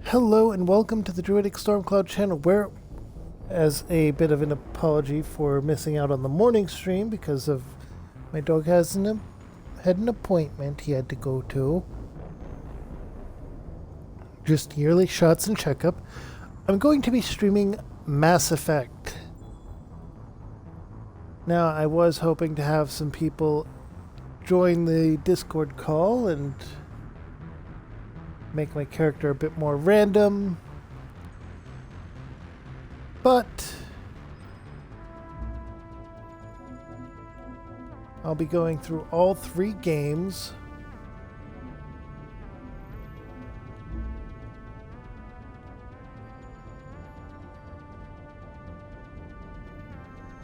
Hello and welcome to the Druidic Stormcloud channel, where, as a bit of an apology for missing out on the morning stream because of my dog had an appointment he had to go to, just yearly shots and checkup, I'm going to be streaming Mass Effect. Now, I was hoping to have some people join the Discord call and make my character a bit more random, but I'll be going through all three games.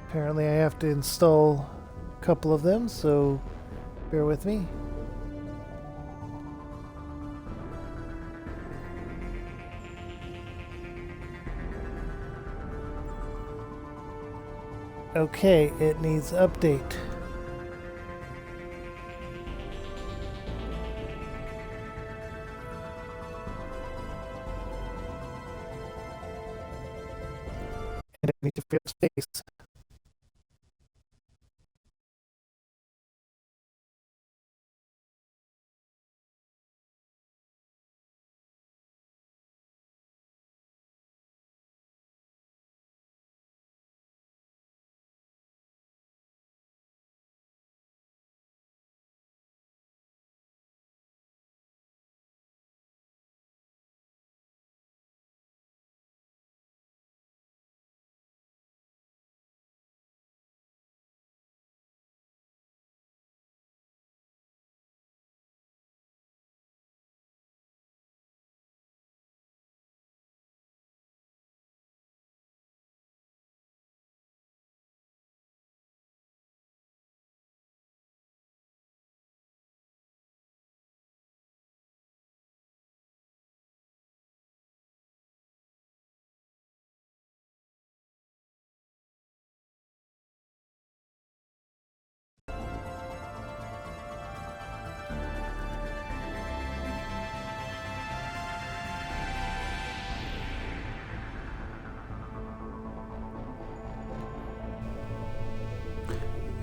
Apparently I have to install a couple of them, so bear with me. Okay, it needs update. And I need to free up space.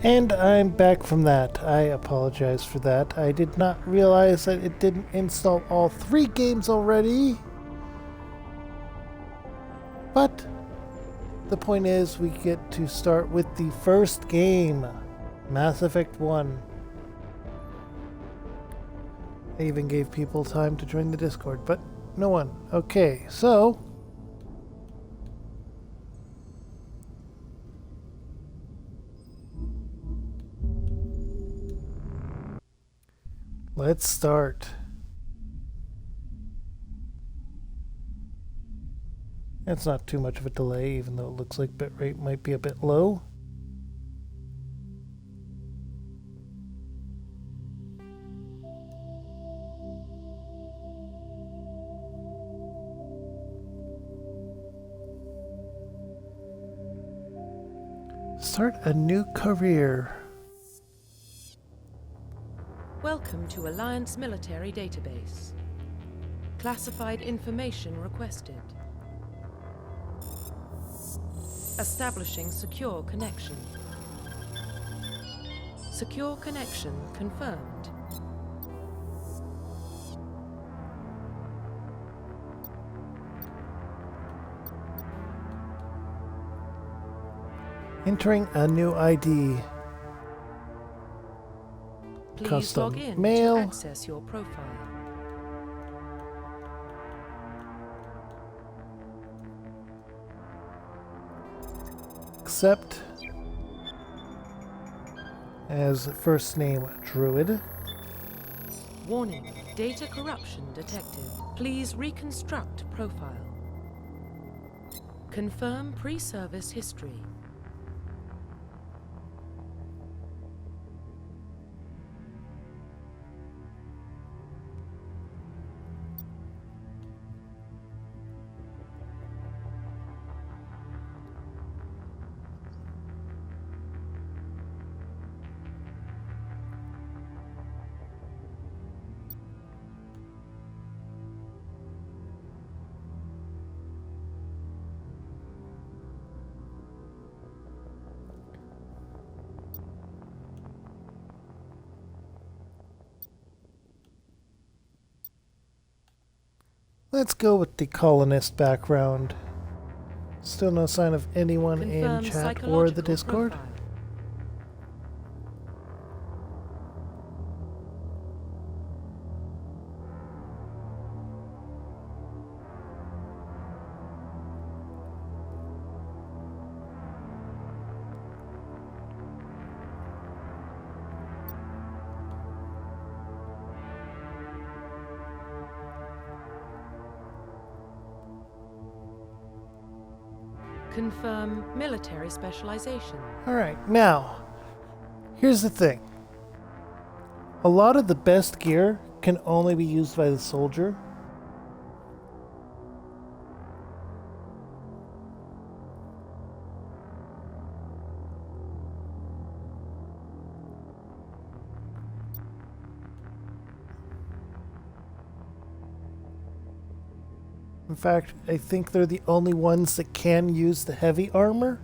And I'm back from that. I apologize for that. I did not realize that it didn't install all three games already. But the point is, we get to start with the first game, Mass Effect 1. I even gave people time to join the Discord, but no one. Okay, so let's start. It's not too much of a delay, even though it looks like bitrate might be a bit low. Start a new career. Welcome to Alliance Military Database. Classified information requested. Establishing secure connection. Secure connection confirmed. Entering a new ID. Please Custom log in mail. to access your profile. Accept. As first name Druid. Warning, data corruption detected. Please reconstruct profile. Confirm pre-service history. Let's go with the colonist background. Still no sign of anyone Confirm in chat or psychological the Discord. profile. Confirm military specialization. Alright, now, here's the thing. A lot of the best gear can only be used by the soldier. In fact, I think they're the only ones that can use the heavy armor.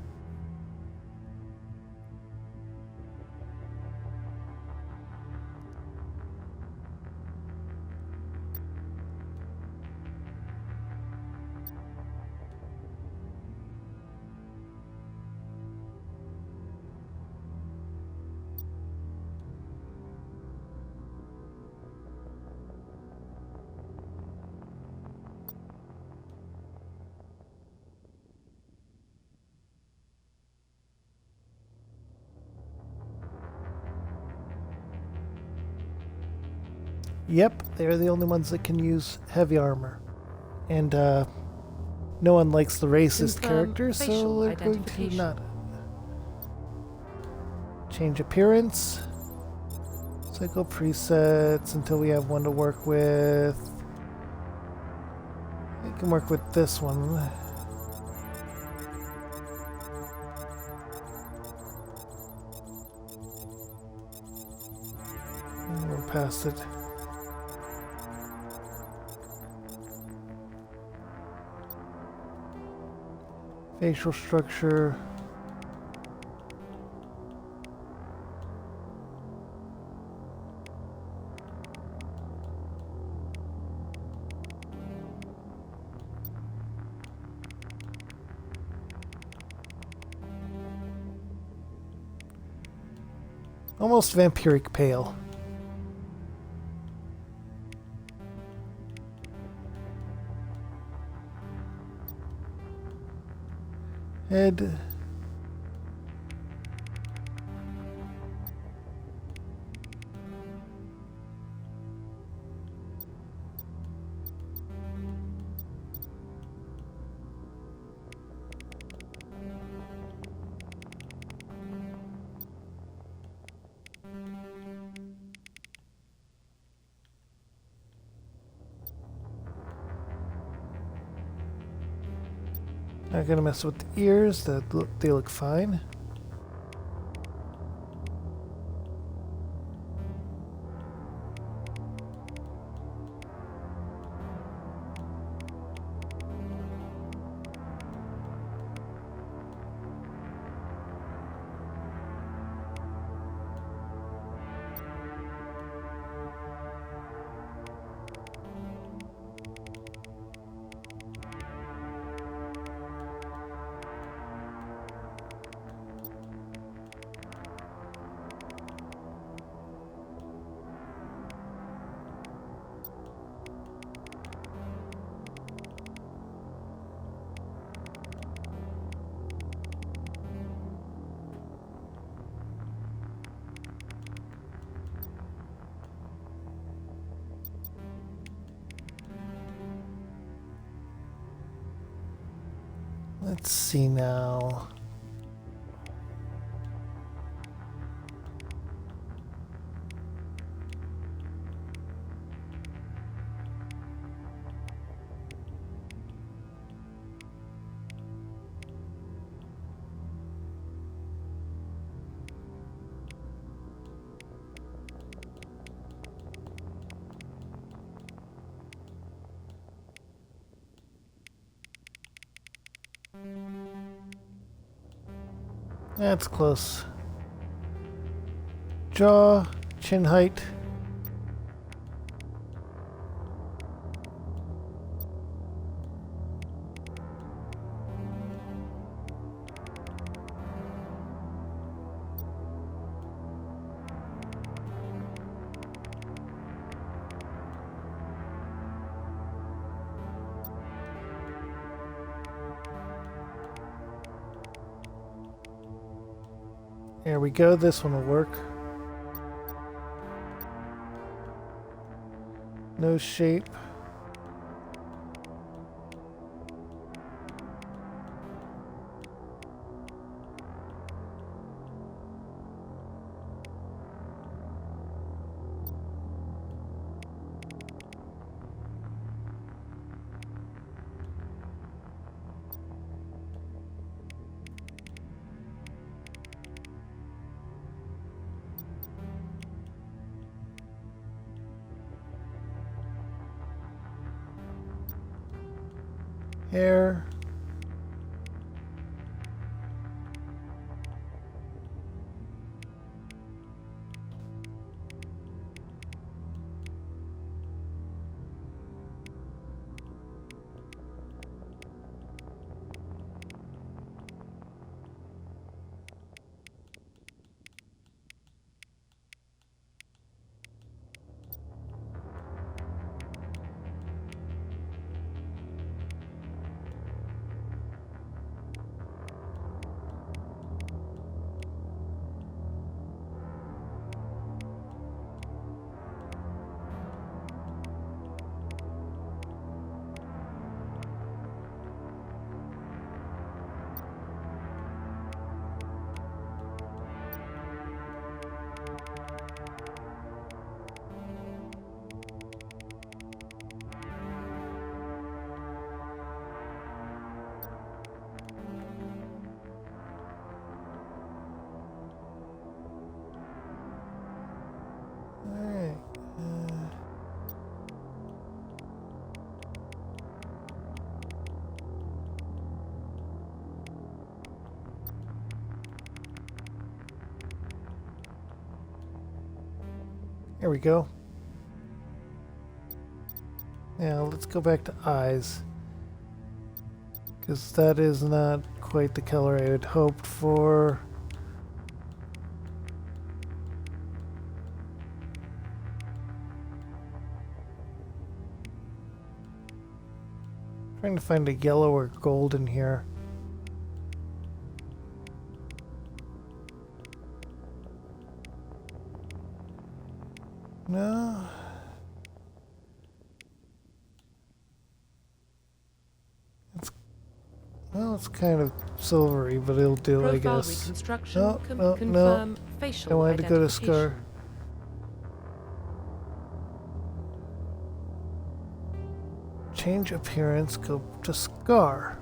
Yep, they're the only ones that can use heavy armor. And no one likes the racist Confirm character, so facial they're going to identification. not change appearance. Cycle presets until we have one to work with. We can work with this one. And we're past it. Facial structure. Almost vampiric pale. Head. Not gonna mess with the ears. They look fine. Let's see now. That's close. Jaw, chin height. There we go. This one will work. No shape. Hair. Alright. Here we go. Now let's go back to eyes. Because that is not quite the color I had hoped for. Trying to find a yellow or gold in here. No. Well, it's kind of silvery, but it'll do, I Profile guess. reconstruction. No. Confirm facial I wanted to go to identification. Scar. Change appearance, go to Scar.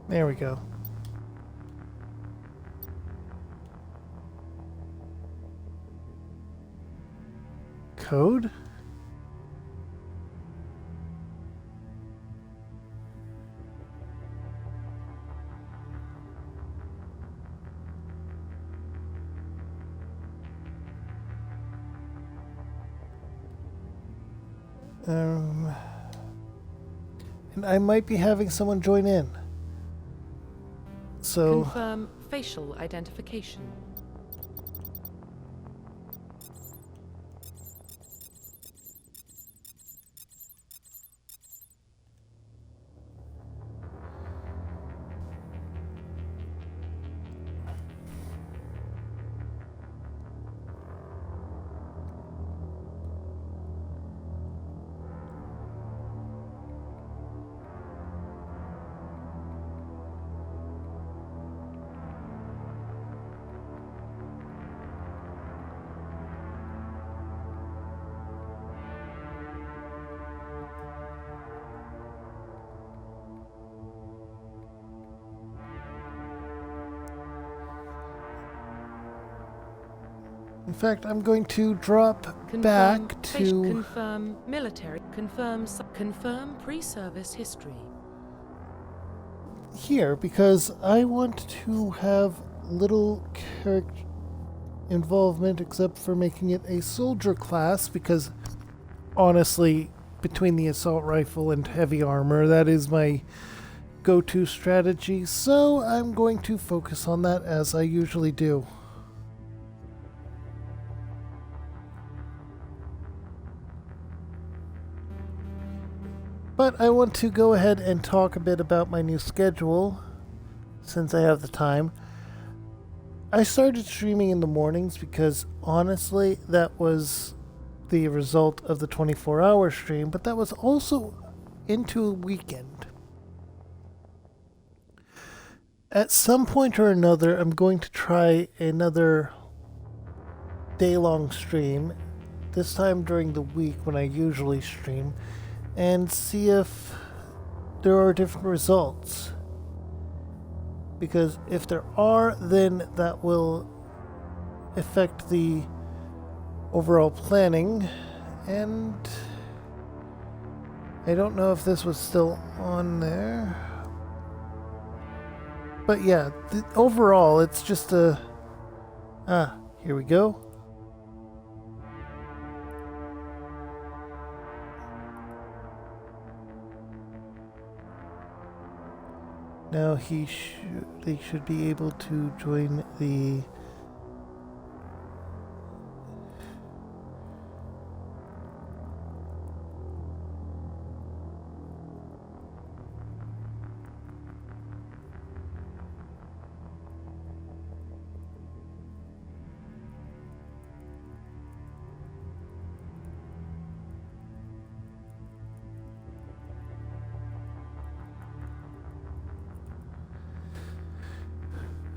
There we go. Code? And I might be having someone join in. So, Confirm facial identification. In fact, I'm going to drop Confirm back facial, to confirm military, confirm pre-service history. here because I want to have little character involvement except for making it a soldier class because honestly, between the assault rifle and heavy armor, that is my go-to strategy, so I'm going to focus on that as I usually do. But I want to go ahead and talk a bit about my new schedule since I have the time. I started streaming in the mornings because honestly, that was the result of the 24-hour stream, but that was also into a weekend. At some point or another, I'm going to try another day-long stream, this time during the week when I usually stream, and see if there are different results. Because if there are, then that will affect the overall planning, and I don't know if this was still on there. But yeah, overall, it's just a... here we go. Now they should be able to join the...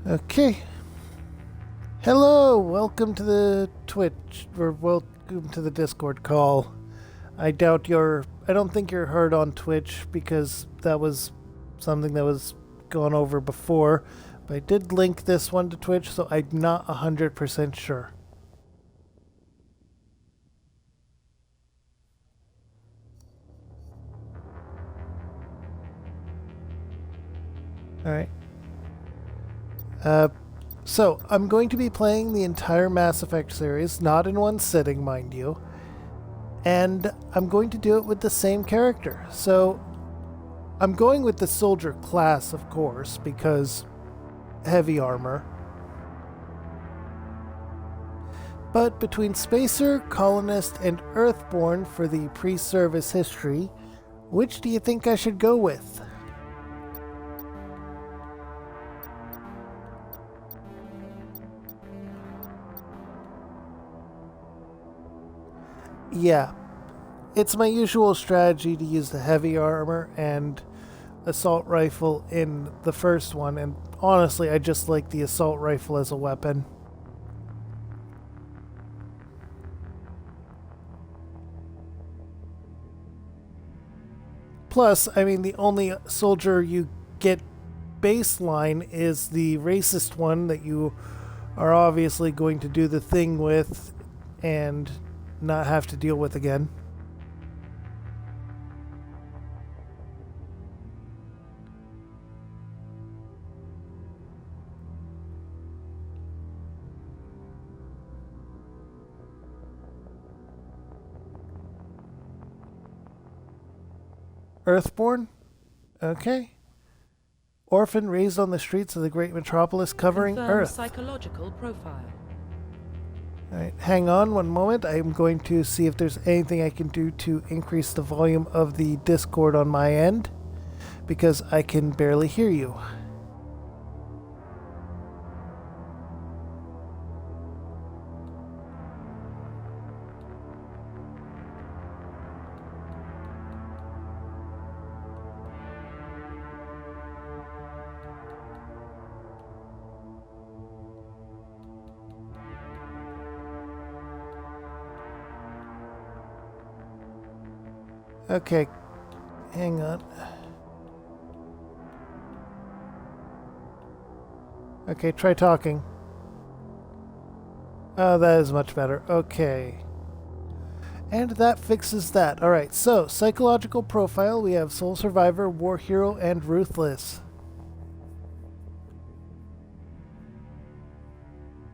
Okay. Hello, welcome to the Twitch, or welcome to the Discord call. I don't think you're heard on Twitch because that was something that was gone over before, but I did link this one to Twitch, so I'm not 100% sure. Alright. So, I'm going to be playing the entire Mass Effect series, not in one sitting, mind you. And I'm going to do it with the same character. So, I'm going with the soldier class, of course, because heavy armor. But between Spacer, Colonist, and Earthborn for the pre-service history, which do you think I should go with? Yeah, it's my usual strategy to use the heavy armor and assault rifle in the first one, and honestly, I just like the assault rifle as a weapon. Plus, I mean, the only soldier you get baseline is the racist one that you are obviously going to do the thing with and not have to deal with again. Earthborn? Okay. Orphan raised on the streets of the great metropolis covering Confirm Earth. psychological profile. Alright, hang on one moment. I'm going to see if there's anything I can do to increase the volume of the Discord on my end, because I can barely hear you. Okay, hang on. Okay, try talking. Oh, that is much better. Okay. And that fixes that. Alright, so psychological profile. We have Soul Survivor, War Hero, and Ruthless.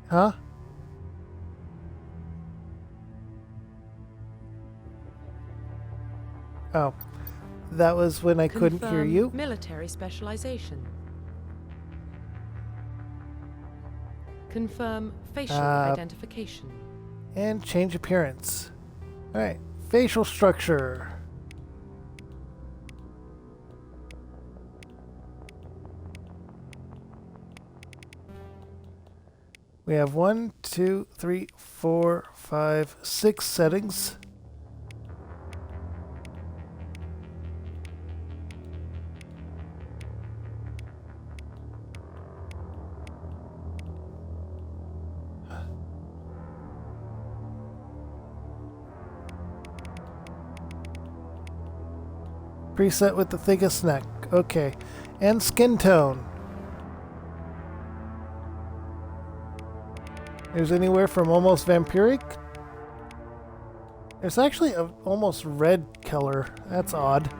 Huh? Oh. That was when I couldn't hear Confirm you. military specialization. Confirm facial identification. And change appearance. Alright. Facial structure. We have 1, 2, 3, 4, 5, 6 settings. Preset with the thickest neck. Okay. And skin tone. There's anywhere from almost vampiric. There's actually an almost red color. That's odd.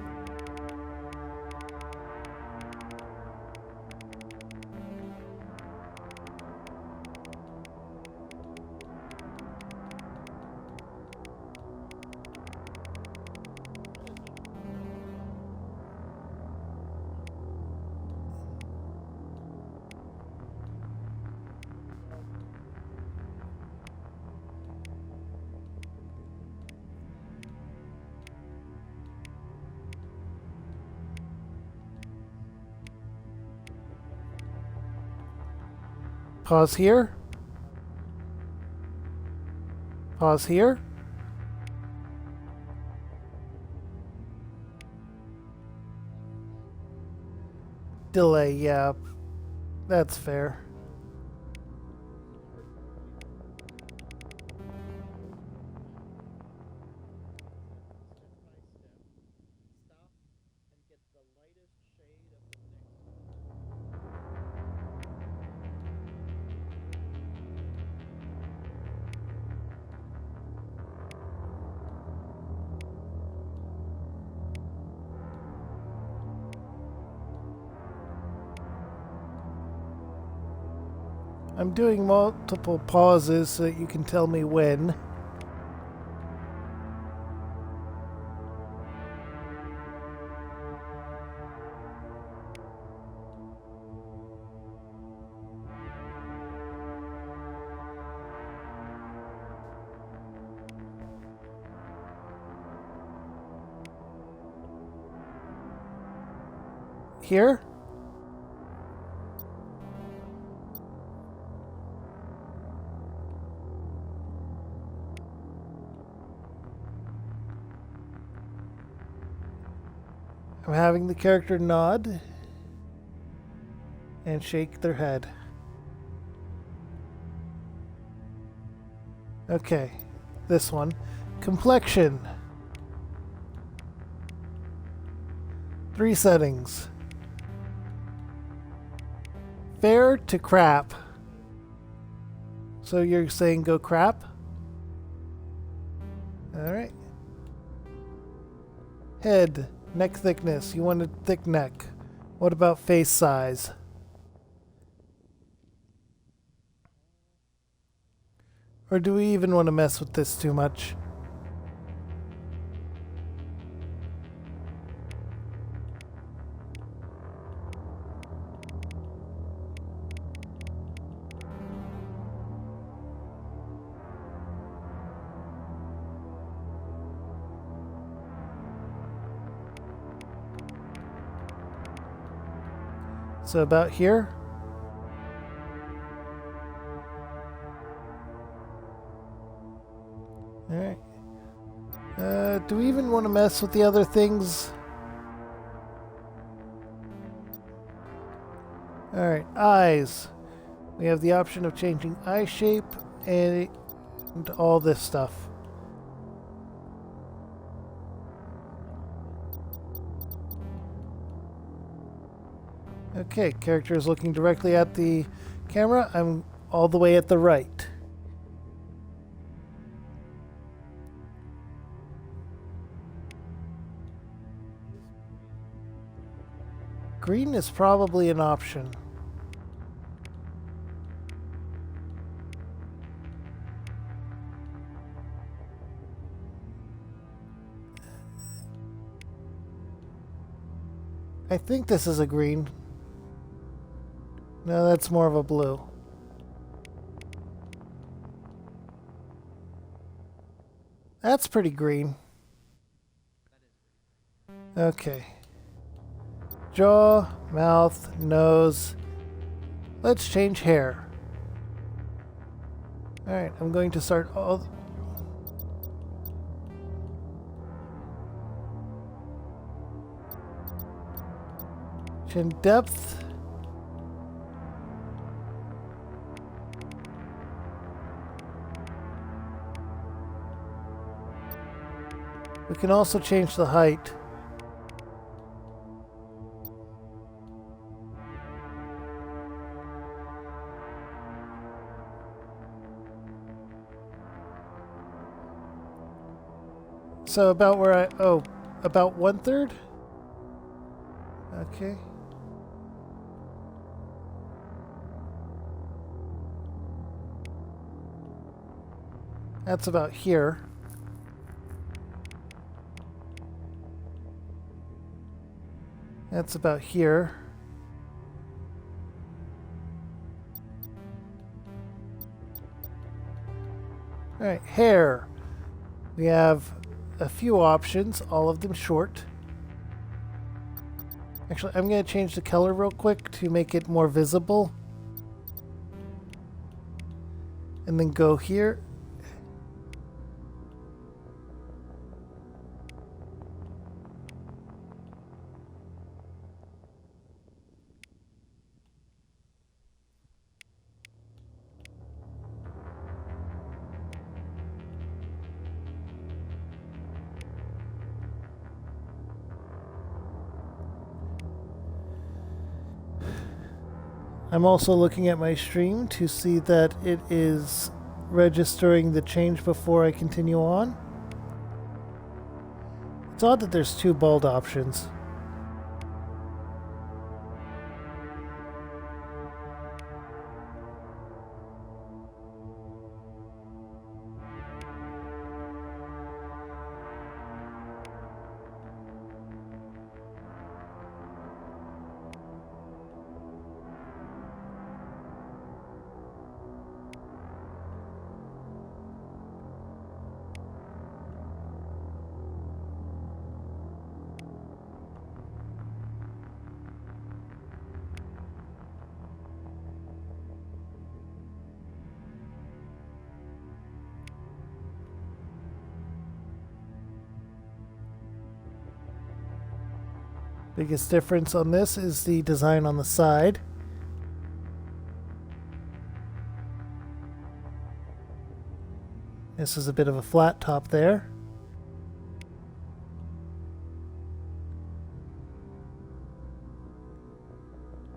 Pause here. Pause here. Delay, yeah. That's fair. I'm doing multiple pauses so that you can tell me when. Here? I'm having the character nod and shake their head. Okay, this one. Complexion. 3 settings. Fair to crap. So you're saying go crap? Alright. Head. Neck thickness. You want a thick neck. What about face size? Or do we even want to mess with this too much? So about here. Alright. Do we even want to mess with the other things? Alright, eyes. We have the option of changing eye shape and all this stuff. Okay, character is looking directly at the camera. I'm all the way at the right. Green is probably an option. I think this is a green. No, that's more of a blue. That's pretty green. Okay. Jaw, mouth, nose. Let's change hair. Alright, I'm going to start all... Chin depth. We can also change the height. So about where I... Oh, about 1/3? Okay. That's about here. That's about here. Alright, hair. We have a few options, all of them short. Actually, I'm going to change the color real quick to make it more visible. And then go here. I'm also looking at my stream to see that it is registering the change before I continue on. It's odd that there's two bald options. Biggest difference on this is the design on the side. This is a bit of a flat top there.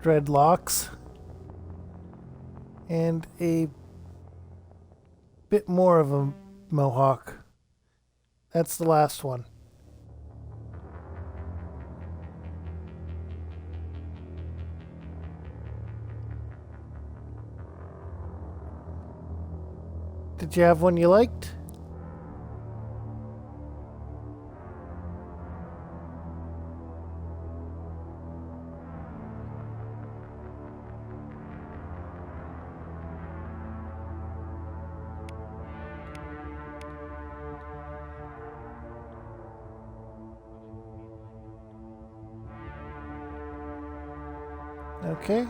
Dreadlocks. And a bit more of a mohawk. That's the last one. Did you have one you liked? Okay.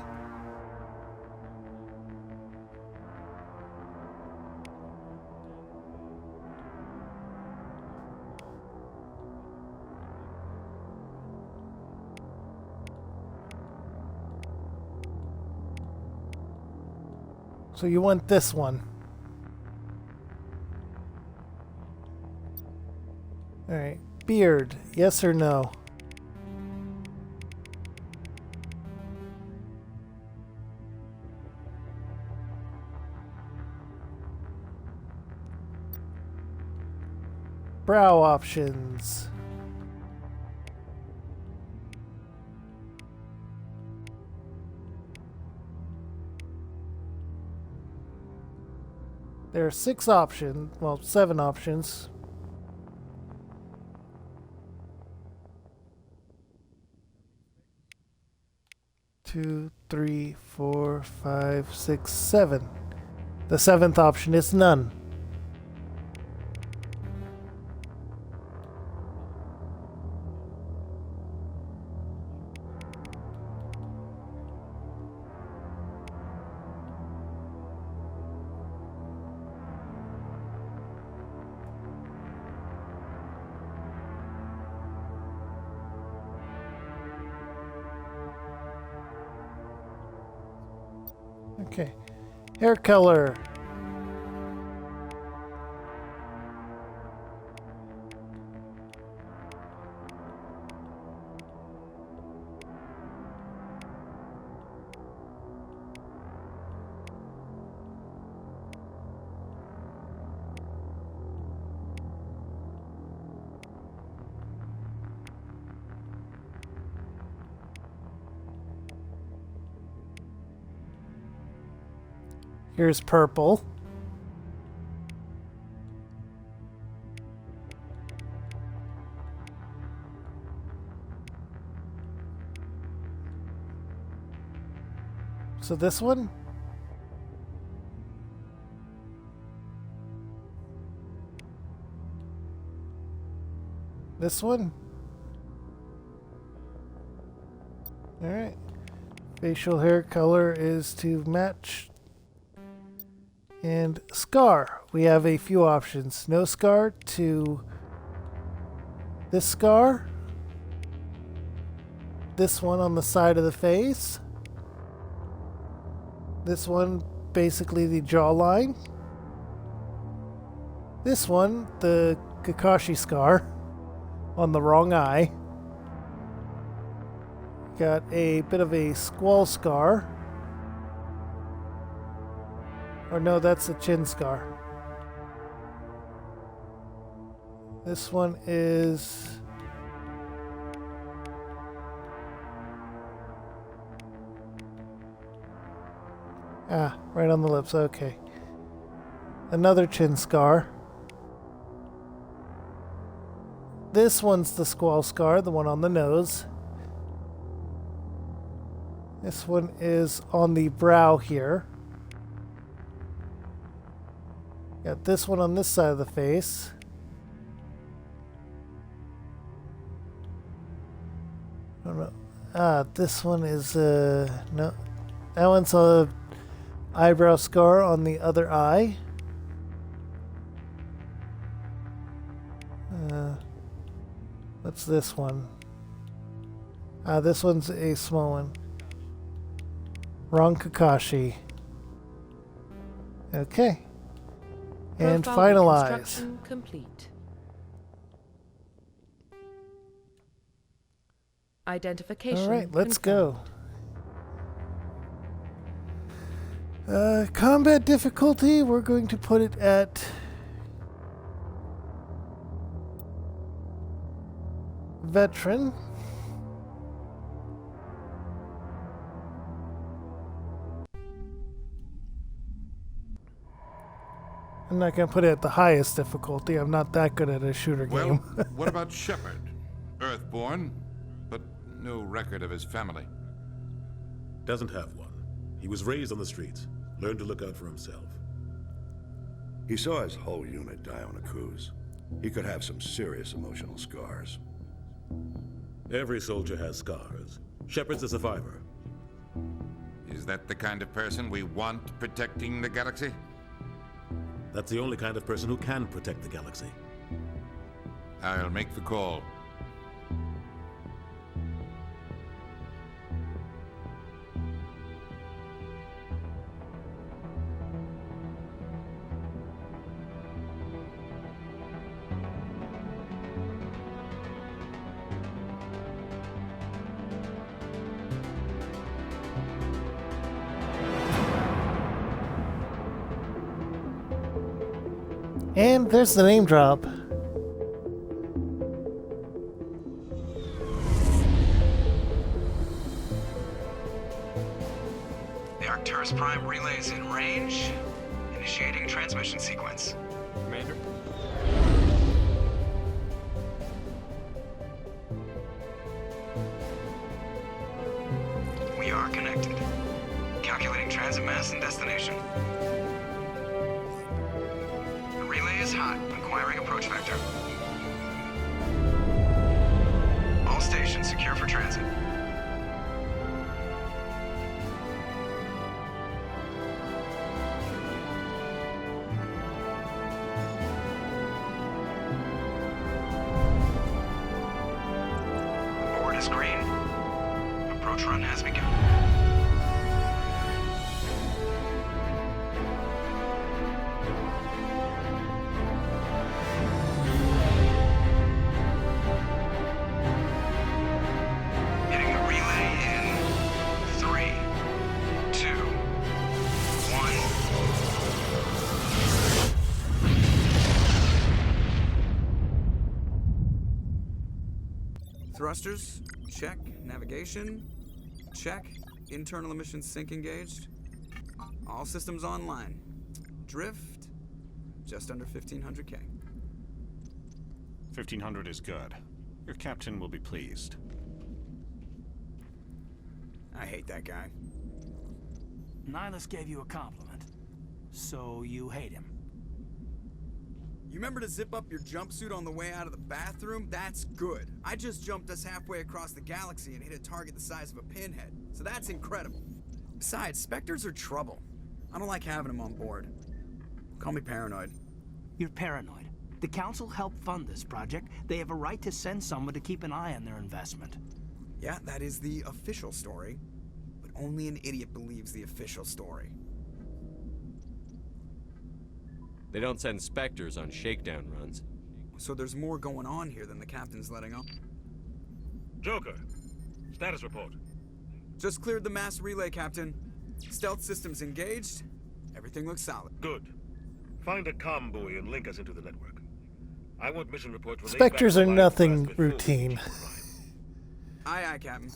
So you want this one. Alright. Beard, yes or no? Brow options. There are 6 options, well, 7 options. Two, three, 4, 5, 6, 7. The 7th option is none. Okay. Hair color. Here's purple. So this one? This one? Alright. Facial hair color is to match. And scar. We have a few options. No scar to this scar. This one on the side of the face. This one, basically the jawline. This one, the Kakashi scar on the wrong eye. Got a bit of a squall scar. Or no, that's a chin scar. This one is... Ah, right on the lips, okay. Another chin scar. This one's the squall scar, the one on the nose. This one is on the brow here. Got this one on this side of the face. I don't know. Ah, this one is no. That one's a eyebrow scar on the other eye. What's this one? Ah, this one's a small one. Wrong Kakashi. Okay. And Profile finalize. reconstruction complete. Identification. All right, let's confirmed. go. Combat difficulty, we're going to put it at veteran. I'm not going to put it at the highest difficulty. I'm not that good at a shooter Well, game. what about Shepard? Earthborn, but no record of his family. Doesn't have one. He was raised on the streets. Learned to look out for himself. He saw his whole unit die on a cruise. He could have some serious emotional scars. Every soldier has scars. Shepard's a survivor. Is that the kind of person we want protecting the galaxy? That's the only kind of person who can protect the galaxy. I'll make the call. And there's the name drop. The Arcturus Prime relay is in range. Initiating transmission sequence. Commander? We are connected. Calculating transit mass and destination. The relay is hot, acquiring approach vector. All stations secure for transit. Board is green. Approach run has begun. Hitting the relay in 3, 2, 1. Thrusters, check. Navigation, check. Internal emissions sync engaged. All systems online. Drift, just under 1500K. 1500 is good. Your captain will be pleased. I hate that guy. Nihilus gave you a compliment, so you hate him. You remember to zip up your jumpsuit on the way out of the bathroom? That's good. I just jumped us halfway across the galaxy and hit a target the size of a pinhead, so that's incredible. Besides, Spectres are trouble. I don't like having them on board. Call me paranoid. You're paranoid. The Council helped fund this project. They have a right to send someone to keep an eye on their investment. Yeah, that is the official story. But only an idiot believes the official story. They don't send Spectres on shakedown runs. So there's more going on here than the captain's letting on. Joker, status report. Just cleared the mass relay, Captain. Stealth systems engaged. Everything looks solid. Good. Find a comm buoy and link us into the network. I want mission reports relayed Spectres back are to the nothing line before we routine. reach the line. Aye, aye, Captain.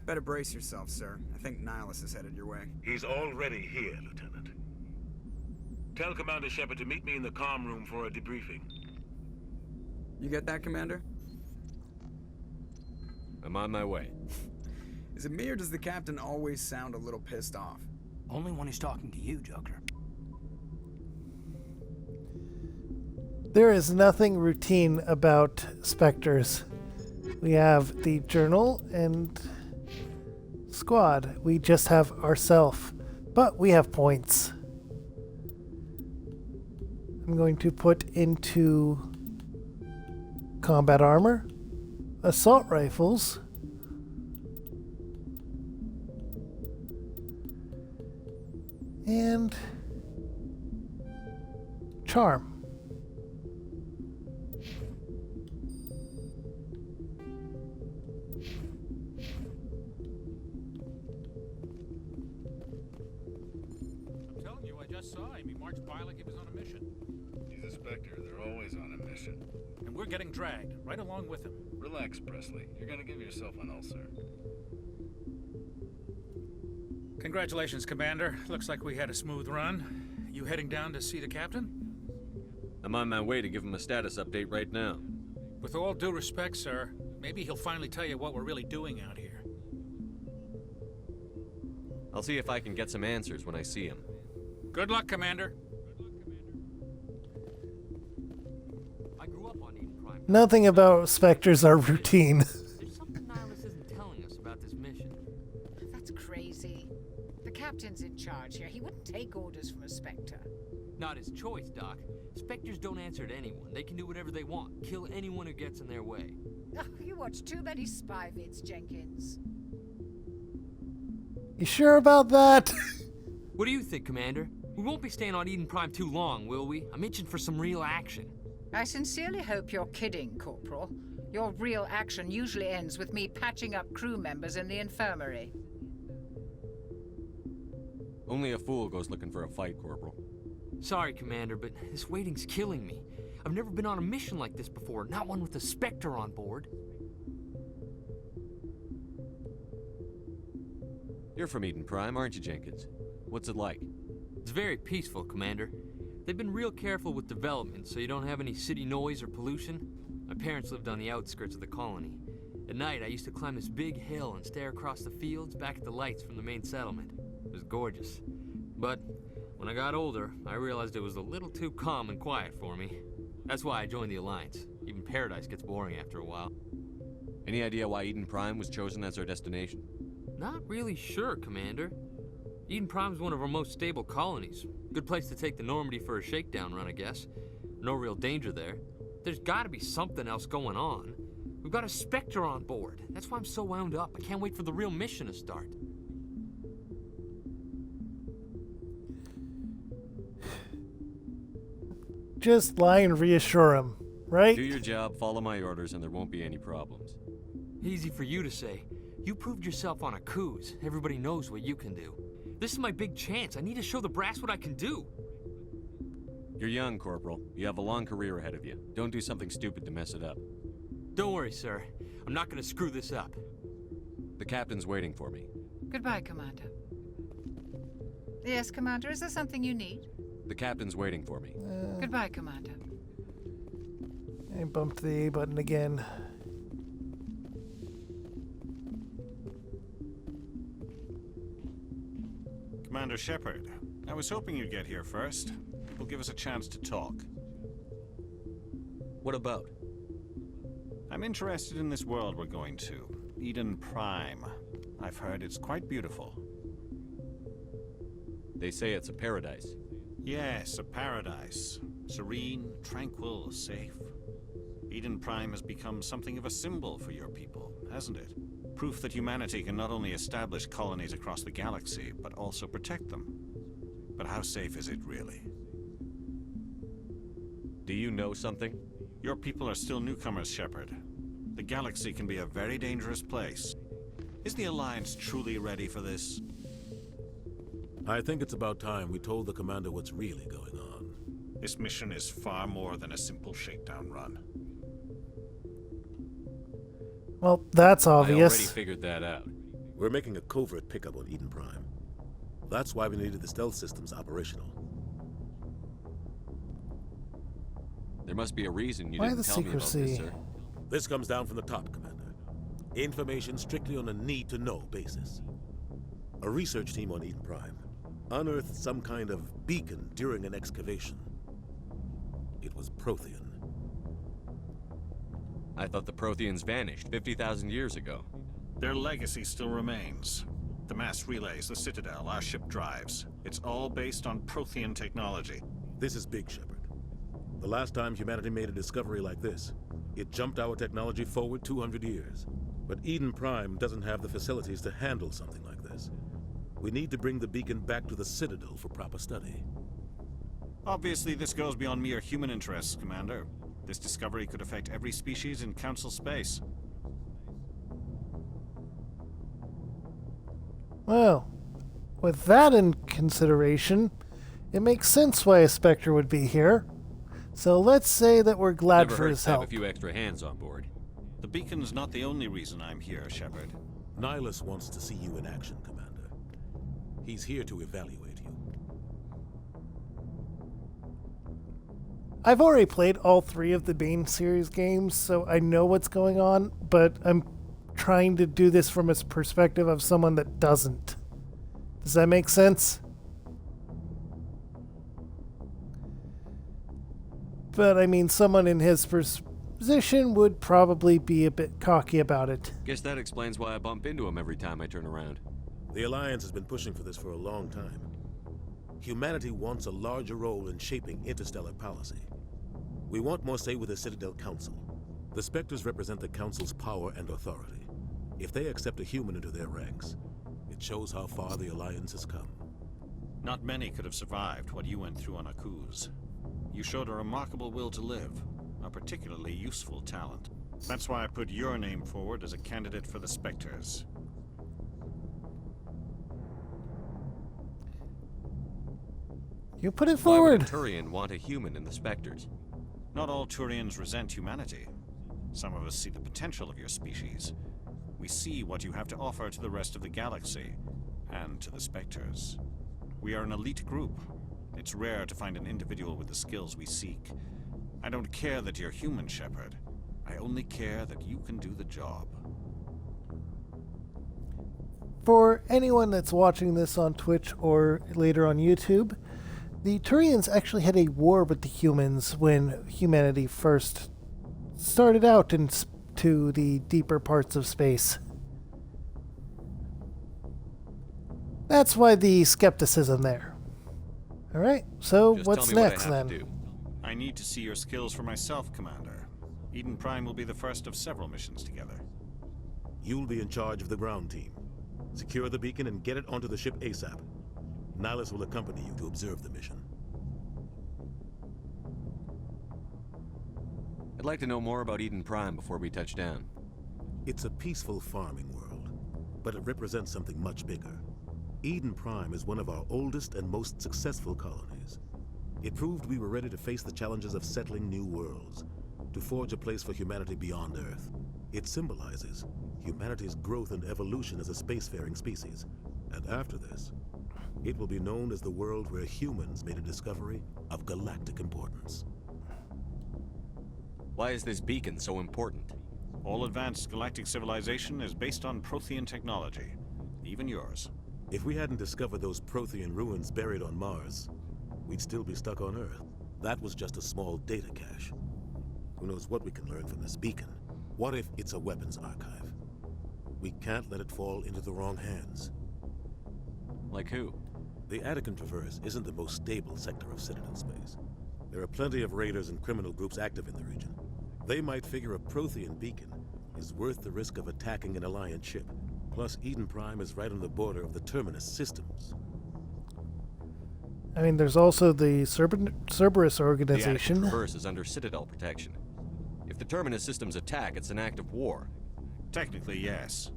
Better brace yourself, sir. I think Nihilus is headed your way. He's already here, Lieutenant. Tell Commander Shepard to meet me in the comm room for a debriefing. You get that, Commander? I'm on my way. Is it me or does the Captain always sound a little pissed off? Only when he's talking to you, Joker. There is nothing routine about Spectres. We have the Journal and Squad. We just have ourself. But we have points. I'm going to put into combat armor, assault rifles, and charm. I'm telling you, I just saw him. He marched by like he was on a mission. He's a Spectre. They're always on a mission. And we're getting dragged, right along with him. Relax, Presley. You're gonna give yourself an ulcer. Congratulations, Commander. Looks like we had a smooth run. You heading down to see the captain? I'm on my way to give him a status update right now. With all due respect, sir, maybe he'll finally tell you what we're really doing out here. I'll see if I can get some answers when I see him. Good luck, Commander. I grew up on Eden Prime. Nothing about Spectres are routine. There's something Nihilus isn't telling us about this mission. That's crazy. The captain's in charge here. He wouldn't take orders from a Spectre. Not his choice, Doc. Spectres don't answer to anyone. They can do whatever they want. Kill anyone who gets in their way. Oh, you watch too many spy vids, Jenkins. You sure about that? What do you think, Commander? We won't be staying on Eden Prime too long, will we? I'm itching for some real action. I sincerely hope you're kidding, Corporal. Your real action usually ends with me patching up crew members in the infirmary. Only a fool goes looking for a fight, Corporal. Sorry, Commander, but this waiting's killing me. I've never been on a mission like this before, not one with a Spectre on board. You're from Eden Prime, aren't you, Jenkins? What's it like? It's very peaceful, Commander. They've been real careful with development, so you don't have any city noise or pollution. My parents lived on the outskirts of the colony. At night, I used to climb this big hill and stare across the fields back at the lights from the main settlement. It was gorgeous. But when I got older, I realized it was a little too calm and quiet for me. That's why I joined the Alliance. Even Paradise gets boring after a while. Any idea why Eden Prime was chosen as our destination? Not really sure, Commander. Eden Prime's one of our most stable colonies. Good place to take the Normandy for a shakedown run, I guess. No real danger there. There's gotta be something else going on. We've got a Spectre on board. That's why I'm so wound up. I can't wait for the real mission to start. Just lie and reassure him, right? Do your job, follow my orders, and there won't be any problems. Easy for you to say. You proved yourself on Akuz. Everybody knows what you can do. This is my big chance. I need to show the brass what I can do. You're young, Corporal. You have a long career ahead of you. Don't do something stupid to mess it up. Don't worry, sir. I'm not gonna screw this up. The captain's waiting for me. Goodbye, Commander. Yes, Commander, is there something you need? The captain's waiting for me. Goodbye, Commander. I bumped the A button again. Commander Shepard, I was hoping you'd get here first. It will give us a chance to talk. What about? I'm interested in this world we're going to. Eden Prime. I've heard it's quite beautiful. They say it's a paradise. Yes, a paradise. Serene, tranquil, safe. Eden Prime has become something of a symbol for your people, hasn't it? Proof that humanity can not only establish colonies across the galaxy, but also protect them. But how safe is it really? Do you know something? Your people are still newcomers, Shepard. The galaxy can be a very dangerous place. Is the Alliance truly ready for this? I think it's about time we told the commander what's really going on. This mission is far more than a simple shakedown run. Well, that's obvious. I already figured that out. We're making a covert pickup on Eden Prime. That's why we needed the stealth systems operational. There must be a reason you Why didn't the tell me about secrecy? this, sir. This comes down from the top, Commander. Information strictly on a need-to-know basis. A research team on Eden Prime unearthed some kind of beacon during an excavation. It was Prothean. I thought the Protheans vanished 50,000 years ago. Their legacy still remains. The mass relays, the Citadel, our ship drives. It's all based on Prothean technology. This is big, Shepard. The last time humanity made a discovery like this, it jumped our technology forward 200 years. But Eden Prime doesn't have the facilities to handle something like this. We need to bring the beacon back to the Citadel for proper study. Obviously, this goes beyond mere human interests, Commander. This discovery could affect every species in Council space. Well, with that in consideration, it makes sense why a Spectre would be here. So let's say that we're glad Never for hurts his to have help. a few extra hands on board. The beacon's not the only reason I'm here, Shepard. Nihilus wants to see you in action, Commander. He's here to evaluate you. I've already played all 3 of the Bane series games, so I know what's going on, but I'm trying to do this from a perspective of someone that doesn't. Does that make sense? But I mean, someone in his position would probably be a bit cocky about it. Guess that explains why I bump into him every time I turn around. The Alliance has been pushing for this for a long time. Humanity wants a larger role in shaping interstellar policy. We want more say with the Citadel Council. The Spectres represent the Council's power and authority. If they accept a human into their ranks, it shows how far the Alliance has come. Not many could have survived what you went through on Akuz. You showed a remarkable will to live, a particularly useful talent. That's why I put your name forward as a candidate for the Spectres. You put it Why would forward. a Turian want a human in the Spectres? Not all Turians resent humanity. Some of us see the potential of your species. We see what you have to offer to the rest of the galaxy, and to the Spectres. We are an elite group, It's rare to find an individual with the skills we seek. I don't care that you're human, Shepard. I only care that you can do the job. For anyone that's watching this on Twitch or later on YouTube, the Turians actually had a war with the humans when humanity first started out into the deeper parts of space. That's why the skepticism there. Alright, so Just what's tell me next what I have then? to do. I need to see your skills for myself, Commander. Eden Prime will be the first of several missions together. You'll be in charge of the ground team. Secure the beacon and get it onto the ship ASAP. Nihilus will accompany you to observe the mission. I'd like to know more about Eden Prime before we touch down. It's a peaceful farming world, but it represents something much bigger. Eden Prime is one of our oldest and most successful colonies. It proved we were ready to face the challenges of settling new worlds, to forge a place for humanity beyond Earth. It symbolizes humanity's growth and evolution as a spacefaring species. And after this, it will be known as the world where humans made a discovery of galactic importance. Why is this beacon so important? All advanced galactic civilization is based on Prothean technology, even yours. If we hadn't discovered those Prothean ruins buried on Mars, we'd still be stuck on Earth. That was just a small data cache. Who knows what we can learn from this beacon? What if it's a weapons archive? We can't let it fall into the wrong hands. Like who? The Attican Traverse isn't the most stable sector of Citadel space. There are plenty of raiders and criminal groups active in the region. They might figure a Prothean beacon is worth the risk of attacking an Alliance ship. Plus, Eden Prime is right on the border of the Terminus systems. I mean, there's also the Cerberus The organization. Attican Traverse is under Citadel protection. If the Terminus systems attack, it's an act of war. Technically, yes.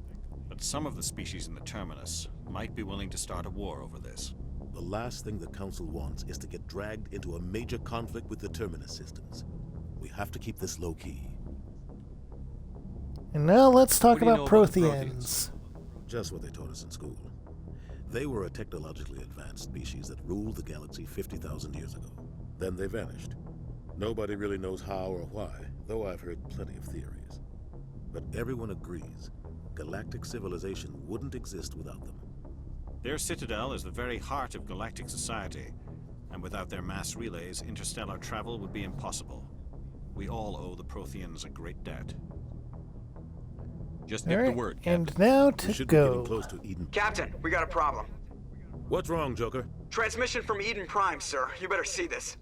But some of the species in the Terminus might be willing to start a war over this. The last thing the Council wants is to get dragged into a major conflict with the Terminus systems. We have to keep this low-key. And now let's talk What do you about know about the Protheans. Just what they taught us in school. They were a technologically advanced species that ruled the galaxy 50,000 years ago. Then they vanished. Nobody really knows how or why, though I've heard plenty of theories. But everyone agrees galactic civilization wouldn't exist without them. Their citadel is the very heart of galactic society, and without their mass relays, interstellar travel would be impossible. We all owe the Protheans a great debt. Just give the Alright, word, Captain. and now We to should be getting go. close to Eden. Captain, we got a problem. What's wrong, Joker? Transmission from Eden Prime, sir. You better see this.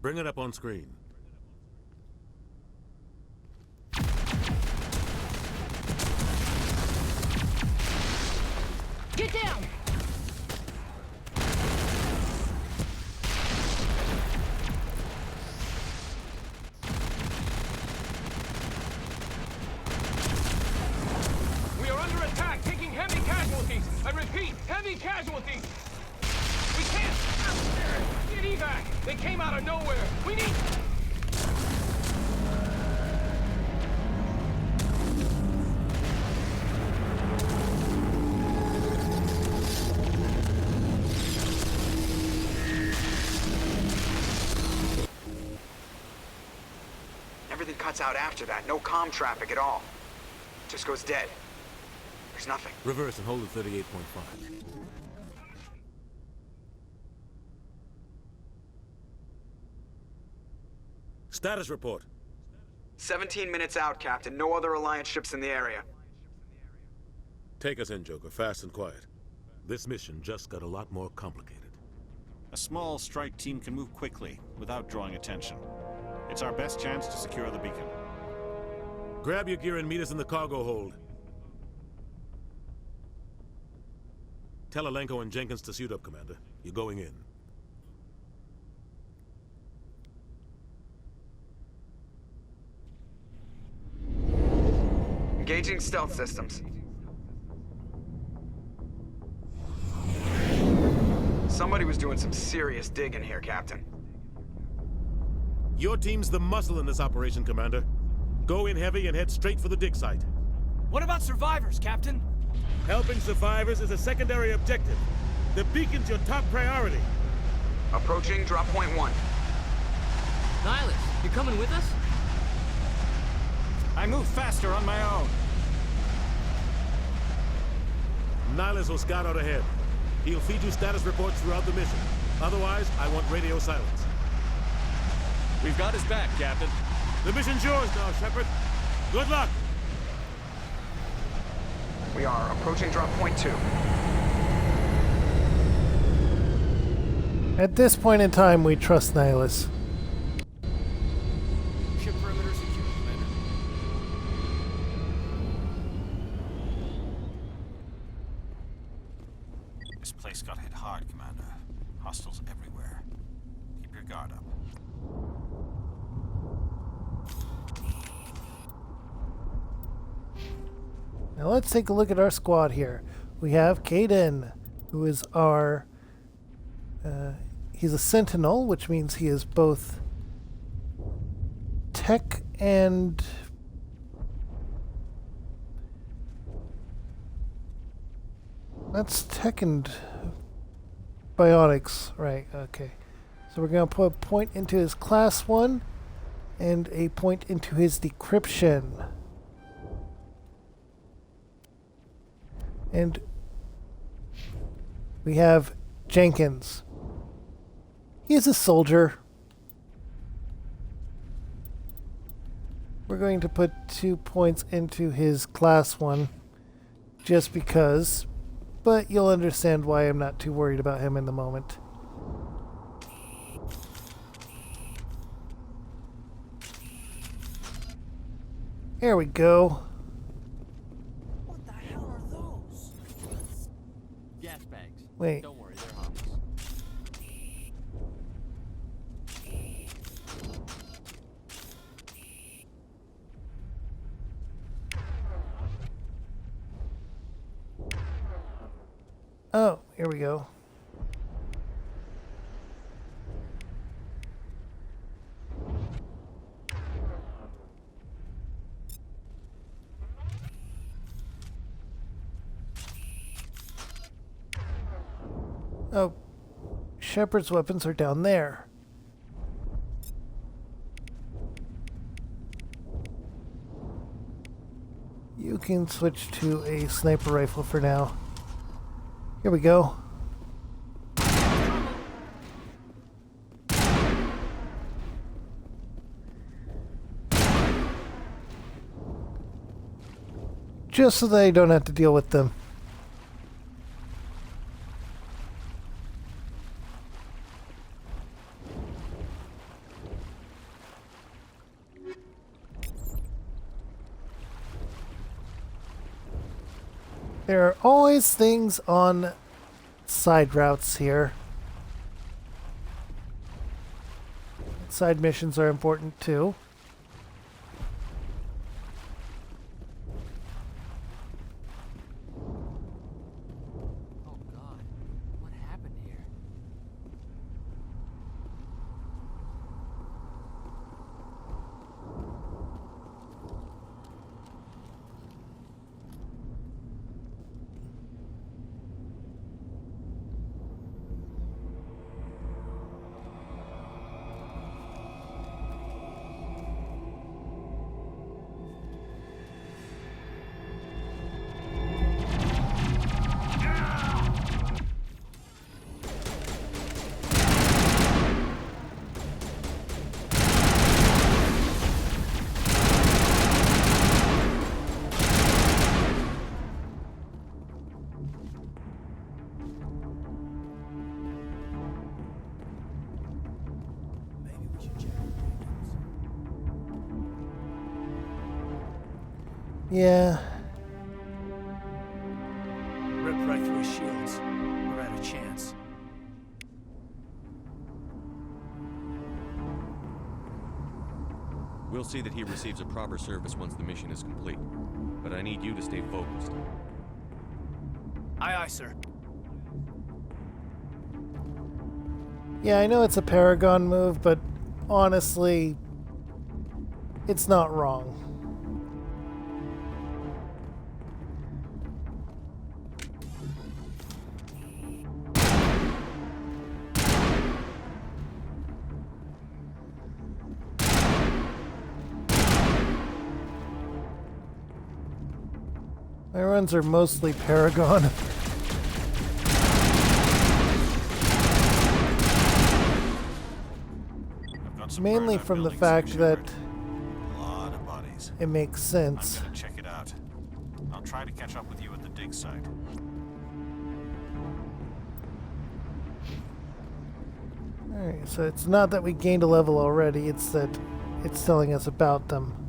Bring it up on screen. Get down! We are under attack, taking heavy casualties. I repeat, heavy casualties. We can't. Get evac. They came out of nowhere. We need. Everything cuts out after that. No comm traffic at all. Just goes dead. There's nothing. Reverse and hold at 38.5. Status report. 17 minutes out, Captain. No other Alliance ships in the area. Take us in, Joker, fast and quiet. This mission just got a lot more complicated. A small strike team can move quickly, without drawing attention. It's our best chance to secure the beacon. Grab your gear and meet us in the cargo hold. Tell Alenko and Jenkins to suit up, Commander. You're going in. Engaging stealth systems. Somebody was doing some serious digging here, Captain. Your team's the muscle in this operation, Commander. Go in heavy and head straight for the dig site. What about survivors, Captain? Helping survivors is a secondary objective. The beacon's your top priority. Approaching drop point 1. Nihilus, you coming with us? I move faster on my own. Nihilus will scout out ahead. He'll feed you status reports throughout the mission. Otherwise, I want radio silence. We've got his back, Captain. The mission's yours now, Shepard. Good luck! We are approaching drop point 2. At this point in time, we trust Nihilus. Ship perimeter secure, Commander. This place got hit hard, Commander. Hostiles everywhere. Keep your guard up. Now let's take a look at our squad here. We have Kaidan, who is our... he's a Sentinel, which means he is both tech and... That's tech and biotics, right, okay. So we're going to put a point into his class 1 and a point into his decryption. And we have Jenkins. He is a soldier. We're going to put 2 points into his class 1 just because, but you'll understand why I'm not too worried about him in the moment. There we go. Gas bags. Wait. Don't worry, they're harmless. Oh, here we go. Oh, Shepard's weapons are down there. You can switch to a sniper rifle for now. Here we go. Just so that I don't have to deal with them. There are always things on side routes here. Side missions are important too. Oh God, what happened here? Yeah. Rip right through his shields. We're out of chance. We'll see that he receives a proper service once the mission is complete. But I need you to stay focused. Aye, aye, sir. Yeah, I know it's a Paragon move, but honestly, it's not wrong. My runs are mostly Paragon. Mainly from the fact that it makes sense. I'm gonna check it out. I'll try to catch up with you at the dig site. Alright, so it's not that we gained a level already, it's that it's telling us about them.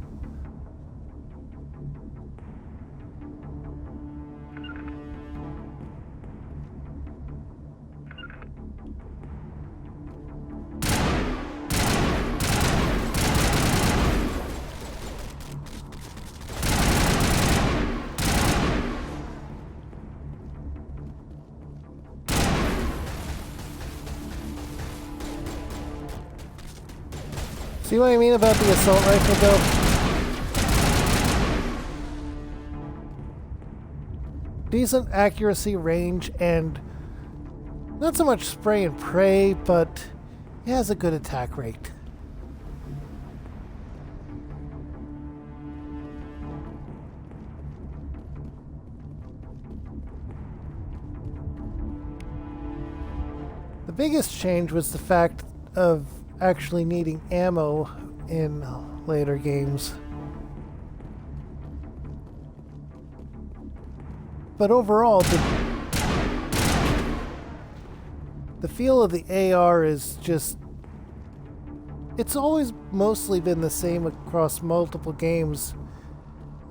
See what I mean about the assault rifle, though? Decent accuracy, range, and not so much spray and pray, but it has a good attack rate. The biggest change was the fact of actually needing ammo in later games. But overall, the feel of the AR is just... It's always mostly been the same across multiple games.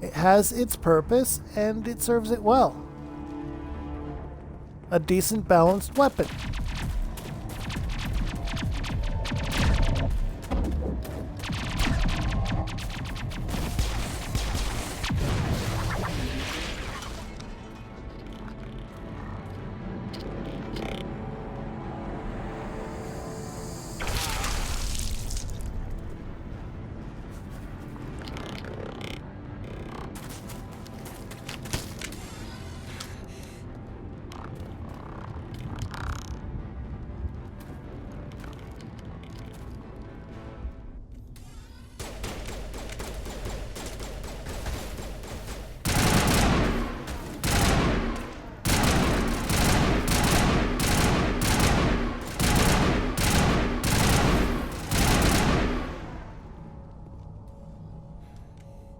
It has its purpose, and it serves it well. A decent balanced weapon.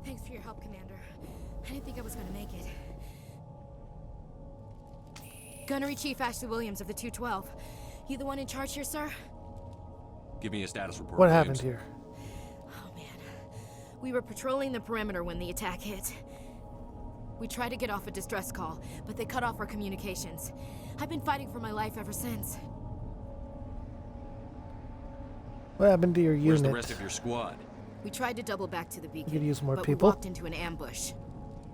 Thanks for your help, Commander. I didn't think I was going to make it. Gunnery Chief Ashley Williams of the 212. You the one in charge here, sir? Give me a status report. What Williams. happened here? Oh, man. We were patrolling the perimeter when the attack hit. We tried to get off a distress call, but they cut off our communications. I've been fighting for my life ever since. What happened to your unit? Where's the rest of your squad? We tried to double back to the beacon, You could use more but people. we walked into an ambush.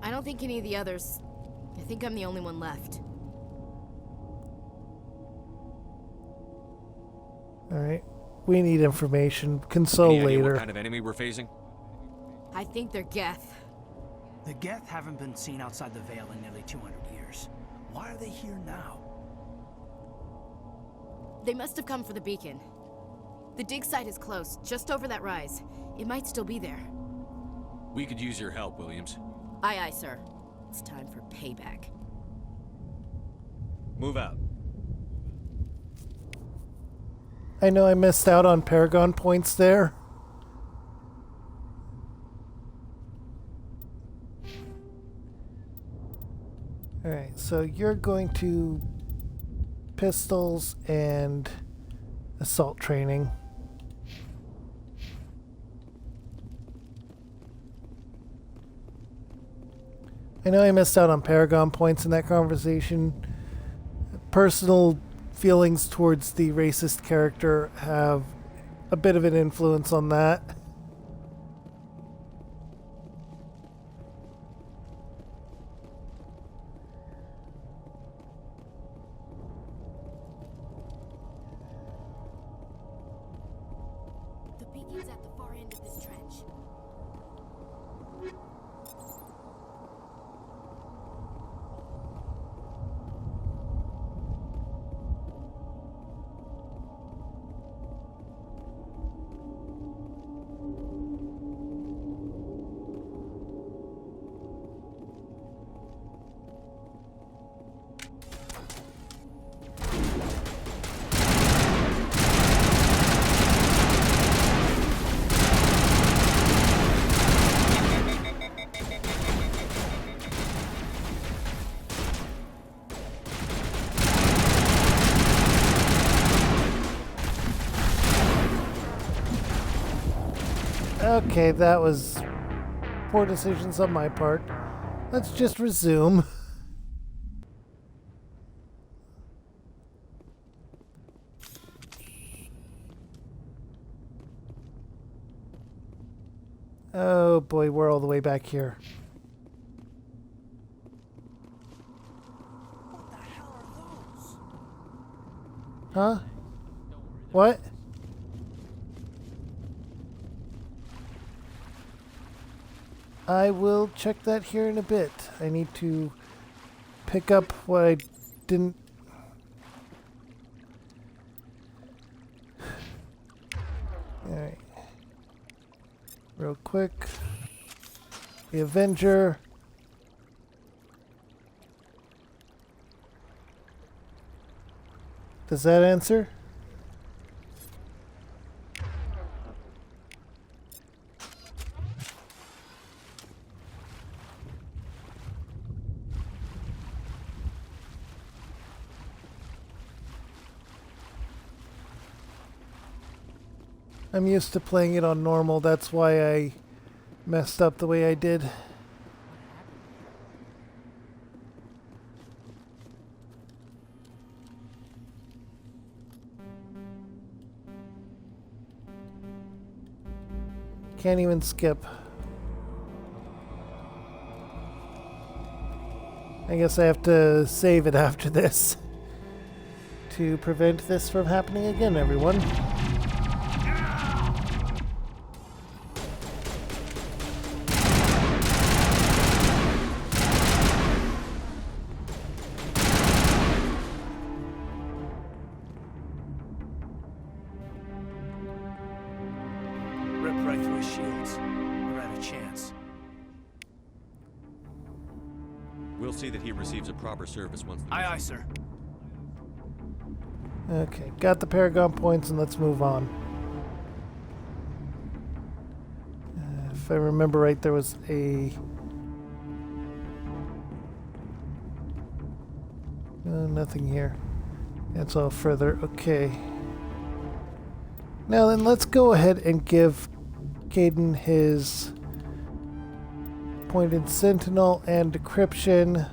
I don't think any of the others... I think I'm the only one left. Alright. We need information. Console Any idea later. what kind of enemy we're facing? I think they're Geth. The Geth haven't been seen outside the Veil in nearly 200 years. Why are they here now? They must have come for the beacon. The dig site is close, just over that rise. It might still be there. We could use your help, Williams. Aye, aye, sir. It's time for payback. Move out. I know I missed out on Paragon points there. Alright, so you're going to pistols and assault training. I know I missed out on Paragon points in that conversation. Personal feelings towards the racist character have a bit of an influence on that. The beacon's at the far end of this trench. Okay, that was poor decisions on my part. Let's just resume. Oh boy, we're all the way back here. What the hell are those? Huh? What? I will check that here in a bit. I need to pick up what I didn't... Alright. Real quick. The Avenger. Does that answer? I'm used to playing it on normal, that's why I messed up the way I did. Can't even skip. I guess I have to save it after this to prevent this from happening again, everyone. Ripped right through his shields. Never had a chance. We'll see that he receives a proper service once the Aye, aye, sir. Okay, got the Paragon points and let's move on. If I remember right, there was a... nothing here. It's all further. Okay. Now then, let's go ahead and give Kaidan his Pointed Sentinel and Decryption.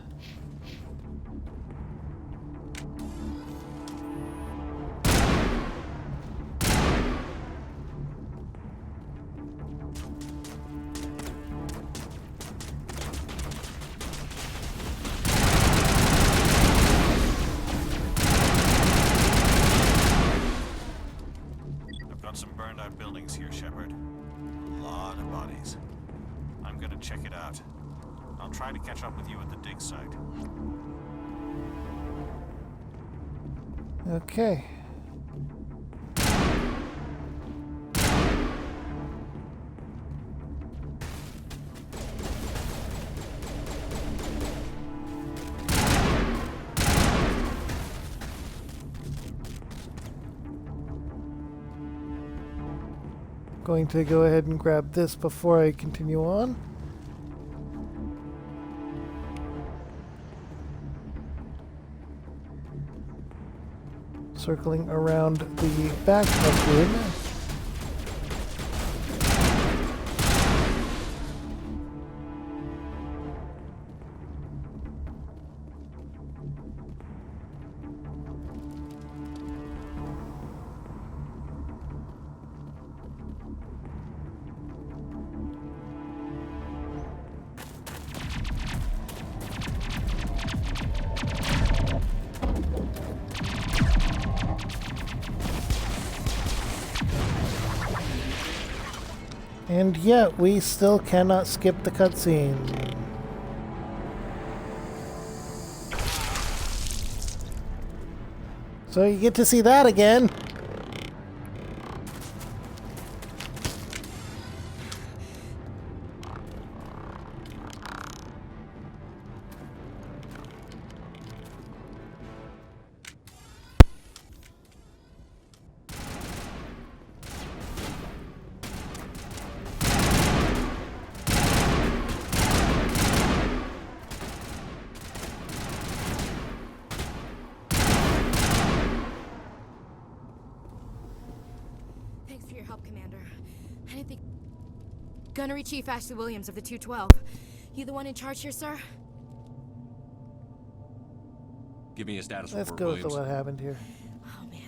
I've got some burned out buildings here, Shepard. A lot of bodies. I'm gonna check it out. I'll try to catch up with you at the dig site. Okay. Going to go ahead and grab this before I continue on. Circling around the back of him. And yet, we still cannot skip the cutscene. So you get to see that again. Thanks for your help, Commander. I didn't think... Gunnery Chief Ashley Williams of the 212. You the one in charge here, sir? Give me a status Let's report, go Williams. with what happened here. Oh, man.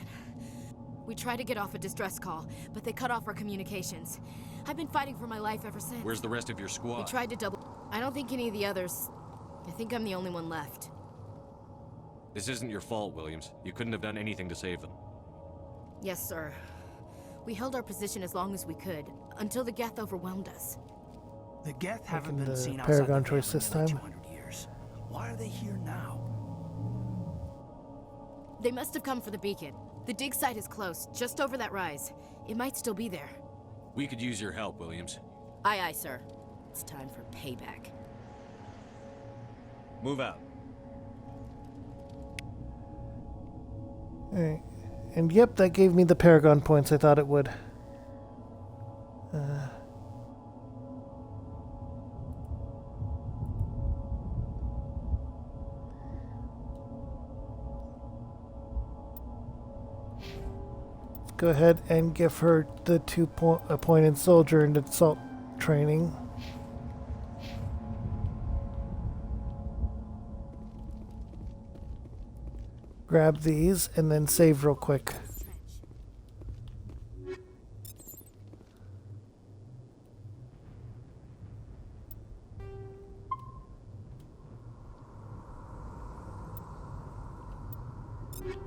We tried to get off a distress call, but they cut off our communications. I've been fighting for my life ever since. Where's the rest of your squad? We tried to double... I don't think any of the others... I think I'm the only one left. This isn't your fault, Williams. You couldn't have done anything to save them. Yes, sir. We held our position as long as we could, until the Geth overwhelmed us. The Geth haven't Making been the seen outside Paragon the choice Veil this in nearly time. 200 years. Why are they here now? They must have come for the beacon. The dig site is close, just over that rise. It might still be there. We could use your help, Williams. Aye, aye, sir. It's time for payback. Move out. Alright. And yep, that gave me the Paragon points I thought it would. Go ahead and give her the 2 appointed soldier and assault training. Grab these and then save real quick.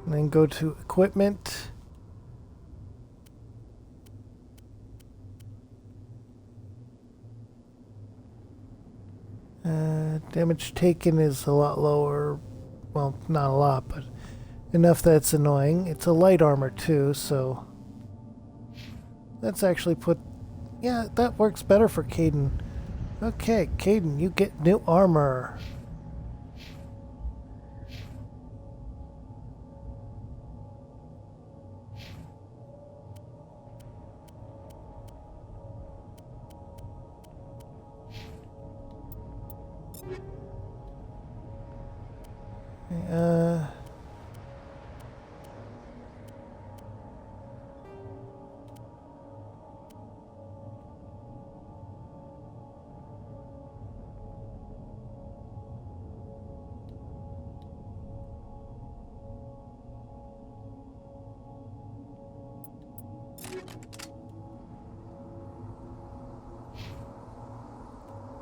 And then go to equipment. Damage taken is a lot lower. Well, not a lot, but enough that's annoying. It's a light armor too, so let's actually put... Yeah, that works better for Kaidan. Okay, Kaidan, you get new armor.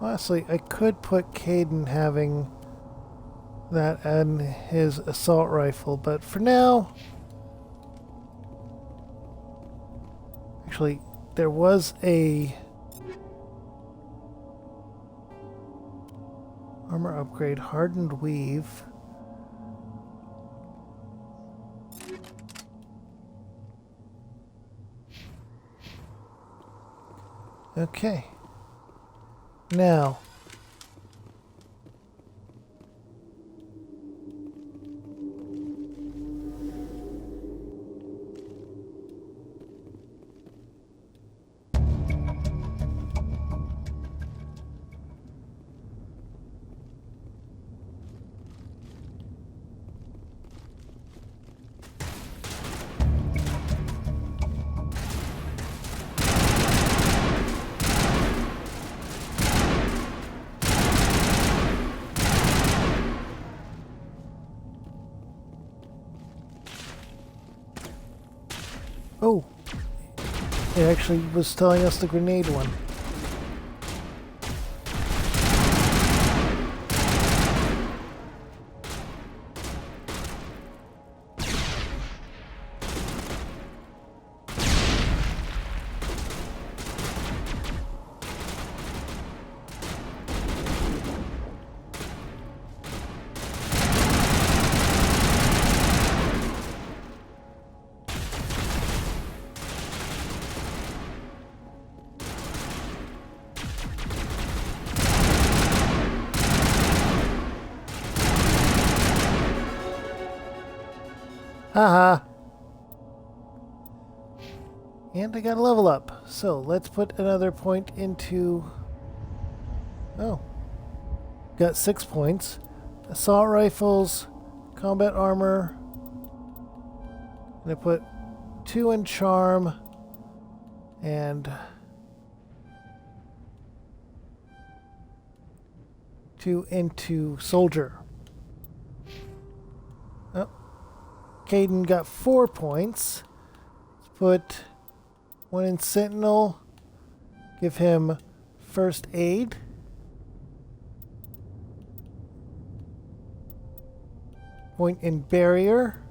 Honestly, I could put Kaidan having that and his assault rifle, but for now... Actually, there was a armor upgrade, hardened weave. Okay. Now, oh, it actually was telling us the grenade one. Haha. And I got a level up. So let's put another point into... Oh. Got 6 points. Assault rifles, combat armor. I'm gonna put 2 in charm. And into Soldier. Oh. Caden got 4 points. Let's put 1 in Sentinel. Give him first aid. Point in Barrier.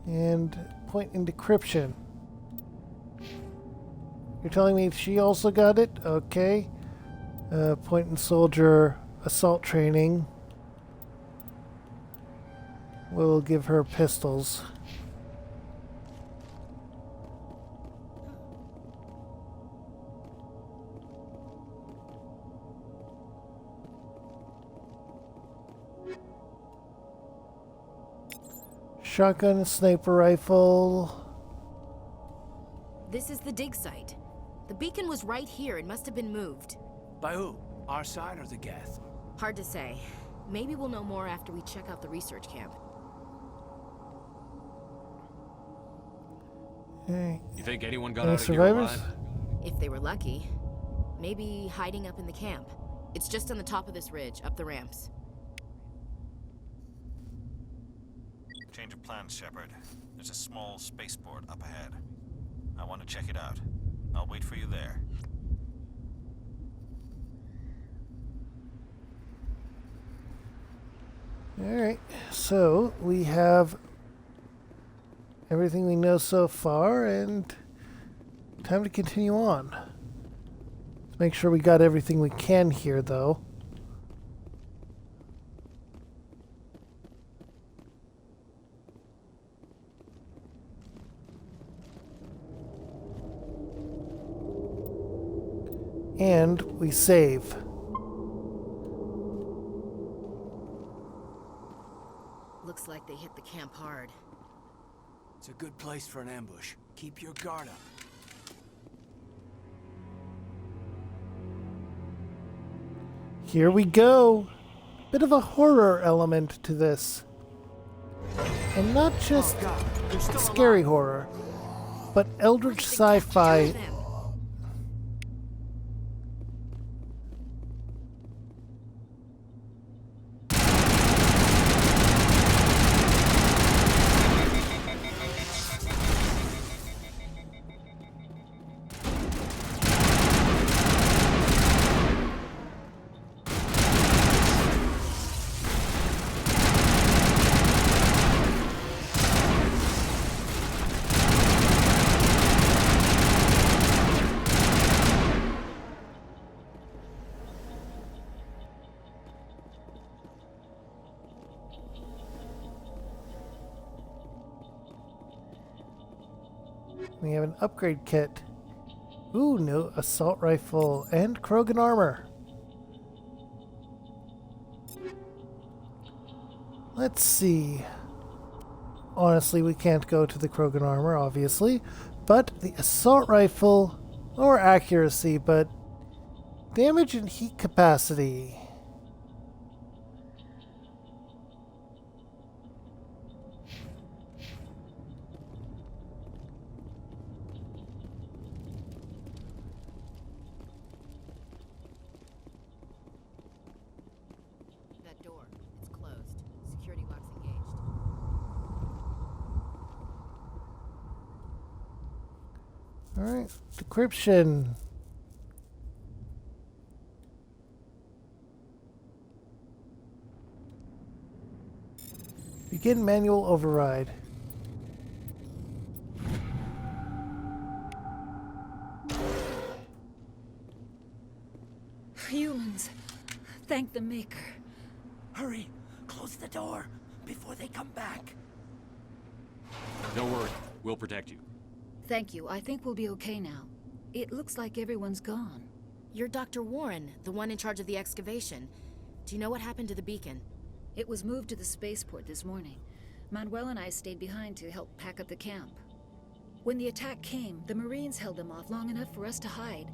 And point in Decryption. You're telling me she also got it? Okay. Point in Soldier, Assault Training. We'll give her pistols. Shotgun, sniper rifle. This is the dig site. The beacon was right here. It must have been moved. By who? Our side or the Geth? Hard to say. Maybe we'll know more after we check out the research camp. Hey. You think anyone got Any out of here survivors? alive? If they were lucky. Maybe hiding up in the camp. It's just on the top of this ridge, up the ramps. Change of plans, Shepard. There's a small spaceport up ahead. I want to check it out. I'll wait for you there. Alright, so we have everything we know so far, and time to continue on. Let's make sure we got everything we can here, though. And we save. Looks like they hit the camp hard. It's a good place for an ambush. Keep your guard up. Here we go. Bit of a horror element to this. And not just scary horror, but eldritch sci-fi. We have an upgrade kit. Ooh, new assault rifle and Krogan armor. Let's see. Honestly, we can't go to the Krogan armor, obviously. But the assault rifle, lower accuracy, but damage and heat capacity. Alright, decryption. Begin manual override. Humans, thank the Maker. Hurry, close the door before they come back. Don't worry, we'll protect you. Thank you. I think we'll be okay now. It looks like everyone's gone. You're Dr. Warren, the one in charge of the excavation. Do you know what happened to the beacon? It was moved to the spaceport this morning. Manuel and I stayed behind to help pack up the camp. When the attack came, the Marines held them off long enough for us to hide.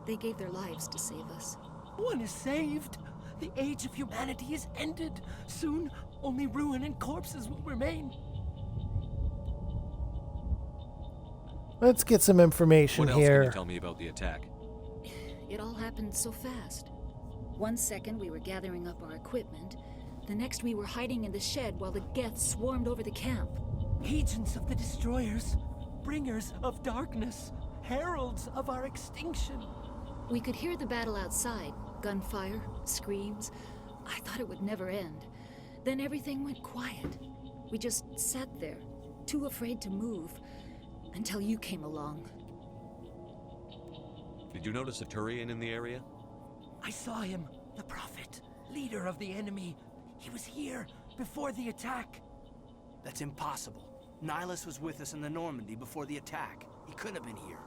They gave their lives to save us. One is saved. The age of humanity is ended. Soon, only ruin and corpses will remain. Let's get some information What else here. can you tell me about the attack? It all happened so fast. One second we were gathering up our equipment, the next we were hiding in the shed while the Geth swarmed over the camp. Agents of the Destroyers, bringers of darkness, heralds of our extinction. We could hear the battle outside, gunfire, screams. I thought it would never end. Then everything went quiet. We just sat there, too afraid to move, until you came along. Did you notice a Turian in the area? I saw him, the Prophet, leader of the enemy. He was here before the attack. That's impossible. Nihilus was with us in the Normandy before the attack. He couldn't have been here.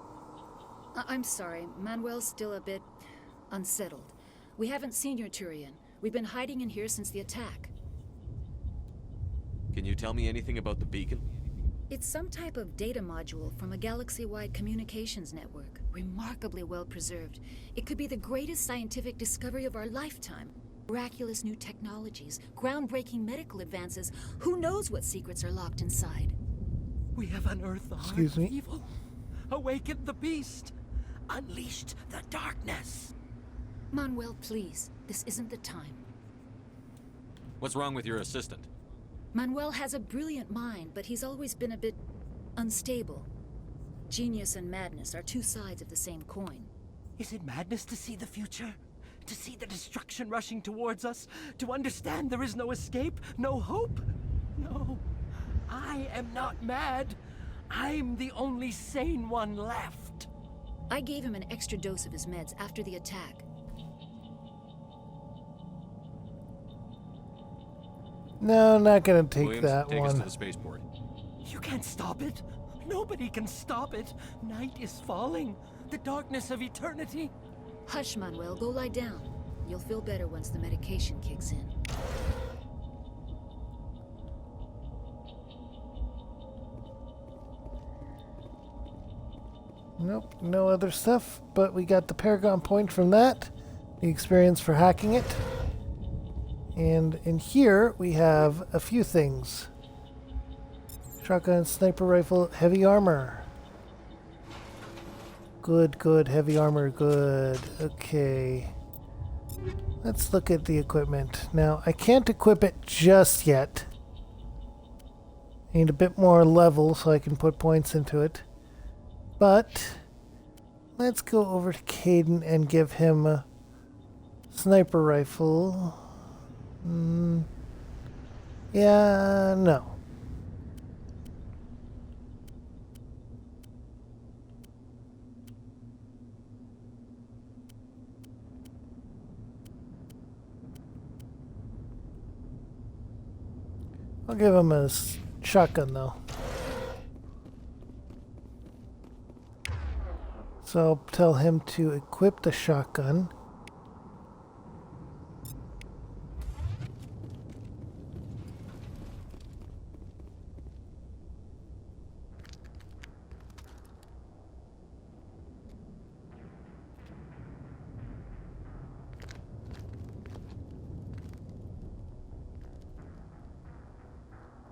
I'm sorry, Manuel's still a bit unsettled. We haven't seen your Turian. We've been hiding in here since the attack. Can you tell me anything about the beacon? It's some type of data module from a galaxy-wide communications network. Remarkably well preserved. It could be the greatest scientific discovery of our lifetime. Miraculous new technologies, groundbreaking medical advances. Who knows what secrets are locked inside? We have unearthed the heart of evil, awakened the beast, unleashed the darkness. Manuel, please. This isn't the time. What's wrong with your assistant? Manuel has a brilliant mind, but he's always been a bit unstable. Genius and madness are two sides of the same coin. Is it madness to see the future? To see the destruction rushing towards us? To understand there is no escape? No hope? No. I am not mad. I'm the only sane one left. I gave him an extra dose of his meds after the attack. No, not gonna take Williams, that take one. us to the spaceport. You can't stop it. Nobody can stop it. Night is falling. The darkness of eternity. Hush, Manuel. Go lie down. You'll feel better once the medication kicks in. Nope, no other stuff, but we got the Paragon point from that, the experience for hacking it. And in here, we have a few things. Shotgun, sniper rifle, heavy armor. Good, good, heavy armor, good. Okay. Let's look at the equipment. Now, I can't equip it just yet. I need a bit more level so I can put points into it. But let's go over to Caden and give him a sniper rifle. Yeah, no. I'll give him a shotgun though. So I'll tell him to equip the shotgun.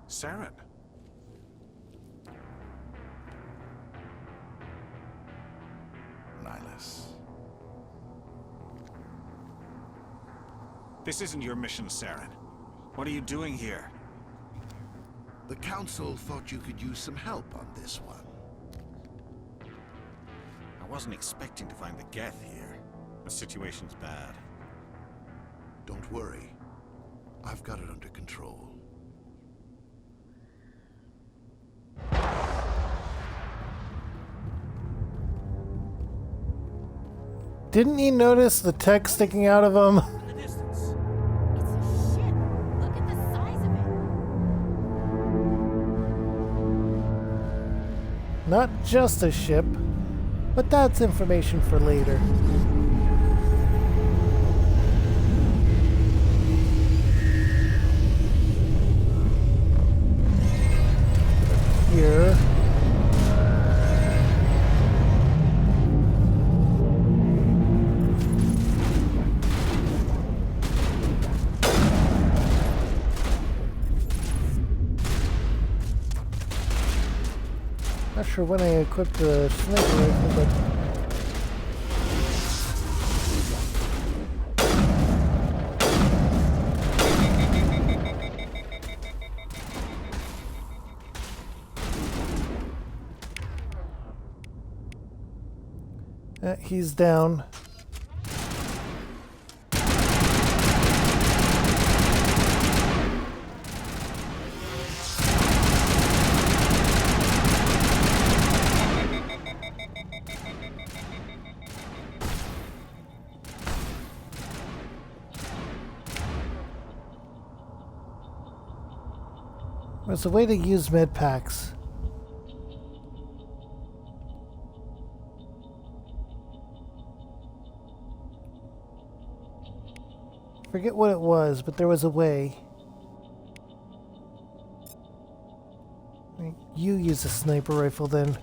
Saren. Nihilus. This isn't your mission, Saren. What are you doing here? The Council thought you could use some help on this one. I wasn't expecting to find the Geth here. The situation's bad. Don't worry. I've got it under control. Didn't you notice the tech sticking out of him? Not just a ship, but that's information for later. Here. Not sure when I equipped the sniper rifle, but He's down. There's a way to use med packs. Forget what it was, but there was a way. You use a sniper rifle then.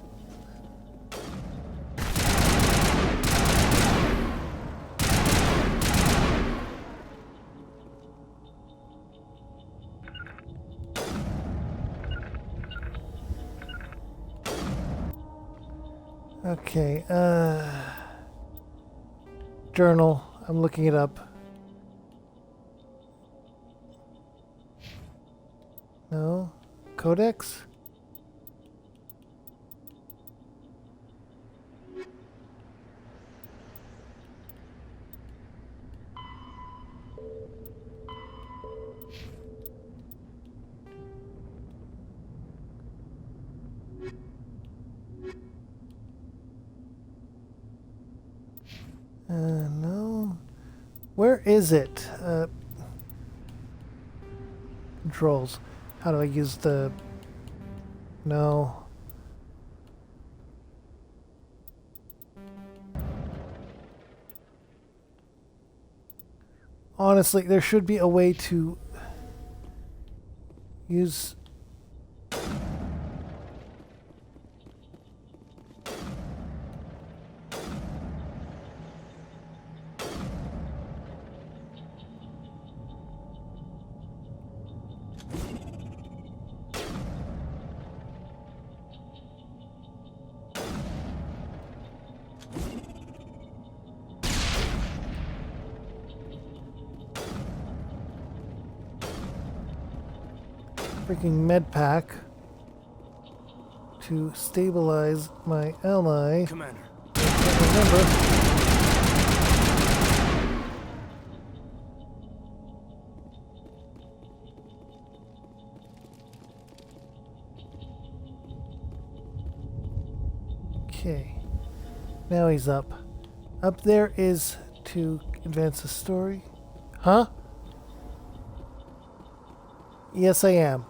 Okay, journal. I'm looking it up. No? Codex? No. Where is it? Controls. How do I use the... No. Honestly, there should be a way to use... freaking med pack to stabilize my ally. Commander. I can't remember. Okay. Now he's up. Up there is to advance the story. Huh? Yes, I am.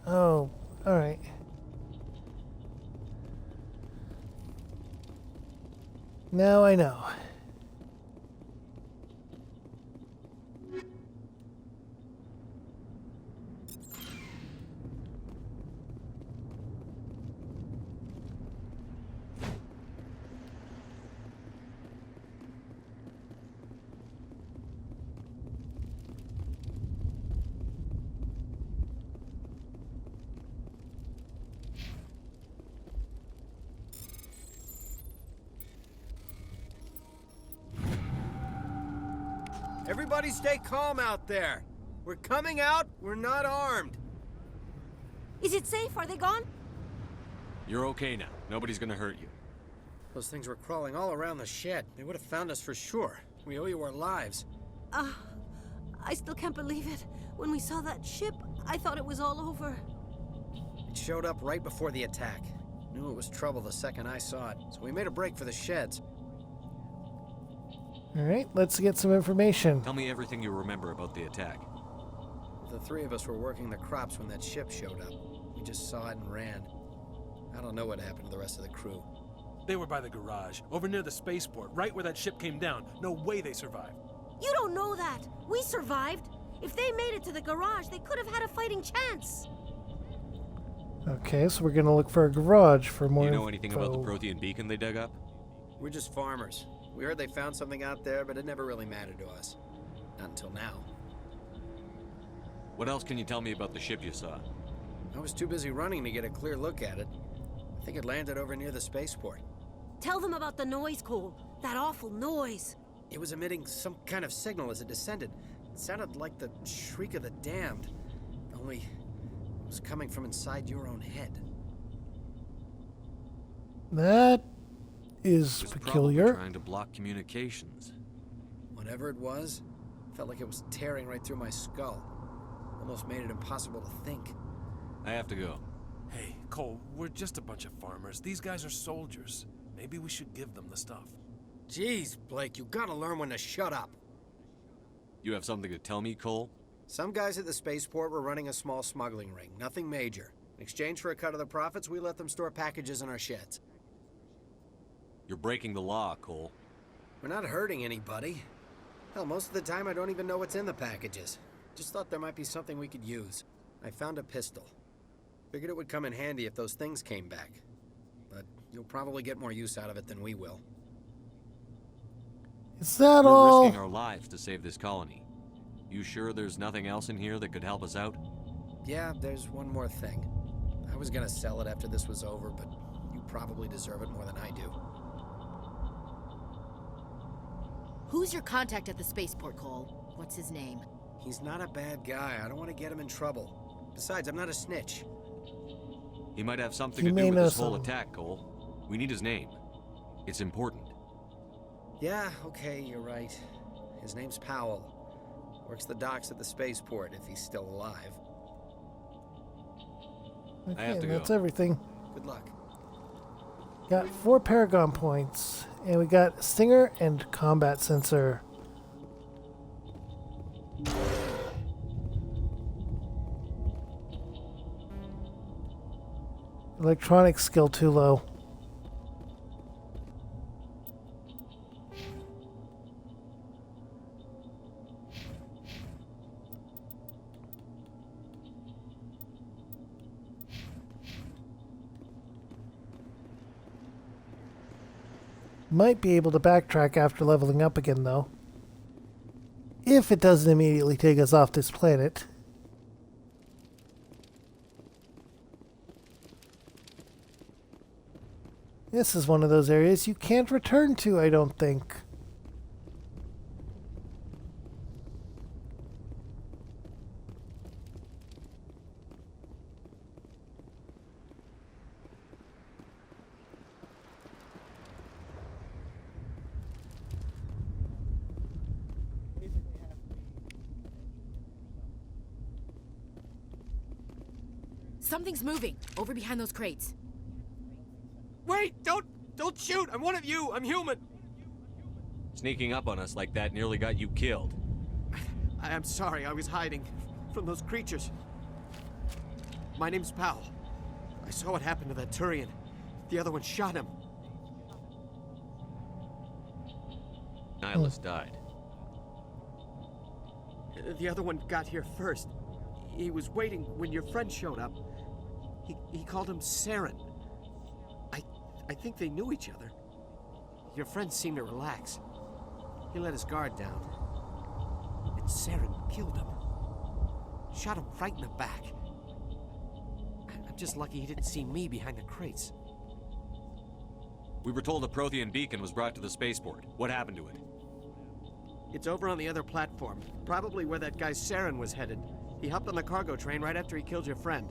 Oh, alright. Now I know. Everybody stay calm out there. We're coming out, we're not armed. Is it safe? Are they gone? You're okay now. Nobody's gonna hurt you. Those things were crawling all around the shed. They would have found us for sure. We owe you our lives. I still can't believe it. When we saw that ship, I thought it was all over. It showed up right before the attack. Knew it was trouble the second I saw it, so we made a break for the sheds. Alright, let's get some information. Tell me everything you remember about the attack. The three of us were working the crops when that ship showed up. We just saw it and ran. I don't know what happened to the rest of the crew. They were by the garage, over near the spaceport, right where that ship came down. No way they survived. You don't know that. We survived. If they made it to the garage, they could have had a fighting chance. Okay, so we're gonna look for a garage for more You know anything about the info. Prothean beacon they dug up? We're just farmers. We heard they found something out there, but it never really mattered to us. Not until now. What else can you tell me about the ship you saw? I was too busy running to get a clear look at it. I think it landed over near the spaceport. Tell them about the noise, Cole. That awful noise. It was emitting some kind of signal as it descended. It sounded like the shriek of the damned. Only, it was coming from inside your own head. That is It was peculiar. probably trying to block communications. Whatever it was, felt like it was tearing right through my skull. Almost made it impossible to think. I have to go. Hey, Cole, we're just a bunch of farmers. These guys are soldiers. Maybe we should give them the stuff. Jeez, Blake, you gotta learn when to shut up. You have something to tell me, Cole? Some guys at the spaceport were running a small smuggling ring, nothing major. In exchange for a cut of the profits, we let them store packages in our sheds. You're breaking the law, Cole. We're not hurting anybody. Hell, most of the time I don't even know what's in the packages. Just thought there might be something we could use. I found a pistol. Figured it would come in handy if those things came back. But you'll probably get more use out of it than we will. Is that We're all? risking our lives to save this colony. You sure there's nothing else in here that could help us out? Yeah, there's one more thing. I was gonna sell it after this was over, but you probably deserve it more than I do. Who's your contact at the spaceport, Cole? What's his name? He's not a bad guy. I don't want to get him in trouble. Besides, I'm not a snitch. He might have something You to may do with know this whole some. attack, Cole. We need his name. It's important. Yeah, okay, you're right. His name's Powell. Works the docks at the spaceport if he's still alive. I have Okay, to that's go. everything. Good luck. Got 4 Paragon points, and we got Stinger and Combat Sensor. Electronic skill too low. Might be able to backtrack after leveling up again, though. If it doesn't immediately take us off this planet. This is one of those areas you can't return to, I don't think. Something's moving over behind those crates. Wait! Don't shoot! I'm one of you! I'm human! Sneaking up on us like that nearly got you killed. I'm sorry, I was hiding from those creatures. My name's Powell. I saw what happened to that Turian. The other one shot him. Nihilus died. The other one got here first. He was waiting when your friend showed up. He called him Saren. I think they knew each other. Your friend seemed to relax. He let his guard down. And Saren killed him. Shot him right in the back. I'm just lucky he didn't see me behind the crates. We were told a Prothean beacon was brought to the spaceport. What happened to it? It's over on the other platform. Probably where that guy Saren was headed. He hopped on the cargo train right after he killed your friend.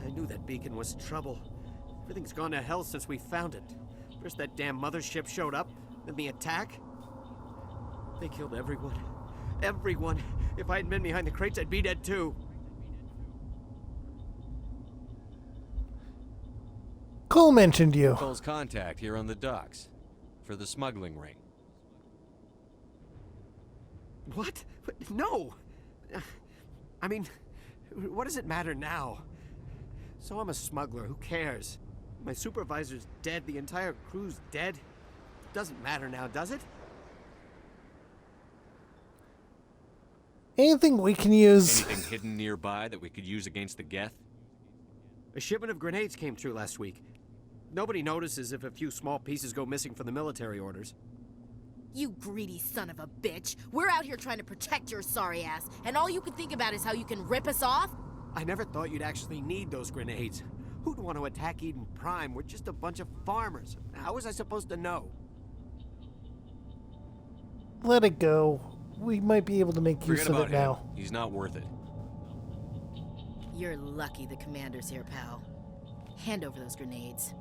I knew that beacon was trouble. Everything's gone to hell since we found it. First that damn mothership showed up, then the attack. They killed everyone. Everyone. If I hadn't been behind the crates, I'd be dead too. Cole mentioned you. Cole's contact here on the docks. For the smuggling ring. What? No! I mean, what does it matter now? So I'm a smuggler, who cares? My supervisor's dead, the entire crew's dead. Doesn't matter now, does it? Anything we can use. Anything hidden nearby that we could use against the Geth? A shipment of grenades came through last week. Nobody notices if a few small pieces go missing from the military orders. You greedy son of a bitch. We're out here trying to protect your sorry ass, and all you can think about is how you can rip us off? I never thought you'd actually need those grenades. Who'd want to attack Eden Prime? We're just a bunch of farmers. How was I supposed to know? Let it go. We might be able to make use Forget of about it now. him. He's not worth it. You're lucky the commander's here, pal. Hand over those grenades.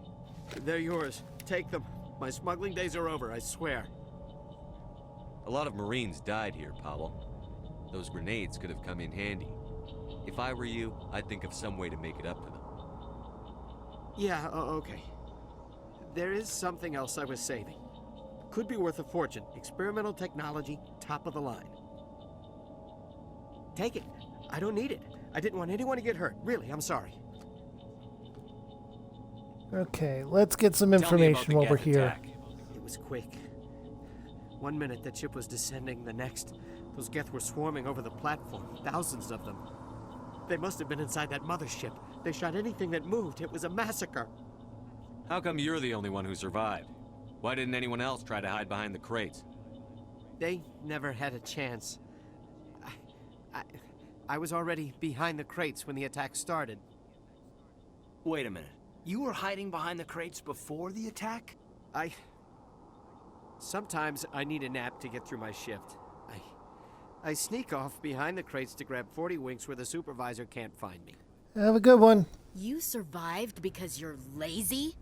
They're yours. Take them. My smuggling days are over, I swear. A lot of Marines died here, Powell. Those grenades could have come in handy. If I were you, I'd think of some way to make it up to them. Yeah, okay. There is something else I was saving. Could be worth a fortune. Experimental technology, top of the line. Take it. I don't need it. I didn't want anyone to get hurt. Really, I'm sorry. Okay, let's get some information while we're here. It was quick. 1 minute that ship was descending, the next, those Geth were swarming over the platform. Thousands of them. They must have been inside that mothership. They shot anything that moved. It was a massacre. How come you're the only one who survived? Why didn't anyone else try to hide behind the crates? They never had a chance. I was already behind the crates when the attack started. Wait a minute. You were hiding behind the crates before the attack? Sometimes I need a nap to get through my shift. I sneak off behind the crates to grab 40 winks where the supervisor can't find me. Have a good one. You survived because you're lazy?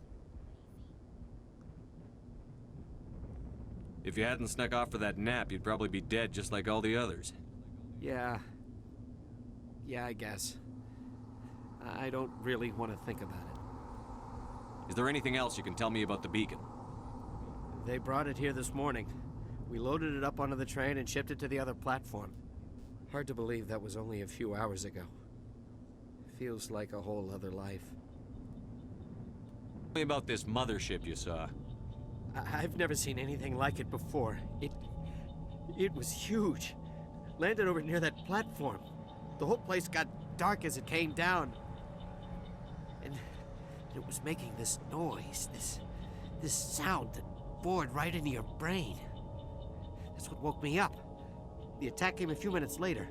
If you hadn't snuck off for that nap, you'd probably be dead just like all the others. Yeah, I guess. I don't really want to think about it. Is there anything else you can tell me about the beacon? They brought it here this morning. We loaded it up onto the train and shipped it to the other platform. Hard to believe that was only a few hours ago. Feels like a whole other life. Tell me about this mothership you saw. I've never seen anything like it before. It was huge. Landed over near that platform. The whole place got dark as it came down. And it was making this noise, this sound that bored right into your brain. That's what woke me up. The attack came a few minutes later.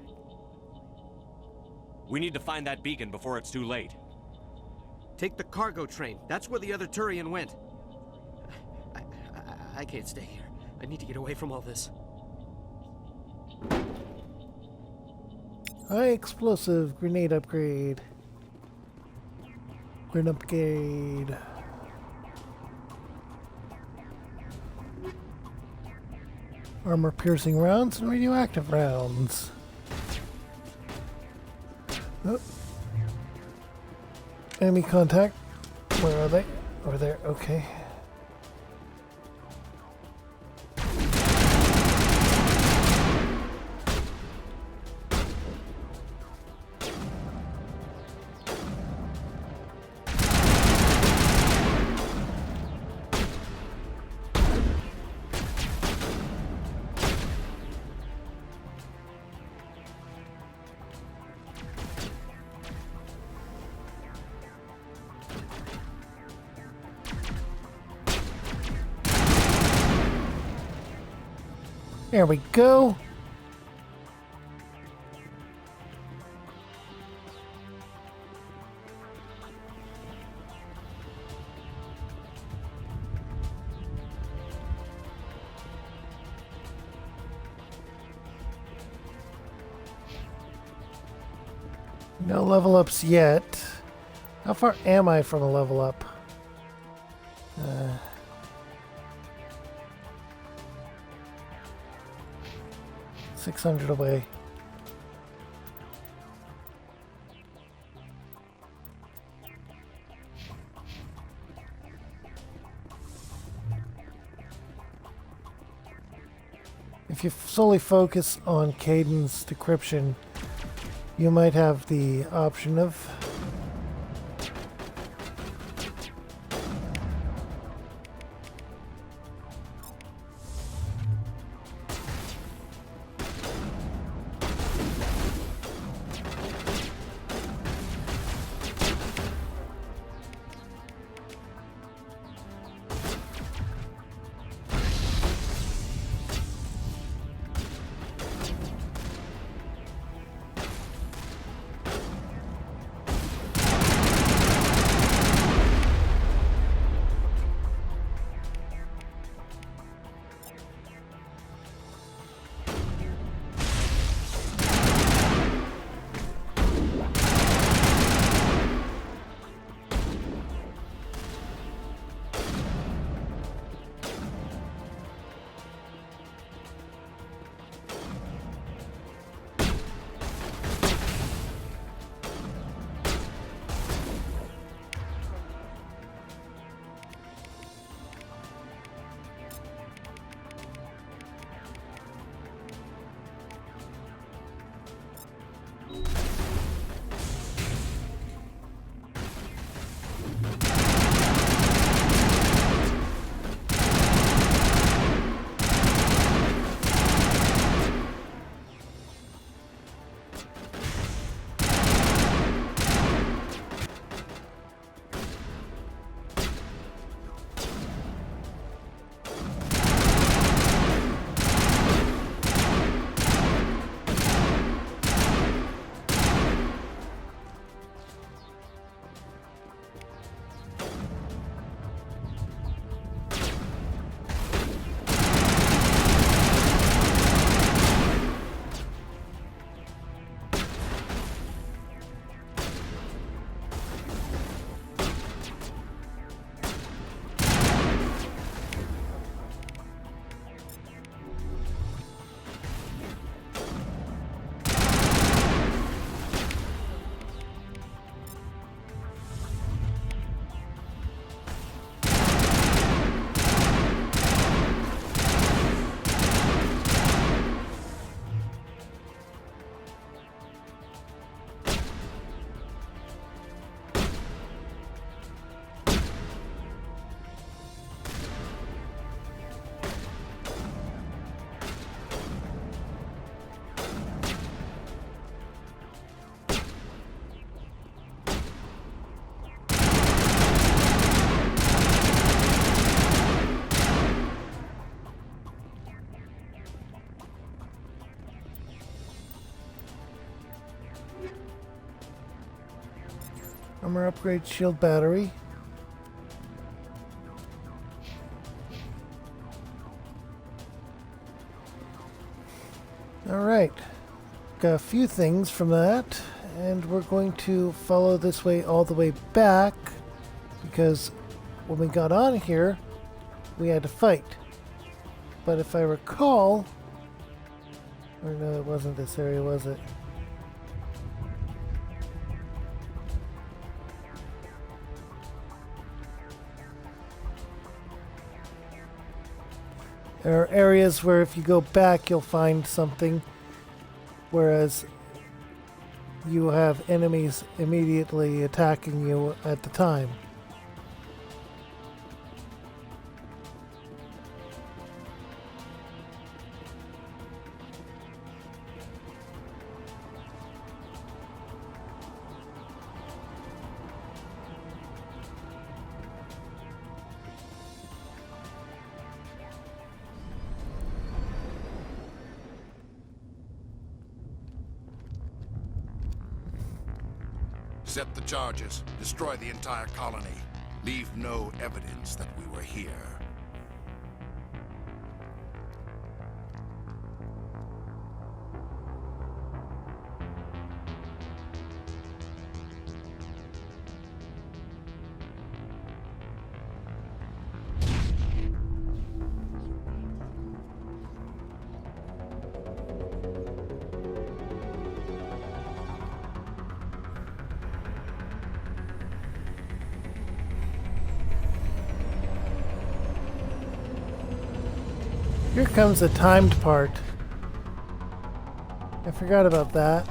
We need to find that beacon before it's too late. Take the cargo train. That's where the other Turian went. I can't stay here. I need to get away from all this. High explosive grenade upgrade. Grenade upgrade. Armor piercing rounds and radioactive rounds. Oh. Enemy contact. Where are they? Over there. Okay. There we go. No level ups yet. How far am I from a level up? 600 away. If you solely focus on cadence decryption, you might have the option of Armor upgrade, shield battery. Alright, got a few things from that, and we're going to follow this way all the way back, because when we got on here, we had to fight. But if I recall, or no, it wasn't this area, was it? There are areas where if you go back, you'll find something, whereas you have enemies immediately attacking you at the time. Set the charges. Destroy the entire colony. Leave no evidence that we were here. Here comes the timed part. I forgot about that.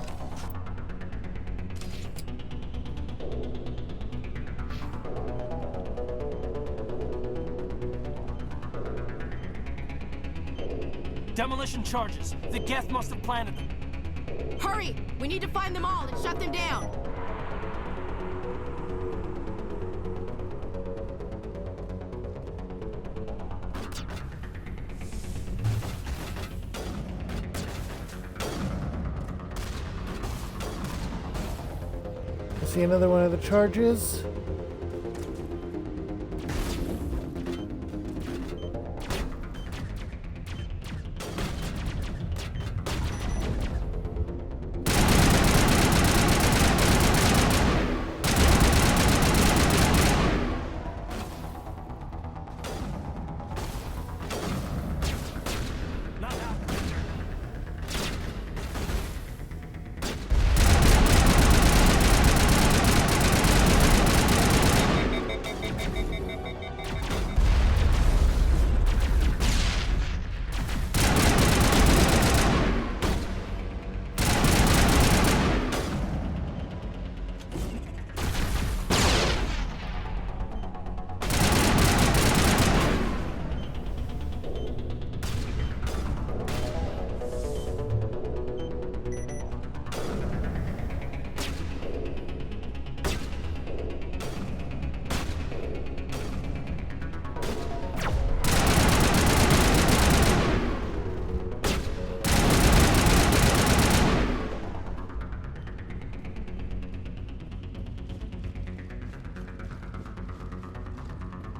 Demolition charges. The Geth must have planted them. Hurry! We need to find them all and shut them down! See another one of the charges.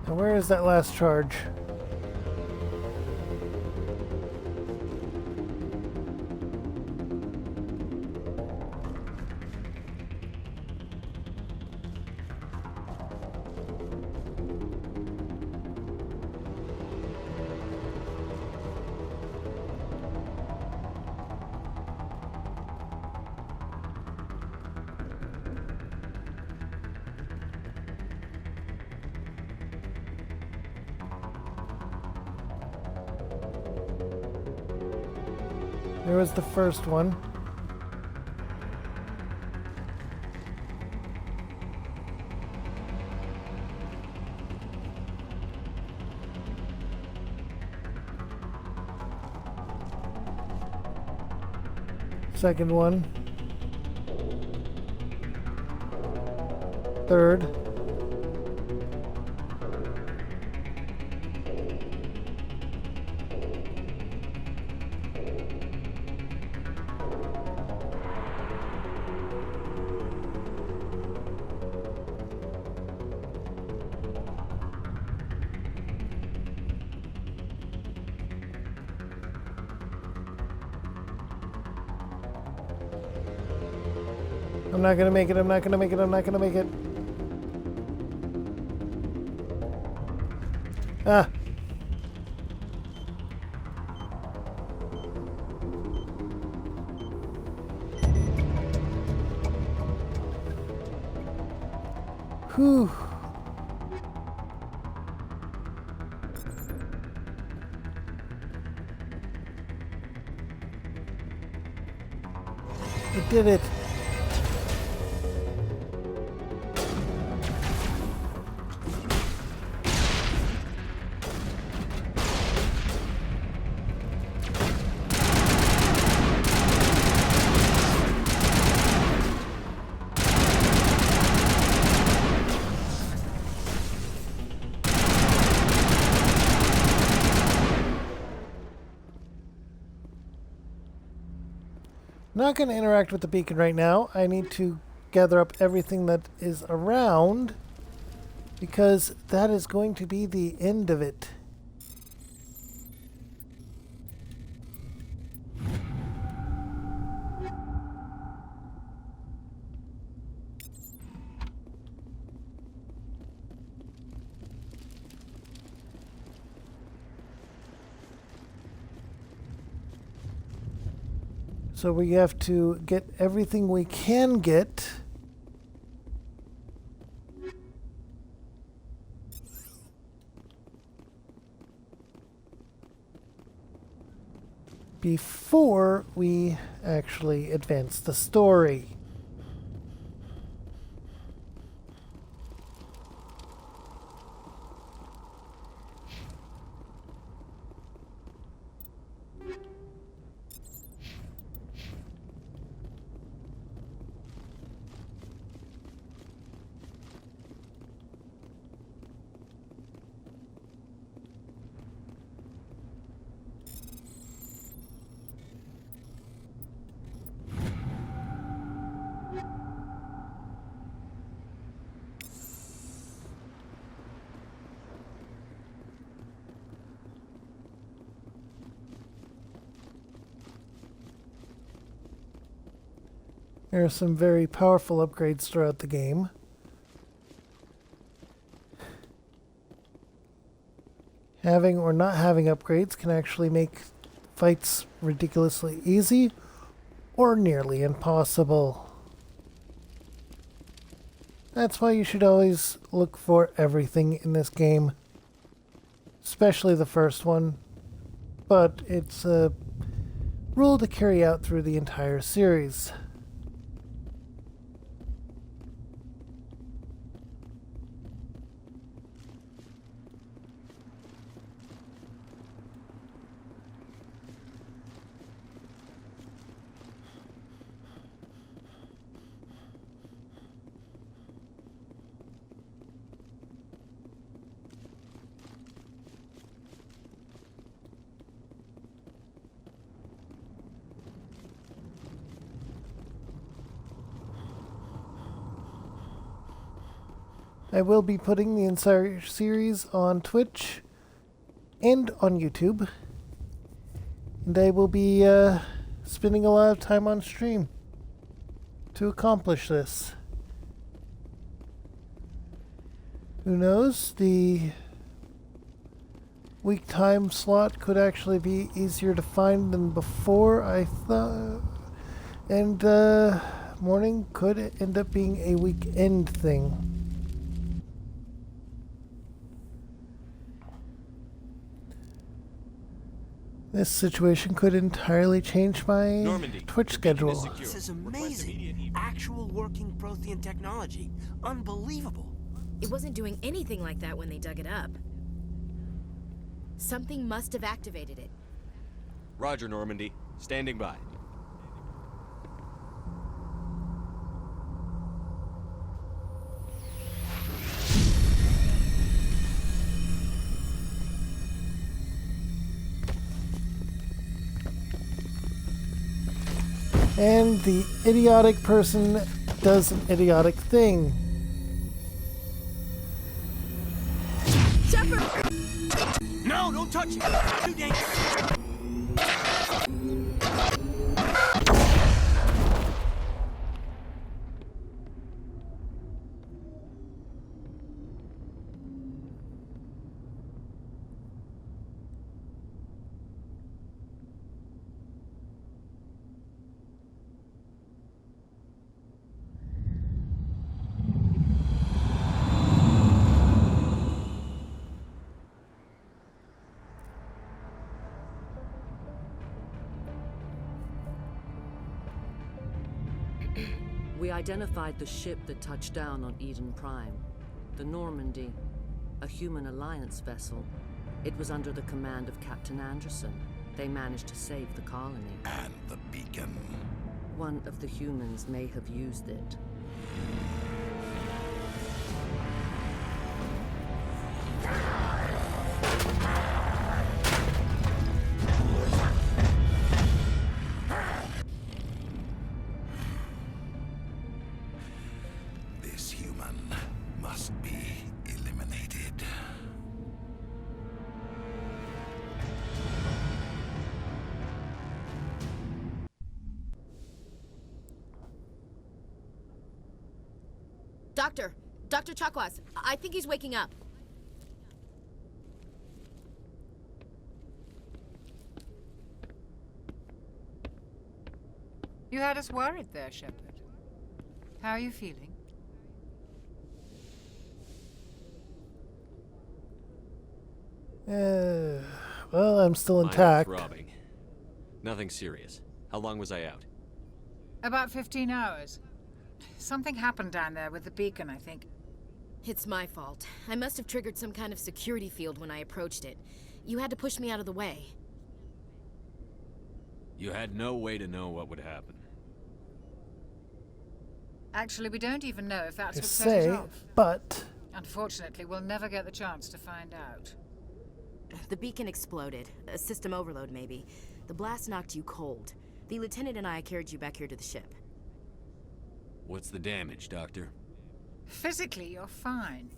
Now where is that last charge? There was the first one. Second one. Third. I'm not gonna make it, I'm not gonna make it, I'm not gonna make it. Ah. Whew. I did it. Not going to interact with the beacon right now. I need to gather up everything that is around because that is going to be the end of it. So we have to get everything we can get. Before we actually advance the story. There are some very powerful upgrades throughout the game. Having or not having upgrades can actually make fights ridiculously easy or nearly impossible. That's why you should always look for everything in this game, especially the first one, but it's a rule to carry out through the entire series. I will be putting the entire series on Twitch and on YouTube. And I will be spending a lot of time on stream to accomplish this. Who knows? The week time slot could actually be easier to find than before, I thought. And morning could end up being a weekend thing. This situation could entirely change my Twitch schedule. This is amazing. Actual working Prothean technology. Unbelievable. It wasn't doing anything like that when they dug it up. Something must have activated it. Roger, Normandy. Standing by. And the idiotic person does an idiotic thing. Shepard! No, don't touch it! Too dangerous! identified the ship that touched down on Eden Prime. The Normandy. A human alliance vessel. It was under the command of Captain Anderson. They managed to save the colony. And the beacon. One of the humans may have used it. This human must be eliminated. Dr. Chakwas, I think he's waking up. You had us worried there, Shepard. How are you feeling? Well, I'm still My intact. heart's throbbing. Nothing serious. How long was I out? About 15 hours. Something happened down there with the beacon, I think. It's my fault. I must have triggered some kind of security field when I approached it. You had to push me out of the way. You had no way to know what would happen. Actually, we don't even know if that's You what set it say, off. but Unfortunately, we'll never get the chance to find out. The beacon exploded. A system overload, maybe. The blast knocked you cold. The lieutenant and I carried you back here to the ship. What's the damage, Doctor? Physically, you're fine.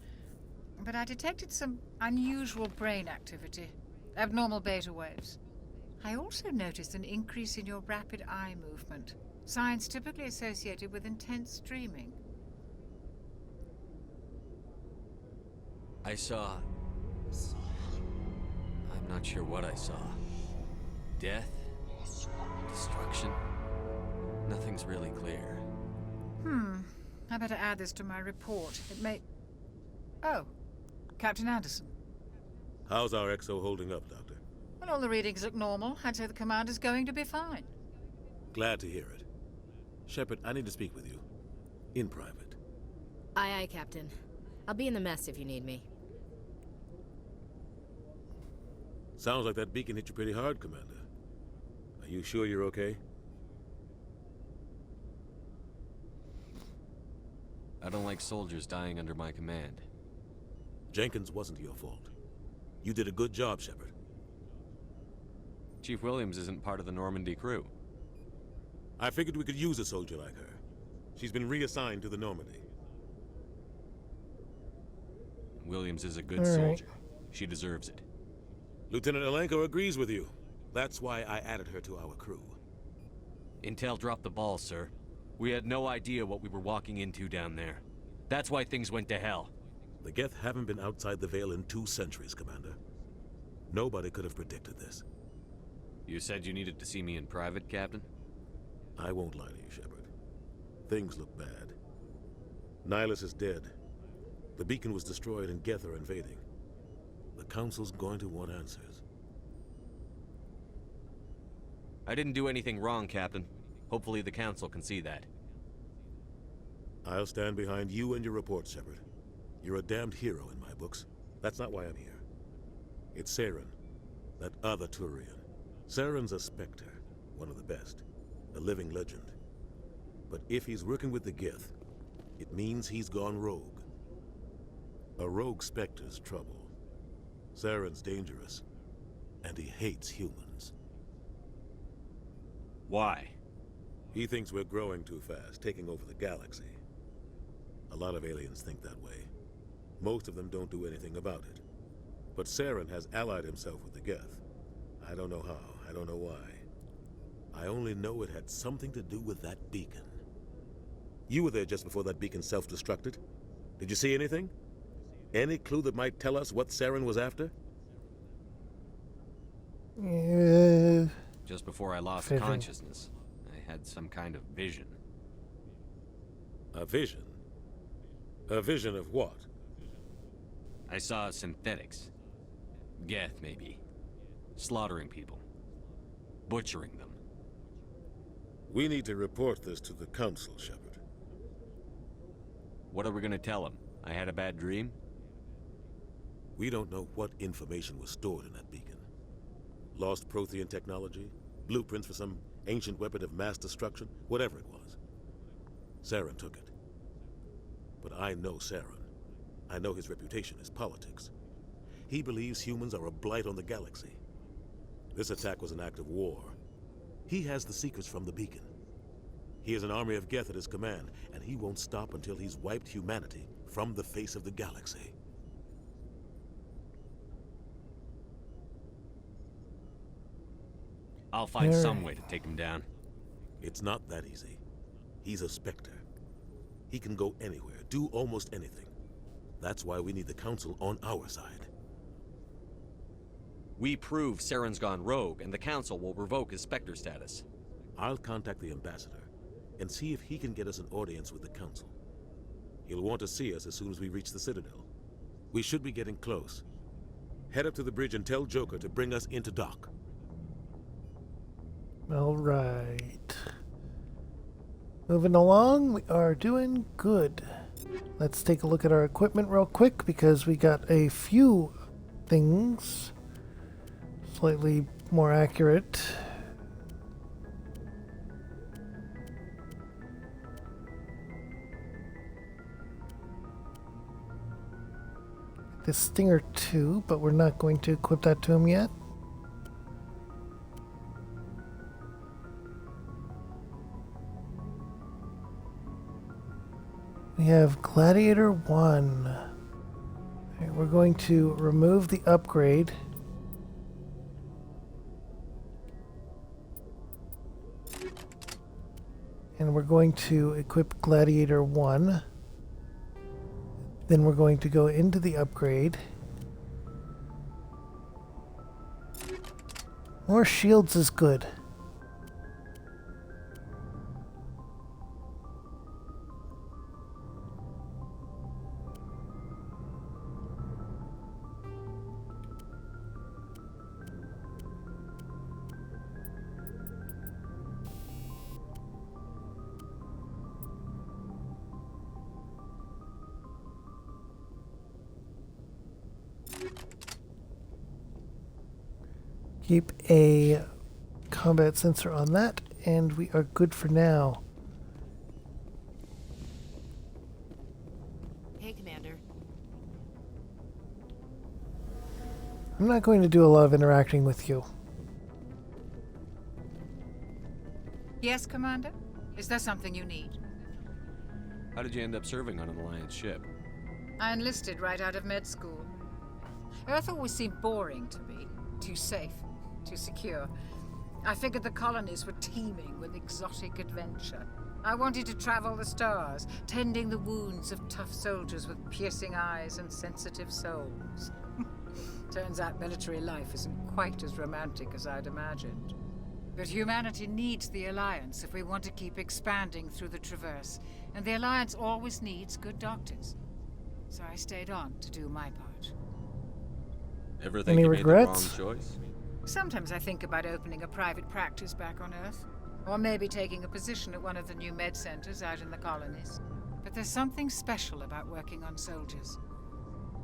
But I detected some unusual brain activity. Abnormal beta waves. I also noticed an increase in your rapid eye movement. Signs typically associated with intense dreaming. I saw... I'm not sure what I saw. Death? Destruction? Nothing's really clear. I better add this to my report. It may... Oh, Captain Anderson. How's our XO holding up, Doctor? Well, all the readings look normal. I'd say the commander's going to be fine. Glad to hear it. Shepard, I need to speak with you. In private. Aye, aye, Captain. I'll be in the mess if you need me. Sounds like that beacon hit you pretty hard, Commander. Are you sure you're okay? I don't like soldiers dying under my command. Jenkins wasn't your fault. You did a good job, Shepard. Chief Williams isn't part of the Normandy crew. I figured we could use a soldier like her. She's been reassigned to the Normandy. Williams is a good All right. soldier. She deserves it. Lieutenant Alenko agrees with you. That's why I added her to our crew. Intel dropped the ball, sir. We had no idea what we were walking into down there. That's why things went to hell. The Geth haven't been outside the Veil in 2 centuries, Commander. Nobody could have predicted this. You said you needed to see me in private, Captain? I won't lie to you, Shepard. Things look bad. Nihilus is dead. The beacon was destroyed and Geth are invading. The Council's going to want answers. I didn't do anything wrong, Captain. Hopefully the Council can see that. I'll stand behind you and your report, Shepard. You're a damned hero in my books. That's not why I'm here. It's Saren, that other Turian. Saren's a Spectre, one of the best. A living legend. But if he's working with the Geth, it means he's gone rogue. A rogue Spectre's trouble. Saren's dangerous, and he hates humans. Why? He thinks we're growing too fast, taking over the galaxy. A lot of aliens think that way. Most of them don't do anything about it. But Saren has allied himself with the Geth. I don't know how, I don't know why. I only know it had something to do with that beacon. You were there just before that beacon self-destructed. Did you see anything? Any clue that might tell us what Saren was after? Just before I lost Vision. consciousness, I had some kind of vision. A vision? A vision of what? I saw synthetics. Geth, maybe. Slaughtering people. Butchering them. We need to report this to the Council, Shepard. What are we gonna tell him? I had a bad dream? We don't know what information was stored in that beacon. Lost Prothean technology? Blueprints for some ancient weapon of mass destruction? Whatever it was. Saren took it. But I know Saren. I know his reputation is politics. He believes humans are a blight on the galaxy. This attack was an act of war. He has the secrets from the beacon. He has an army of Geth at his command, and he won't stop until he's wiped humanity from the face of the galaxy. I'll find some way to take him down. It's not that easy. He's a Spectre. He can go anywhere, do almost anything. That's why we need the Council on our side. We prove Saren's gone rogue, and the Council will revoke his Spectre status. I'll contact the Ambassador and see if he can get us an audience with the Council. He'll want to see us as soon as we reach the Citadel. We should be getting close. Head up to the bridge and tell Joker to bring us into dock. All right. Moving along, we are doing good. Let's take a look at our equipment real quick because we got a few things slightly more accurate. This Stinger 2, but we're not going to equip that to him yet. We have Gladiator 1. Alright, we're going to remove the upgrade. And we're going to equip Gladiator 1. Then we're going to go into the upgrade. More shields is good. Keep a combat sensor on that, and we are good for now. Hey, Commander. I'm not going to do a lot of interacting with you. Yes, Commander? Is there something you need? How did you end up serving on an Alliance ship? I enlisted right out of med school. Earth always seemed boring to me. Too safe. Too secure. I figured the colonies were teeming with exotic adventure. I wanted to travel the stars, tending the wounds of tough soldiers with piercing eyes and sensitive souls. Turns out military life isn't quite as romantic as I'd imagined. But humanity needs the Alliance if we want to keep expanding through the Traverse, and the Alliance always needs good doctors. So I stayed on to do my part. Ever think you made the wrong choice? Sometimes I think about opening a private practice back on Earth. Or maybe taking a position at one of the new med centers out in the colonies. But there's something special about working on soldiers.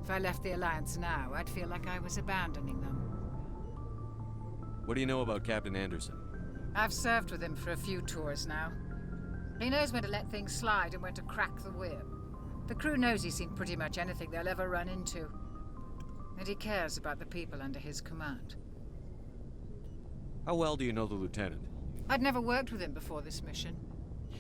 If I left the Alliance now, I'd feel like I was abandoning them. What do you know about Captain Anderson? I've served with him for a few tours now. He knows when to let things slide and when to crack the whip. The crew knows he's seen pretty much anything they'll ever run into. And he cares about the people under his command. How well do you know the Lieutenant? I'd never worked with him before this mission.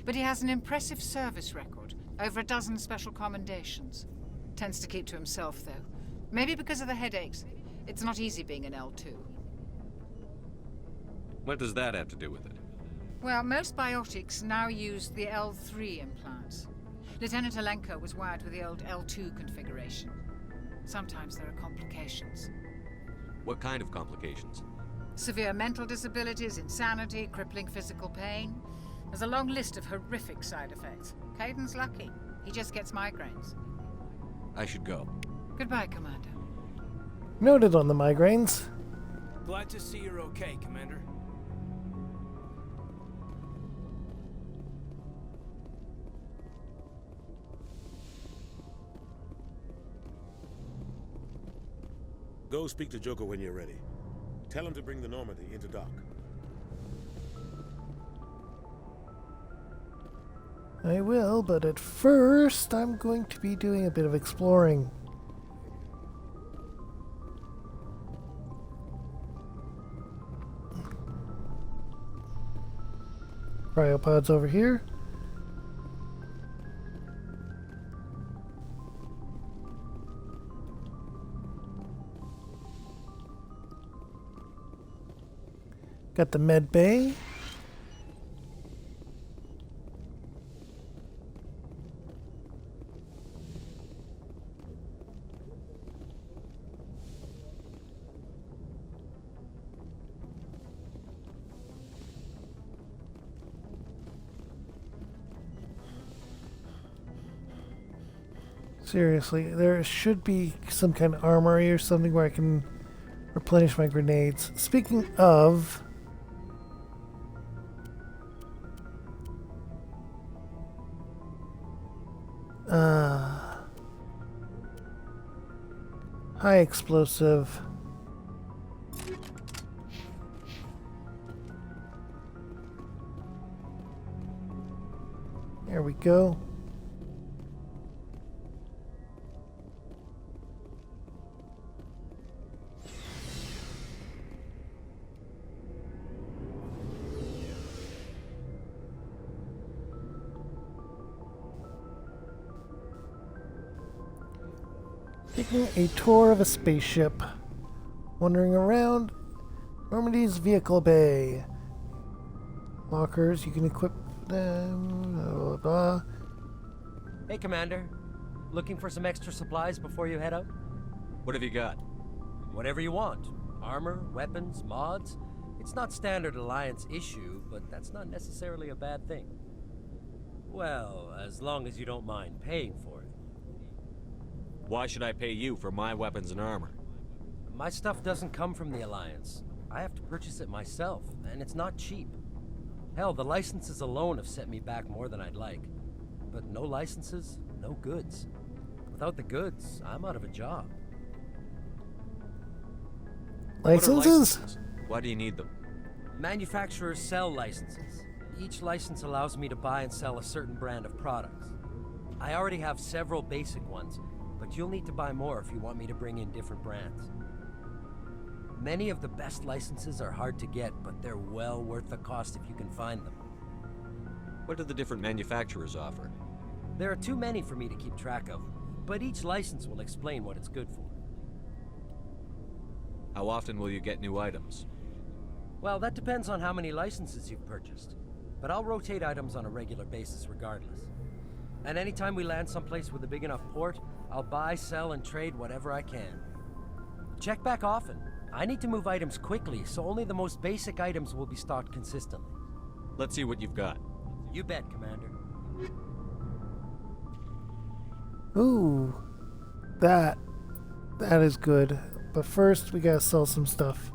But he has an impressive service record. Over a dozen special commendations. Tends to keep to himself, though. Maybe because of the headaches. It's not easy being an L2. What does that have to do with it? Well, most biotics now use the L3 implants. Lieutenant Alenko was wired with the old L2 configuration. Sometimes there are complications. What kind of complications? Severe mental disabilities, insanity, crippling physical pain. There's a long list of horrific side effects. Caden's lucky. He just gets migraines. I should go. Goodbye, Commander. Noted on the migraines. Glad to see you're okay, Commander. Go speak to Joker when you're ready. Tell him to bring the Normandy into dock. I will, but at first I'm going to be doing a bit of exploring. Cryopods over here. Got the med bay. Seriously, there should be some kind of armory or something where I can replenish my grenades. Speaking of... high explosive. There we go. Taking a tour of a spaceship. Wandering around Normandy's vehicle bay. Lockers, you can equip them, blah, blah, blah. Hey, Commander. Looking for some extra supplies before you head out? What have you got? Whatever you want. Armor, weapons, mods. It's not standard Alliance issue, but that's not necessarily a bad thing. Well, as long as you don't mind paying for it. Why should I pay you for my weapons and armor? My stuff doesn't come from the Alliance. I have to purchase it myself, and it's not cheap. Hell, the licenses alone have set me back more than I'd like. But no licenses, no goods. Without the goods, I'm out of a job. Licenses? Why do you need them? Manufacturers sell licenses. Each license allows me to buy and sell a certain brand of products. I already have several basic ones, but you'll need to buy more if you want me to bring in different brands. Many of the best licenses are hard to get, but they're well worth the cost if you can find them. What do the different manufacturers offer? There are too many for me to keep track of, but each license will explain what it's good for. How often will you get new items? Well, that depends on how many licenses you've purchased, but I'll rotate items on a regular basis regardless. And anytime we land someplace with a big enough port, I'll buy, sell, and trade whatever I can. Check back often. I need to move items quickly, so only the most basic items will be stocked consistently. Let's see what you've got. You bet, Commander. Ooh, that is good. But first, we gotta sell some stuff.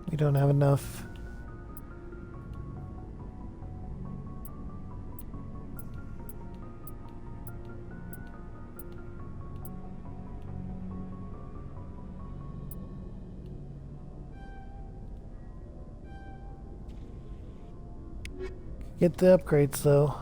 We don't have enough. Get the upgrades though.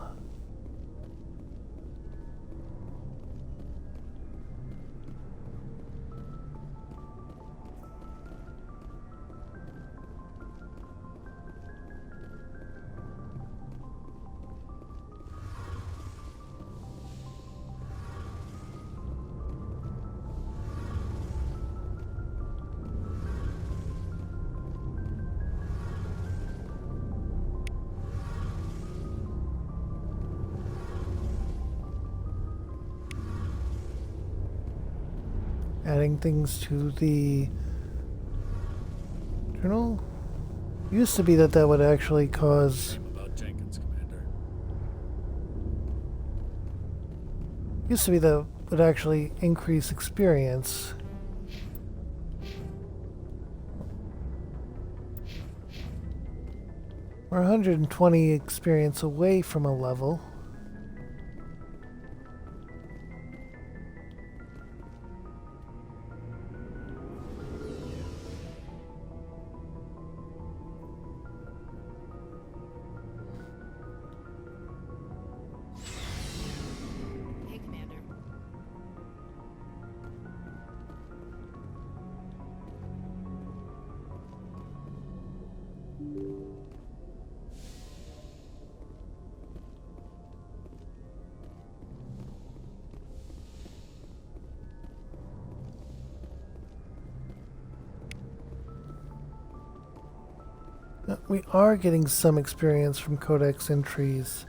Adding things to the journal. Used to be that would actually cause. Shame about Jenkins, Commander. Used to be that would actually increase experience. We're 120 experience away from a level. Hey, Commander. We are getting some experience from Codex entries.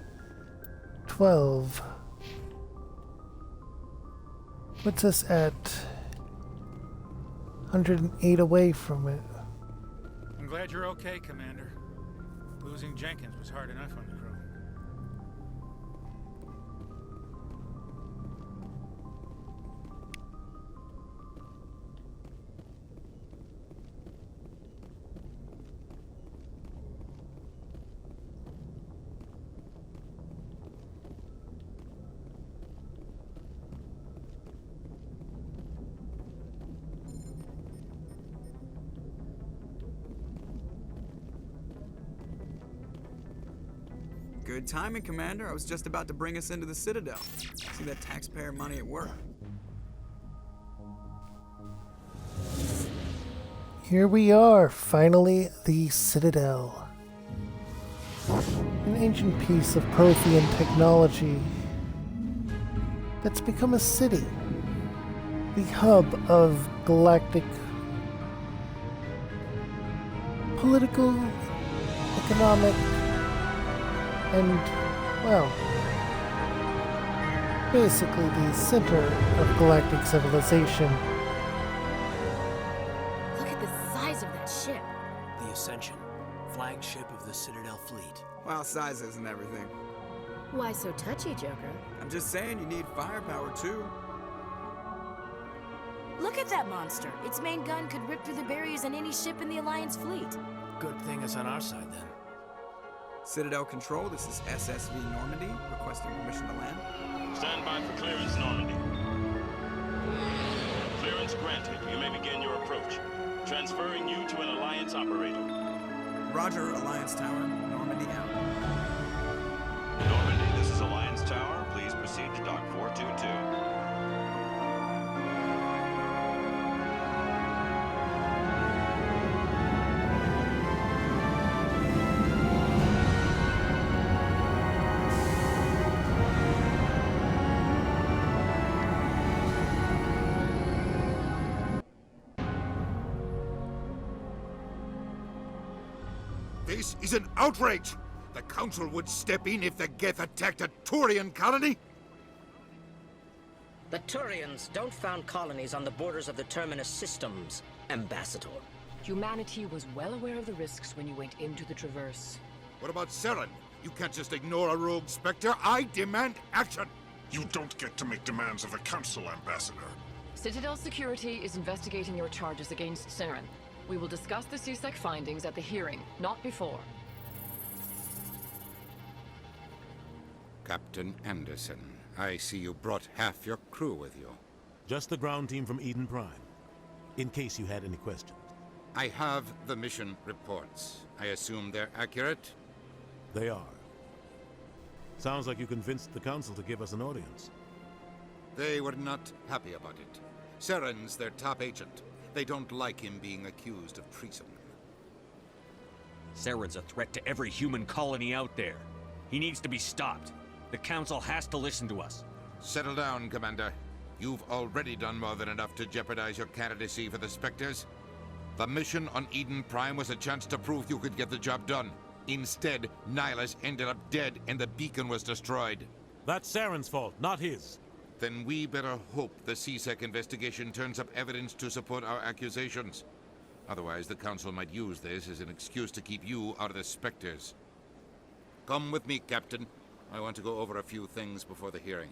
12. Puts us at 108 away from it. I'm glad you're okay, Commander. Losing Jenkins was hard enough on the crew. Good timing, Commander. I was just about to bring us into the Citadel. See that taxpayer money at work. Here we are, finally the Citadel. An ancient piece of Prothean technology that's become a city. The hub of galactic political, economic, and, well, basically the center of galactic civilization. Look at the size of that ship. The Ascension, flagship of the Citadel fleet. Well, size isn't everything. Why so touchy, Joker? I'm just saying you need firepower, too. Look at that monster. Its main gun could rip through the barriers in any ship in the Alliance fleet. Good thing it's on our side, then. Citadel Control, this is SSV Normandy, requesting permission to land. Stand by for clearance, Normandy. Clearance granted. You may begin your approach. Transferring you to an Alliance operator. Roger, Alliance Tower. Normandy out. Normandy, this is Alliance Tower. Please proceed to Dock 422. This is an outrage! The Council would step in if the Geth attacked a Turian colony? The Turians don't found colonies on the borders of the Terminus systems, Ambassador. Humanity was well aware of the risks when you went into the Traverse. What about Saren? You can't just ignore a rogue Spectre. I demand action! You don't get to make demands of the Council, Ambassador. Citadel Security is investigating your charges against Saren. We will discuss the CSEC findings at the hearing, not before. Captain Anderson, I see you brought half your crew with you. Just the ground team from Eden Prime, in case you had any questions. I have the mission reports. I assume they're accurate? They are. Sounds like you convinced the Council to give us an audience. They were not happy about it. Saren's their top agent. They don't like him being accused of treason. Saren's a threat to every human colony out there. He needs to be stopped. The Council has to listen to us. Settle down, Commander. You've already done more than enough to jeopardize your candidacy for the Spectres. The mission on Eden Prime was a chance to prove you could get the job done. Instead, Nihilus ended up dead and the beacon was destroyed. That's Saren's fault, not his. Then we better hope the CSEC investigation turns up evidence to support our accusations. Otherwise, the Council might use this as an excuse to keep you out of the Spectres. Come with me, Captain. I want to go over a few things before the hearing.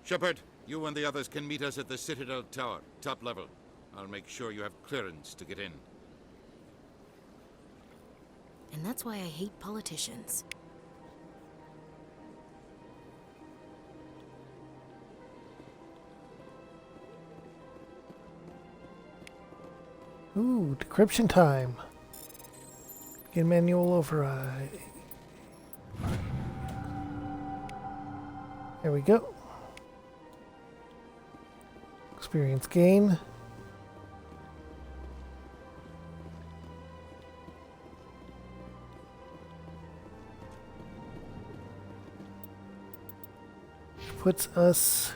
Shepard, you and the others can meet us at the Citadel Tower, top level. I'll make sure you have clearance to get in. And that's why I hate politicians. Ooh, decryption time. Begin manual override. There we go. Experience gain. Puts us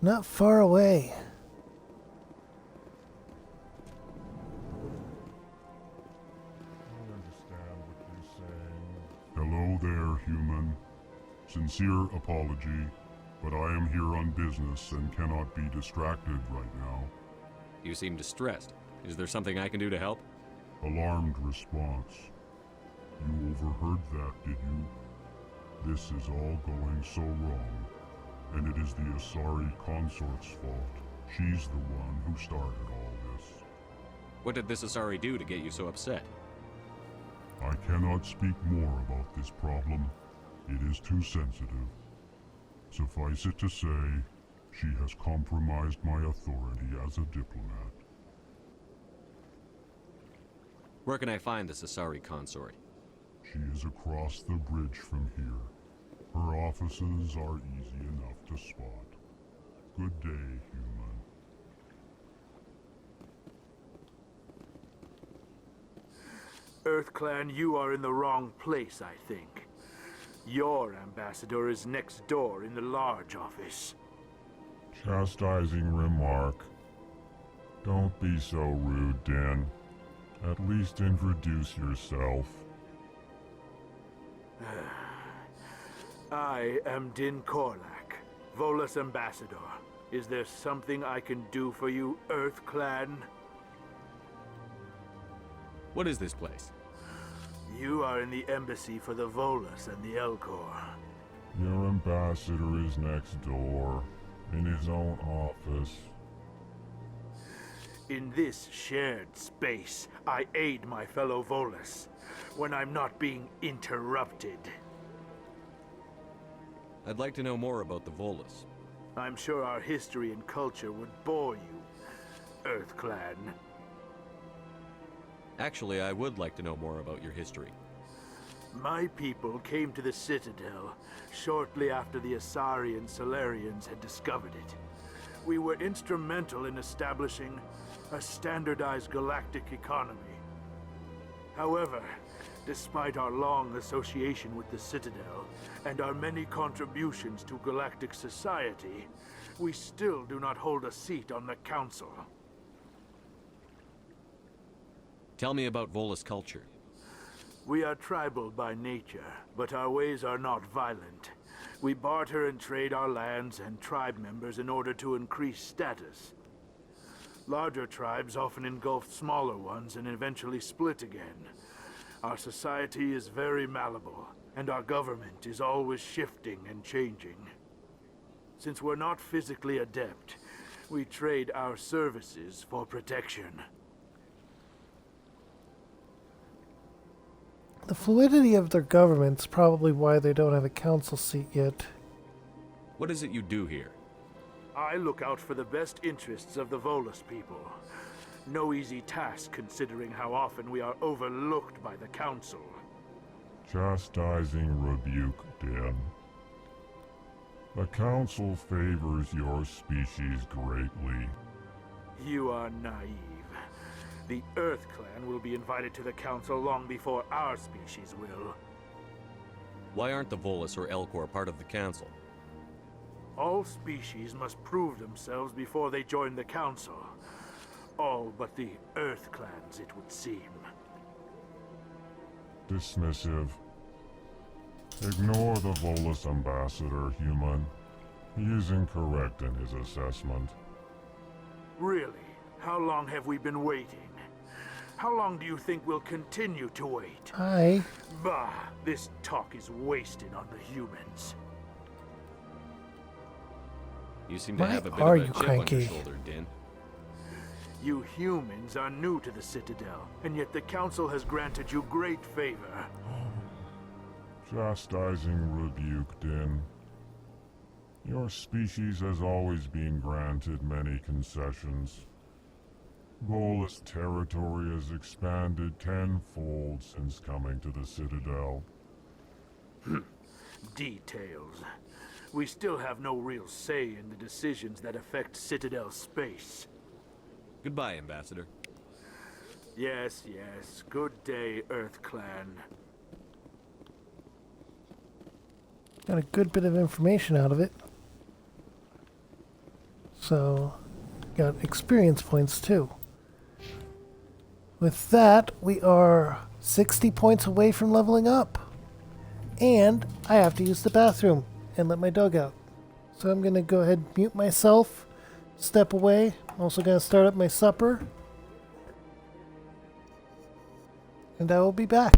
not far away. Hello there, human. Sincere apology, but I am here on business and cannot be distracted right now. You seem distressed. Is there something I can do to help? Alarmed response. You overheard that, did you? This is all going so wrong, and it is the Asari consort's fault. She's the one who started all this. What did this Asari do to get you so upset? I cannot speak more about this problem. It is too sensitive. Suffice it to say, she has compromised my authority as a diplomat. Where can I find this Asari consort? She is across the bridge from here. Her offices are easy enough to spot. Good day, human. EarthClan, you are in the wrong place, I think. Your ambassador is next door in the large office. Chastising remark. Don't be so rude, Din. At least introduce yourself. I am Din Korlak, Volus ambassador. Is there something I can do for you, EarthClan? What is this place? You are in the embassy for the Volus and the Elcor. Your ambassador is next door, in his own office. In this shared space, I aid my fellow Volus when I'm not being interrupted. I'd like to know more about the Volus. I'm sure our history and culture would bore you, EarthClan. Actually, I would like to know more about your history. My people came to the Citadel shortly after the Asari and Solarians had discovered it. We were instrumental in establishing a standardized galactic economy. However, despite our long association with the Citadel and our many contributions to galactic society, we still do not hold a seat on the Council. Tell me about Volus culture. We are tribal by nature, but our ways are not violent. We barter and trade our lands and tribe members in order to increase status. Larger tribes often engulf smaller ones and eventually split again. Our society is very malleable, and our government is always shifting and changing. Since we're not physically adept, we trade our services for protection. The fluidity of their government's probably why they don't have a council seat yet. What is it you do here? I look out for the best interests of the Volus people. No easy task considering how often we are overlooked by the Council. Chastising rebuke, Din. The Council favors your species greatly. You are naive. The EarthClan will be invited to the Council long before our species will. Why aren't the Volus or Elcor part of the Council? All species must prove themselves before they join the Council. All but the EarthClans, it would seem. Dismissive. Ignore the Volus ambassador, human. He is incorrect in his assessment. Really? How long have we been waiting? How long do you think we'll continue to wait? Hi. Bah, this talk is wasted on the humans. You seem to Why have a bit are of a you chip on your cranky? shoulder, Din. You humans are new to the Citadel, and yet the Council has granted you great favor. Chastising rebuke, Din. Your species has always been granted many concessions. Volus territory has expanded tenfold since coming to the Citadel. Details. We still have no real say in the decisions that affect Citadel space. Goodbye, Ambassador. Yes, yes. Good day, Earth Clan. Got a good bit of information out of it. So, got experience points too. With that, we are 60 points away from leveling up. And I have to use the bathroom and let my dog out. So I'm going to go ahead and mute myself, step away. I'm also going to start up my supper. And I will be back.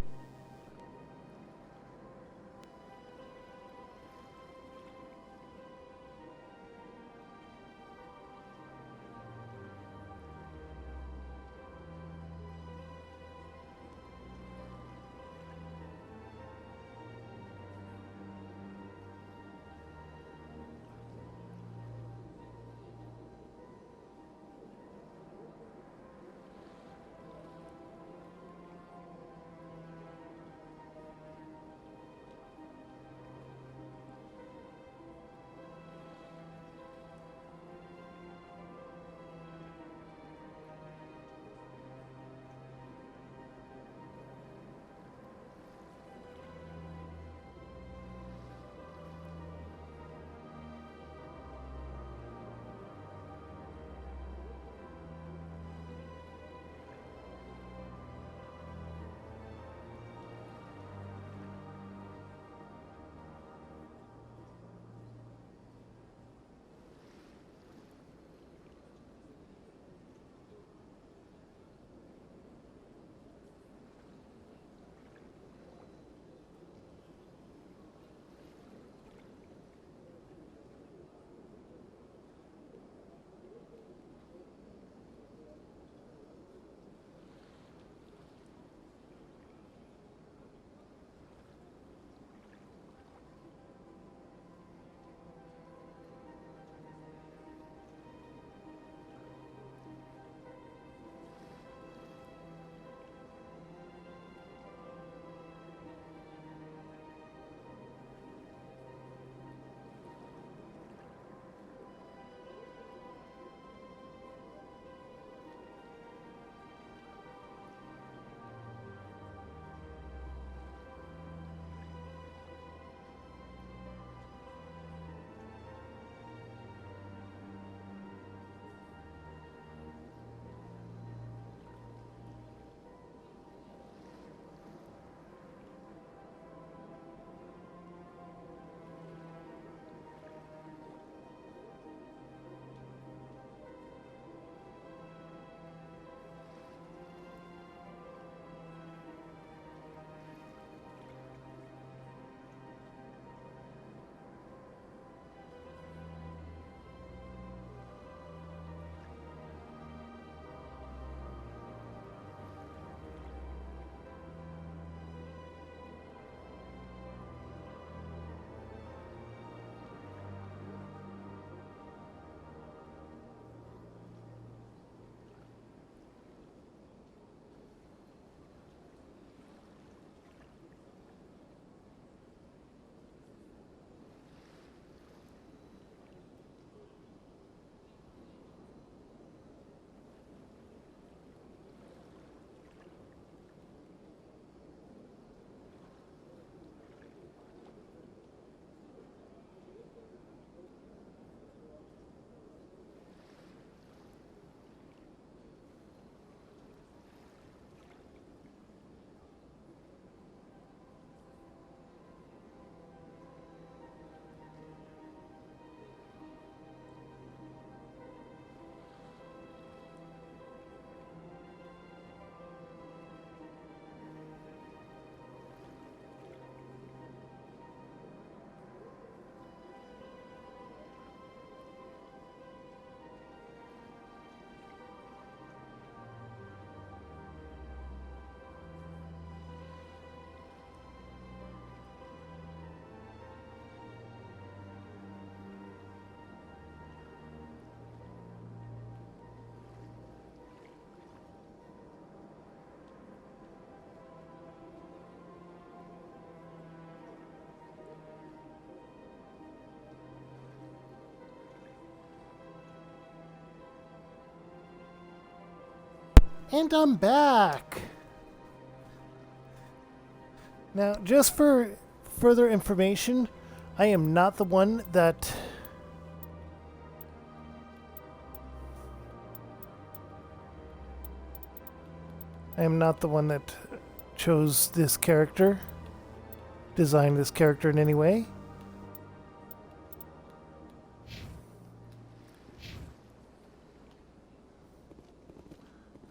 And I'm back. Now, just for further information, I am not the one that chose this character, designed this character in any way.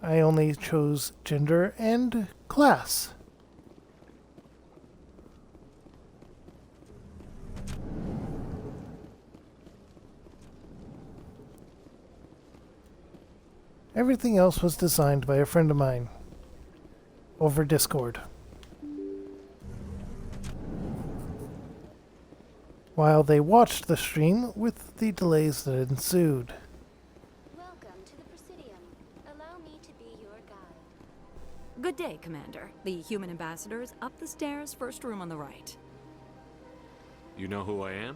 I only chose gender and class. Everything else was designed by a friend of mine over Discord. While they watched the stream with the delays that ensued. Good day, Commander. The human ambassador is up the stairs, first room on the right. You know who I am?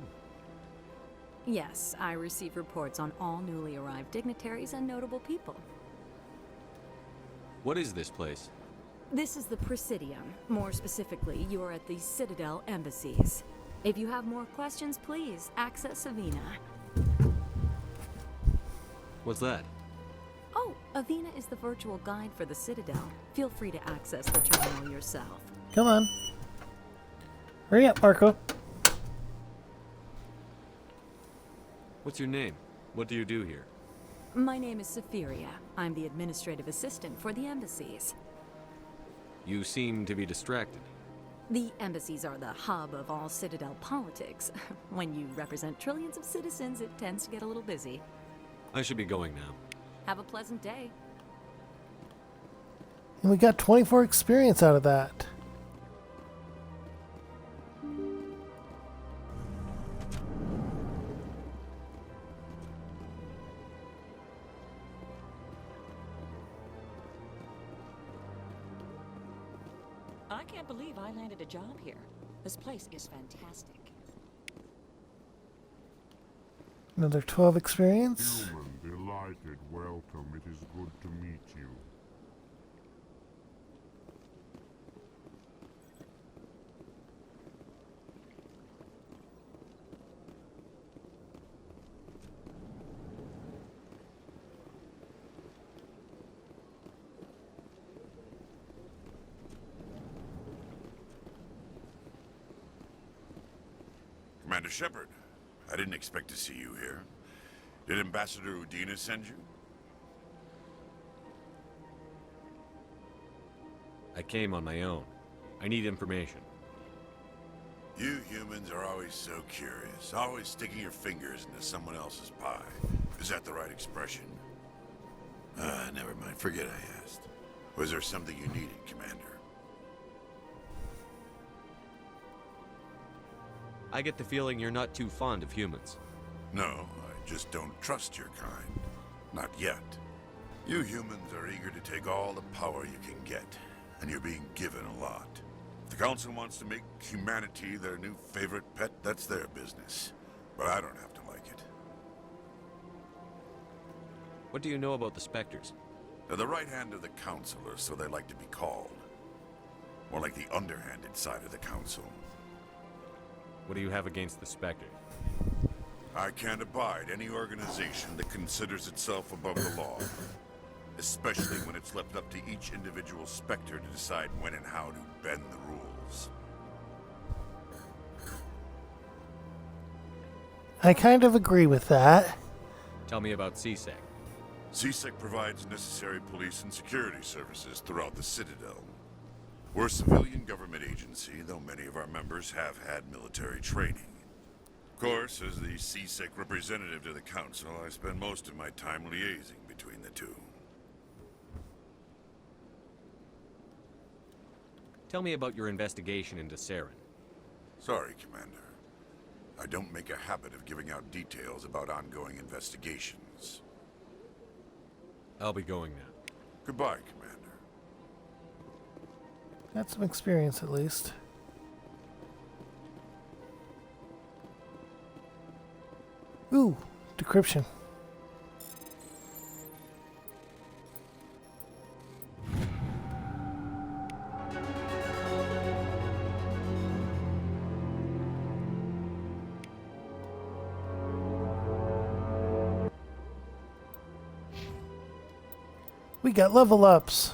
Yes, I receive reports on all newly arrived dignitaries and notable people. What is this place? This is the Presidium. More specifically, you are at the Citadel embassies. If you have more questions, please access Avina. What's that? Oh, Avina is the virtual guide for the Citadel. Feel free to access the terminal yourself. Come on. Hurry up, Marco. What's your name? What do you do here? My name is Safiria. I'm the administrative assistant for the embassies. You seem to be distracted. The embassies are the hub of all Citadel politics. When you represent trillions of citizens, it tends to get a little busy. I should be going now. Have a pleasant day. And we got 24 experience out of that. I can't believe I landed a job here. This place is fantastic. Another 12 experience. Human, delighted, welcome. It is good to meet you. Commander Shepard, I didn't expect to see you here. Did Ambassador Udina send you? I came on my own. I need information. You humans are always so curious, always sticking your fingers into someone else's pie. Is that the right expression? Never mind. Forget I asked. Was there something you needed, Commander? I get the feeling you're not too fond of humans. No, I just don't trust your kind. Not yet. You humans are eager to take all the power you can get, and you're being given a lot. If the Council wants to make humanity their new favorite pet, that's their business. But I don't have to like it. What do you know about the Spectres? They're the right hand of the Council, or so they like to be called. More like the underhanded side of the Council. What do you have against the Spectre? I can't abide any organization that considers itself above the law. Especially when it's left up to each individual Spectre to decide when and how to bend the rules. I kind of agree with that. Tell me about CSEC. CSEC provides necessary police and security services throughout the Citadel. We're a civilian government agency, though many of our members have had military training. Of course, as the CSEC representative to the Council, I spend most of my time liaising between the two. Tell me about your investigation into Saren. Sorry, Commander. I don't make a habit of giving out details about ongoing investigations. I'll be going now. Goodbye, Commander. Got some experience at least. Ooh, decryption. We got level ups.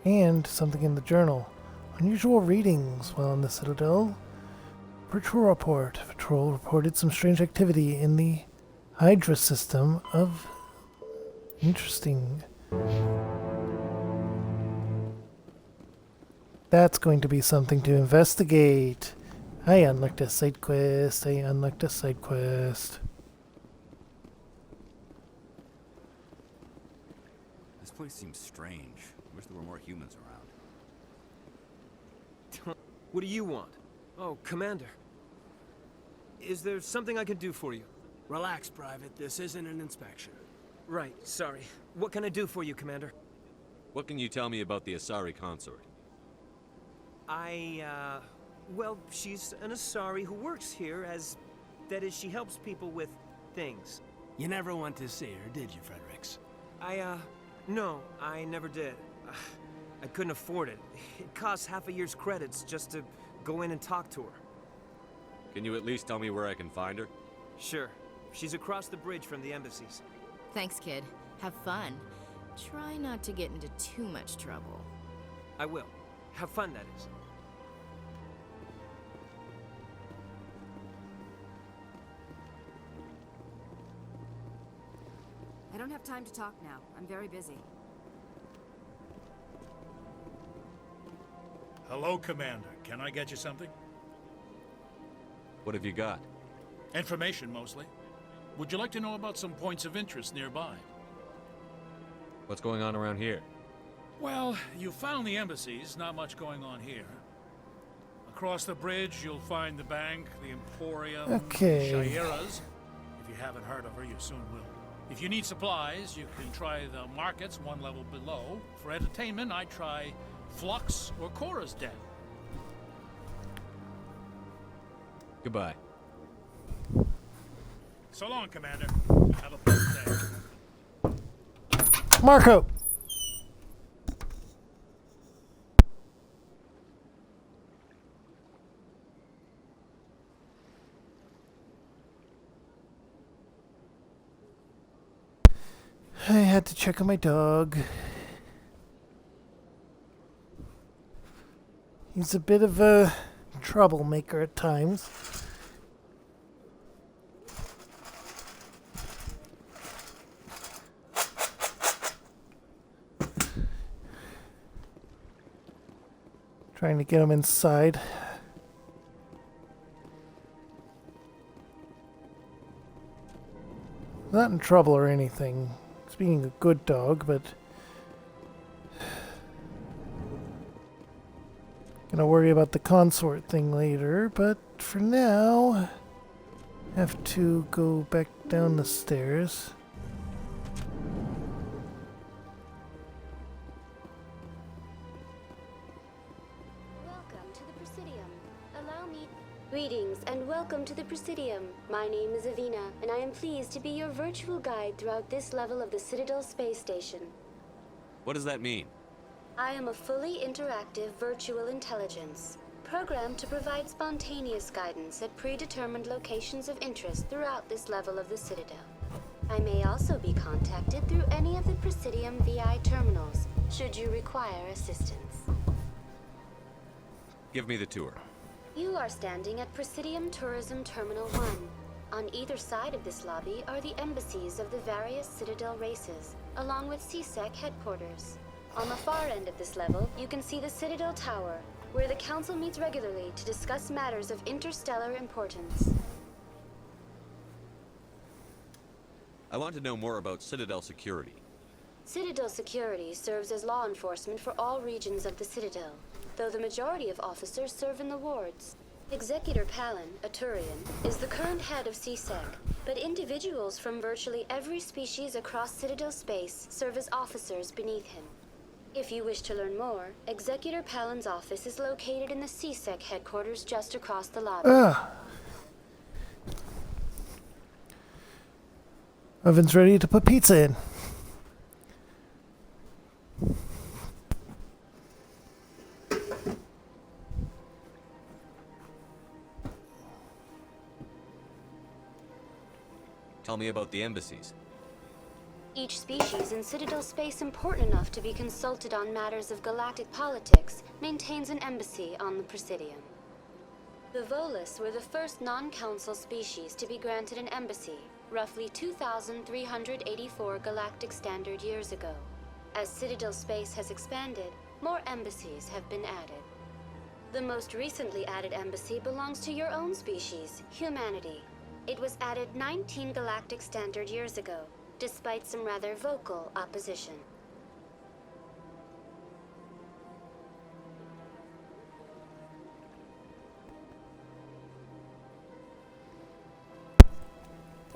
And something in the journal. Unusual readings while in the Citadel. Patrol report. Patrol reported some strange activity in the Hydra system of... Interesting. That's going to be something to investigate. I unlocked a side quest. I unlocked a side quest. This place seems strange. I wish there were more humans around. What do you want? Oh, Commander. Is there something I can do for you? Relax, Private. This isn't an inspection. Right, sorry. What can I do for you, Commander? What can you tell me about the Asari consort? Well, she's an Asari who works here as... That is, she helps people with things. You never went to see her, did you, Fredericks? No, I never did. I couldn't afford it. It costs half a year's credits just to go in and talk to her. Can you at least tell me where I can find her? Sure. She's across the bridge from the embassies. Thanks, kid. Have fun. Try not to get into too much trouble. I will. Have fun, that is. I don't have time to talk now. I'm very busy. Hello, Commander. Can I get you something? What have you got? Information, mostly. Would you like to know about some points of interest nearby? What's going on around here? Well, you found the embassies. Not much going on here. Across the bridge, you'll find the bank, the Emporium, Shaira's. If you haven't heard of her, you soon will. If you need supplies, you can try the markets one level below. For entertainment, I'd try Flux or Cora's Den. Goodbye. So long, Commander. Have a pleasant day. Marco! I had to check on my dog. He's a bit of a troublemaker at times. Trying to get him inside. Not in trouble or anything. He's being a good dog, but gonna worry about the consort thing later, but for now have to go back down the stairs. Welcome to the Presidium. Allow me... Greetings and welcome to the Presidium. My name is Avina, and I am pleased to be your virtual guide throughout this level of the Citadel Space Station. What does that mean? I am a fully interactive virtual intelligence, programmed to provide spontaneous guidance at predetermined locations of interest throughout this level of the Citadel. I may also be contacted through any of the Presidium VI terminals, should you require assistance. Give me the tour. You are standing at Presidium Tourism Terminal 1. On either side of this lobby are the embassies of the various Citadel races, along with CSEC headquarters. On the far end of this level, you can see the Citadel Tower, where the Council meets regularly to discuss matters of interstellar importance. I want to know more about Citadel security. Citadel security serves as law enforcement for all regions of the Citadel. though the majority of officers serve in the wards. Executor Palin, a Turian, is the current head of CSEC, but individuals from virtually every species across Citadel space serve as officers beneath him. If you wish to learn more, Executor Palin's office is located in the CSEC headquarters just across the lobby. Oven's ready to put pizza in. Tell me about the embassies. Each species in Citadel space important enough to be consulted on matters of galactic politics maintains an embassy on the Presidium. The Volus were the first non-council species to be granted an embassy, roughly 2,384 galactic standard years ago. As Citadel space has expanded, more embassies have been added. The most recently added embassy belongs to your own species, humanity. It was added 19 galactic standard years ago, despite some rather vocal opposition.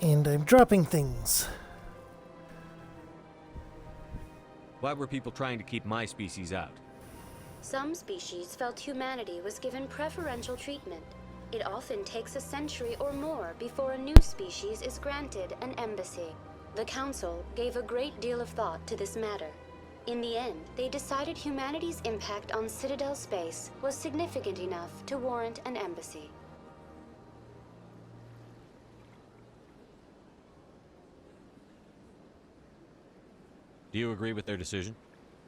And I'm dropping things. Why were people trying to keep my species out? Some species felt humanity was given preferential treatment. It often takes a century or more before a new species is granted an embassy. The Council gave a great deal of thought to this matter. In the end, they decided humanity's impact on Citadel space was significant enough to warrant an embassy. Do you agree with their decision?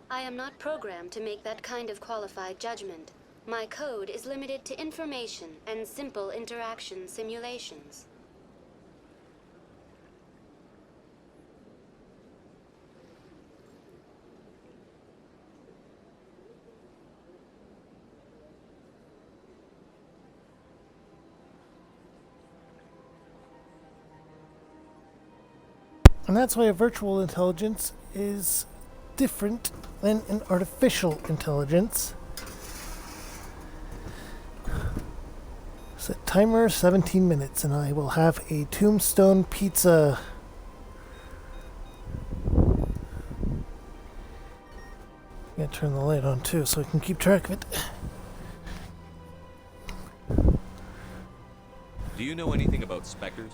I am not programmed to make that kind of qualified judgment. My code is limited to information and simple interaction simulations. And that's why a virtual intelligence is different than an artificial intelligence. Set timer 17 minutes and I will have a tombstone pizza. I'm gonna turn the light on too so I can keep track of it. Do you know anything about Spectres?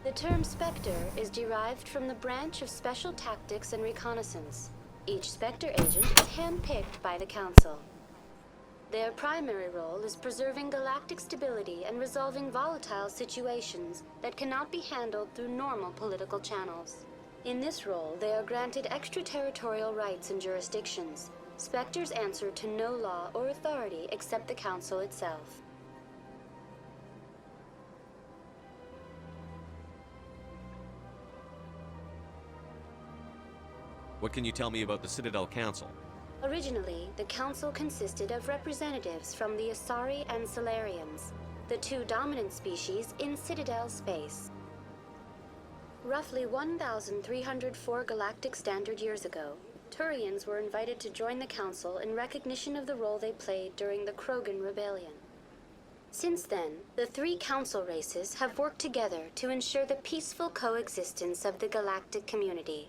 The term Spectre is derived from the branch of Special Tactics and Reconnaissance. Each Spectre agent is handpicked by the Council. Their primary role is preserving galactic stability and resolving volatile situations that cannot be handled through normal political channels. In this role, they are granted extraterritorial rights and jurisdictions. Spectres answer to no law or authority except the Council itself. What can you tell me about the Citadel Council? Originally, the Council consisted of representatives from the Asari and Solarians, the two dominant species in Citadel space. Roughly 1,304 galactic standard years ago, Turians were invited to join the Council in recognition of the role they played during the Krogan Rebellion. Since then, the three Council races have worked together to ensure the peaceful coexistence of the galactic community,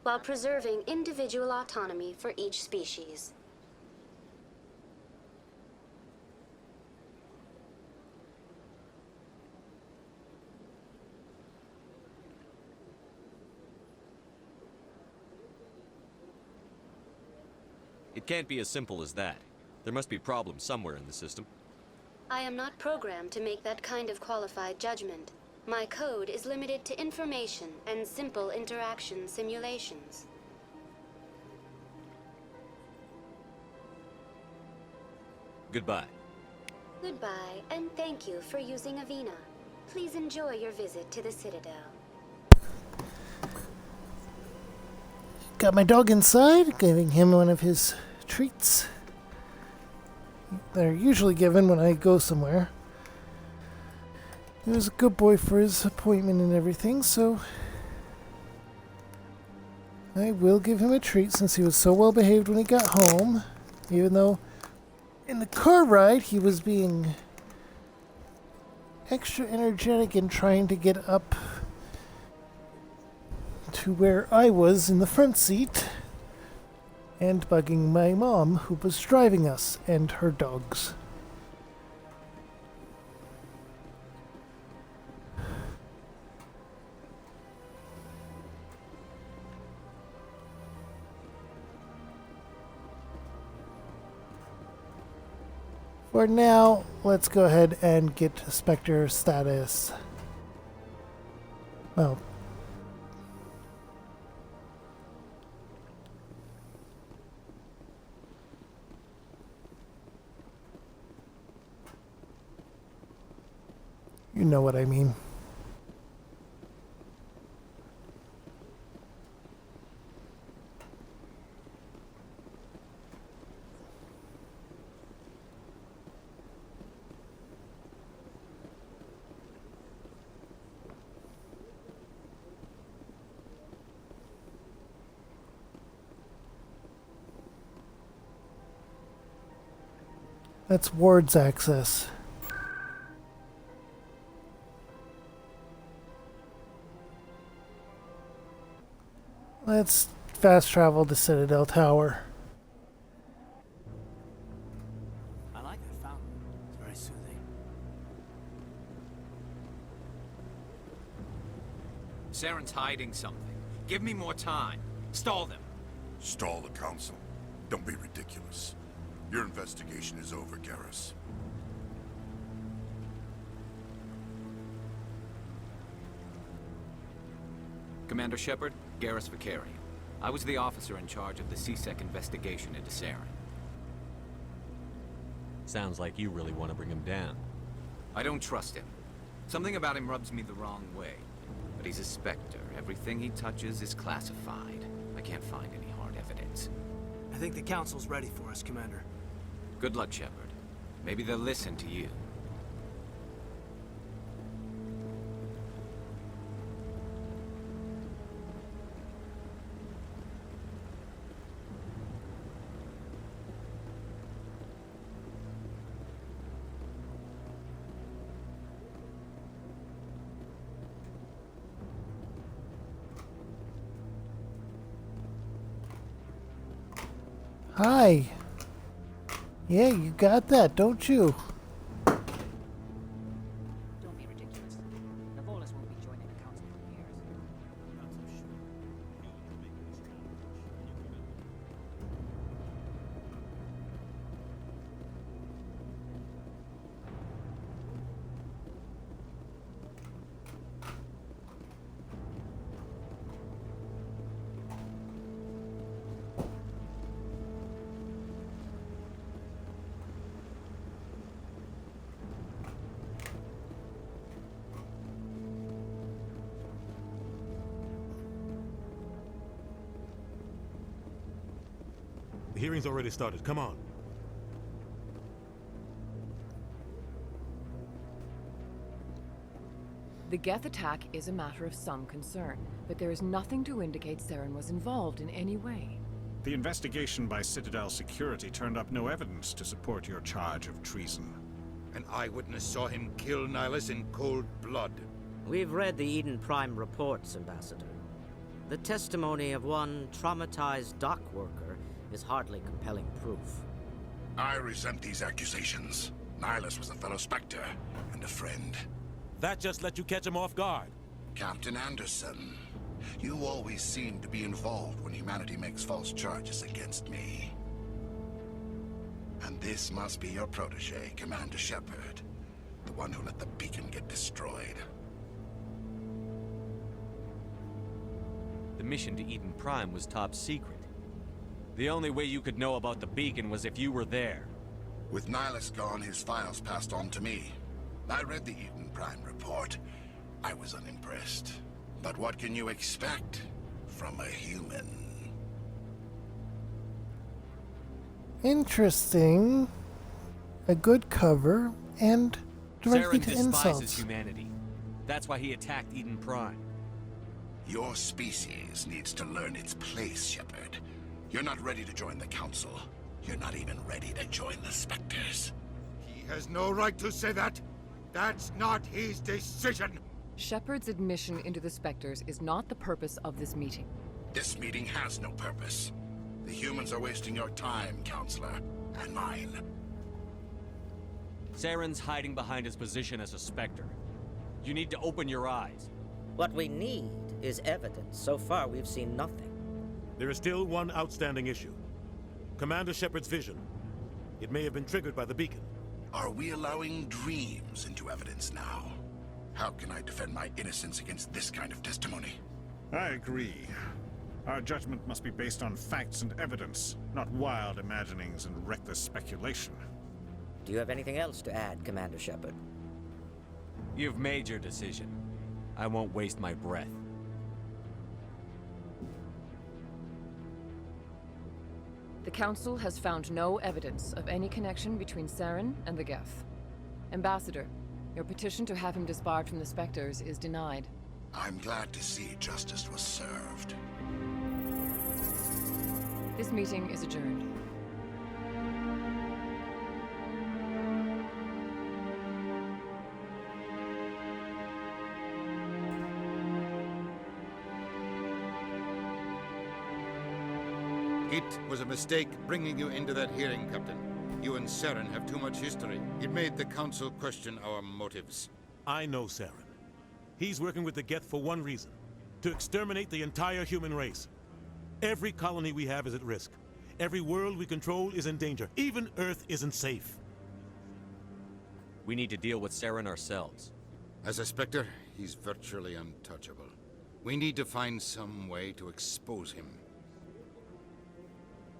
while preserving individual autonomy for each species. It can't be as simple as that. There must be problems somewhere in the system. I am not programmed to make that kind of qualified judgment. My code is limited to information and simple interaction simulations. Goodbye. Goodbye, and thank you for using Avina. Please enjoy your visit to the Citadel. Got my dog inside, giving him one of his treats. They're usually given when I go somewhere. He was a good boy for his appointment and everything, so I will give him a treat since he was so well behaved when he got home, even though In the car ride, he was being extra energetic in trying to get up to where I was in the front seat and bugging my mom, who was driving us, and her dogs. For now, let's go ahead and get Spectre status. Well, you know what I mean. That's Ward's access. Let's fast travel to Citadel Tower. I like that fountain. It's very soothing. Saren's hiding something. Give me more time. Stall them. Stall the council? Don't be ridiculous. Your investigation is over, Garrus. Commander Shepard, Garrus Vakarian. I was the officer in charge of the C-Sec investigation into Saren. Sounds like you really want to bring him down. I don't trust him. Something about him rubs me the wrong way. But he's a Spectre. Everything he touches is classified. I can't find any hard evidence. I think the council's ready for us, Commander. Good luck, Shepard. Maybe they'll listen to you. Hi. Yeah, you got that, don't you? Don't be ridiculous. The Volus won't be joining the council for years. The hearing's already started. Come on. The Geth attack is a matter of some concern, but there is nothing to indicate Saren was involved in any way. The investigation by Citadel Security turned up no evidence to support your charge of treason. An eyewitness saw him kill Nihilus in cold blood. We've read the Eden Prime reports, Ambassador. The testimony of one traumatized dock worker is hardly compelling proof. I resent these accusations. Nihilus was a fellow Spectre and a friend. That just let you catch him off guard. Captain Anderson, you always seem to be involved when humanity makes false charges against me. And this must be your protege, Commander Shepard, the one who let the beacon get destroyed. The mission to Eden Prime was top secret. The only way you could know about the beacon was if you were there. With Nihilus gone, his files passed on to me. I read the Eden Prime report. I was unimpressed. But what can you expect from a human? Interesting. A good cover, and directly Saren to despises insults. humanity. That's why he attacked Eden Prime. Your species needs to learn its place, Shepard. You're not ready to join the Council. You're not even ready to join the Spectres. He has no right to say that. That's not his decision. Shepard's admission into the Spectres is not the purpose of this meeting. This meeting has no purpose. The humans are wasting your time, Counselor, and mine. Saren's hiding behind his position as a Spectre. You need to open your eyes. What we need is evidence. So far, we've seen nothing. There is still one outstanding issue. Commander Shepard's vision. It may have been triggered by the beacon. Are we allowing dreams into evidence now? How can I defend my innocence against this kind of testimony? I agree. Our judgment must be based on facts and evidence, not wild imaginings and reckless speculation. Do you have anything else to add, Commander Shepard? You've made your decision. I won't waste my breath. The Council has found no evidence of any connection between Saren and the Geth. Ambassador, your petition to have him disbarred from the Spectres is denied. I'm glad to see justice was served. This meeting is adjourned. It was a mistake bringing you into that hearing, Captain. You and Saren have too much history. It made the Council question our motives. I know Saren. He's working with the Geth for one reason. To exterminate the entire human race. Every colony we have is at risk. Every world we control is in danger. Even Earth isn't safe. We need to deal with Saren ourselves. As a Spectre, he's virtually untouchable. We need to find some way to expose him.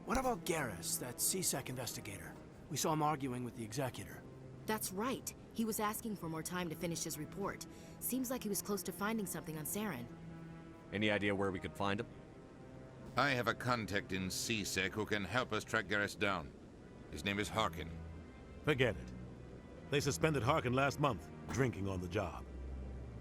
What about Garrus, that CSEC investigator? We saw him arguing with the Executor. That's right. He was asking for more time to finish his report. Seems like he was close to finding something on Saren. Any idea where we could find him? I have a contact in CSEC who can help us track Garrus down. His name is Harkin. Forget it. They suspended Harkin last month, drinking on the job.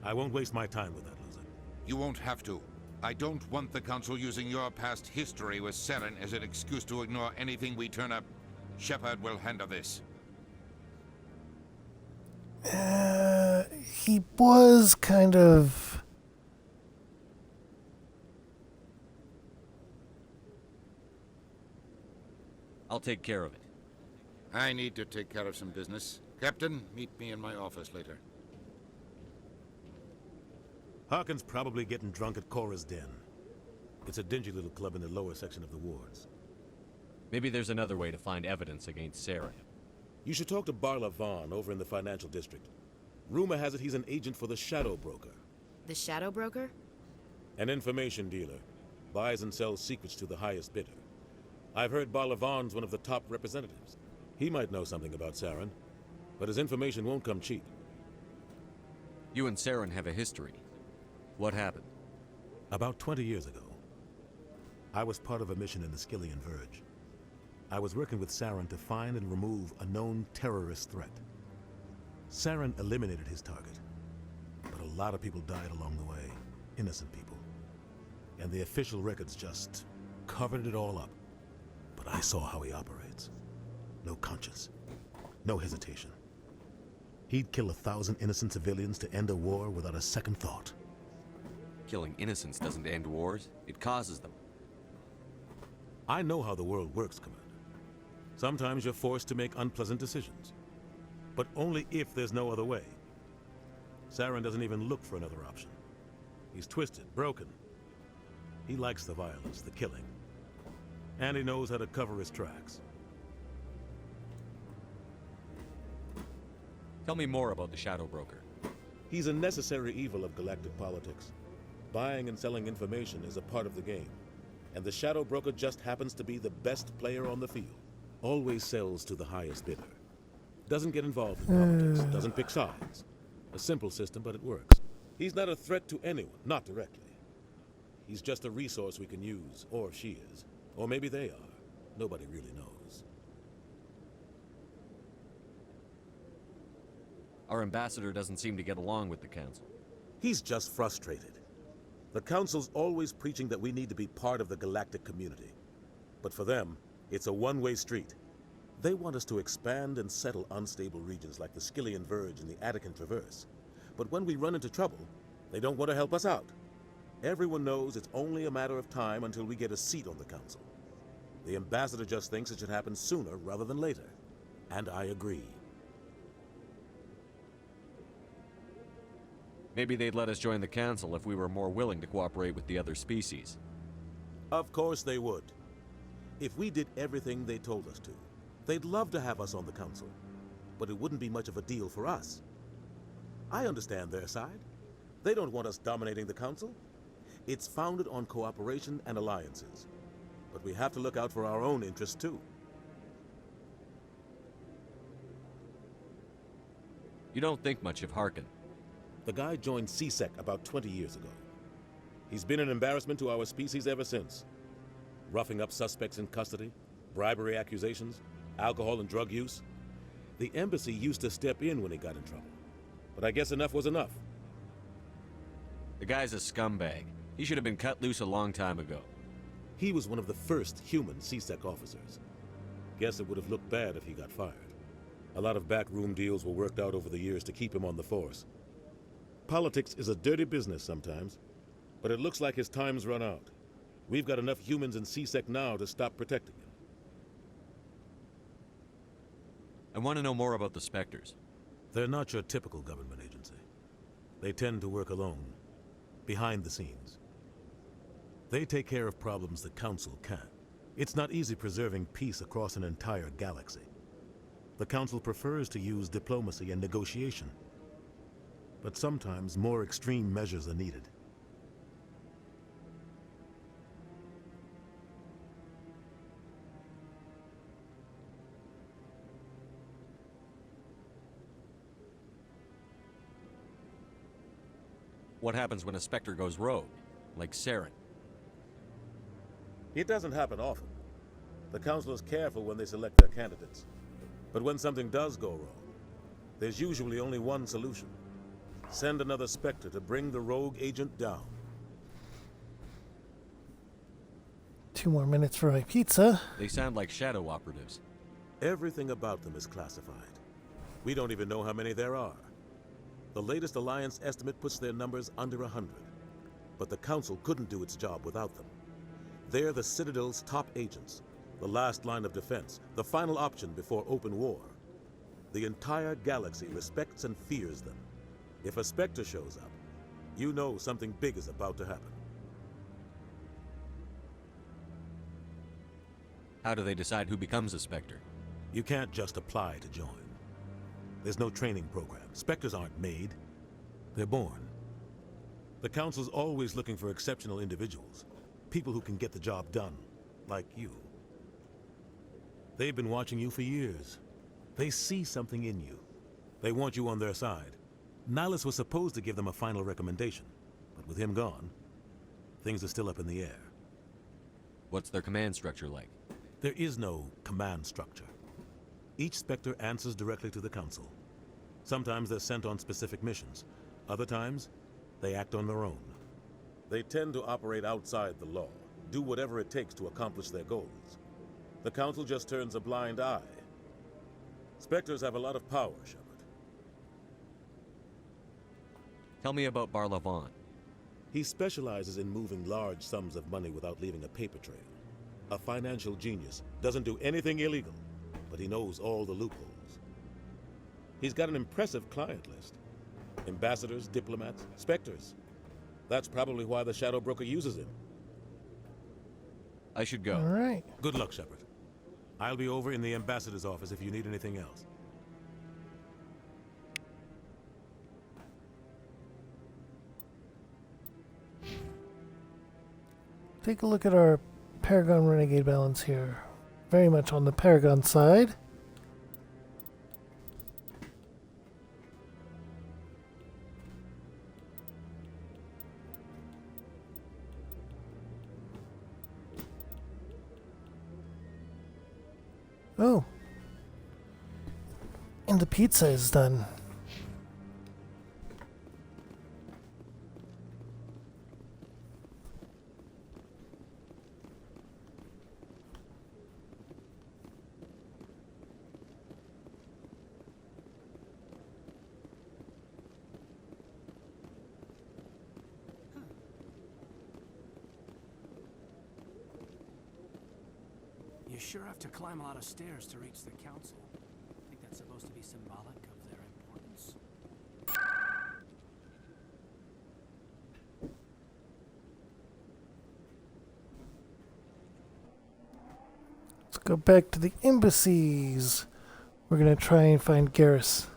I won't waste my time with that loser. You won't have to. I don't want the Council using your past history with Saren as an excuse to ignore anything we turn up. Shepard will handle this. He was kind of... I'll take care of it. I need to take care of some business. Captain, meet me in my office later. Harkin's probably getting drunk at Cora's Den. It's a dingy little club in the lower section of the wards. Maybe there's another way to find evidence against Saren. You should talk to Barla Vaughn over in the financial district. Rumor has it he's an agent for the Shadow Broker. The Shadow Broker? An information dealer. Buys and sells secrets to the highest bidder. I've heard Barla Vaughn's one of the top representatives. He might know something about Saren, but his information won't come cheap. You and Saren have a history. What happened? About 20 years ago, I was part of a mission in the Skillian Verge. I was working with Saren to find and remove a known terrorist threat. Saren eliminated his target, but a lot of people died along the way, innocent people. And the official records just covered it all up. But I saw how he operates. No conscience, no hesitation. He'd kill 1,000 innocent civilians to end a war without a second thought. Killing innocents doesn't end wars, it causes them. I know how the world works, Commander. Sometimes you're forced to make unpleasant decisions. But only if there's no other way. Saren doesn't even look for another option. He's twisted, broken. He likes the violence, the killing. And he knows how to cover his tracks. Tell me more about the Shadow Broker. He's a necessary evil of galactic politics. Buying and selling information is a part of the game. And the Shadow Broker just happens to be the best player on the field. Always sells to the highest bidder. Doesn't get involved in politics, doesn't pick sides. A simple system, but it works. He's not a threat to anyone, not directly. He's just a resource we can use, or she is. Or maybe they are. Nobody really knows. Our ambassador doesn't seem to get along with the Council. He's just frustrated. The Council's always preaching that we need to be part of the galactic community. But for them, It's a one-way street. They want us to expand and settle unstable regions like the Skillian Verge and the Attican Traverse. But when we run into trouble, they don't want to help us out. Everyone knows it's only a matter of time until we get a seat on the council. The ambassador just thinks it should happen sooner rather than later. And I agree. Maybe they'd let us join the council if we were more willing to cooperate with the other species. Of course they would. If we did everything they told us to, they'd love to have us on the council. But it wouldn't be much of a deal for us. I understand their side. They don't want us dominating the council. It's founded on cooperation and alliances. But we have to look out for our own interests too. You don't think much of Harkin. The guy joined CSEC about 20 years ago. He's been an embarrassment to our species ever since. Roughing up suspects in custody, bribery accusations, alcohol and drug use. The embassy used to step in when he got in trouble. But I guess enough was enough. The guy's a scumbag. He should have been cut loose a long time ago. He was one of the first human CSEC officers. Guess it would have looked bad if he got fired. A lot of backroom deals were worked out over the years to keep him on the force. Politics is a dirty business sometimes, but it looks like his time's run out. We've got enough humans in CSEC now to stop protecting him. I want to know more about the Spectres. They're not your typical government agency. They tend to work alone, behind the scenes. They take care of problems the Council can't. It's not easy preserving peace across an entire galaxy. The Council prefers to use diplomacy and negotiation. But sometimes more extreme measures are needed. What happens when a Spectre goes rogue, like Saren? It doesn't happen often. The Council is careful when they select their candidates. But when something does go wrong, there's usually only one solution. Send another Spectre to bring the rogue agent down. 2 more minutes for my pizza. They sound like shadow operatives. Everything about them is classified. We don't even know how many there are. The latest Alliance estimate puts their numbers under 100. But the Council couldn't do its job without them. They're the Citadel's top agents, the last line of defense, the final option before open war. The entire galaxy respects and fears them. If a Spectre shows up, you know something big is about to happen. How do they decide who becomes a Spectre? You can't just apply to join. There's no training program. Spectres aren't made. They're born. The Council's always looking for exceptional individuals. People who can get the job done, like you. They've been watching you for years. They see something in you. They want you on their side. Nihilus was supposed to give them a final recommendation, but with him gone, things are still up in the air. What's their command structure like? There is no command structure. Each Spectre answers directly to the Council. Sometimes they're sent on specific missions. Other times, they act on their own. They tend to operate outside the law, do whatever it takes to accomplish their goals. The Council just turns a blind eye. Spectres have a lot of power, Shepard. Tell me about Barlavon. He specializes in moving large sums of money without leaving a paper trail. A financial genius, doesn't do anything illegal, but he knows all the loopholes. He's got an impressive client list. Ambassadors, diplomats, Spectres. That's probably why the Shadow Broker uses him. I should go. All right. Good luck, Shepard. I'll be over in the Ambassador's office if you need anything else. Take a look at our Paragon Renegade balance here. Very much on the Paragon side. Oh. And the pizza is done. sure have to climb a lot of stairs to reach the council. I think that's supposed to be symbolic of their importance. Let's go back to the embassies. We're gonna try and find Garrus.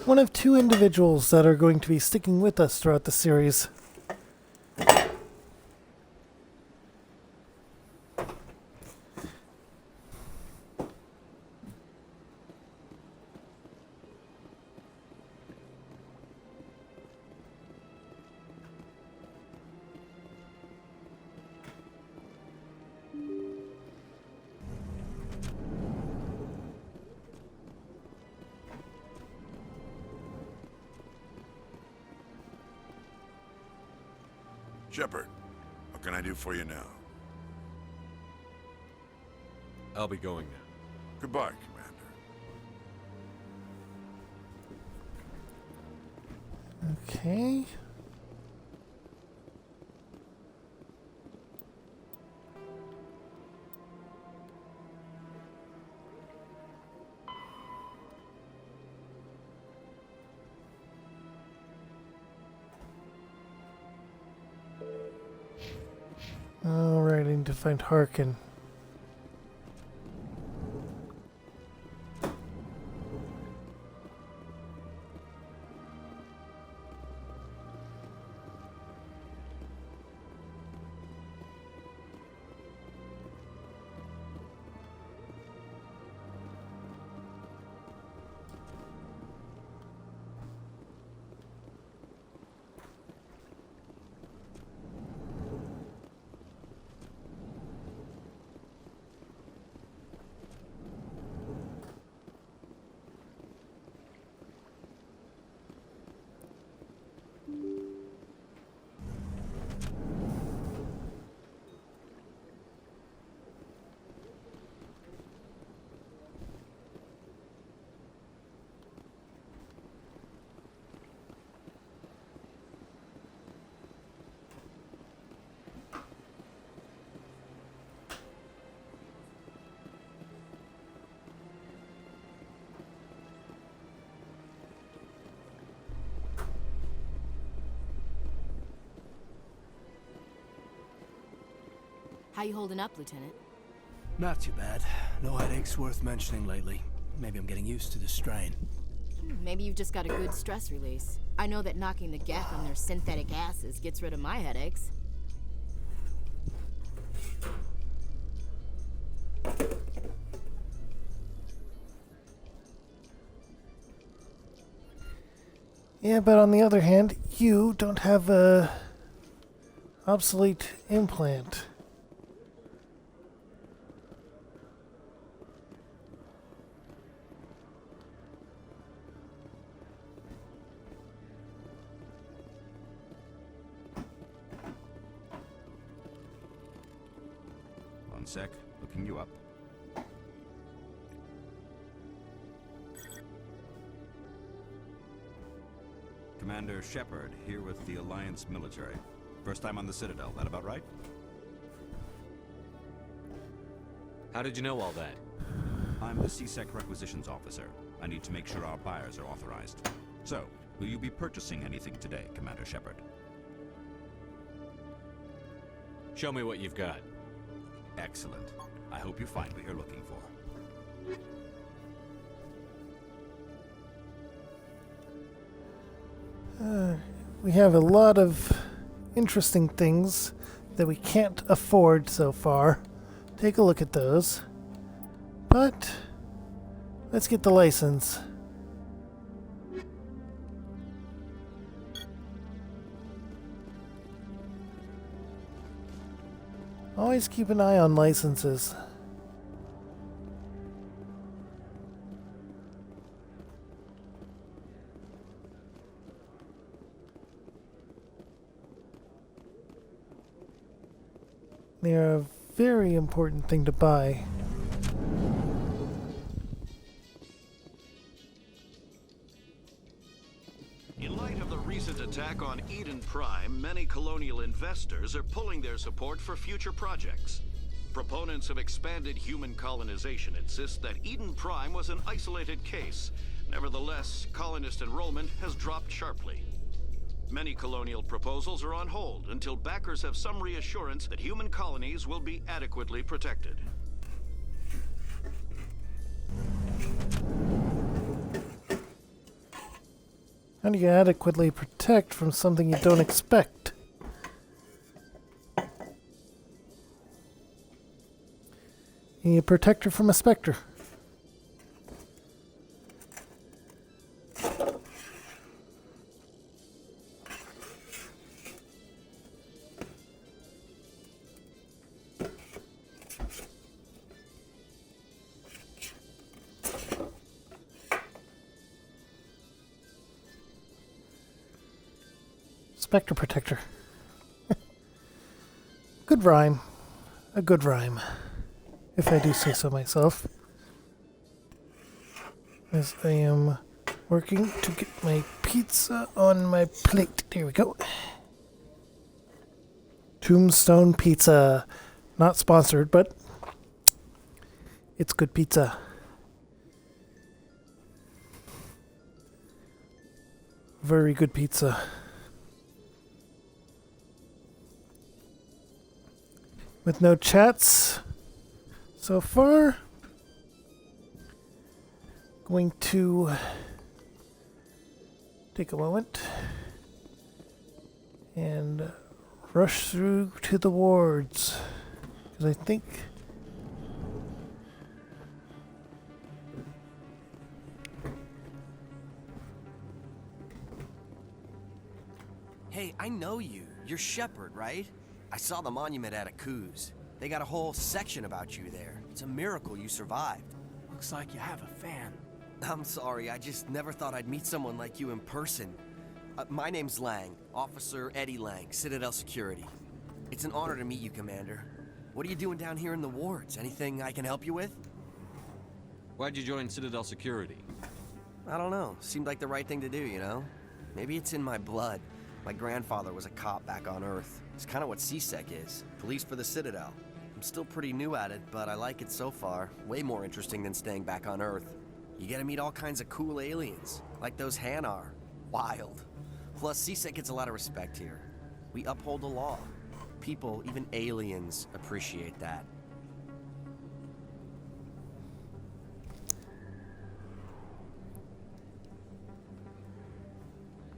One of two individuals that are going to be sticking with us throughout the series. Shepard, what can I do for you now? I'll be going now. Goodbye, Commander. Okay. Alright, I need to find Harkin. How you holding up, Lieutenant? Not too bad. No headaches worth mentioning lately. Maybe I'm getting used to the strain. Maybe you've just got a good stress release. I know that knocking the Geth on their synthetic asses gets rid of my headaches. Yeah, but on the other hand, you don't have a obsolete implant. One sec, looking you up. Commander Shepard, here with the Alliance military. First time on the Citadel, that about right? How did you know all that? I'm the CSEC requisitions officer. I need to make sure our buyers are authorized. So, will you be purchasing anything today, Commander Shepard? Show me what you've got. Excellent. I hope you find what you're looking for. We have a lot of interesting things that we can't afford so far. Take a look at those. But let's get the license. Always keep an eye on licenses. They're a very important thing to buy. In Eden Prime, many colonial investors are pulling their support for future projects. Proponents of expanded human colonization insist that Eden Prime was an isolated case. Nevertheless, colonist enrollment has dropped sharply. Many colonial proposals are on hold until backers have some reassurance that human colonies will be adequately protected. How do you adequately protect from something you don't expect? You need a protector from a specter. Spectre protector. Good rhyme. A good rhyme. If I do say so myself. As I am working to get my pizza on my plate. There we go. Tombstone Pizza. Not sponsored, but it's good pizza. Very good pizza. With no chats so far. Going to take a moment and rush through to the wards. Because I think Hey, I know you. You're Shepard, right? I saw the monument at Akuz. They got a whole section about you there. It's a miracle you survived. Looks like you have a fan. I'm sorry, I just never thought I'd meet someone like you in person. My name's Lang, Officer Eddie Lang, Citadel Security. It's an honor to meet you, Commander. What are you doing down here in the wards? Anything I can help you with? Why'd you join Citadel Security? I don't know. Seemed like the right thing to do, you know? Maybe it's in my blood. My grandfather was a cop back on Earth. It's kind of what CSEC is. Police for the Citadel. I'm still pretty new at it, but I like it so far. Way more interesting than staying back on Earth. You get to meet all kinds of cool aliens, like those Hanar. Wild. Plus, CSEC gets a lot of respect here. We uphold the law. People, even aliens, appreciate that.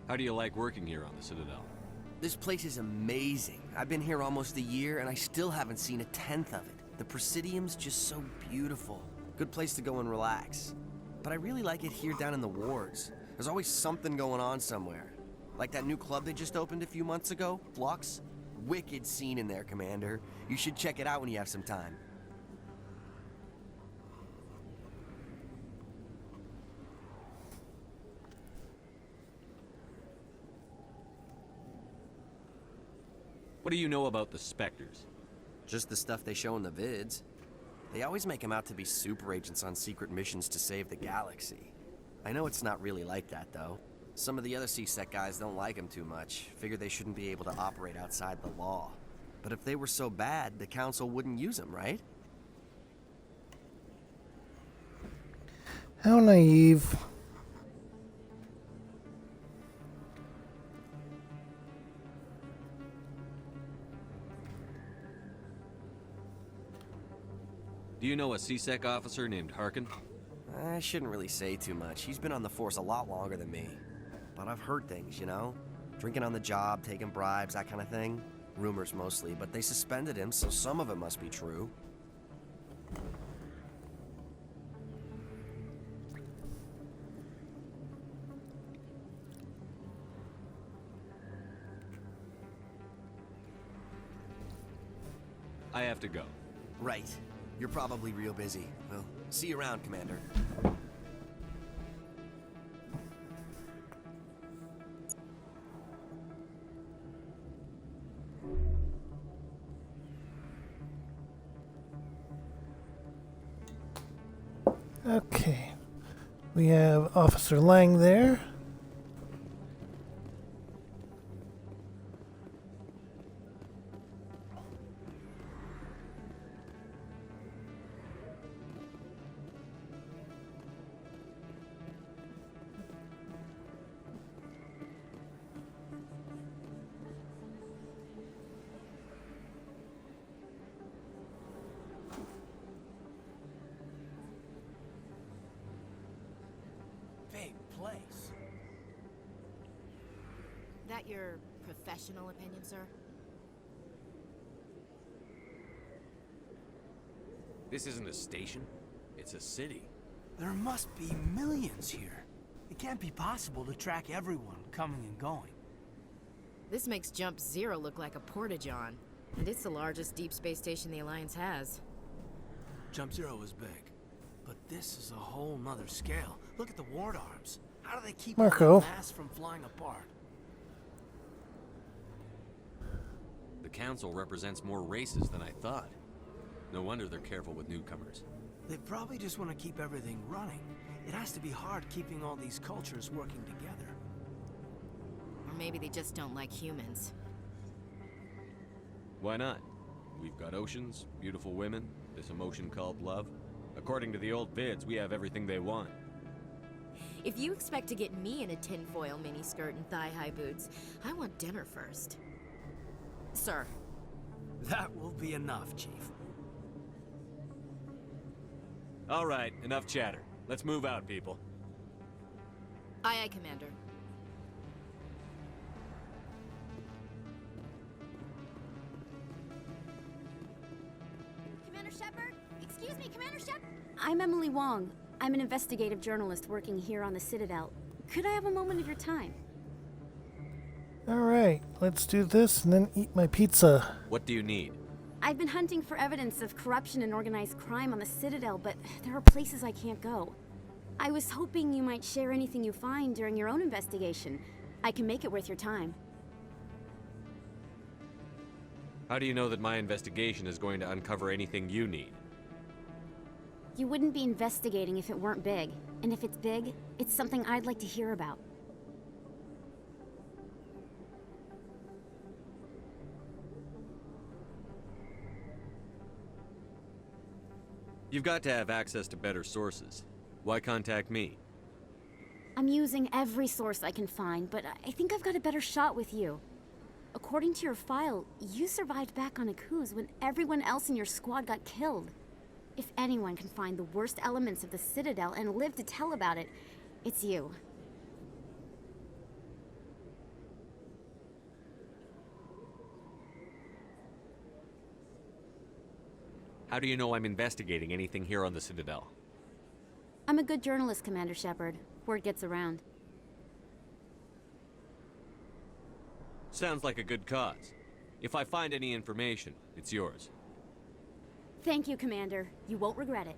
How do you like working here on the Citadel? This place is amazing. I've been here almost a year, and I still haven't seen a tenth of it. The Presidium's just so beautiful. Good place to go and relax. But I really like it here down in the wards. There's always something going on somewhere. Like that new club they just opened a few months ago, Flux. Wicked scene in there, Commander. You should check it out when you have some time. What do you know about the Spectres? Just the stuff they show in the vids. They always make them out to be super agents on secret missions to save the galaxy. I know it's not really like that, though. Some of the other CSEC guys don't like them too much. Figure they shouldn't be able to operate outside the law. But if they were so bad, the Council wouldn't use them, right? how naive. Do you know a CSEC officer named Harkin? I shouldn't really say too much. He's been on the force a lot longer than me. But I've heard things, you know? Drinking on the job, taking bribes, that kind of thing. Rumors mostly, but they suspended him, so some of it must be true. I have to go. Right. You're probably real busy. Well, see you around, Commander. Okay. We have Officer Lang there. get your professional opinion, sir? This isn't a station. It's a city. There must be millions here. It can't be possible to track everyone coming and going. This makes Jump Zero look like a porta-john. And it's the largest deep space station the Alliance has. Jump Zero is big. But this is a whole nother scale. Look at the ward arms. How do they keep Marco. all that mass from flying apart? The Council represents more races than I thought. No wonder they're careful with newcomers. They probably just want to keep everything running. It has to be hard keeping all these cultures working together. Or maybe they just don't like humans. Why not? We've got oceans, beautiful women, this emotion called love. According to the old vids, we have everything they want. If you expect to get me in a tinfoil miniskirt and thigh-high boots, I want dinner first. Sir. That will be enough, Chief. All right, enough chatter. Let's move out, people. Aye, aye, Commander. Commander Shepard? Excuse me, Commander Shepard? I'm Emily Wong. I'm an investigative journalist working here on the Citadel. Could I have a moment of your time? Alright, let's do this and then eat my pizza. What do you need? I've been hunting for evidence of corruption and organized crime on the Citadel, but there are places I can't go. I was hoping you might share anything you find during your own investigation. I can make it worth your time. How do you know that my investigation is going to uncover anything you need? You wouldn't be investigating if it weren't big. And if it's big, it's something I'd like to hear about. You've got to have access to better sources. Why contact me? I'm using every source I can find, but I think I've got a better shot with you. According to your file, you survived back on Akuz when everyone else in your squad got killed. If anyone can find the worst elements of the Citadel and live to tell about it, it's you. How do you know I'm investigating anything here on the Citadel? I'm a good journalist, Commander Shepard. Word gets around. Sounds like a good cause. If I find any information, it's yours. Thank you, Commander. You won't regret it.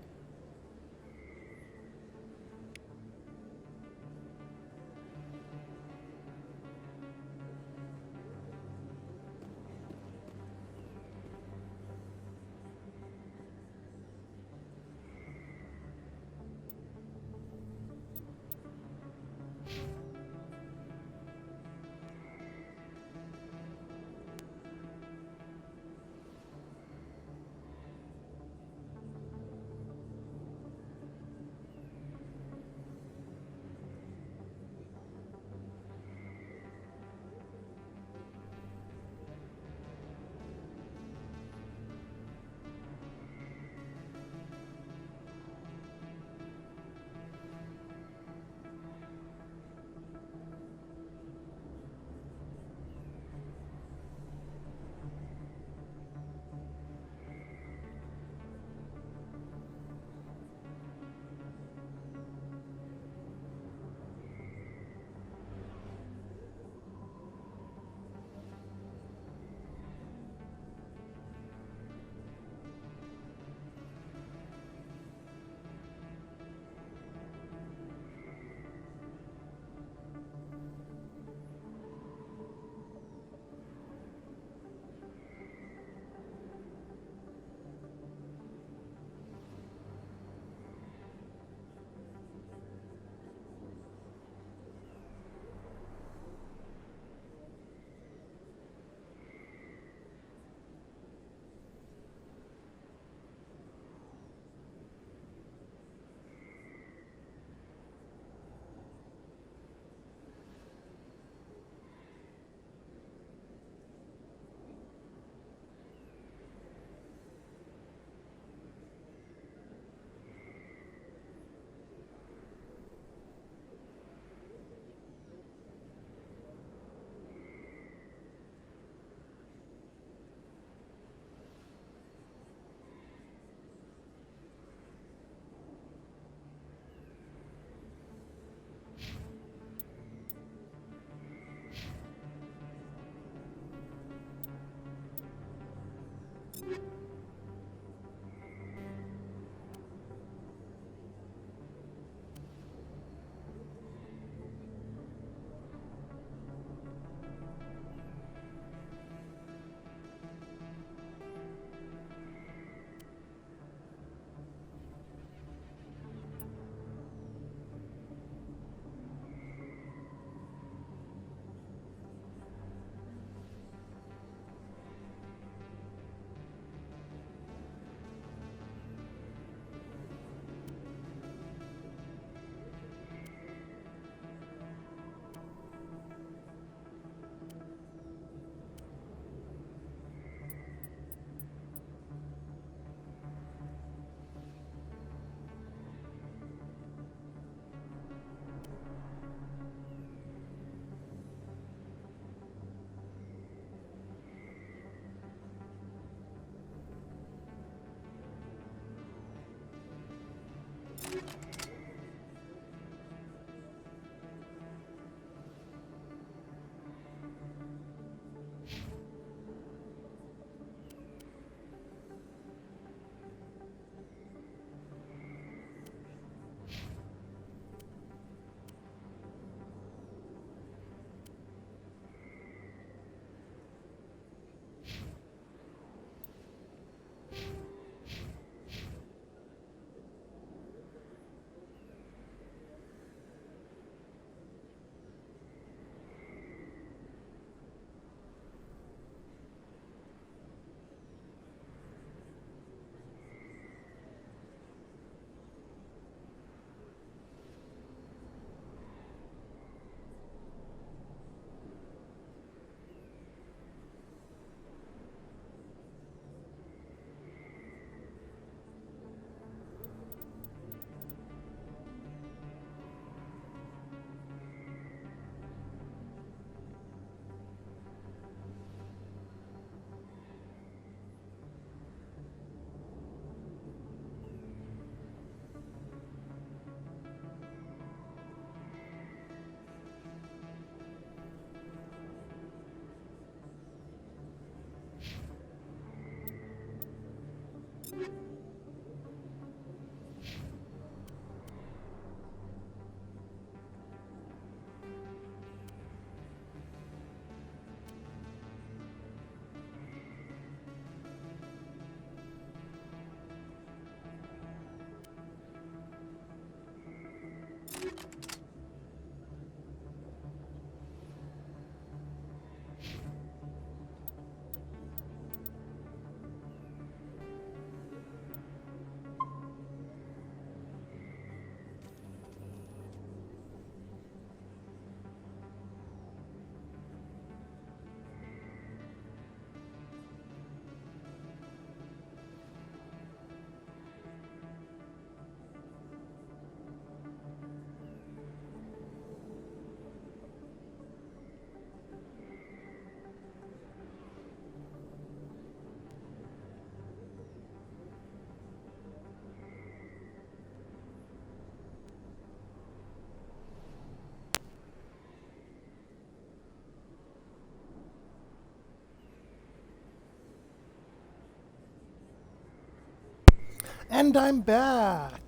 And I'm back!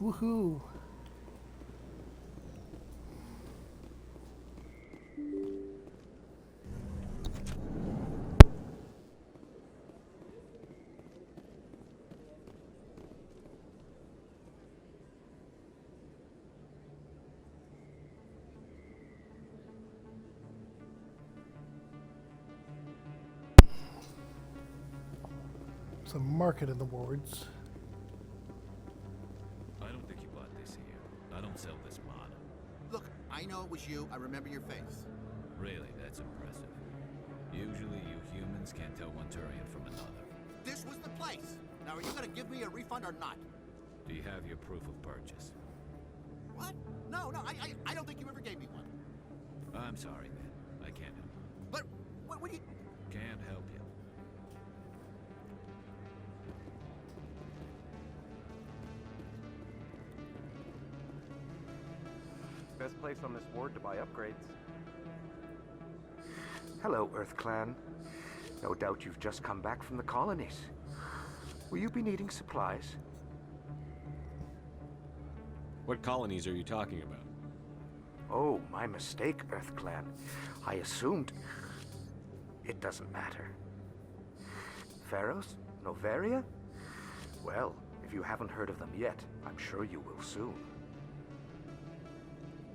Woohoo! Some market in the wards. I don't think you bought this here. I don't sell this mod. Look, I know it was you. I remember your face. Really, that's impressive. Usually you humans can't tell one Turian from another. This was the place. Now, are you gonna give me a refund or not? Do you have your proof of purchase? What? No, I don't think you ever gave me one. I'm sorry, man. I can't help you. But, what do you... Can't help you. Best place on this ward to buy upgrades. Hello, Earth Clan. No doubt you've just come back from the colonies. Will you be needing supplies? What colonies are you talking about? Oh, my mistake, EarthClan. I assumed... It doesn't matter. Pharos? Noveria? Well, if you haven't heard of them yet, I'm sure you will soon.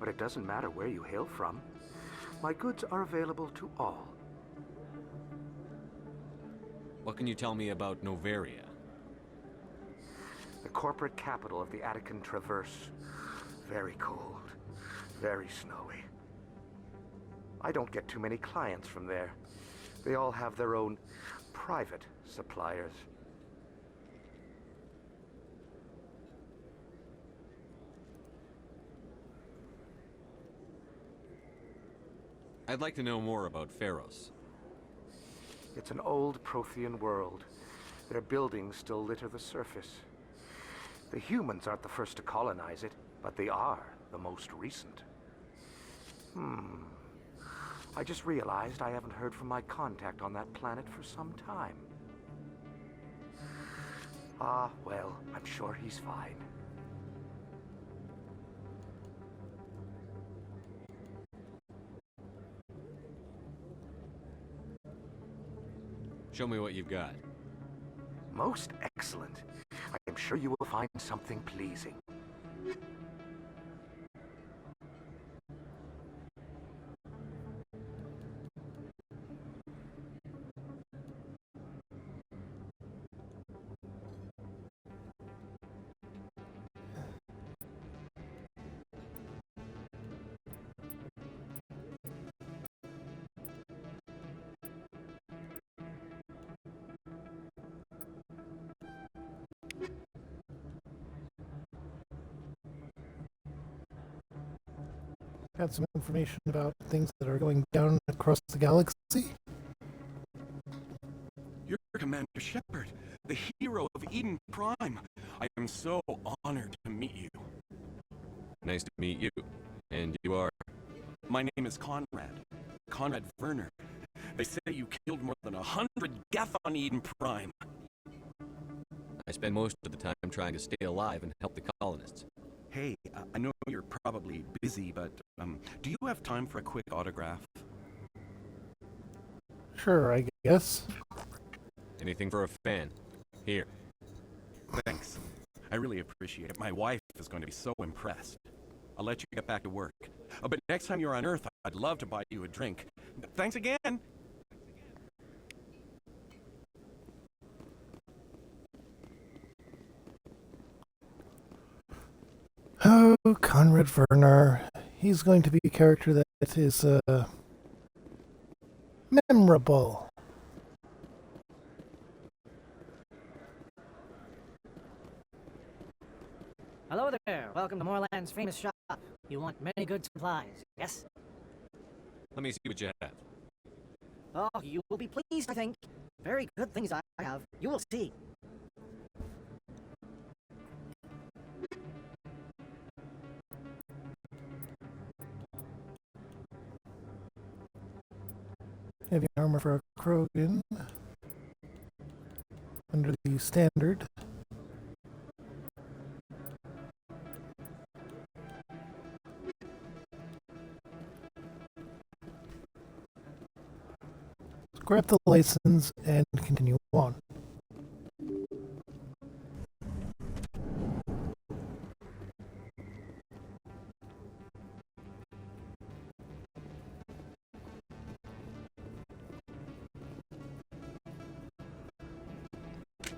But it doesn't matter where you hail from. My goods are available to all. What can you tell me about Noveria? The corporate capital of the Attican Traverse. Very cold. Very snowy. I don't get too many clients from there. They all have their own private suppliers. I'd like to know more about Pharos. It's an old Prothean world. Their buildings still litter the surface. The humans aren't the first to colonize it, but they are the most recent. I just realized I haven't heard from my contact on that planet for some time. Ah, well, I'm sure he's fine. Show me what you've got. Most excellent. I am sure you will find something pleasing. Got some information about things that are going down across the galaxy. You're Commander Shepard, the hero of Eden Prime. I am so honored to meet you. Nice to meet you. And you are? My name is Conrad. Conrad Werner. They say you killed more than 100 Geth on Eden Prime. I spend most of the time trying to stay alive and help the colonists. Hey, I know you're probably busy, but do you have time for a quick autograph? Sure, I guess. Anything for a fan. Here. Thanks. I really appreciate it. My wife is going to be so impressed. I'll let you get back to work. But next time you're on Earth, I'd love to buy you a drink. Thanks again! Oh, Conrad Werner. He's going to be a character that is, memorable. Hello there. Welcome to Moorland's famous shop. You want many good supplies, yes? Let me see what you have. Oh, you will be pleased, I think. Very good things I have. You will see. Heavy armor for a Krogan. Under the standard. Grab the license and continue on.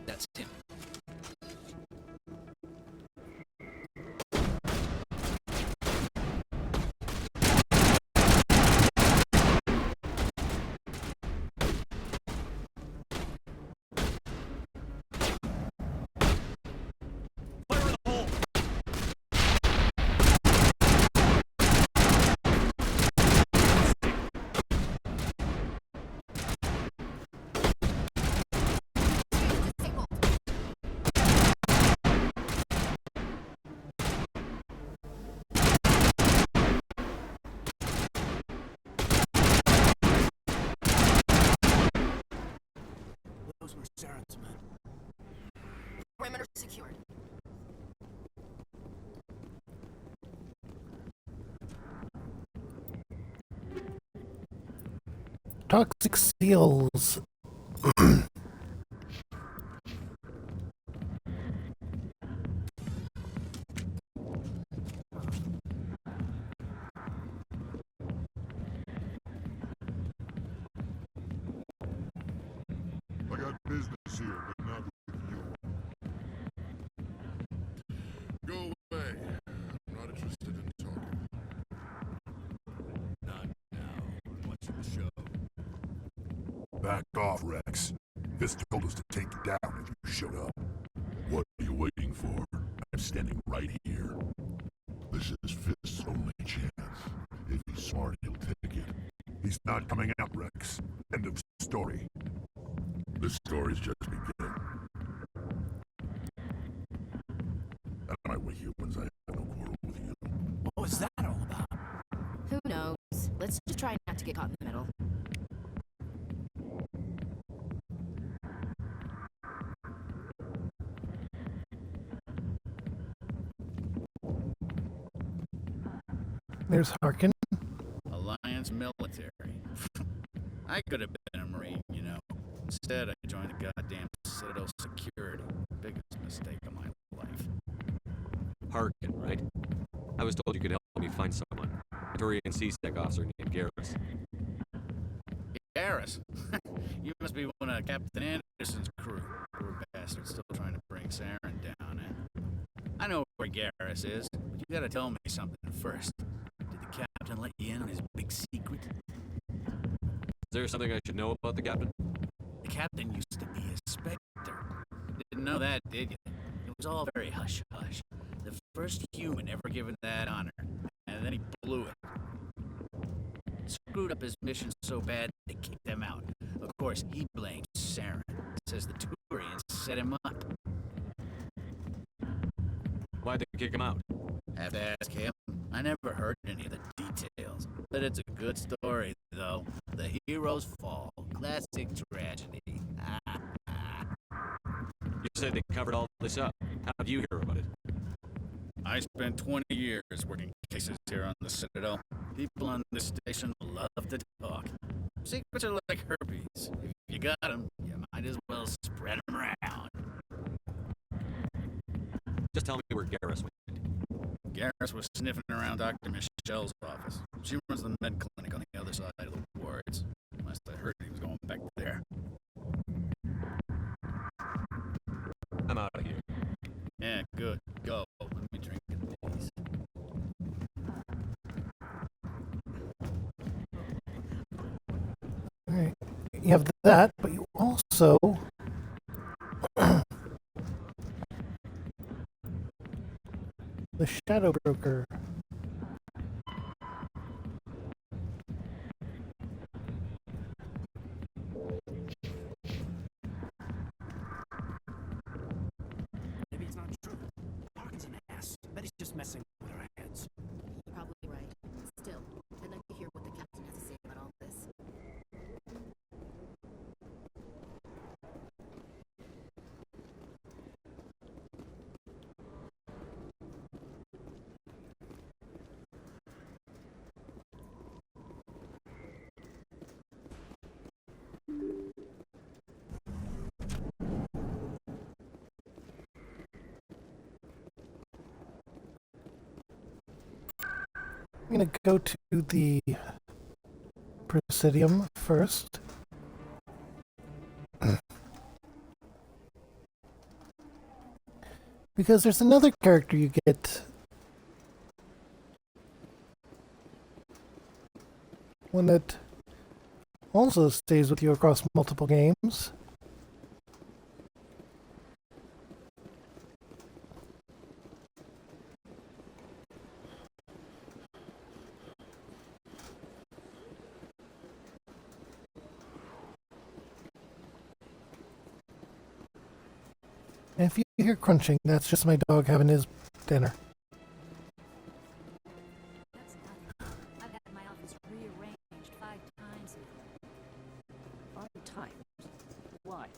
That's him. Those were Saren's men. Perimeter secured. Toxic seals. I got business here, but not with you. Go away. I'm not interested in talking. Not now. What's the show? Back off, Rex. Fisk told us to take you down if you showed up. What are you waiting for? I'm standing right here. This is Fisk's only chance. If he's smart, he'll take it. He's not coming out, Rex. End of story. This story's just beginning. Out of my way, humans. I have no quarrel with you. What was that all about? Who knows? Let's just try not to get caught in the middle. There's Harkin. Alliance military. I could have been a Marine, you know. Instead, I joined the goddamn Citadel Security. Biggest mistake of my life. Harkin, right? I was told you could help me find someone. A Turian C-Sec officer named Garrus. Garrus? You must be one of Captain Anderson's crew. Poor bastard still trying to bring Saren down, eh? I know where Garrus is, but you gotta tell me something first. Did the captain let you in on his big secret? Is there something I should know about the captain? The captain used to be a Spectre. Didn't know that, did you? It was all very hush-hush. The first human ever given that honor, and then he blew it. Screwed up his mission so bad they kicked him out. Of course, he blames Saren. Says the Turians set him up. Why'd they kick him out? Have to ask him. I never heard any of the details. But it's a good story, though. The hero's fall. Classic tragedy. You said they covered all this up. How'd you hear about it? I spent 20 years working cases here on the Citadel. People on this station love to talk. Secrets are like herpes. If you got them, you might as well spread them around. Just tell me where Garrus went. Garrus was sniffing around Dr. Michelle's office. She runs the med clinic on the other side of the wards. Last I heard, he was going back there. I'm out of here. Yeah, good. Go. Let me drink a piece. Alright. You have that, but you also the Shadow Broker. Maybe it's not true. Harkin's an ass. Bet he's just messing with our heads. You're probably right. Still, I'd like to hear what the captain has to say about all this. I'm going to go to the Presidium first. Because there's another character you get. One that also stays with you across multiple games. And if you hear crunching, that's just my dog having his dinner. That's nothing. I've had my office rearranged 5 times. 5 times? Why?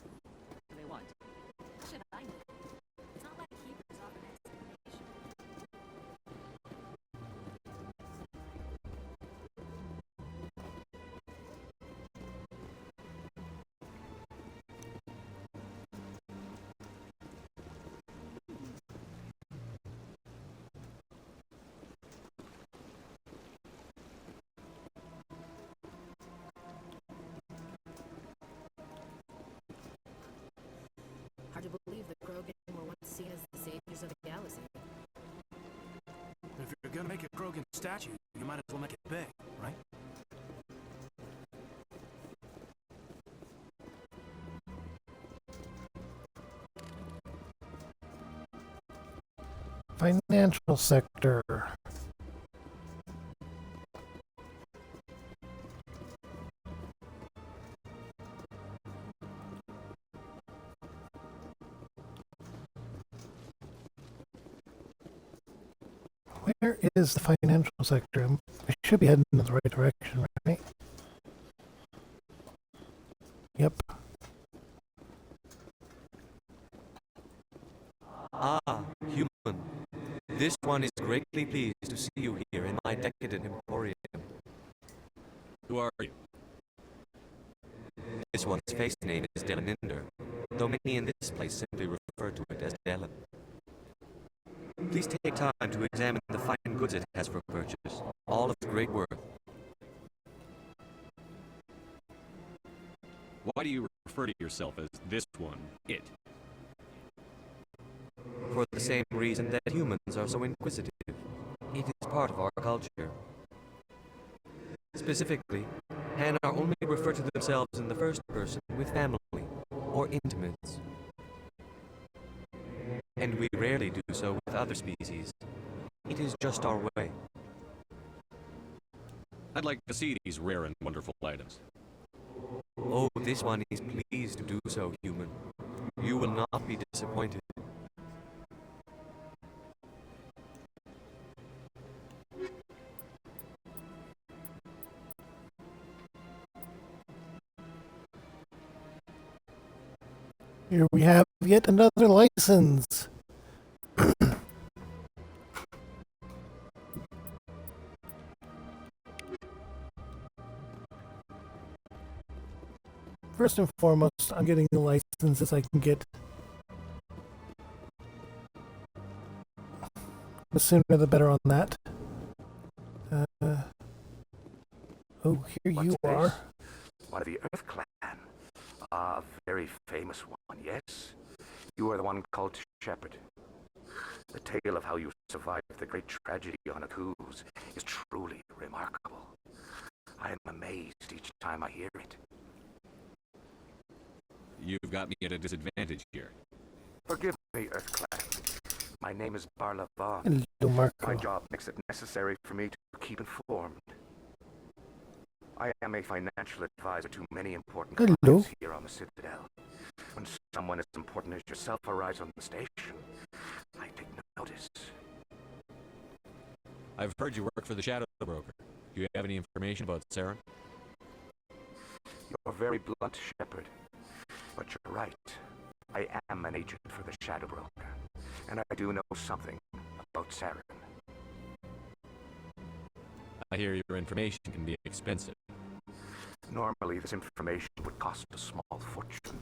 statue, you might as well make it big, right? Financial sector. Where is the financial sector? I should be heading in the right direction, right? Yep. Ah, human. This one is greatly pleased to see you here in my decadent emporium. Who are you? This one's face name is Delaninder, though many in this place simply refer to it as Delan. Please take time to examine the fine goods it has for purchase, all of great worth. Why do you refer to yourself as this one, it? For the same reason that humans are so inquisitive. It is part of our culture. Specifically, Hanar only refer to themselves in the first person with family or intimates. And we rarely do so with other species. It is just our way. I'd like to see these rare and wonderful items. Oh, this one is pleased to do so, human. You will not be disappointed. Here we have yet another license. First and foremost, I'm getting the licenses I can get. The sooner the better on that. Oh, here you are. One of the Earth Clan. A very famous one, yes? You are the one called Shepard. The tale of how you survived the great tragedy on Akuz is truly remarkable. I am amazed each time I hear it. You've got me at a disadvantage here. Forgive me, Earth Clan. My name is Barla Vaughn. Hello, Marco. My job makes it necessary for me to keep informed. I am a financial advisor to many important clients here on the Citadel. When someone as important as yourself arrives on the station, I take notice. I've heard you work for the Shadow Broker. Do you have any information about Saren? You're very blunt, Shepard. But you're right. I am an agent for the Shadow Broker. And I do know something about Saren. I hear your information can be expensive. Normally, this information would cost a small fortune.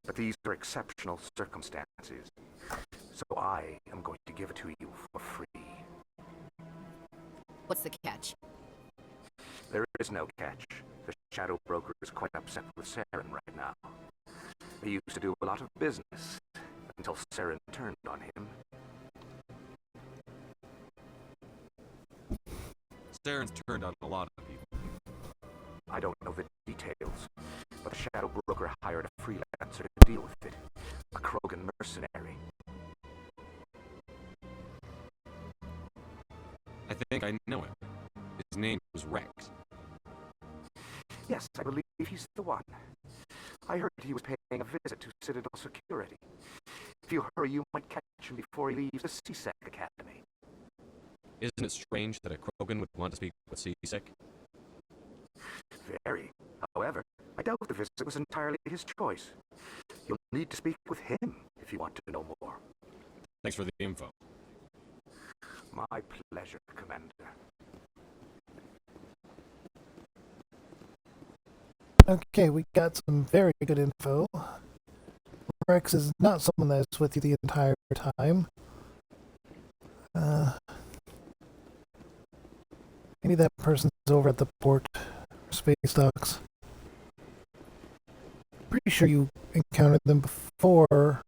But these are exceptional circumstances. So I am going to give it to you for free. What's the catch? There is no catch. The Shadow Broker is quite upset with Saren right now. He used to do a lot of business until Saren turned on him. Saren's turned on a lot of people. I don't know the details, but the Shadow Broker hired a freelancer to deal with it. A Krogan mercenary. I think I know him. His name was Rex. Yes, I believe he's the one. I heard he was paying a visit to Citadel Security. If you hurry, you might catch him before he leaves the CSEC Academy. Isn't it strange that a Krogan would want to speak with CSEC? Very. However, I doubt the visit was entirely his choice. You'll need to speak with him if you want to know more. Thanks for the info. My pleasure, Commander. Okay, we got some very good info. Rex is not someone that's with you the entire time. Maybe that person's over at the port space docks. Pretty sure you encountered them before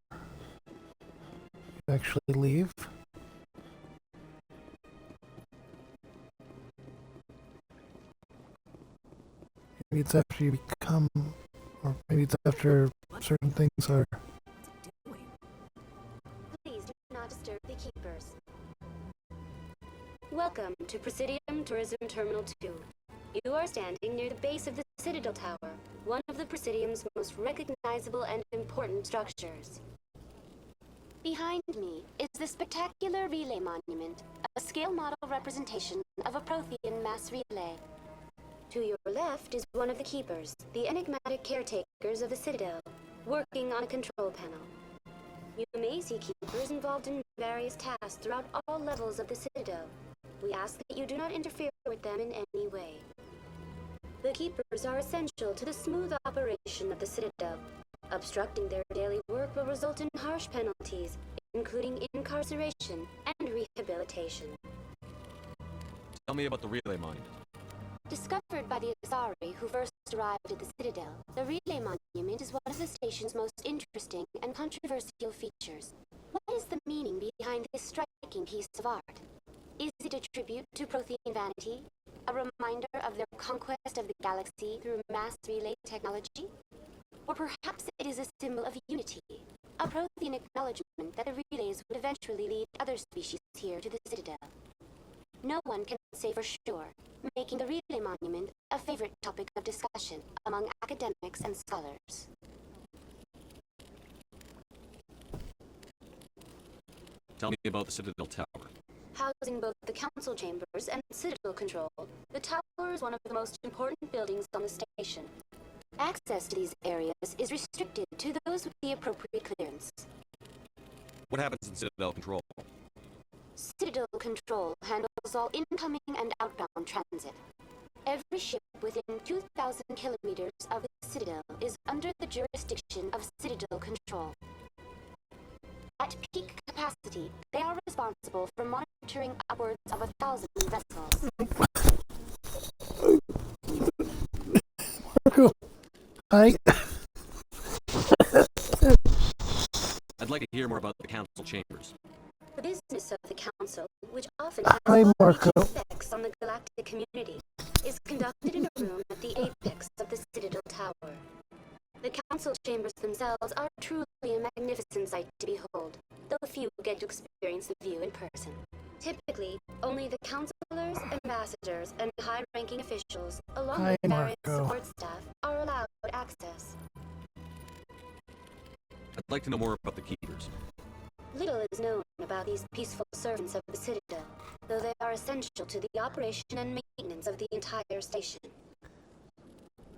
you actually leave. Maybe it's after you become, or maybe it's after certain things are. Please do not disturb the keepers. Welcome to Presidium Tourism Terminal 2. You are standing near the base of the Citadel Tower, one of the Presidium's most recognizable and important structures. Behind me is the spectacular relay monument, a scale model representation of a Prothean mass relay. To your left is one of the keepers, the enigmatic caretakers of the Citadel, working on a control panel. You may see keepers involved in various tasks throughout all levels of the Citadel. We ask that you do not interfere with them in any way. The keepers are essential to the smooth operation of the Citadel. Obstructing their daily work will result in harsh penalties, including incarceration and rehabilitation. Tell me about the relay monument. Discovered by the Asari who first arrived at the Citadel, the relay monument is one of the station's most interesting and controversial features. What is the meaning behind this striking piece of art? Is it a tribute to Prothean vanity? A reminder of their conquest of the galaxy through mass relay technology? Or perhaps it is a symbol of unity, a Prothean acknowledgement that the relays would eventually lead other species here to the Citadel. No one can say for sure, making the relay monument a favorite topic of discussion among academics and scholars. Tell me about the Citadel Tower. Housing both the council chambers and Citadel Control, the tower is one of the most important buildings on the station. Access to these areas is restricted to those with the appropriate clearance. What happens in Citadel Control? Citadel Control handles all incoming and outbound transit. Every ship within 2,000 kilometers of the Citadel is under the jurisdiction of Citadel Control. At peak capacity, they are responsible for monitoring upwards of 1,000 vessels. Marco, hi. I'd like to hear more about the council chambers. The business of the Council, which often has Hi, Marco. effects on the galactic community, is conducted in a room at the apex of the Citadel Tower. The Council chambers themselves are truly a magnificent sight to behold, though few get to experience the view in person. Typically, only the councilors, ambassadors, and high-ranking officials, along Hi, with various Marco. support staff, are allowed access. I'd like to know more about the keepers. Little is known about these peaceful servants of the Citadel, though they are essential to the operation and maintenance of the entire station.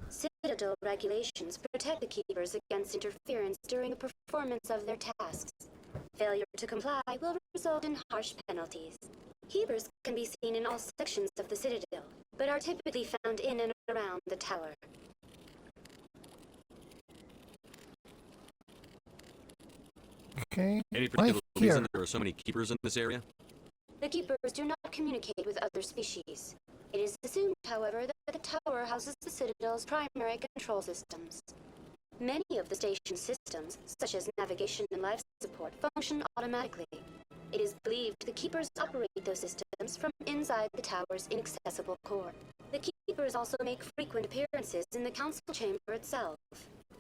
Citadel regulations protect the keepers against interference during the performance of their tasks. Failure to comply will result in harsh penalties. Keepers can be seen in all sections of the Citadel, but are typically found in and around the tower. Okay. Any Right particular here. reason there are so many keepers in this area? The keepers do not communicate with other species. It is assumed, however, that the tower houses the Citadel's primary control systems. Many of the station's systems, such as navigation and life support, function automatically. It is believed the keepers operate those systems from inside the tower's inaccessible core. The keepers also make frequent appearances in the council chamber itself,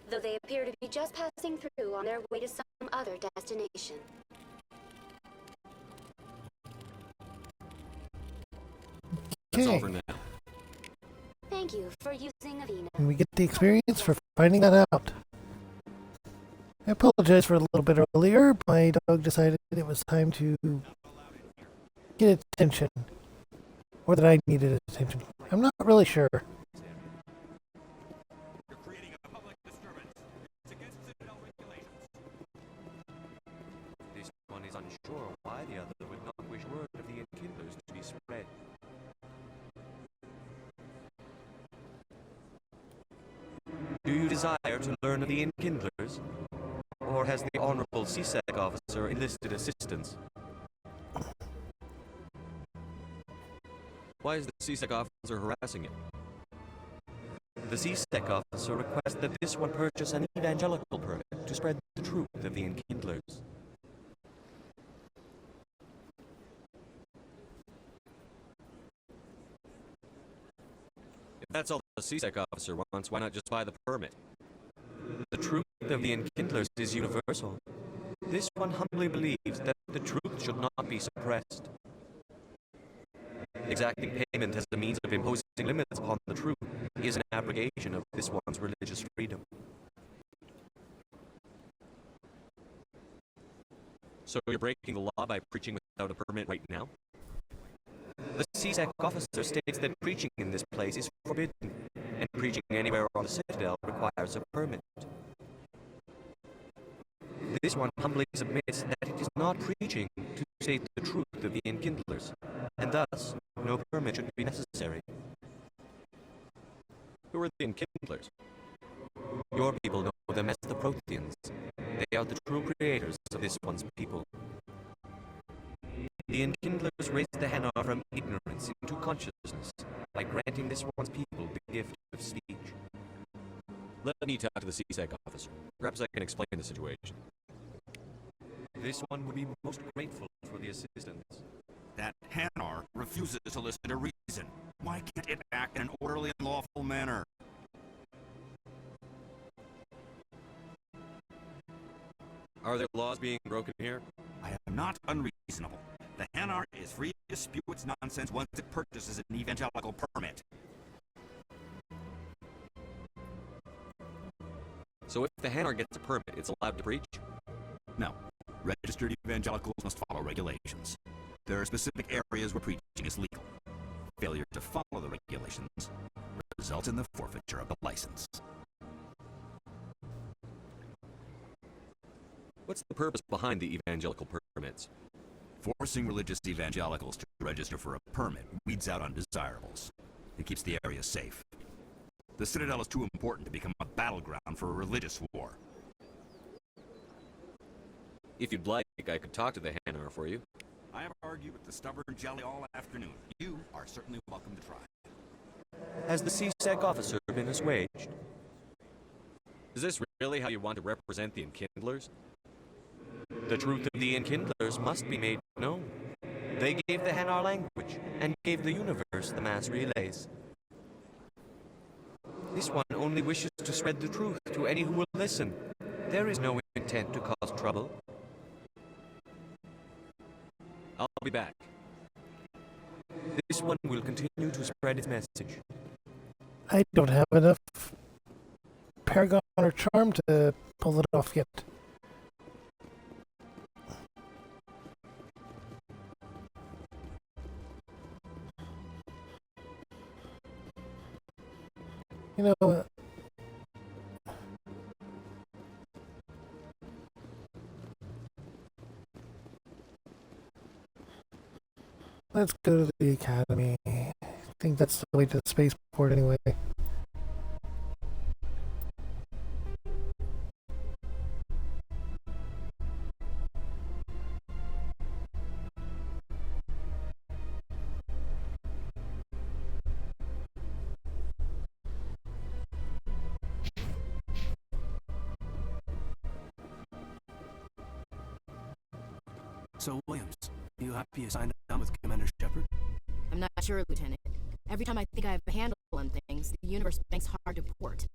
though they appear to be just passing through on their way to some other destination. That's all Okay. for now. Thank you for using Avina. And we get the experience for finding that out. I apologize for a little bit earlier. My dog decided it was time to get attention. Or that I needed attention. I'm not really sure. This one is unsure why the other would not wish word of the enkindlers to be spread. Do you desire to learn of the enkindlers? Or has the Honorable CSEC officer enlisted assistance? Why is the CSEC officer harassing him? The CSEC officer requests that this one purchase an evangelical permit to spread the truth of the enkindlers. If that's all a CSEC officer wants, why not just buy the permit? The truth of the Enkindlers is universal. This one humbly believes that the truth should not be suppressed. Exacting payment as a means of imposing limits upon the truth is an abrogation of this one's religious freedom. So you're breaking the law by preaching without a permit right now? The CSEC officer states that preaching in this place is forbidden, and preaching anywhere on the Citadel requires a permit. This one humbly submits that it is not preaching to state the truth of the Enkindlers, and thus no permit should be necessary. Who are the Enkindlers? Your people know them as the Protheans. They are the true creators of this one's people. The Enkindlers raised the Hanar from ignorance into consciousness by granting this one's people the gift of speech. Let me talk to the CSEC officer. Perhaps I can explain the situation. This one would be most grateful for the assistance. That Hanar refuses to listen to reason. Why can't it act in an orderly and lawful manner? Are there laws being broken here? I am not unreasonable. The Hanar is free to spew its nonsense once it purchases an evangelical permit. So if the Hanar gets a permit, it's allowed to preach? No. Registered evangelicals must follow regulations. There are specific areas where preaching is legal. Failure to follow the regulations results in the forfeiture of the license. What's the purpose behind the evangelical permits? Forcing religious evangelicals to register for a permit weeds out undesirables. It keeps the area safe. The Citadel is too important to become a battleground for a religious war. If you'd like, I could talk to the Hanar for you. I have argued with the stubborn jelly all afternoon. You are certainly welcome to try. Has the CSEC officer been assuaged? Is this really how you want to represent the Enkindlers? The truth of the Enkindlers must be made known. They gave the Hanar language, and gave the universe the mass relays. This one only wishes to spread the truth to any who will listen. There is no intent to cause trouble. I'll be back. This one will continue to spread its message. I don't have enough Paragon or Charm to pull it off yet. You know, let's go to the academy. I think that's the way to the spaceport anyway. So, Williams, you happy you signed on with Commander Shepard? I'm not sure, Lieutenant. Every time I think I have a handle on things, the universe makes hard to port.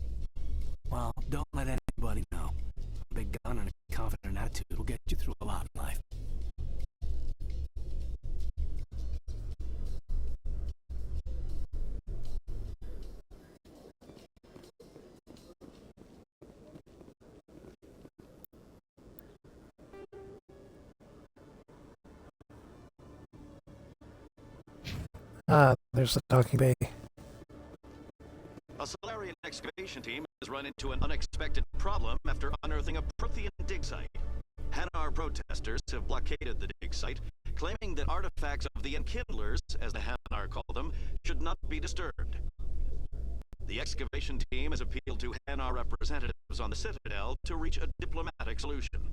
Well, don't let anybody know. A big gun and a confident attitude will get you through a lot in life. Ah, there's the docking bay. A Solarian excavation team has run into an unexpected problem after unearthing a Prothean dig site. Hanar protesters have blockaded the dig site, claiming that artifacts of the Enkindlers, as the Hanar call them, should not be disturbed. The excavation team has appealed to Hanar representatives on the Citadel to reach a diplomatic solution.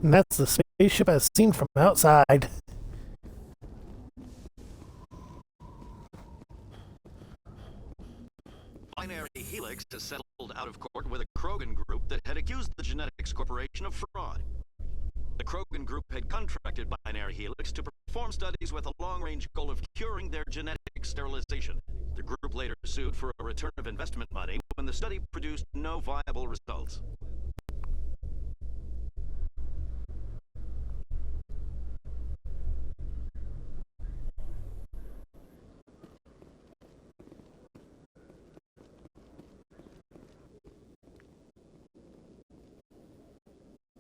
And that's the spaceship as seen from outside. Binary Helix has settled out of court with a Krogan group that had accused the Genetics Corporation of fraud. The Krogan group had contracted Binary Helix to perform studies with a long-range goal of curing their genetic sterilization. The group later sued for a return of investment money when the study produced no viable results.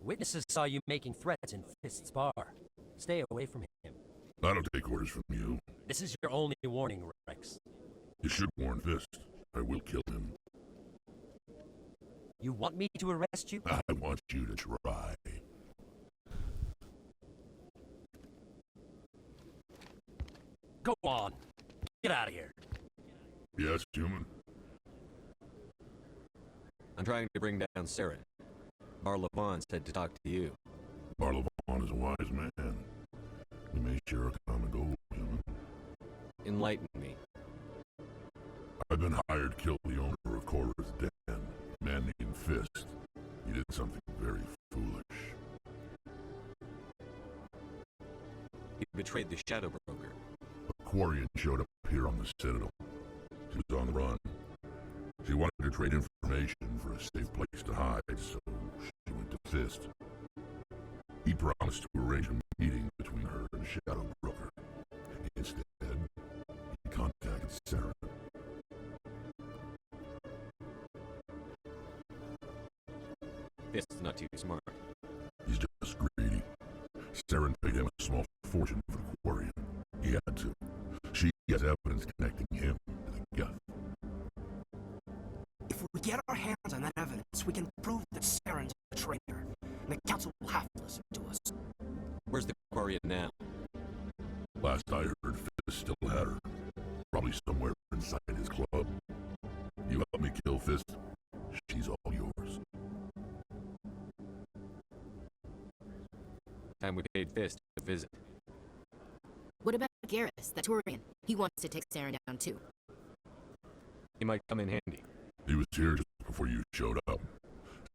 Witnesses saw you making threats in Fist's bar. Stay away from him. I don't take orders from you. This is your only warning, Rex. You should warn Fist. I will kill him. You want me to arrest you? I want you to try. Go on. Get out of here. Yes, human? I'm trying to bring down Saren. Bar Levon said to talk to you. Bar Levon is a wise man. We may share a common goal, human. Enlighten me. I've been hired to kill the owner of Cora's Den, a man named Fist. He did something very foolish. He betrayed the Shadow Broker. A Quarian showed up here on the Citadel. She was on the run. She wanted to trade information for a safe place to hide, so she went to Fist. He promised to arrange a meeting between her and the Shadow Broker. Instead, he contacted Saren. Fist's not too smart. He's just greedy. Saren paid him a small fortune for the Quarian. He had to. She has evidence connecting him to the Geth. If we get our hands on that evidence, we can prove that Saren's a traitor, and the Council will have to listen to us. Where's the Quarian now? Last I heard, Fist still had her. Probably somewhere inside his club. You help me kill Fist, she's all yours. Time we paid Fist a visit. What about Garrus, that Turian? He wants to take Saren down too. He might come in handy. He was here just before you showed up.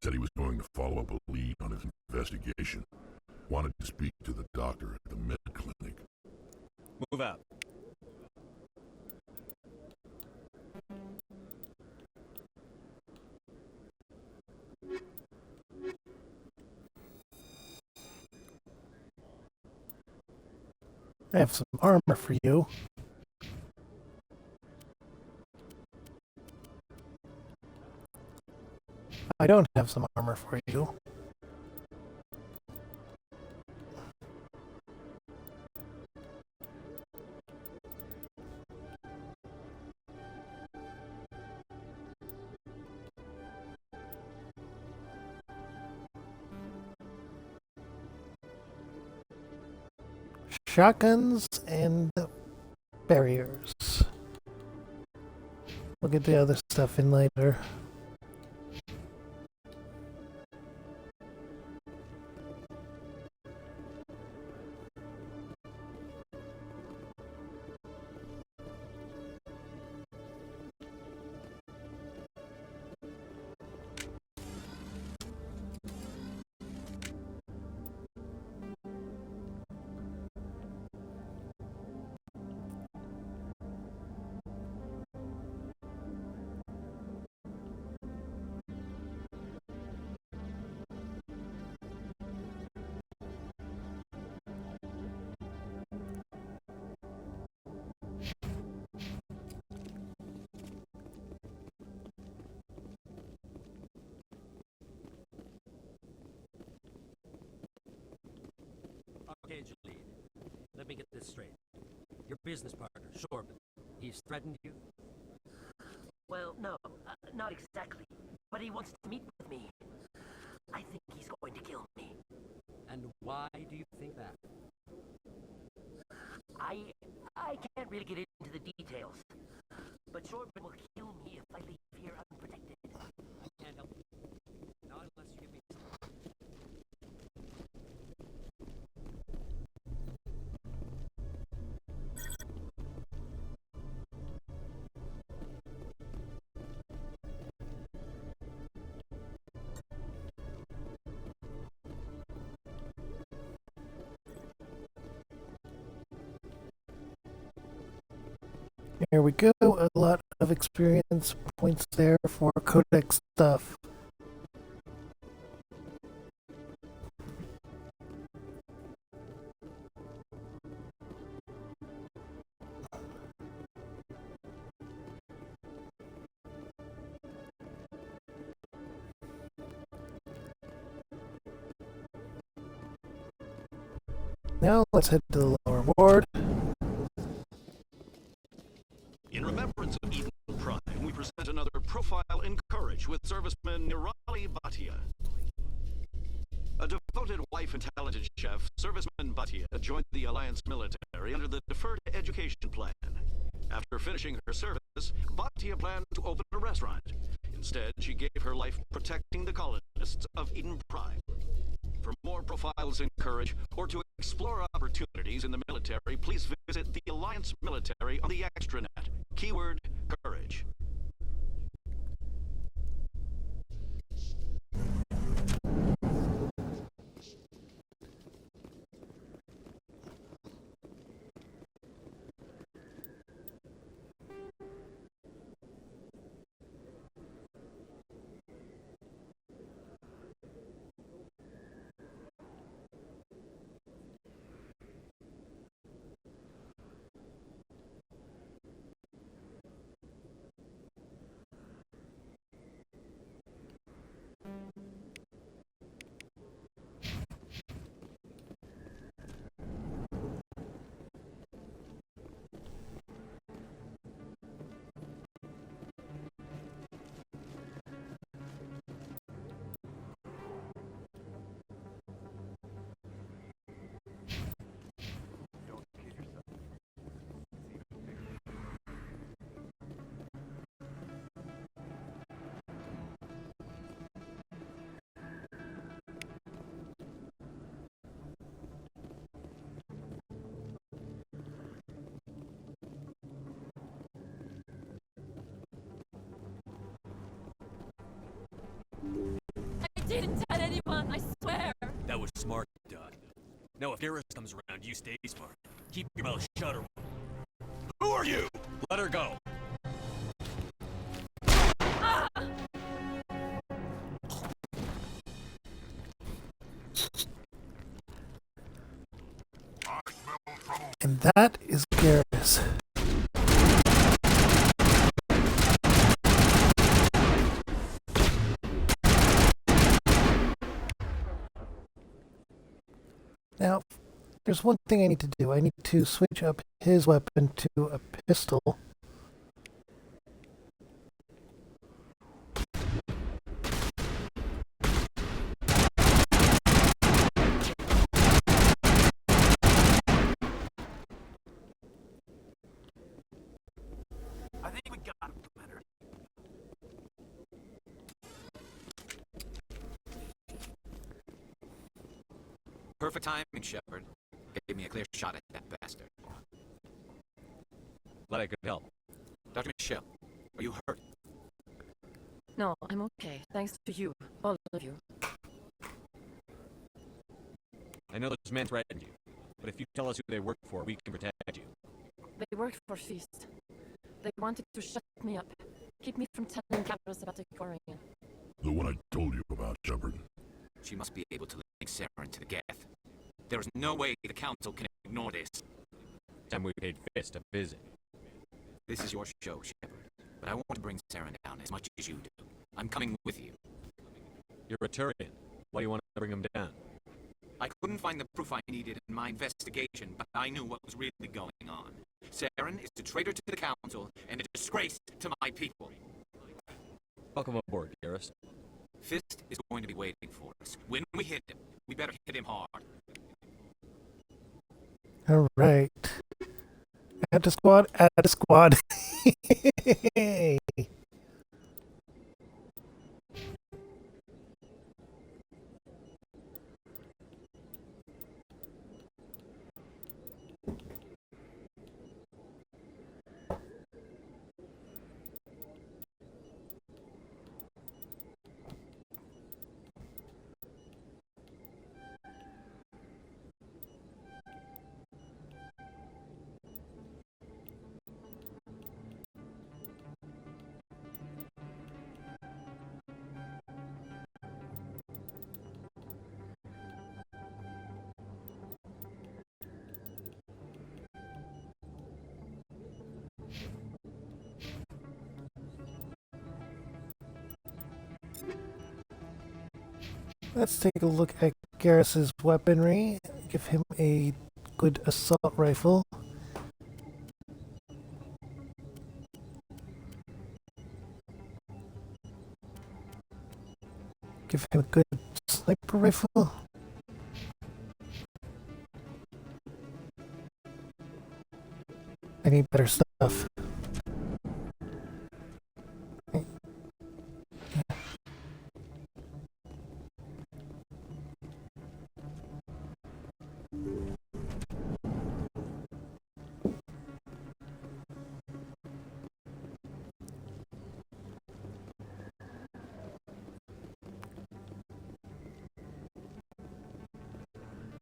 Said he was going to follow up a lead on his investigation. Wanted to speak to the doctor at the med clinic. Move out. I have some armor for you. I don't have some armor for you. Shotguns and barriers. We'll get the other stuff in later. Okay, Julie. Let me get this straight. Your business partner, Shorban, he's threatened you? Well, no, not exactly. But he wants to meet with me. I think he's going to kill me. And why do you think that? I can't really get into the details. But Shorban will kill me if I leave here unprotected. I can't help you. Not unless you give me some. There we go. A lot of experience points there for codex stuff. Now let's head to the lower ward. In remembrance of Eden Prime, we present another profile in courage with serviceman Nirali Bhatia. A devoted wife and talented chef, serviceman Bhatia joined the Alliance military under the Deferred Education Plan. After finishing her service, Bhatia planned to open a restaurant. Instead, she gave her life protecting the colonists of Eden Prime. For more profiles in courage, or to explore opportunities in the military, please visit the Alliance Military on the extranet. Keyword, courage. I didn't tell anyone, I swear. That was smart, Dot. Now if Garrus comes around, you stay smart. Keep your mouth shut or... Who are you? Let her go. And that is Garrus. Now, there's one thing I need to do. I need to switch up his weapon to a pistol. I think we got him, Leonard. Perfect timing, Shepard. Gave me a clear shot at that bastard. Glad I could help. Dr. Michelle, are you hurt? No, I'm okay. Thanks to you, all of you. I know those men threatened you, but if you tell us who they work for, we can protect you. They worked for Feast. They wanted to shut me up, keep me from telling Garrus about Icorian. The one I told you about, Shepard. She must be able to link Saren to the Geth. There is no way the Council can ignore this. Time we paid Fist a visit. This is your show, Shepard, but I want to bring Saren down as much as you do. I'm coming with you. You're a Turian. Why do you want to bring him down? I couldn't find the proof I needed in my investigation, but I knew what was really going on. Saren is a traitor to the Council and a disgrace to my people. Welcome aboard, Garrus. Fist is going to be waiting for us. When we hit him, we better hit him hard. All right. Add to squad, add to squad. Let's take a look at Garrus's weaponry. Give him a good assault rifle. Give him a good sniper rifle. I need better stuff.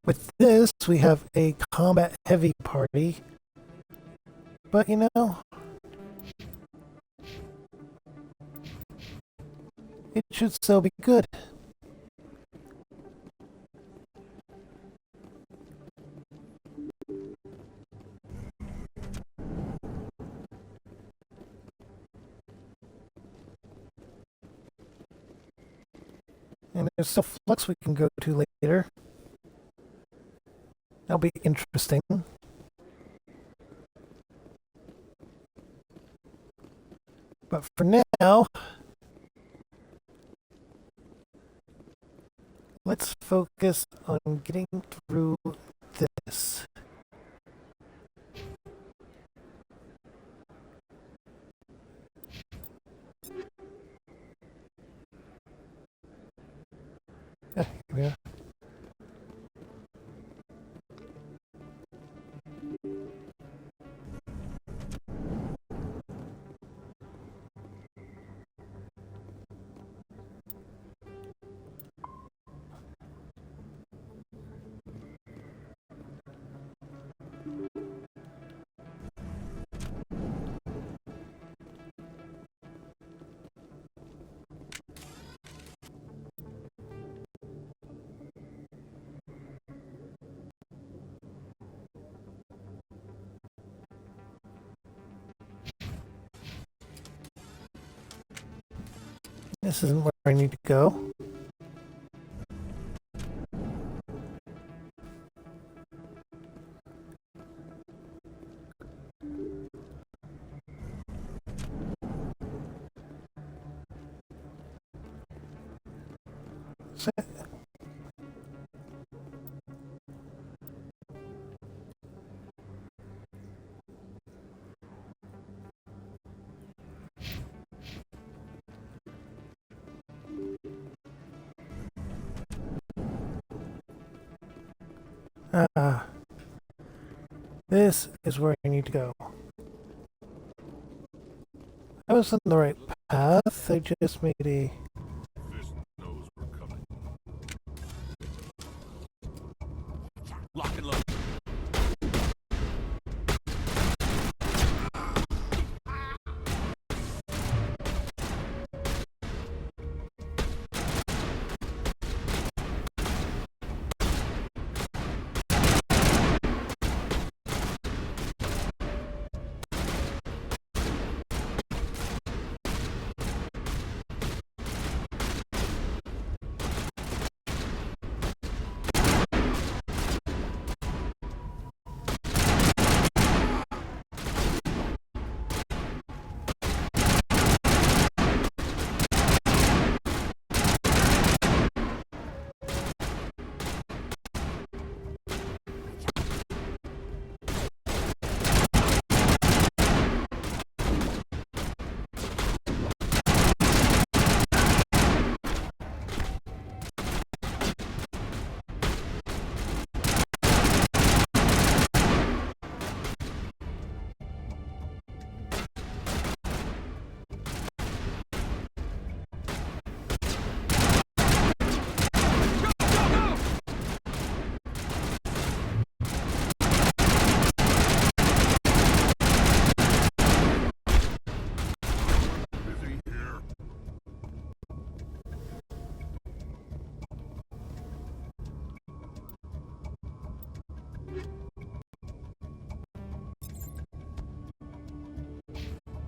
With this, we have a combat heavy party. But you know, it should still be good. And there's still Flux we can go to later. That'll be interesting. But for now, let's focus on getting through this. Here we are. This isn't where I need to go. This is where I need to go. I was on the right path, I just made a... Lock and load.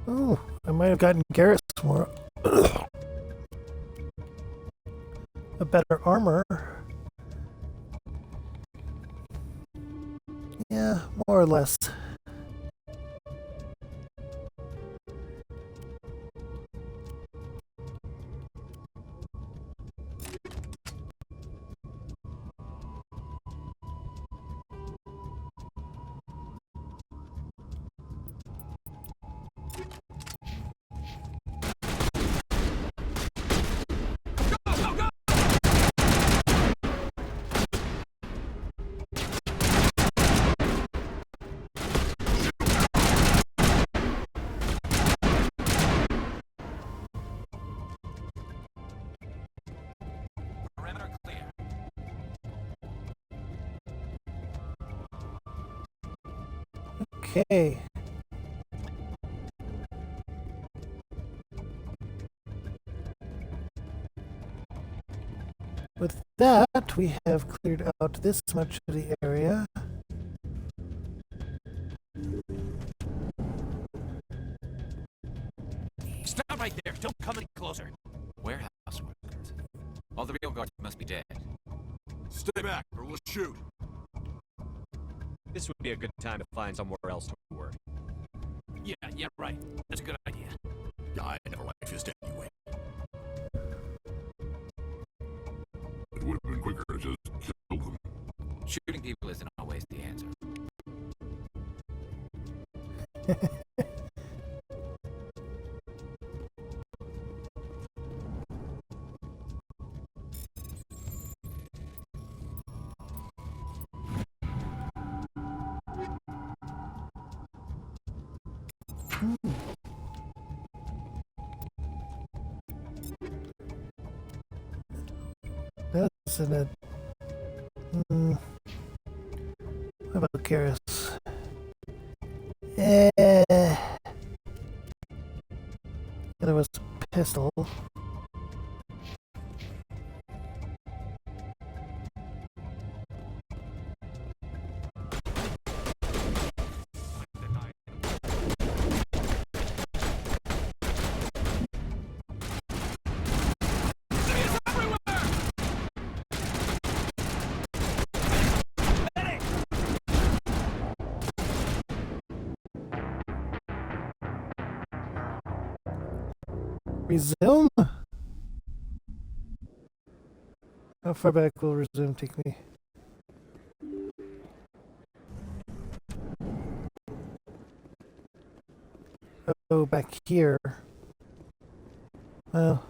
Oh, I might have gotten Garrus more. A better armor. Yeah, more or less. Perimeter clear. Okay. With that, we have cleared out this much of the area. Stop right there. Don't come any closer. Warehouse workers. All the real guards must be dead. Stay back, or we'll shoot. This would be a good time to find somewhere else to work. Yeah, right. That's a good idea. I never liked fist anyway. It would have been quicker to just kill them. Shooting people isn't always the answer. That's in it. What about Karis? There was a pistol. Resume? How far back will resume take me? Oh, back here. Well.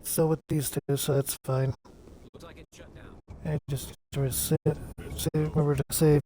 Still with these two, so that's fine. Looks like it's shut down. I just remember to save.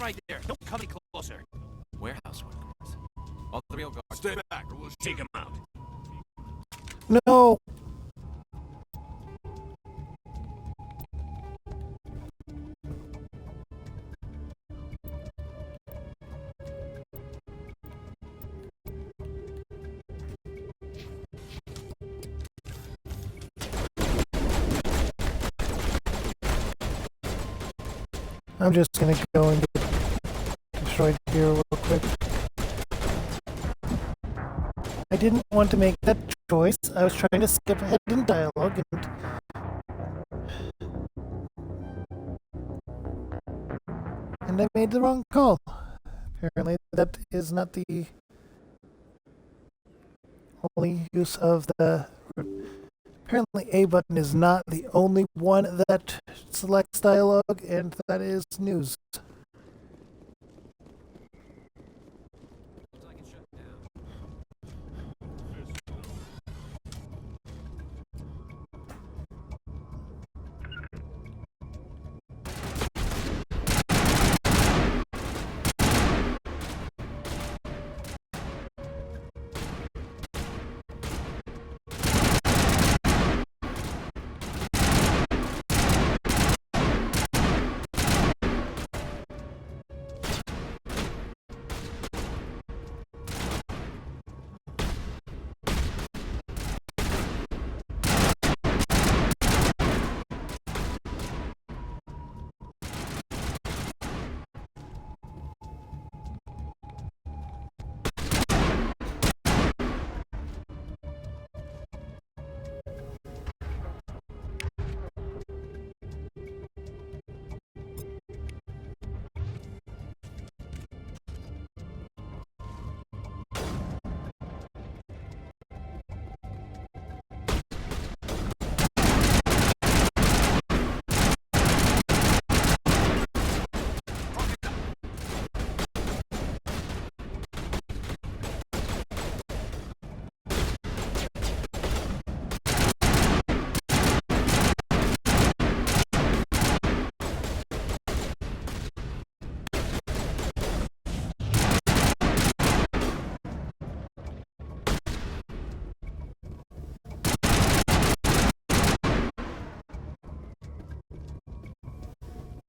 right there. Don't come any closer. Warehouse workers. All the real guards. Stay back, or we'll take him out. No! I'm just gonna go and get destroyed here real quick. I didn't want to make that choice. I was trying to skip ahead in dialogue and I made the wrong call. Apparently that is not the only use of the... Apparently A button is not the only one that selects dialogue, and that is news.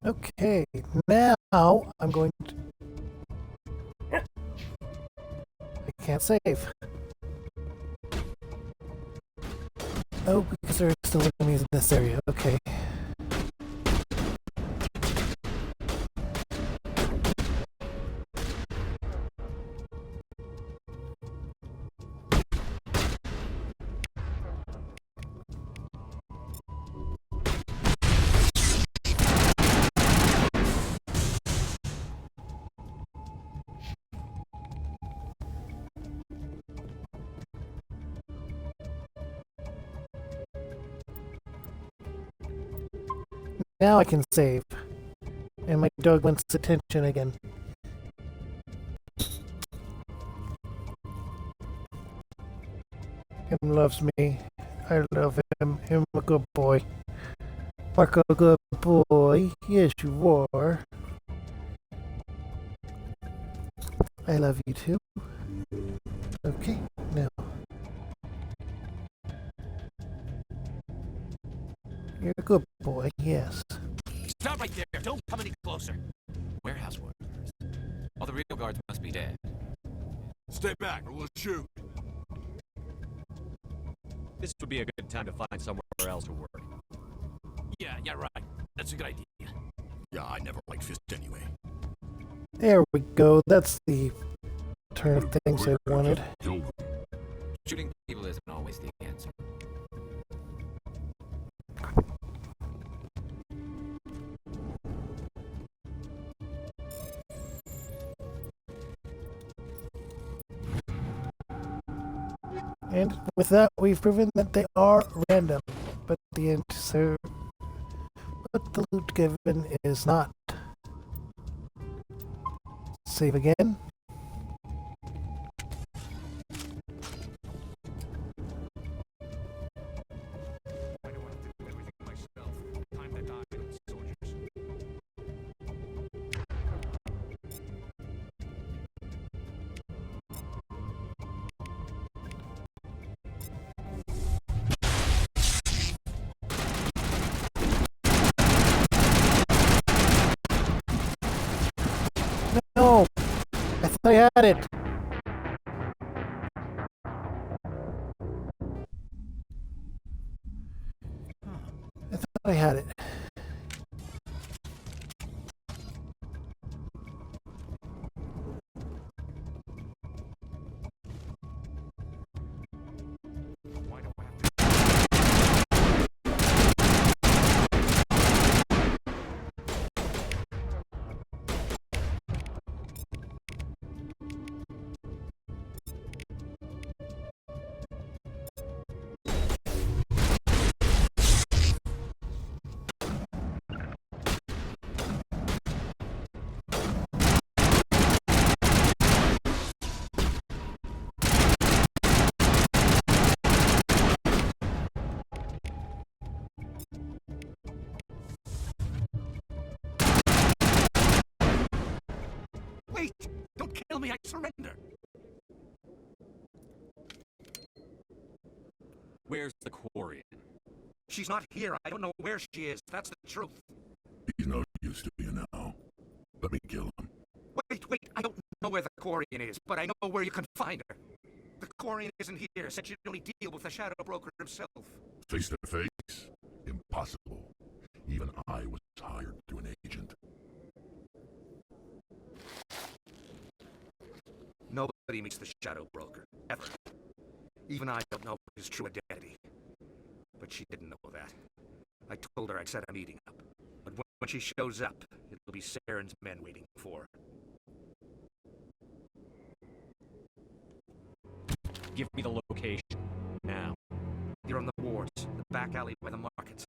Okay, now I'm going to... I can't save. Oh, because there are still enemies in this area. Okay. Now I can save. And my dog wants attention again. Him loves me. I love him. Him a good boy. Mark a good boy. Yes, you are. I love you too. Okay, now. You're a good boy, yes. Stop right there! Don't come any closer! Warehouse workers. All the real guards must be dead. Stay back, or we'll shoot. This would be a good time to find somewhere else to work. Yeah, right. That's a good idea. Yeah, I never liked Fist anyway. There we go. That's the turn of things I wanted. Shooting people isn't always the answer. And with that, we've proven that they are random, but the answer, but the loot given is not. Save again. I had it. I thought I had it. Wait! Don't kill me, I surrender! Where's the Quarian? She's not here. I don't know where she is. That's the truth. He's no use to you now. Let me kill him. Wait! I don't know where the Quarian is, but I know where you can find her. The Quarian isn't here. Said she'd only deal with the Shadow Broker himself. Face to face? Impossible. Even I was hired through an agent. Nobody meets the Shadow Broker, ever. Even I don't know his true identity. But she didn't know that. I told her I'd set a meeting up. But when she shows up, it'll be Saren's men waiting for her. Give me the location. Now. You're on the wards, the back alley by the markets.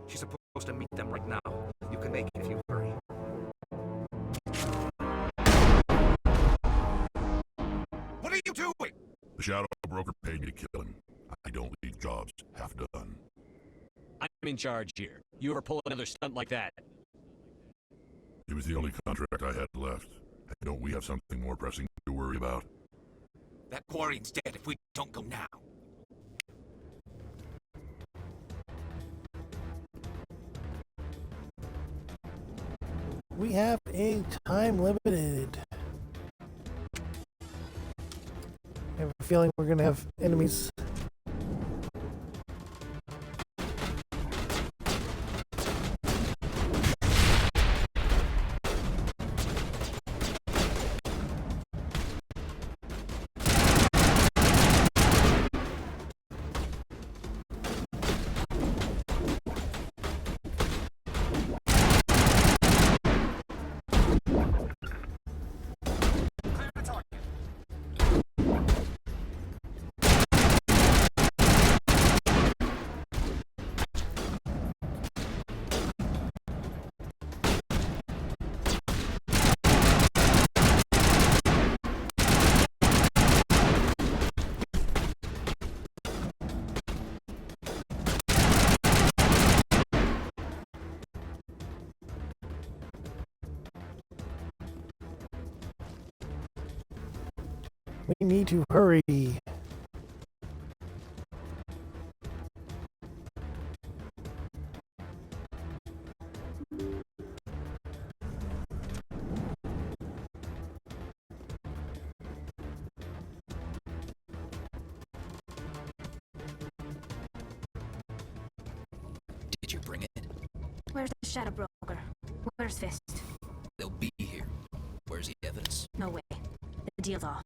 She's supposed to meet them right now. You can make it if you hurry. What are you doing? The Shadow Broker paid me to kill him. I don't leave jobs half done. I'm in charge here. You ever pull another stunt like that? It was the only contract I had left. And don't we have something more pressing to worry about? That Quarian's dead if we don't go now. We have a time limited. I have a feeling we're gonna have enemies. We need to hurry. Did you bring it? Where's the Shadow Broker? Where's Fist? They'll be here. Where's the evidence? No way. The deal's off.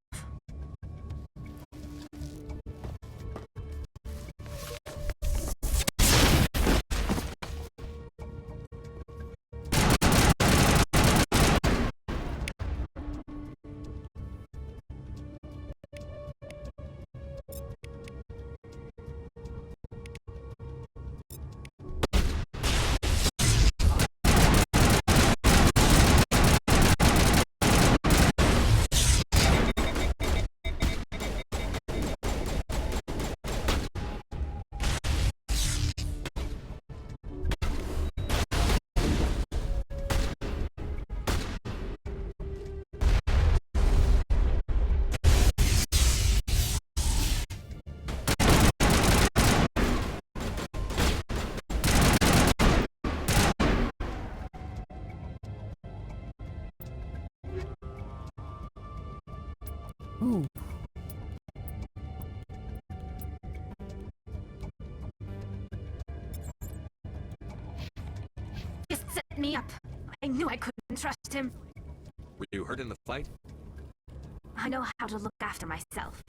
Ooh. Just set me up. I knew I couldn't trust him. Were you hurt in the fight? I know how to look after myself.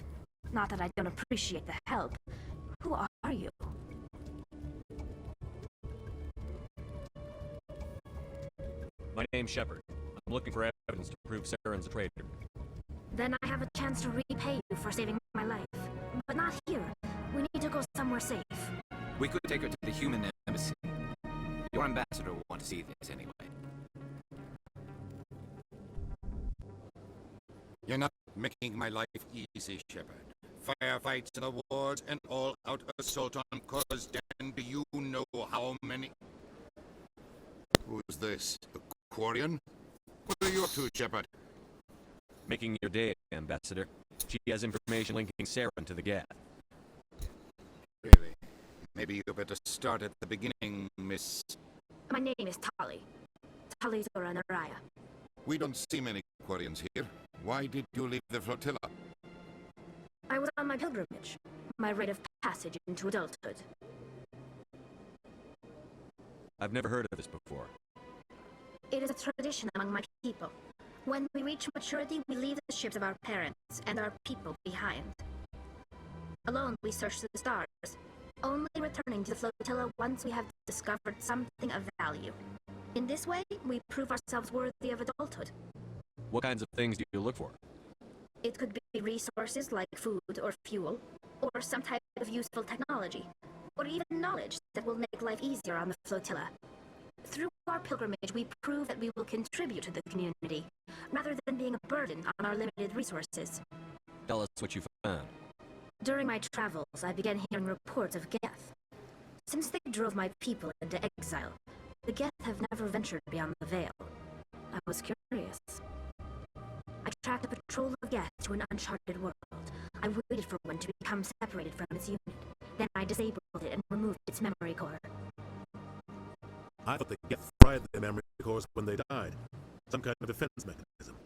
Not that I don't appreciate the help. Who are you? My name's Shepard. I'm looking for evidence to prove Saren's a traitor. Then I have a chance to repay you for saving my life. But not here. We need to go somewhere safe. We could take her to the human embassy. Your ambassador will want to see this anyway. You're not making my life easy, Shepard. Firefights in the wars and all-out assault on Khorezden. Do you know how many... Who's this? A Quarian? What are you up to, Shepard? Making your day, Ambassador. She has information linking Saren to the Geth. Really? Maybe you better start at the beginning, Miss... My name is Tali. Tali Zora Naraya. We don't see many Quarians here. Why did you leave the flotilla? I was on my pilgrimage. My rite of passage into adulthood. I've never heard of this before. It is a tradition among my people. When we reach maturity, we leave the ships of our parents and our people behind. Alone, we search the stars, only returning to the flotilla once we have discovered something of value. In this way, we prove ourselves worthy of adulthood. What kinds of things do you look for? It could be resources like food or fuel, or some type of useful technology, or even knowledge that will make life easier on the flotilla. Through our pilgrimage, we prove that we will contribute to the community, rather than being a burden on our limited resources. Tell us what you found. During my travels, I began hearing reports of Geth. Since they drove my people into exile, the Geth have never ventured beyond the Veil. I was curious. I tracked a patrol of Geth to an uncharted world. I waited for one to become separated from its unit. Then I disabled it and removed its memory core. I thought the Geth fried their memory cores when they died. Some kind of defense mechanism.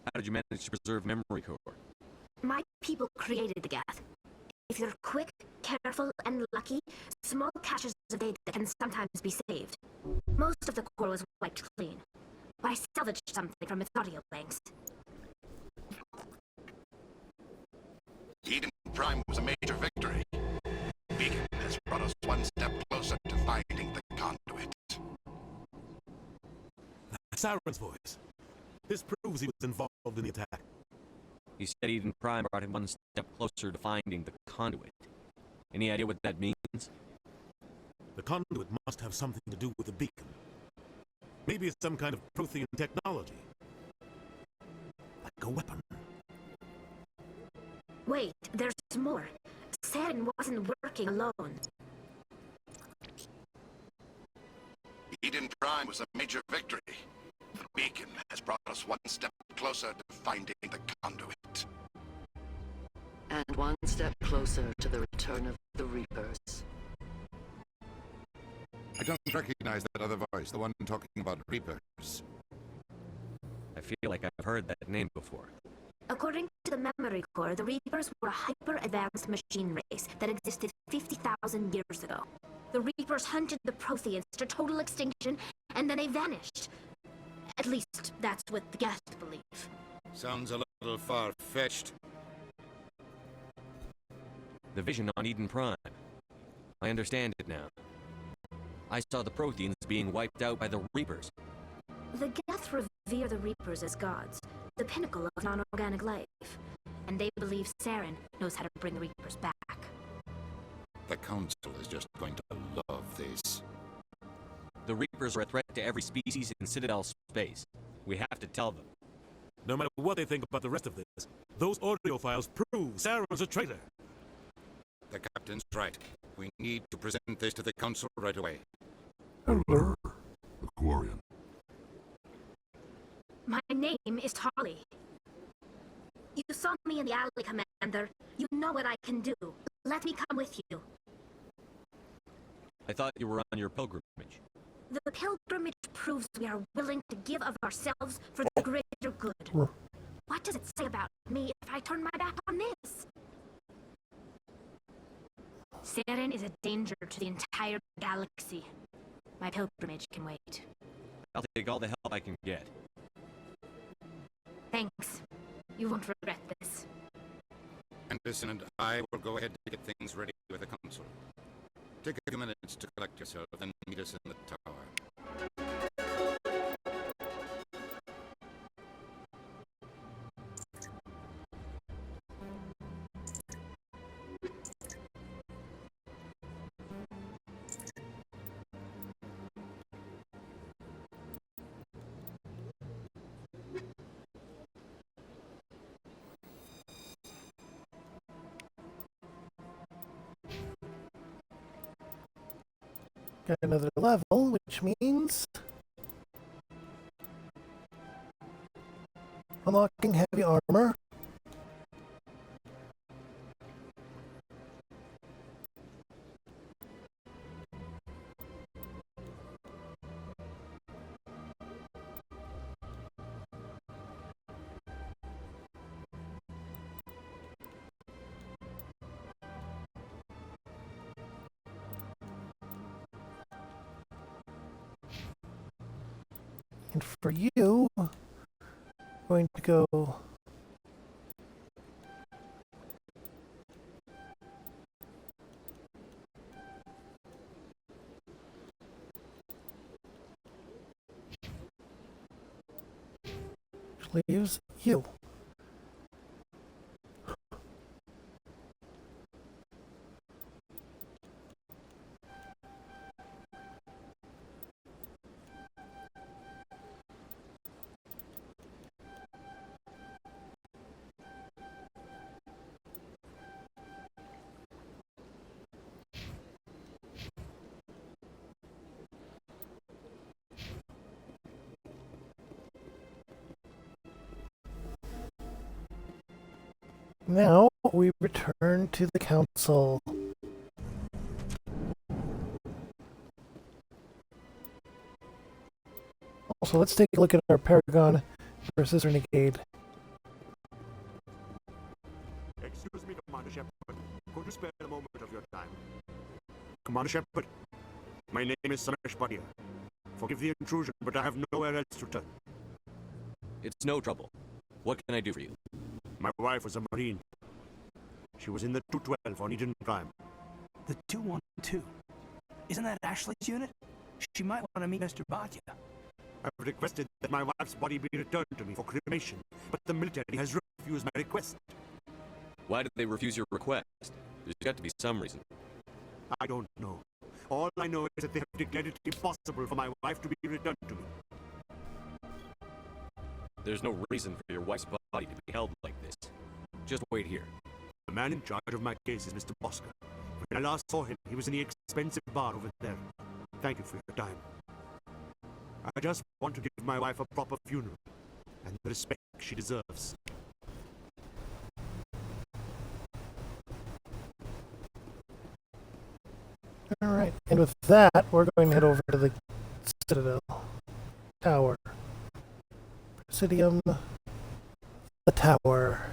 How did you manage to preserve memory core? My people created the Geth. If you're quick, careful, and lucky, small caches of data can sometimes be saved. Most of the core was wiped clean. But I salvaged something from its audio banks. Eden Prime was a major victory. Beacon has brought us one step closer to finding the conduit. Saren's voice. This proves he was involved in the attack. He said Eden Prime brought him one step closer to finding the conduit. Any idea what that means? The conduit must have something to do with the beacon. Maybe it's some kind of Prothean technology. Like a weapon. Wait, there's more. Saren wasn't working alone. Eden Prime was a major victory. The beacon has brought us one step closer to finding the conduit. And one step closer to the return of the Reapers. I don't recognize that other voice, the one talking about Reapers. I feel like I've heard that name before. According to the memory core, the Reapers were a hyper-advanced machine race that existed 50,000 years ago. The Reapers hunted the Protheans to total extinction, and then they vanished. At least, that's what the Geth believe. Sounds a little far-fetched. The vision on Eden Prime. I understand it now. I saw the Protheans being wiped out by the Reapers. The Geth revere the Reapers as gods, the pinnacle of non-organic life. And they believe Saren knows how to bring the Reapers back. The Council is just going to love this. The Reapers are a threat to every species in Citadel space. We have to tell them. No matter what they think about the rest of this, those audio files prove Saren's a traitor. The captain's right. We need to present this to the Council right away. Hello, Aquarian. My name is Tali. You saw me in the alley, Commander. You know what I can do. Let me come with you. I thought you were on your pilgrimage. The pilgrimage proves we are willing to give of ourselves for the greater good. What does it say about me if I turn my back on this? Saren is a danger to the entire galaxy. My pilgrimage can wait. I'll take all the help I can get. Thanks. You won't regret this. Anderson and I will go ahead to get things ready with the council. Take a few minutes to collect yourself, then meet us in the tower. Got another level, which means unlocking heavy armor. And for you, I'm going to go leaves you. Now we return to the council. Also, let's take a look at our Paragon versus Renegade. Excuse me, Commander Shepard. Could you spare a moment of your time? Commander Shepard, my name is Samesh Padia. Forgive the intrusion, but I have nowhere else to turn. It's no trouble. What can I do for you? My wife was a Marine. She was in the 212 on Eden Prime. The 212? Isn't that Ashley's unit? She might want to meet Mr. Bhatia. I've requested that my wife's body be returned to me for cremation, but the military has refused my request. Why did they refuse your request? There's got to be some reason. I don't know. All I know is that they have declared it impossible for my wife to be returned to me. There's no reason for your wife's body to be held like this. Just wait here. The man in charge of my case is Mr. Bosca. When I last saw him, he was in the expensive bar over there. Thank you for your time. I just want to give my wife a proper funeral and the respect she deserves. Alright, and with that, we're going to head over to the Citadel Tower. Presidium, the tower.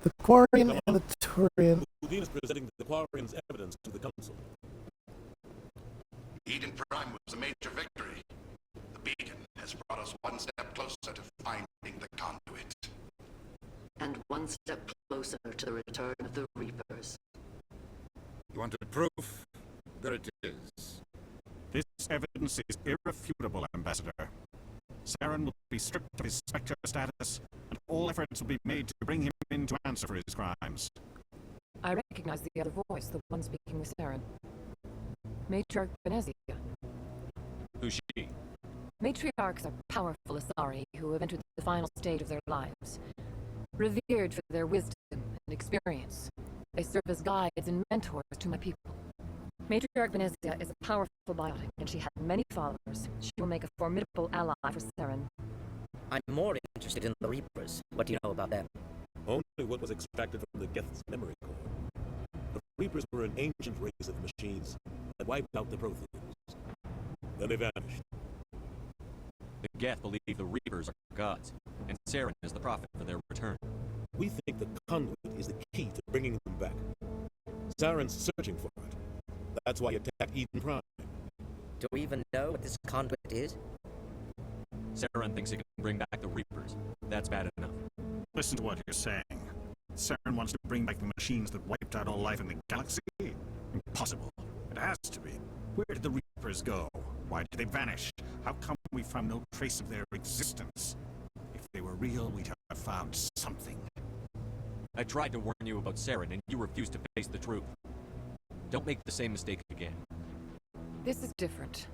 The Quarian and the Turian. Udine is presenting the Quarian's evidence to the council. Eden Prime was a major victory. The beacon has brought us one step closer to finding the conduit. And one step closer to the return of the Reapers. You wanted proof? There it is. This evidence is irrefutable, Ambassador. Saren will be stripped of his Spectre status, and all efforts will be made to bring him in to answer for his crimes. I recognize the other voice, the one speaking with Saren. Matriarch Benezia. Who's she? Matriarchs are powerful Asari who have entered the final stage of their lives. Revered for their wisdom and experience, they serve as guides and mentors to my people. Matriarch Benezia is a powerful biotic, and she has many followers. She will make a formidable ally for Saren. I'm more interested in the Reapers. What do you know about them? Only what was extracted from the Geth's memory core. The Reapers were an ancient race of machines that wiped out the Protheans. Then they vanished. The Geth believe the Reapers are gods, and Saren is the prophet for their return. We think the conduit is the key to bringing them back. Saren's searching for it. That's why he attacked Eden Prime. Do we even know what this conduit is? Saren thinks it can bring back the Reapers. That's bad enough. Listen to what you're saying. Saren wants to bring back the machines that wiped out all life in the galaxy? Impossible. It has to be. Where did the Reapers go? Why did they vanish? How come we found no trace of their existence? If they were real, we'd have found something. I tried to warn you about Saren, and you refused to face the truth. Don't make the same mistake again. This is different.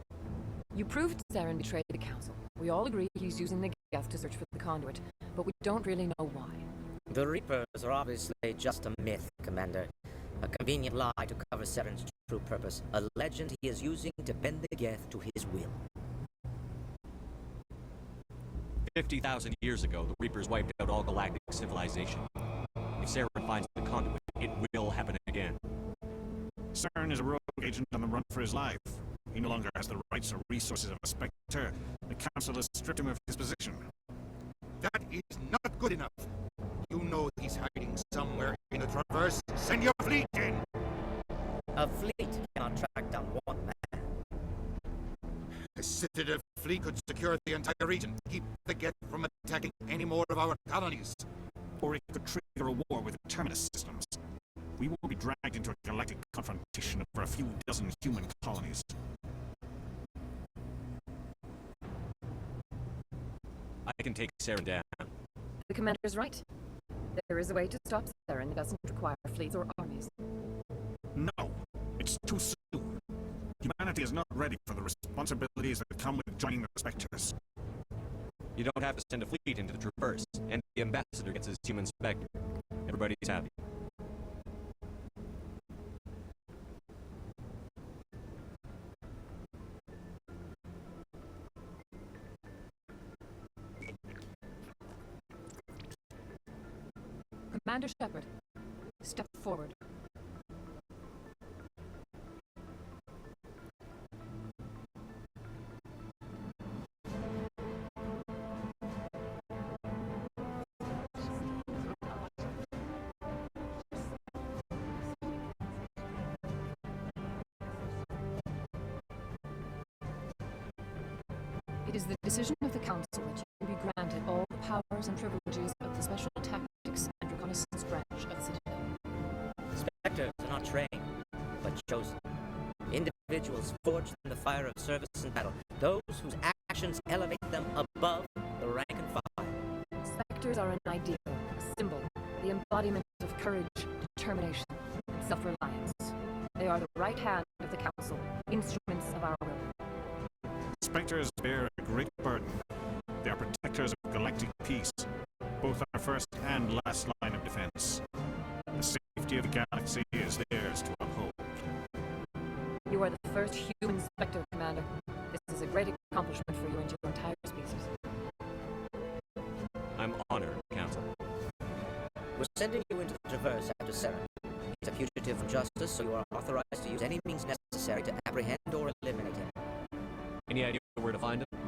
You proved Saren betrayed the Council. We all agree he's using the Geth to search for the conduit, but we don't really know why. The Reapers are obviously just a myth, Commander. A convenient lie to cover Saren's true purpose. A legend he is using to bend the Geth to his will. 50,000 years ago, the Reapers wiped out all galactic civilization. If Saren finds the conduit, it will happen again. Saren is a rogue agent on the run for his life. He no longer has the rights or resources of a Spectre. The Council has stripped him of his position. That is not good enough. You know he's hiding somewhere in the Traverse. Send your fleet in! A fleet cannot track down one man. A Citadel fleet could secure the entire region, keep the Geth from attacking any more of our colonies. Or it could trigger a war with the Terminus systems. We will be dragged into a galactic confrontation over a few dozen human colonies. I can take Saren down. The Commander's right. There is a way to stop Saren that doesn't require fleets or armies. No, it's too soon. Humanity is not ready for the responsibilities that come with joining the Spectres. You don't have to send a fleet into the Traverse, and the Ambassador gets his human Spectre. Everybody's happy. Commander Shepard, step forward. It is the decision of the Council that you be granted all the powers and privileges of the Special Tactics and Reconnaissance branch of the Citadel. Spectres are not trained, but chosen. Individuals forged in the fire of service and battle. Those whose actions elevate them above the rank and file. Spectres are an ideal, a symbol, the embodiment of courage, determination, and self-reliance. They are the right hand of the Council, instruments of our will. Spectres bear a great burden. They are protectors of galactic peace, both our first and last line of defense. The safety of the galaxy is theirs to uphold. You are the first human Spectre, Commander. This is a great accomplishment for you and your entire species. I'm honored, Council. We're sending you into the Traverse after Saren. He's a fugitive from justice, so you are authorized to use any means necessary to apprehend or eliminate him. Any idea where to find him?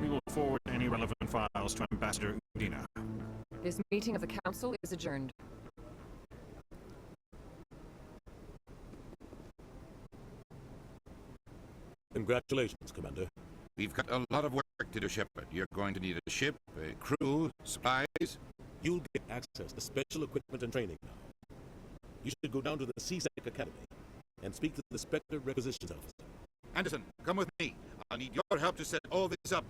We will forward any relevant files to Ambassador Udina. This meeting of the Council is adjourned. Congratulations, Commander. We've got a lot of work to do, Shepard. You're going to need a ship, a crew, supplies. You'll get access to special equipment and training now. You should go down to the CSEC Academy and speak to the Spectre Requisitions Officer. Anderson, come with me. I'll need your help to set all this up.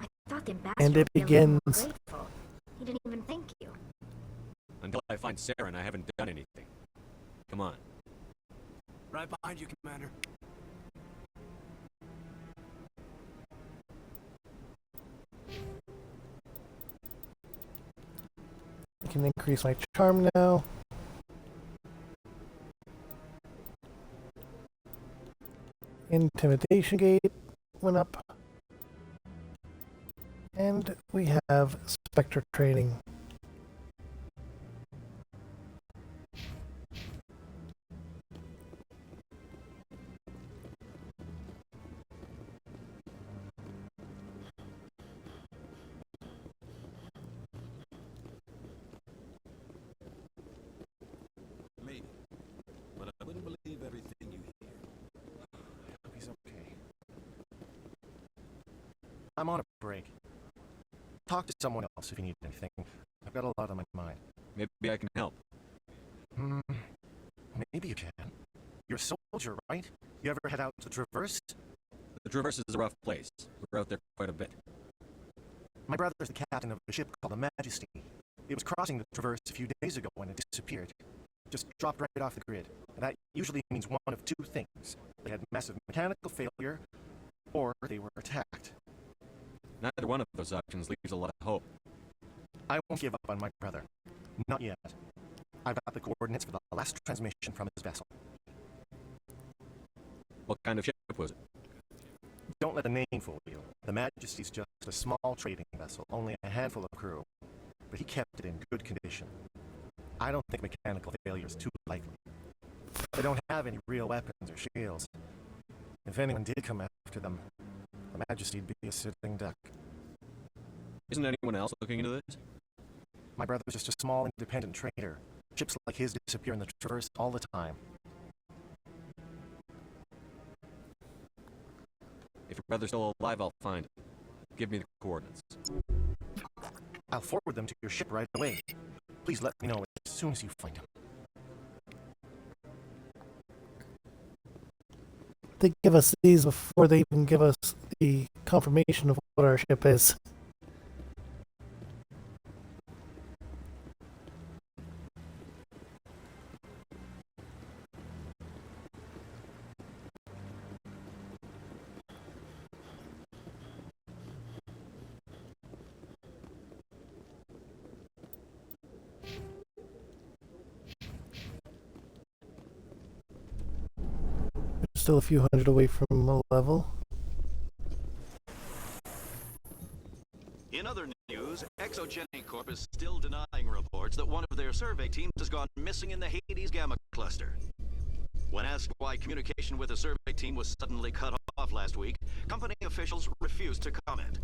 I thought the ambassador And it would be a little more begins. grateful. He didn't even thank you. Until I find Saren, I haven't done anything. Come on. Right behind you, Commander. I can increase my charm now. Intimidation gate. went up. And we have Spectre training. Maybe. But I wouldn't believe everything you hear. I hope he's okay. I'm on a break. Talk to someone else if you need anything. I've got a lot on my mind. Maybe I can help. Maybe you can. You're a soldier, right? You ever head out to the Traverse? The Traverse is a rough place. We're out there quite a bit. My brother's the captain of a ship called the Majesty. It was crossing the Traverse a few days ago when it disappeared. Just dropped right off the grid. And that usually means one of two things. They had massive mechanical failure, or they were attacked. Neither one of those options leaves a lot of hope. I won't give up on my brother. Not yet. I've got the coordinates for the last transmission from his vessel. What kind of ship was it? Don't let the name fool you. The Majesty's just a small trading vessel, only a handful of crew. But he kept it in good condition. I don't think mechanical failure is too likely. They don't have any real weapons or shields. If anyone did come after them, the Majesty'd be a sitting duck. Isn't anyone else looking into this? My brother's just a small independent trader. Ships like his disappear in the Traverse all the time. If your brother's still alive, I'll find him. Give me the coordinates. I'll forward them to your ship right away. Please let me know as soon as you find him. They give us these before they even give us the confirmation of what our ship is. Still a few hundred away from a level. In other news, Exogeny Corp is still denying reports that one of their survey teams has gone missing in the Hades Gamma cluster. When asked why communication with the survey team was suddenly cut off last week, company officials refused to comment.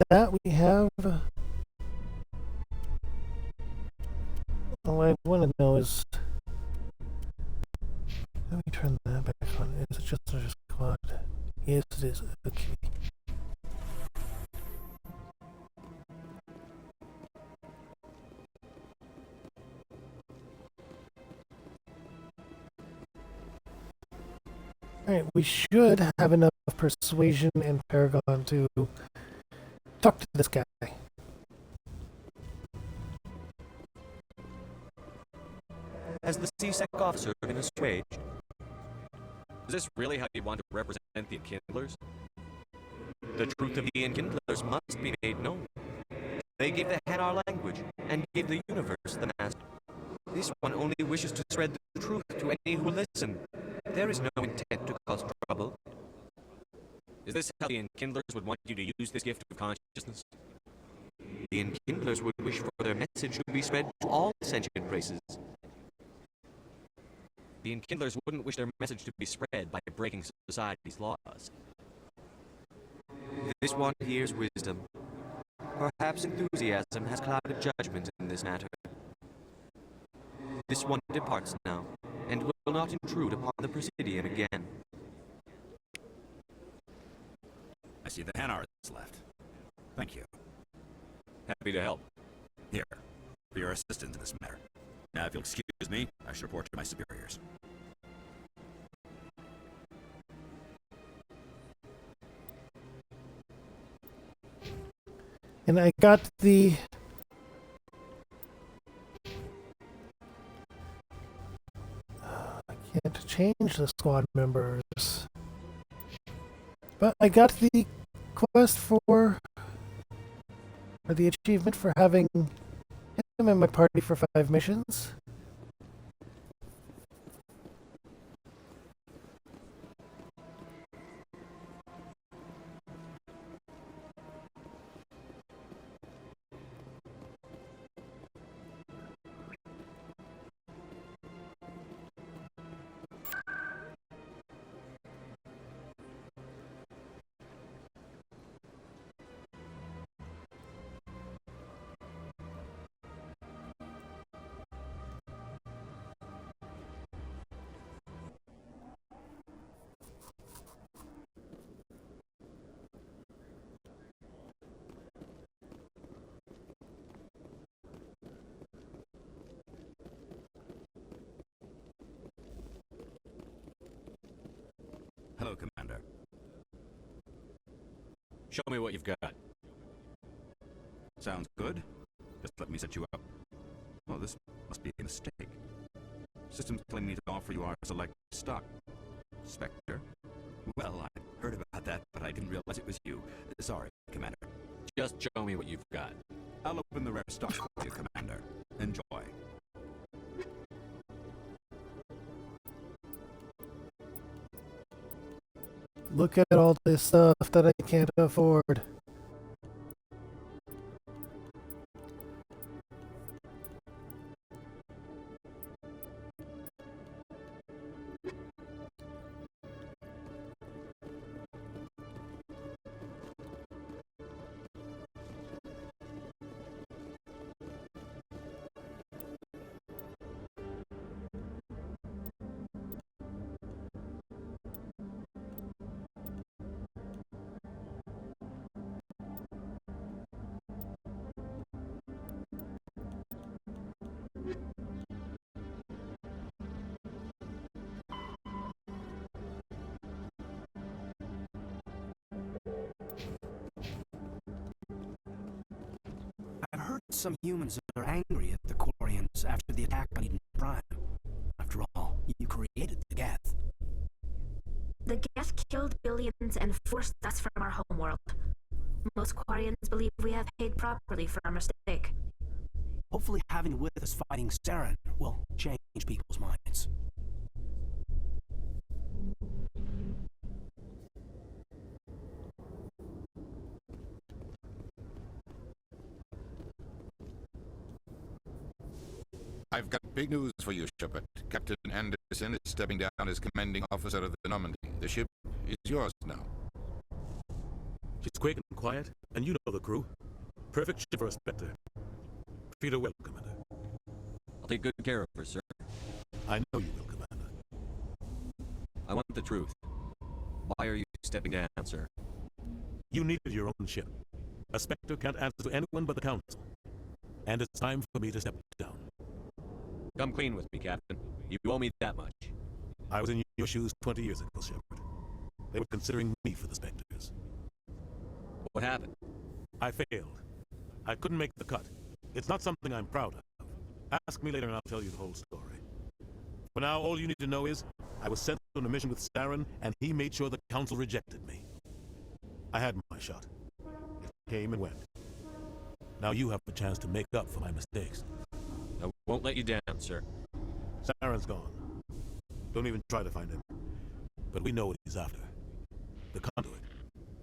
That we have. All I want to know is, let me turn that back on. Is it just a squad? Yes, it is. Okay. Alright, we should have enough persuasion and Paragon to talk to this guy. Has the C-Sec officer been assuaged? Is this really how you want to represent the Enkindlers? The truth of the Enkindlers must be made known. They gave the Hanar language, and gave the universe the master. This one only wishes to spread the truth to any who listen. There is no intent to cause trouble. Is this how the Enkindlers would want you to use this gift of consciousness? The Enkindlers would wish for their message to be spread to all sentient races. The Enkindlers wouldn't wish their message to be spread by breaking society's laws. This one hears wisdom. Perhaps enthusiasm has clouded judgment in this matter. This one departs now, and will not intrude upon the Presidium again. I see the Hanar is left. Thank you. Happy to help. Here, for your assistance in this matter. Now, if you'll excuse me, I should report to my superiors. And I got the... I can't change the squad members. But I got the quest for... or the achievement for having him in my party for 5 missions. Hello, Commander. Show me what you've got. Sounds good. Just let me set you up. Oh, this must be a mistake. Systems telling me to offer you our select stock. Spectre? Well, I heard about that, but I didn't realize it was you. Sorry, Commander. Just show me what you've got. I'll open the rare stock for you, Commander. Enjoy. Look at all this stuff that I can't afford. I've heard some humans are angry at the Quarians after the attack on Eden Prime. After all, you created the Geth. The Geth killed billions and forced us from our homeworld. Most Quarians believe we have paid properly for our mistake. Hopefully having you with us fighting Saren will change people's minds. I've got big news for you, Shepard. Captain Anderson is stepping down as commanding officer of the Normandy. The ship is yours now. She's quick and quiet, and you know the crew. Perfect ship for a Spectre. Treat her well, Commander. I'll take good care of her, sir. I know you will, Commander. I want the truth. Why are you stepping down, sir? You needed your own ship. A Spectre can't answer to anyone but the Council. And it's time for me to step down. Come clean with me, Captain. You owe me that much. I was in your shoes 20 years ago, Shepard. They were considering me for the Spectres. What happened? I failed. I couldn't make the cut. It's not something I'm proud of. Ask me later and I'll tell you the whole story. For now, all you need to know is, I was sent on a mission with Saren, and he made sure the Council rejected me. I had my shot. It came and went. Now you have a chance to make up for my mistakes. I won't let you down, sir. Saren's gone. Don't even try to find him. But we know what he's after. The conduit.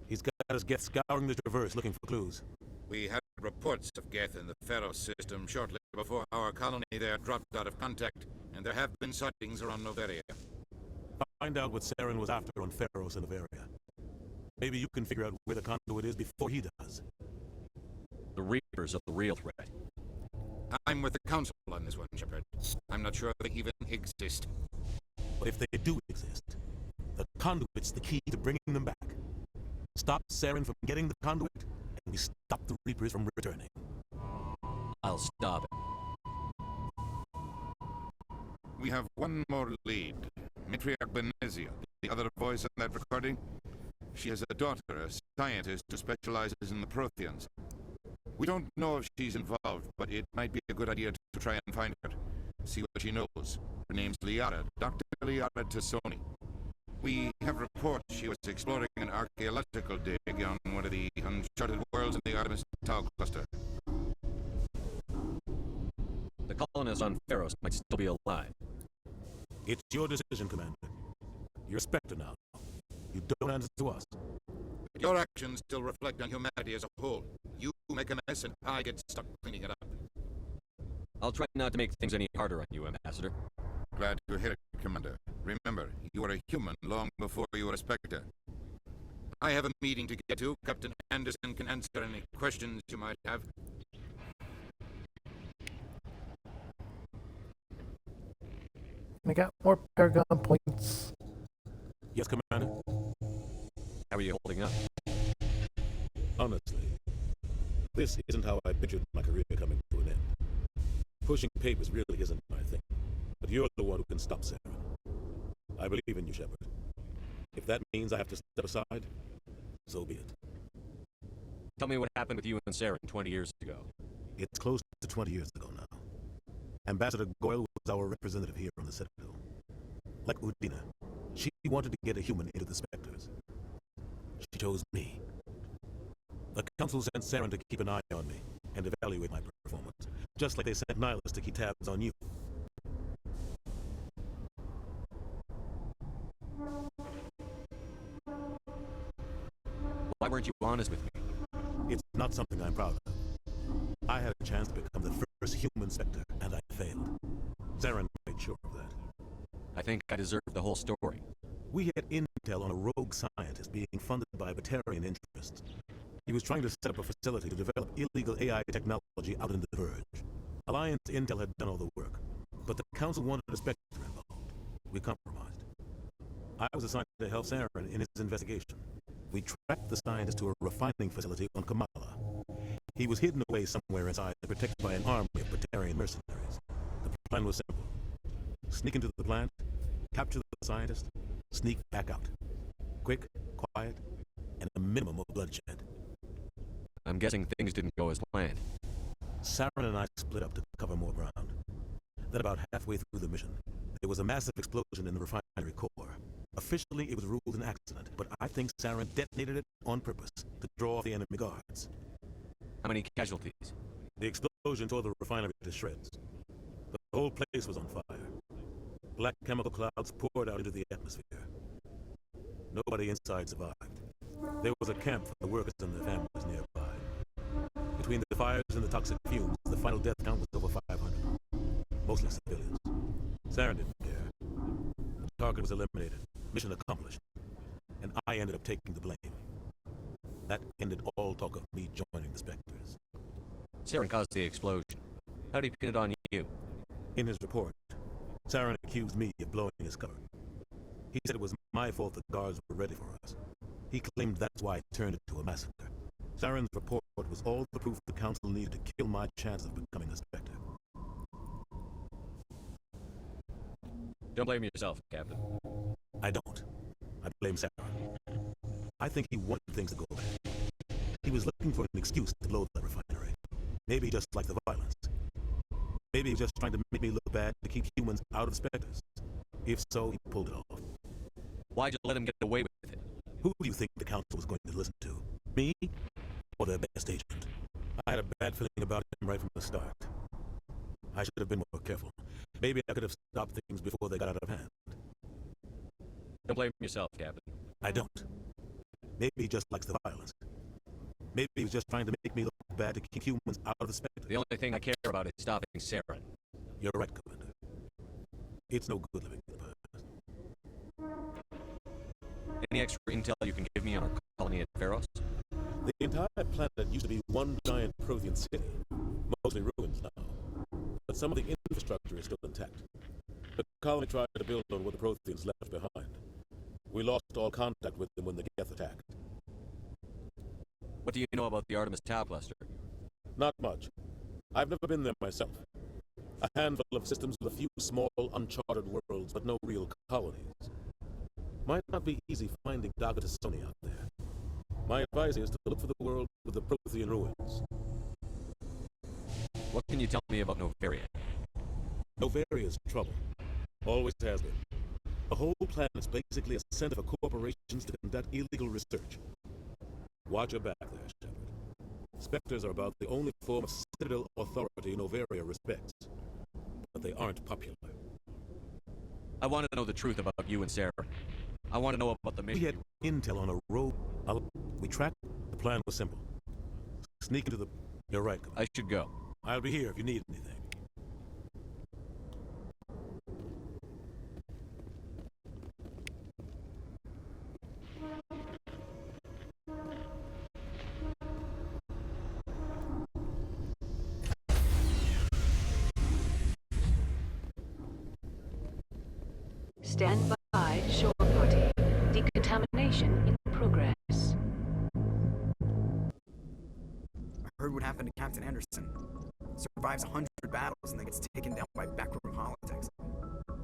He's got us Geth scouring the Traverse looking for clues. We had reports of Geth in the Pharos system shortly before our colony there dropped out of contact, and there have been sightings around Noveria. Find out what Saren was after on Pharos and Noveria. Maybe you can figure out where the conduit is before he does. The Reapers are the real threat. I'm with the Council on this one, Shepard. I'm not sure they even exist. But if they do exist, the conduit's the key to bringing them back. Stop Saren from getting the conduit, and we stop the Reapers from returning. I'll stop it. We have one more lead. Matriarch Benezia, the other voice on that recording. She has a daughter, a scientist who specializes in the Protheans. We don't know if she's involved, but it might be a good idea to try and find her. See what she knows. Her name's Liara, Dr. Liara Tassoni. We have reports she was exploring an archaeological dig on one of the uncharted worlds in the Artemis Tau cluster. The colonists on Pharos might still be alive. It's your decision, Commander. You're a Spectre now. You don't answer to us. Your actions still reflect on humanity as a whole. You make a mess and I get stuck cleaning it up. I'll try not to make things any harder on you, Ambassador. Glad to hear it, Commander. Remember, you were a human long before you were a Spectre. I have a meeting to get to. Captain Anderson can answer any questions you might have. I got more Paragon points. Yes, Commander? How are you holding up? Honestly, this isn't how I pictured my career coming to an end. Pushing papers really isn't my thing. But you're the one who can stop Saren. I believe in you, Shepard. If that means I have to step aside, so be it. Tell me what happened with you and Saren 20 years ago. It's close to 20 years ago now. Ambassador Goyle was our representative here on the Citadel. Like Udina, she wanted to get a human into the Spectres. She chose me. The Council sent Saren to keep an eye on me and evaluate my performance, just like they sent Nihilus to keep tabs on you. Why weren't you honest with me? It's not something I'm proud of. I had a chance to become the first human Spectre, and I failed. Saren made sure of that. I think I deserve the whole story. We had intel on a rogue scientist being funded by Batarian interests. He was trying to set up a facility to develop illegal AI technology out in the Verge. Alliance Intel had done all the work, but the Council wanted a Spectre involved. We compromised. I was assigned to help Saren in his investigation. We tracked the scientist to a refining facility on Kamala. He was hidden away somewhere inside, protected by an army of Batarian mercenaries. The plan was simple. Sneak into the plant, capture the scientist, sneak back out. Quick, quiet, and a minimum of bloodshed. I'm guessing things didn't go as planned. Saren and I split up to cover more ground. Then about halfway through the mission, there was a massive explosion in the refinery core. Officially, it was ruled an accident, but I think Saren detonated it on purpose to draw off the enemy guards. How many casualties? The explosion tore the refinery to shreds. The whole place was on fire. Black chemical clouds poured out into the atmosphere. Nobody inside survived. There was a camp for the workers and their families nearby. Between the fires and the toxic fumes, the final death count was over 500. Mostly civilians. Saren didn't care. The target was eliminated. Mission accomplished. And I ended up taking the blame. That ended all talk of me joining the Spectres. Saren caused the explosion. How did he pin it on you? In his report, Saren accused me of blowing his cover. He said it was my fault the guards were ready for us. He claimed that's why it turned into a massacre. Saren's report was all the proof the Council needed to kill my chance of becoming a Spectre. Don't blame yourself, Captain. I don't. I blame Saren. I think he wanted things to go bad. He was looking for an excuse to blow the refinery. Maybe he just liked the violence. Maybe he was just trying to make me look bad to keep humans out of Spectres. If so, he pulled it off. Why'd you let him get away with it? Who do you think the Council was going to listen to? Me? Or their best agent? I had a bad feeling about him right from the start. I should have been more careful. Maybe I could have stopped things before they got out of hand. Don't blame yourself, Captain. I don't. Maybe he just likes the violence. Maybe he was just trying to make me look bad to keep humans out of the Spectre. The only thing I care about is stopping Saren. You're right, Commander. It's no good living in the past. Any extra intel you can give me on our colony at Pharos? The entire planet used to be one giant Prothean city, mostly ruins now. But some of the infrastructure is still intact. The colony tried to build on what the Protheans left behind. We lost all contact with them when the Geth attacked. What do you know about the Artemis Tau cluster? Not much. I've never been there myself. A handful of systems with a few small, uncharted worlds, but no real colonies. Might not be easy finding Dr. Tassoni out there. My advice is to look for the world with the Prothean ruins. What can you tell me about Novaria? Novaria's trouble. Always has been. The whole planet's basically a center for corporations to conduct illegal research. Watch your back there, Shepard. Spectres are about the only form of Citadel authority Novaria respects. But they aren't popular. I want to know the truth about you and Sarah. I want to know about the mission. We had intel on a rogue. We tracked. The plan was simple. Sneak into the... You're right, Commander. I should go. I'll be here if you need anything. Stand by, shore party. Decontamination in progress. I heard what happened to Captain Anderson. Survives 100 battles and then gets taken down by backroom politics.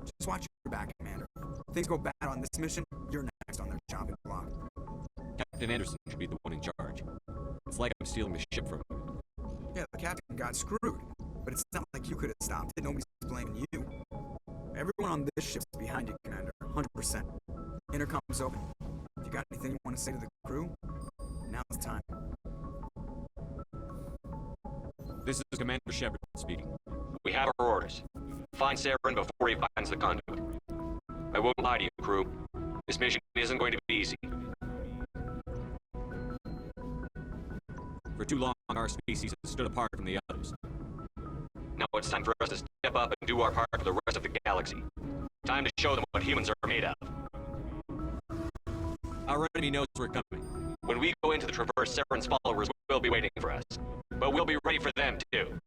Just watch your back, Commander. If things go bad on this mission, you're next on their chopping block. Captain Anderson should be the one in charge. It's like I'm stealing the ship from him. Yeah, the captain got screwed. But it's not like you could have stopped it. Nobody's blaming you. Everyone on this ship's behind you, Commander. 100%. Intercom's open. If you got anything you want to say to the crew, now's the time. This is Commander Shepard speaking. We have our orders. Find Saren before he finds the conduit. I won't lie to you, crew. This mission isn't going to be easy. For too long, our species has stood apart from the others. Now it's time for us to step up and do our part for the rest of the galaxy. Time to show them what humans are made of. Our enemy knows we're coming. When we go into the Traverse, Saren's followers will be waiting for us. But we'll be ready for them, too.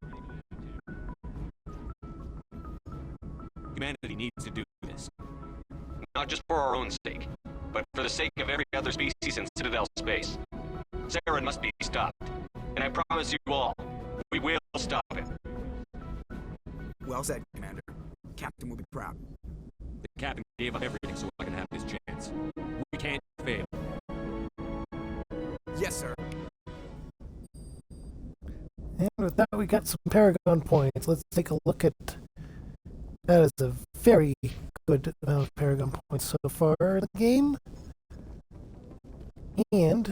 Humanity needs to do this. Not just for our own sake, but for the sake of every other species in Citadel space. Saren must be stopped. And I promise you all, we will stop him. Well said, Commander. Captain will be proud. The captain gave up everything so I can have this chance. We can't fail. Yes, sir. And with that, we got some Paragon points. Let's take a look at... That is a very good amount of Paragon points so far in the game. And...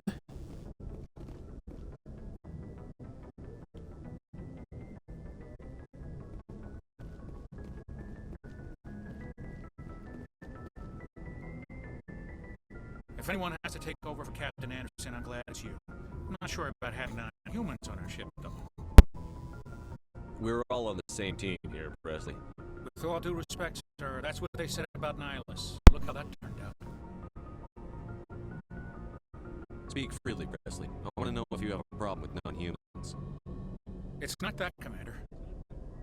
If anyone has to take over for Captain Anderson, I'm glad it's you. I'm not sure about having 9 humans on our ship, though. We're all on the same team here, Presley. With all due respect, sir, that's what they said about Nihilus. Look how that turned out. Speak freely, Presley. I want to know if you have a problem with non-humans. It's not that, Commander.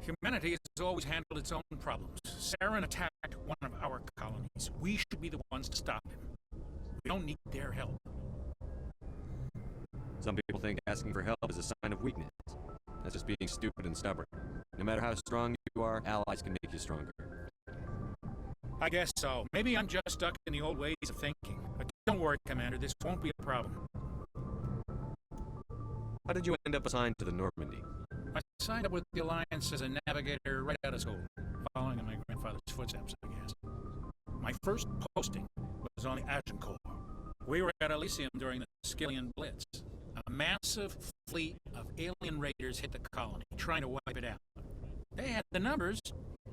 Humanity has always handled its own problems. Saren attacked one of our colonies. We should be the ones to stop him. We don't need their help. Some people think asking for help is a sign of weakness. That's just being stupid and stubborn. No matter how strong you are, allies can make you stronger. I guess so. Maybe I'm just stuck in the old ways of thinking. But don't worry, Commander, this won't be a problem. How did you end up assigned to the Normandy? I signed up with the Alliance as a navigator right out of school, following in my grandfather's footsteps, I guess. My first posting was on the Agincourt. We were at Elysium during the Skillian Blitz. A massive fleet of alien raiders hit the colony, trying to wipe it out. They had the numbers,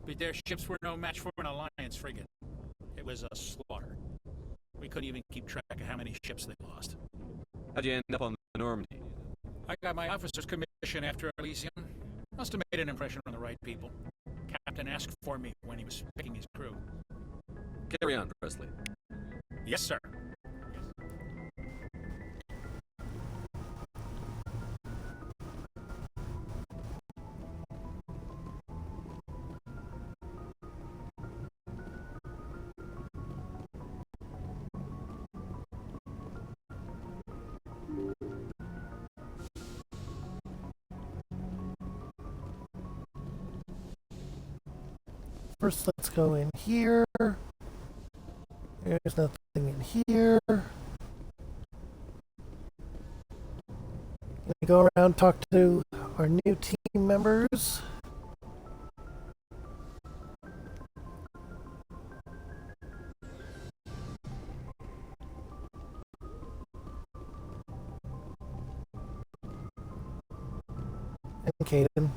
but their ships were no match for an Alliance frigate. It was a slaughter. We couldn't even keep track of how many ships they lost. How'd you end up on the Normandy? I got my officer's commission after Elysium. Must have made an impression on the right people. Captain asked for me when he was picking his crew. Carry on, Presley. Yes, sir. First, let's go in here. There's nothing in here. We go around, talk to our new team members. And Caden.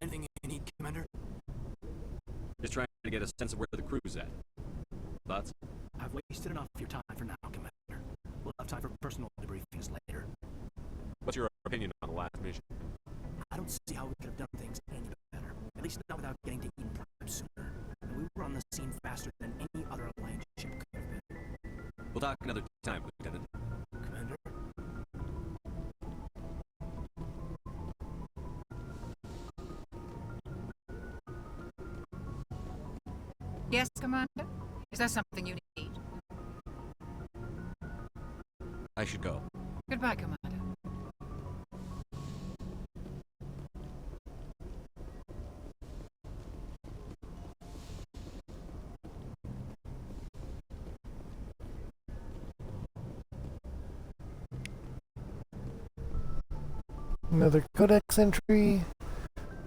Anything you need, Commander? Just trying to get a sense of where the crew's at. Thoughts? I've wasted enough of your time for now, Commander. We'll have time for personal debriefings later. What's your opinion on the last mission? I don't see how we could have done things any better. At least not without getting to Eden Prime sooner. And we were on the scene faster than any other Alliance ship could have been. We'll talk another time, Lieutenant. Commander? Yes, Commander? Is there something you need? I should go. Goodbye, Commander. Another codex entry.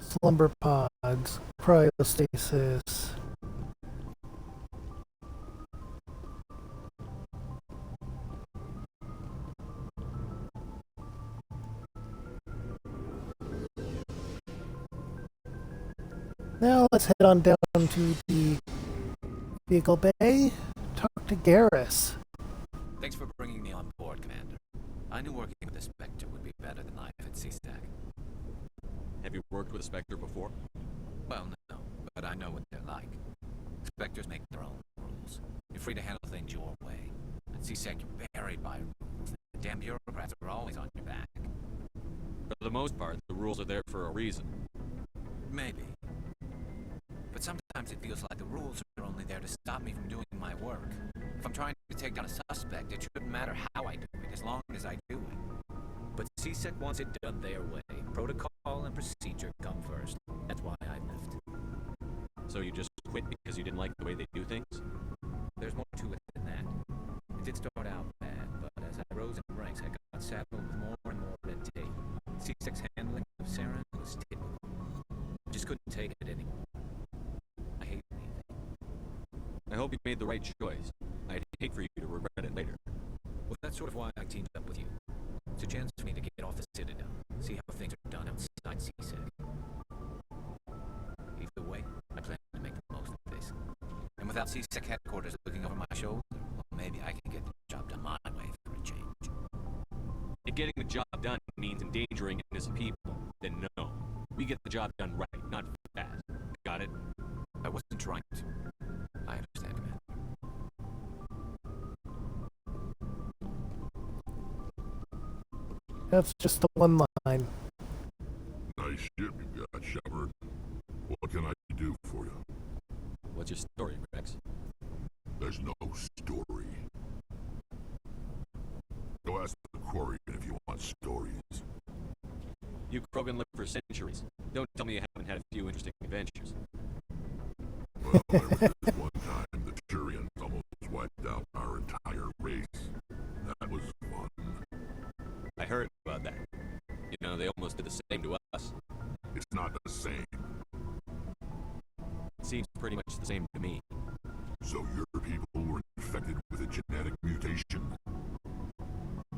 Slumber pods. Cryostasis. Now let's head on down to the vehicle bay. Talk to Garrus. Thanks for bringing me on board, Commander. I knew working with the Spectre would be better than life at CSAC. Have you worked with a Spectre before? Well, no, but I know what they're like. Spectres make their own rules. You're free to handle things your way. At CSAC, you're buried by rules. The damn bureaucrats are always on your back. For the most part, the rules are there for a reason. Maybe. But sometimes it feels like the rules are only there to stop me from doing my work. If I'm trying to take down a suspect, it shouldn't matter how I do it, as long as I do it. But CSEC wants it done their way. Protocol and procedure come first. That's why I left. So you just quit because you didn't like the way they do things? There's more to it than that. It did start out bad, but as I rose in ranks, I got saddled with more and more red tape. CSEC's handling of Saren was typical. I just couldn't take it anymore. I hate leaving. I hope you made the right choice. I'd hate for you to regret it later. Well, that's sort of why I teamed up with you. It's a chance for me to get off the Citadel, see how things are done outside CSEC. Either way, I plan to make the most of this. And without CSEC headquarters looking over my shoulder, well, maybe I can get the job done my way for a change. If getting the job done means endangering innocent people, then no. We get the job done right, not fast. Got it? I wasn't trying to. I understand, Commander. That's just the one line. Nice ship you got, Shepard. What can I do for you? What's your story, Rex? There's no story. Go ask the Quarian if you want stories. You Krogan lived for centuries. Don't tell me you haven't had a few interesting adventures. Well, there was this one time the Turians almost wiped out our entire race. That was fun. I heard about that. You know, they almost did the same to us. It's not the same. It seems pretty much the same to me. So your people were infected with a genetic mutation?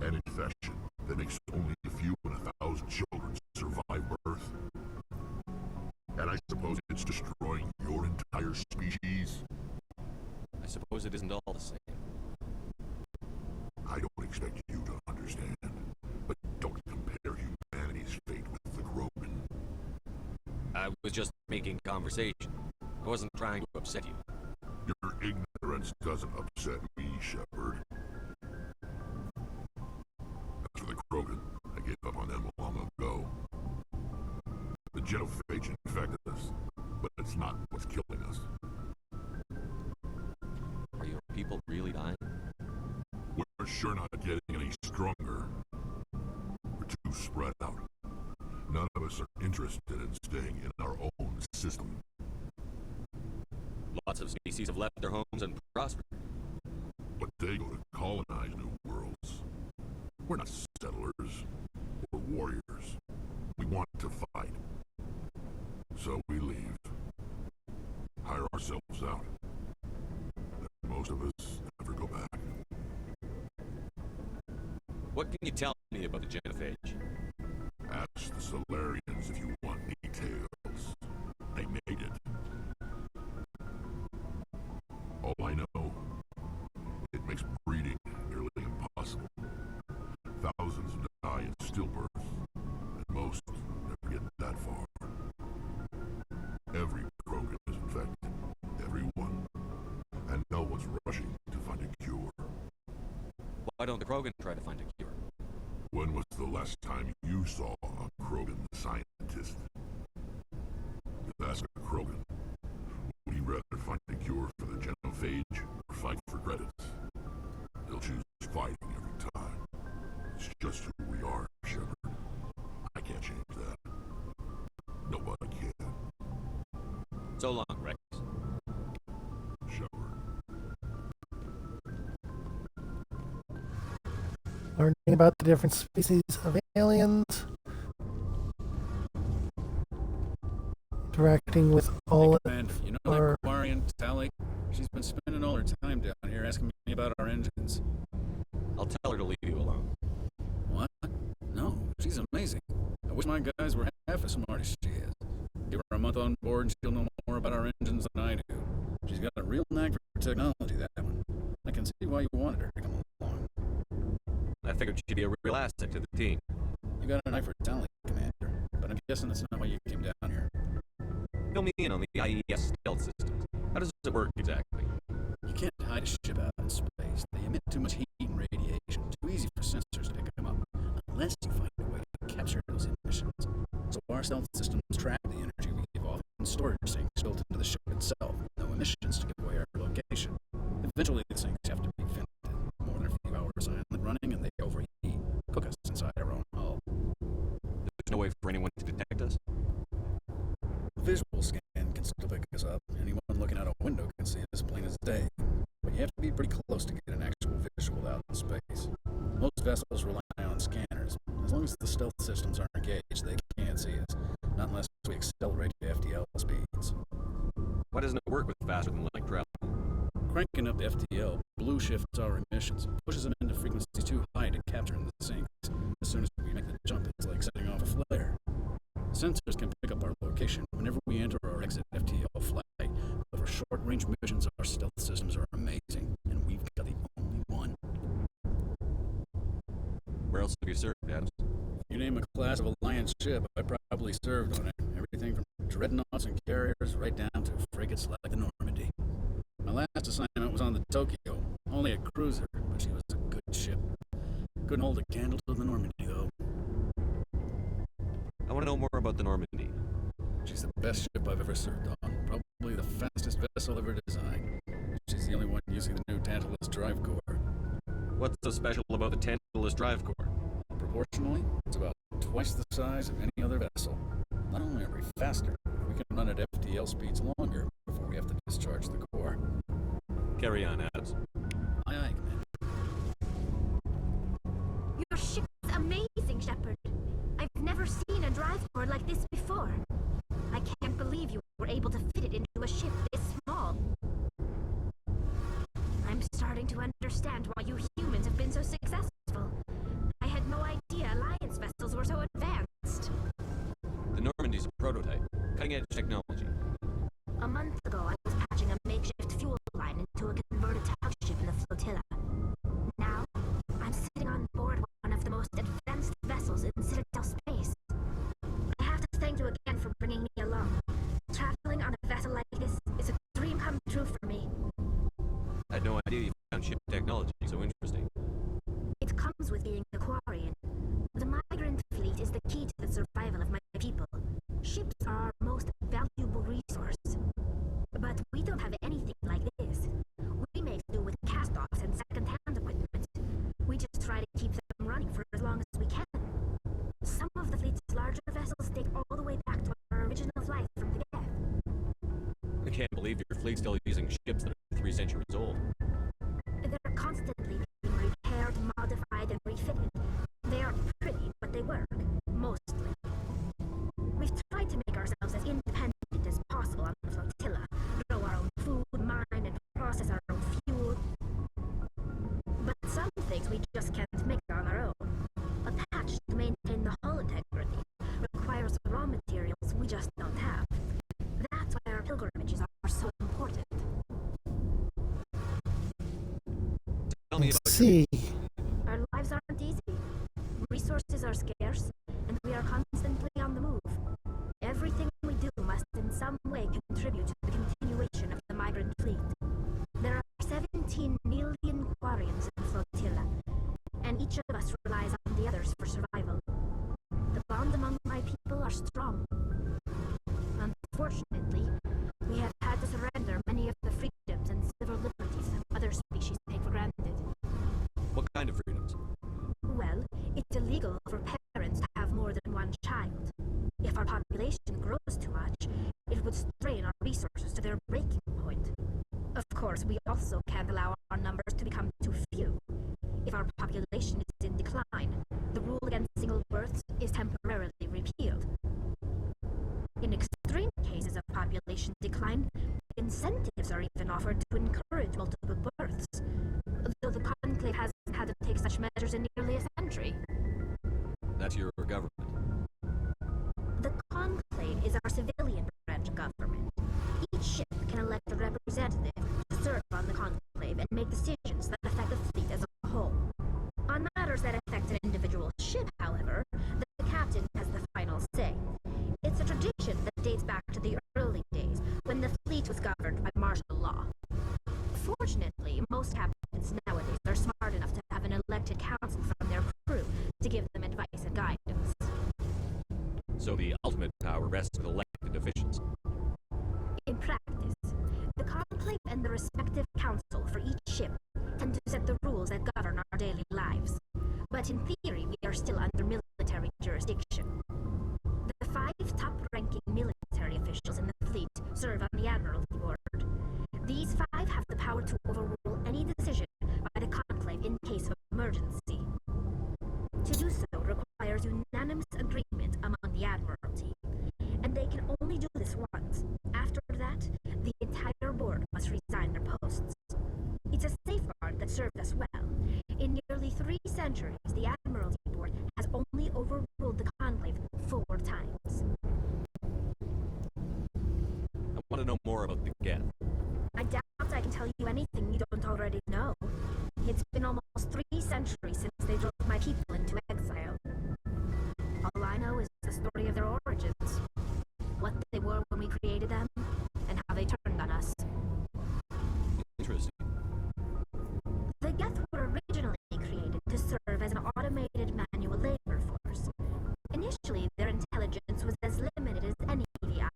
An infection that makes only a few in 1,000 children survive birth? And I suppose it's destroying your entire species? I suppose it isn't all the same. I don't expect you to understand, but don't compare humanity's fate with the Krogan. I was just making conversation. I wasn't trying to upset you. Your ignorance doesn't upset me, Shepard. As for the Krogan, I gave up on them long ago. The genophage infected us, but it's not what's killing us. Are your people really dying? We're sure not getting spread out. None of us are interested in staying in our own system. Lots of species have left their homes and prospered. But they go to colonize new worlds. We're not settlers or warriors. We want to fight. So we leave. Hire ourselves out. And most of us never go back. What can you tell me about the genophage? Ask the Solarians if you want details. They made it. All I know, it makes breeding nearly impossible. Thousands die in stillbirth, and most never get that far. Every Krogan is infected, everyone, and no one's rushing to find a cure. Why don't the Krogan try to find a cure? When was the last time you saw a Krogan scientist? Just ask a Krogan. Would he rather find a cure for the genophage or fight for credits? They'll choose fighting every time. It's just who we are, Shepard. I can't change that. Nobody can. So long, Rex. Shepard. Learning about the different species of aliens. Interacting with all Man, you know that Quarian Tally? She's been spending all her time down here asking me about our engines. I'll tell her to leave you alone. What? No, she's amazing. I wish my guys were half as smart as she is. Give her a month on board and she'll know more about our engines than I do. She's got a real knack for technology, that one. I can see why you wanted her to come along. I figured she'd be a real asset to the team. You got an eye for talent, Commander, but I'm guessing that's not why you came down here. Fill me in on the IES stealth systems. How does it work exactly? You can't hide a ship out in space. They emit too much heat and radiation. Too easy for sensors to pick them up, unless you find a way to capture those emissions. So our stealth systems track the energy we give off in storage sinks built into the ship itself. No emissions to give away our location. Eventually, the sinks have to be vented. More than a few hours on island running, and they overheat. Cook us inside our own hull. There's no way for anyone to detect us? The visual scan can still pick us up. Anyone looking out a window can see it as plain as day. But you have to be pretty close to get an actual visual out in space. Most vessels rely on scanners. As long as the stealth systems aren't engaged, they can't see us. Not unless we accelerate to FTL speeds. Why doesn't it work with faster than light travel? Cranking up the FTL blue shifts our emissions and pushes them into frequencies too high to capture in the sinks. As soon as we make the jump, it's like setting off a flare. Sensors can pick up our location whenever we enter or exit FTL flight, but for short-range missions, our stealth systems are amazing, and we've got the only one. Where else have you served, Adams? If you name a class of Alliance ship, I probably served on it. Everything from dreadnoughts and carriers right down to frigates like the Normandy. My last assignment was on the Tokyo, only a cruiser, but she was a good ship. Couldn't hold a candle to the Normandy, though. I want to know more about the Normandy. She's the best ship I've ever served on. Probably the fastest vessel ever designed. She's the only one using the new Tantalus drive core. What's so special about the Tantalus drive core? Proportionally, it's about twice the size of any other vessel. Not only are we faster, we can run at FTL speeds longer before we have to discharge the core. Carry on, Adams. Aye, aye, Commander. Your ship's amazing, Shepard. I've never seen a drive core like this before. I can't believe you were able to fit it into a ship this small. I'm starting to understand why you humans have been so successful. I had no idea Alliance vessels were so advanced. The Normandy's a prototype. Cutting-edge technology. A month ago, I was patching a makeshift fuel line into a converted tug ship in the flotilla. Now, I'm sitting on board one of the most advanced vessels in Citadel space. I have to thank you again for bringing me along. Traveling on a vessel like this is a dream come true for me. I had no idea you found ship technology so interesting. It comes with being a Quarian. The migrant fleet is the key to the survival of my people. Ships are our most valuable resource. But we don't have anything like this. We make do with cast-offs and second-hand equipment. We just try to keep them running for as long as we can. can't believe your fleet's still using ships that are 3 centuries old. They're constantly being repaired, modified, and refitted. They aren't pretty, but they work. Mostly. We've tried to make ourselves as independent as possible on the flotilla. Grow our own food, mine, and process our own fuel. But some things we just can't make on our own. A patch to maintain the hull integrity requires raw materials we just don't have. That's why our pilgrimages are so important. Tell me Let's about see. Our lives aren't easy. Resources are scarce, and we are constantly on the move. Everything we do must in some way contribute to the continuation of the migrant fleet. There are 17 million Quarians in the flotilla, and each of us relies on the others for survival. The bond among my people are strong. Unfortunately, we have had to surrender many of the freedoms and civil liberties other species take for granted. what kind of freedoms? Well, it's illegal for parents to have more than one child. If our population grows too much, it would strain our resources to their breaking point. Of course, we also can't allow our numbers to become too few. If our population is in decline, the rule against single births is temporarily repealed. In extreme cases of population decline, incentives are even offered to encourage multiple births, though the Conclave hasn't had to take such measures in nearly a century. That's your government. The Conclave is our civilian branch of government. Each ship can elect a representative to serve on the Conclave and make decisions that affect the fleet as a whole. On matters that affect an individual ship, however, the captain has the final say. It's a tradition that dates back to the early days, when the fleet was governed by martial law. Fortunately, most captains nowadays are smart enough to have an elected council from their crew to give them advice and guidance. So the ultimate power rests with elected officials. In practice, the Conclave and the respective council for each ship tend to set the rules that govern our daily lives. But in theory, we are still under military jurisdiction. The 5 top-ranking military officials in the fleet serve on the Admiralty Board. These 5 have the power to overrule any decision by the Conclave in case of emergency. To do so requires unanimous agreement among the Admiralty, and they can only do this once. After that, the entire board must resign their posts. It's a safeguard that served us well. In nearly 3 centuries, the Admiralty Board has only overruled the Conclave 4 times. I want to know more about the Geth. I doubt I can tell you anything you don't already know. It's been almost 3 centuries since they drove my people into exile. All I know is the story of their origins, what they were when we created them, and how they turned on us. Interesting. The Geth were originally created to serve as an automated manual labor force. Initially, their intelligence was as limited as any VI.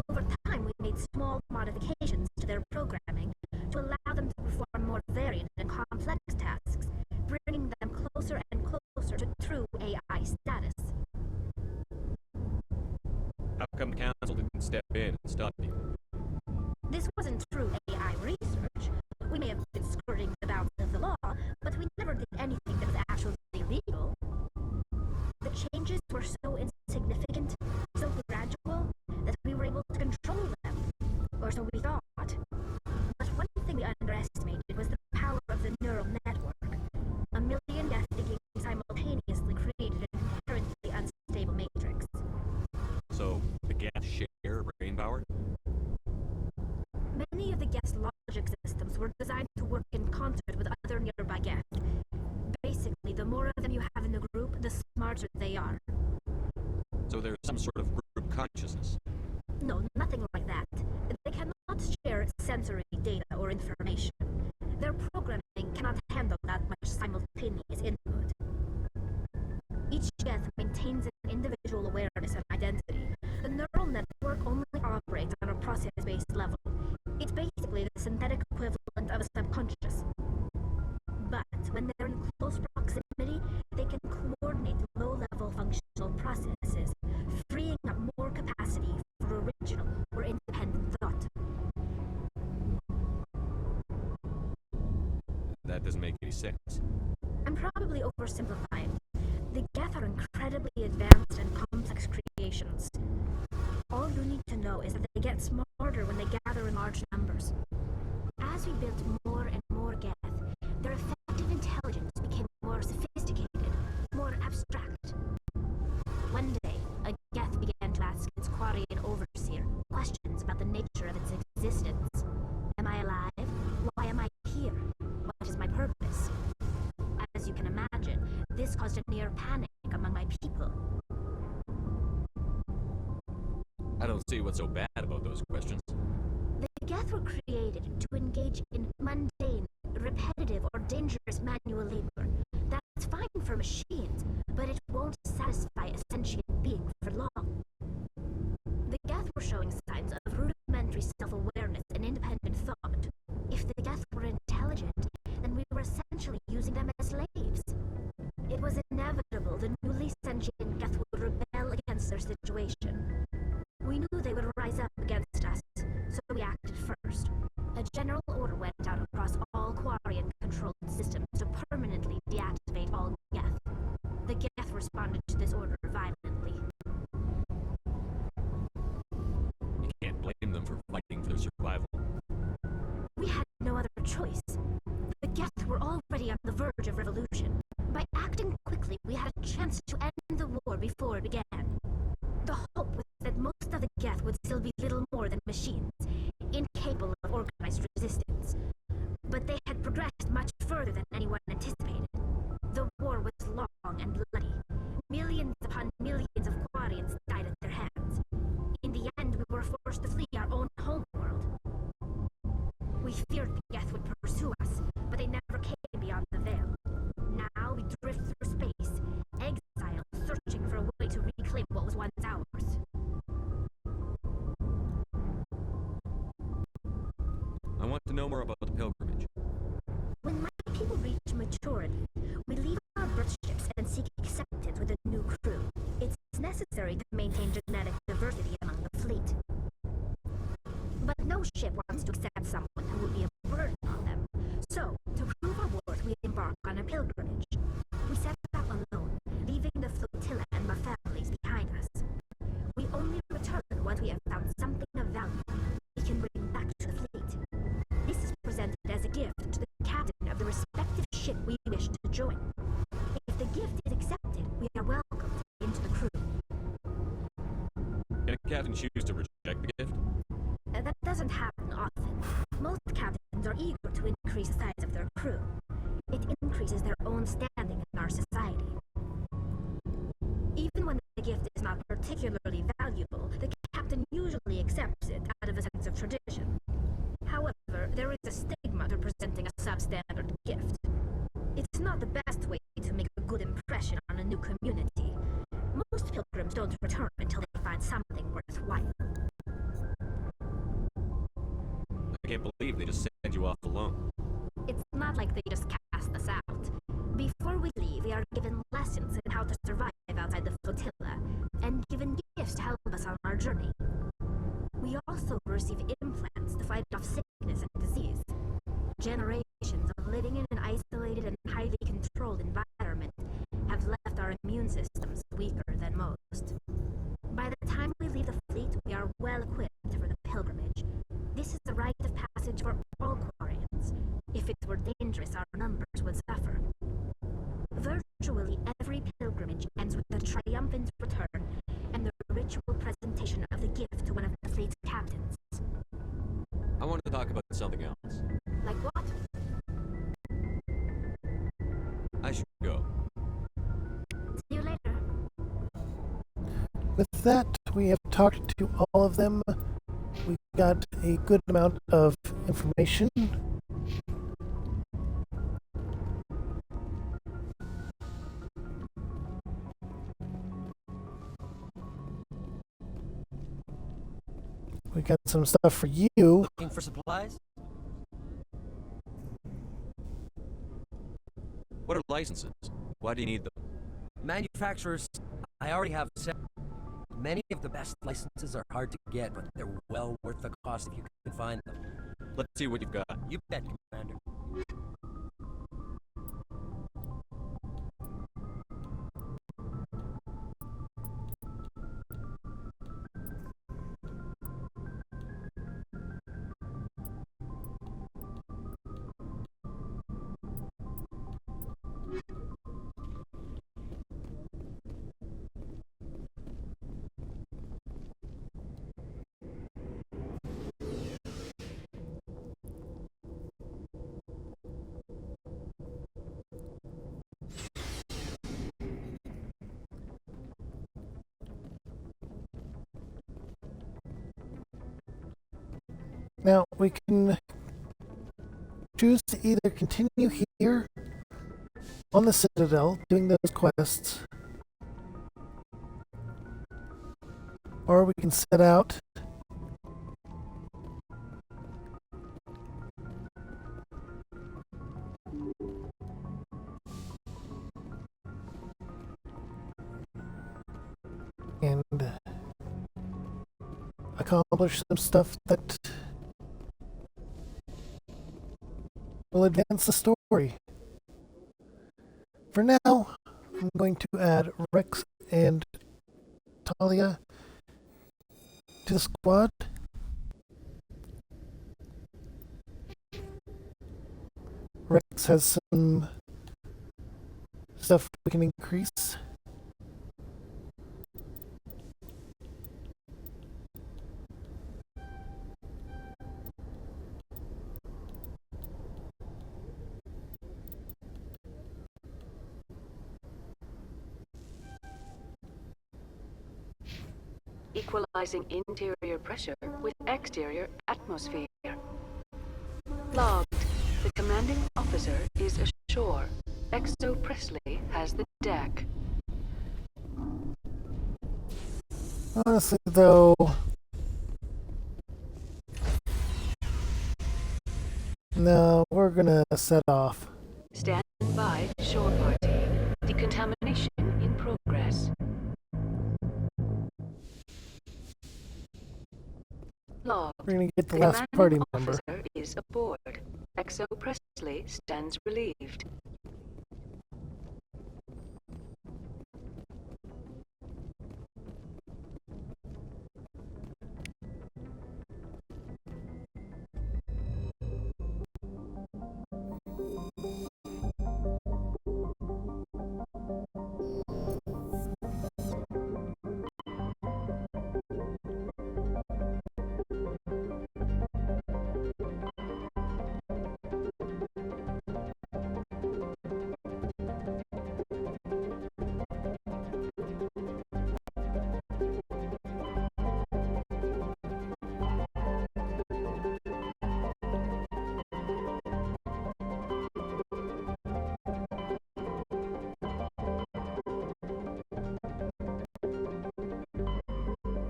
Over time, we made small modifications to their programming to allow them to perform more varied and complex tasks, bringing them closer and closer to true AI status. How come the council didn't step in and stop you? This wasn't true AI research. We may have been skirting the bounds of the law, but we never did anything that was actually illegal. The changes were so insignificant, so gradual, that we were able to control them. Or so we thought. But one thing we underestimated was the power of the neural network. A million Geth thinking simultaneously created an inherently unstable matrix. So the Geth share brain power? Many of the Geth's logic systems were designed to work in concert with other nearby Geth. Basically, the more of them you have in the group, the smarter they are. So there's some sort of group consciousness. No, nothing like that. They cannot share sensory data or information. Their programming cannot handle that much simultaneous input. Each Geth maintains an individual awareness and identity. The neural network only operates on a process-based level. It's basically the synthetic equivalent of a subconscious. But when they're in close proximity, they can coordinate low-level functional processes, freeing up more capacity for original or independent doesn't make any sense. I'm probably oversimplifying. The Geth are incredibly advanced and complex creations. All you need to know is that they get smarter when they gather in large numbers. As we built more and more Geth, their effective intelligence became more sophisticated, more abstract. One day, a Geth began to ask its Quarian overseer questions about the nature of its existence. Am I alive? Why am I here? What is my purpose? As you can imagine, this caused a near panic among my people. I don't see what's so bad about those questions. The Geth were created to engage in mundane, repetitive, or dangerous manual labor. That's fine for machines, but it won't satisfy a sentient being for long. The Geth were showing signs of rudimentary self-awareness and independent thought. If the Geth were intelligent, then we were essentially using them as slaves. It was inevitable the newly sentient Geth would rebel against their situation. We knew they would rise up against us, so we acted first. A general order went out across all Quarian-controlled systems to permanently deactivate all Geth. The Geth responded to this order violently. You can't blame them for fighting for their survival. We had no other choice. The Geth were already on the verge of revolution. By acting quickly, we had a chance to end the war before it began. The hope was that most of the Geth would still be little more than machines, incapable of organized resistance. But they had progressed much further than anyone anticipated. The war was long and bloody. Millions upon millions of Quarians died at their hands. In the end, we were forced to flee our own homeworld. We feared the Geth would pursue us, but they never came beyond the Veil. Now we drift through space, exiled, searching for a way to reclaim what was once ours. I want to know more about the pilgrimage. When my people reach maturity, we leave our birth ships and seek acceptance with a new crew. It's necessary to maintain genetic diversity among the fleet. But no ship wants to accept someone who would be a burden on them. So, to prove our worth, we embark on a pilgrimage. We set out alone, leaving the flotilla and my families behind us. We only return once we have found something of value we can bring back to the fleet. This is presented as a gift to the captain of the respective ship we wish to join. If the gift is accepted, we are welcomed into the crew. Can a captain choose to reject the gift? That doesn't happen often. Most captains are eager to increase the size of their crew. It increases their own standing in our society. Even when the gift is not particularly valuable, the captain usually accepts it out of a sense of tradition. However, there is a stigma to presenting a substandard gift. It's not the best way to make a good impression on a new community. Most pilgrims don't return until they find something worthwhile. I can't believe they just send you off alone. It's not like they just cast us out. Before we leave, we are given lessons in how to survive outside the flotilla, and given gifts to help us on our journey. We also receive implants to fight off sickness and disease. Generations of living in an isolated and highly controlled environment have left our immune systems weaker than most. By the time we leave the fleet, we are well equipped for the pilgrimage. This is a rite of passage for all Quarians. If it were dangerous, our numbers would suffer. Virtually every pilgrimage ends with a triumphant return and the ritual presentation of the gift to one of the fleet's captains. I want to talk about something else. Like what? I should go. See you later. With that, we have talked to all of them. We got a good amount of information. We got some stuff for you. Looking for supplies? What are licenses? Why do you need them? Manufacturers, I already have several. Many of the best licenses are hard to get, but they're well worth the cost if you can find them. Let's see what you've got. You bet, Commander. Now, we can choose to either continue here on the Citadel doing those quests, or we can set out and accomplish some stuff that will advance the story. For now, I'm going to add Rex and Talia to the squad. Rex has some stuff we can increase. Equalizing interior pressure with exterior atmosphere. Logged. The commanding officer is ashore. Exo Presley has the deck. Honestly, though, no, we're gonna set off. Stand by, shore party. Decontamination in progress. Logged. We're gonna get the The last party commanding member. officer is aboard. Exo Presley stands relieved.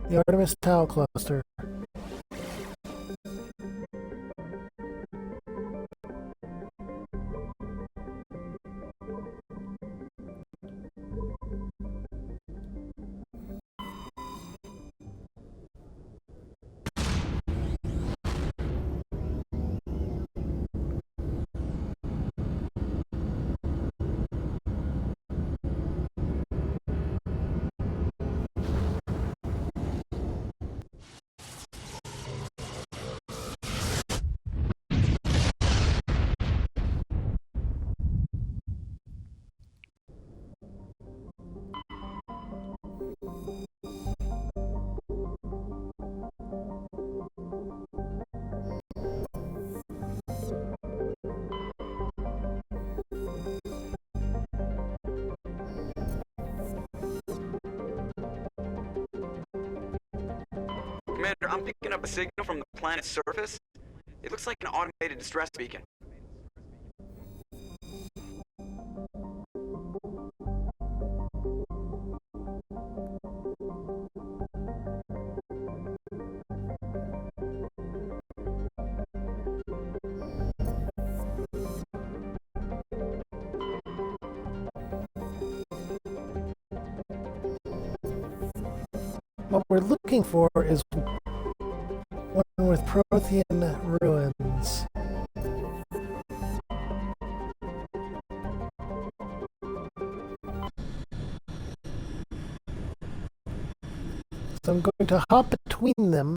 The Artemis Tau Cluster. Commander, I'm picking up a signal from the planet's surface. It looks like an automated distress beacon. What we're looking for is one with Prothean ruins. So I'm going to hop between them.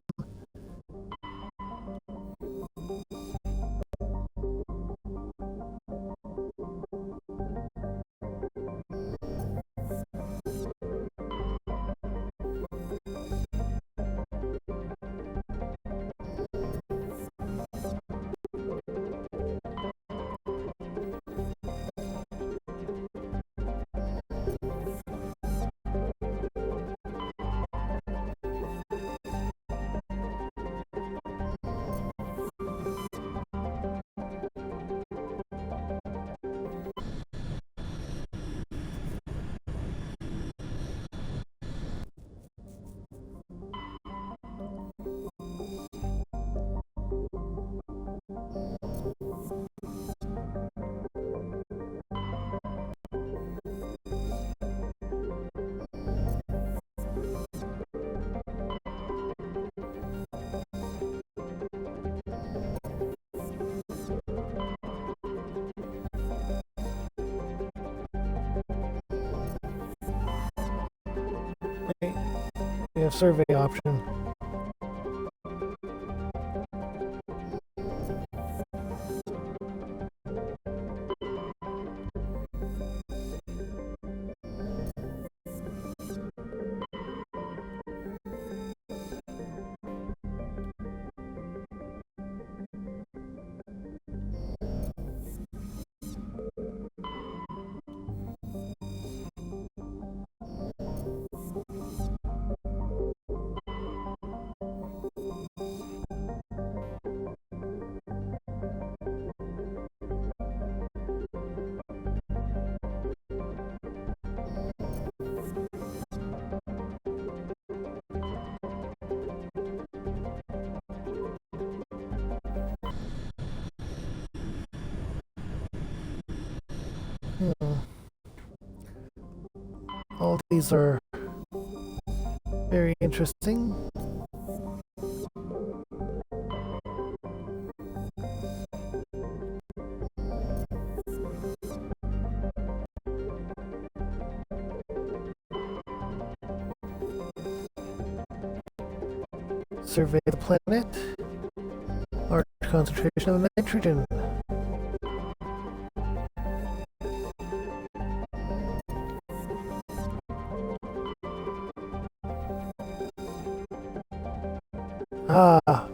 a survey option. All these are very interesting. Survey the planet. Large concentration of nitrogen. Ah.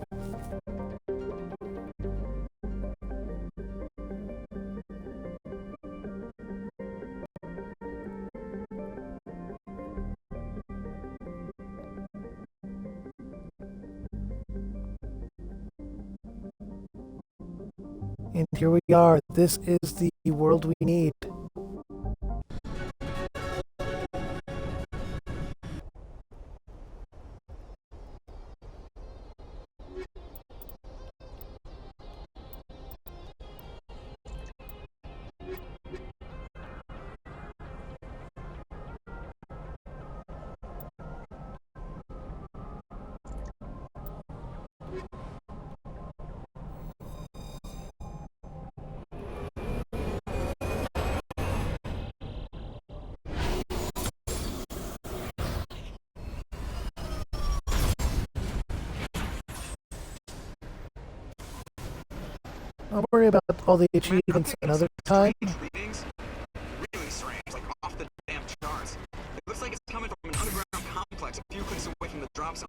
And here we are. This is the world we need. I'll worry about all the achievements another time. Readings? Really strange, like off the damn charts. It looks like it's coming from an underground complex a few clicks away from the drop zone.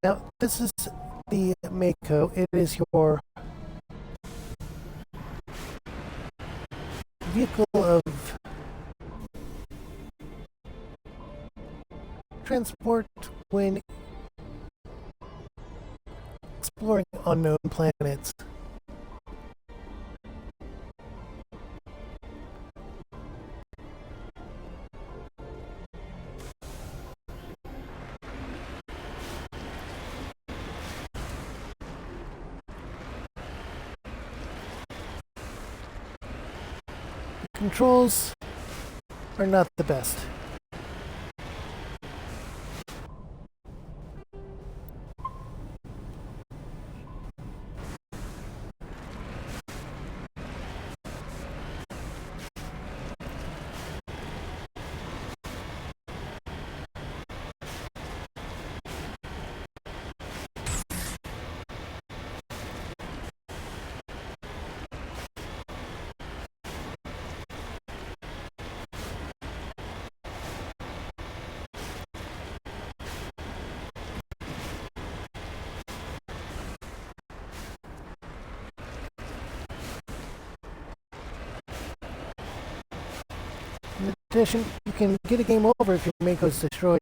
Now, this is the Mako. It is your vehicle of transport when exploring unknown planets. Controls are not the best. In addition, you can get a game over if your Mako is destroyed.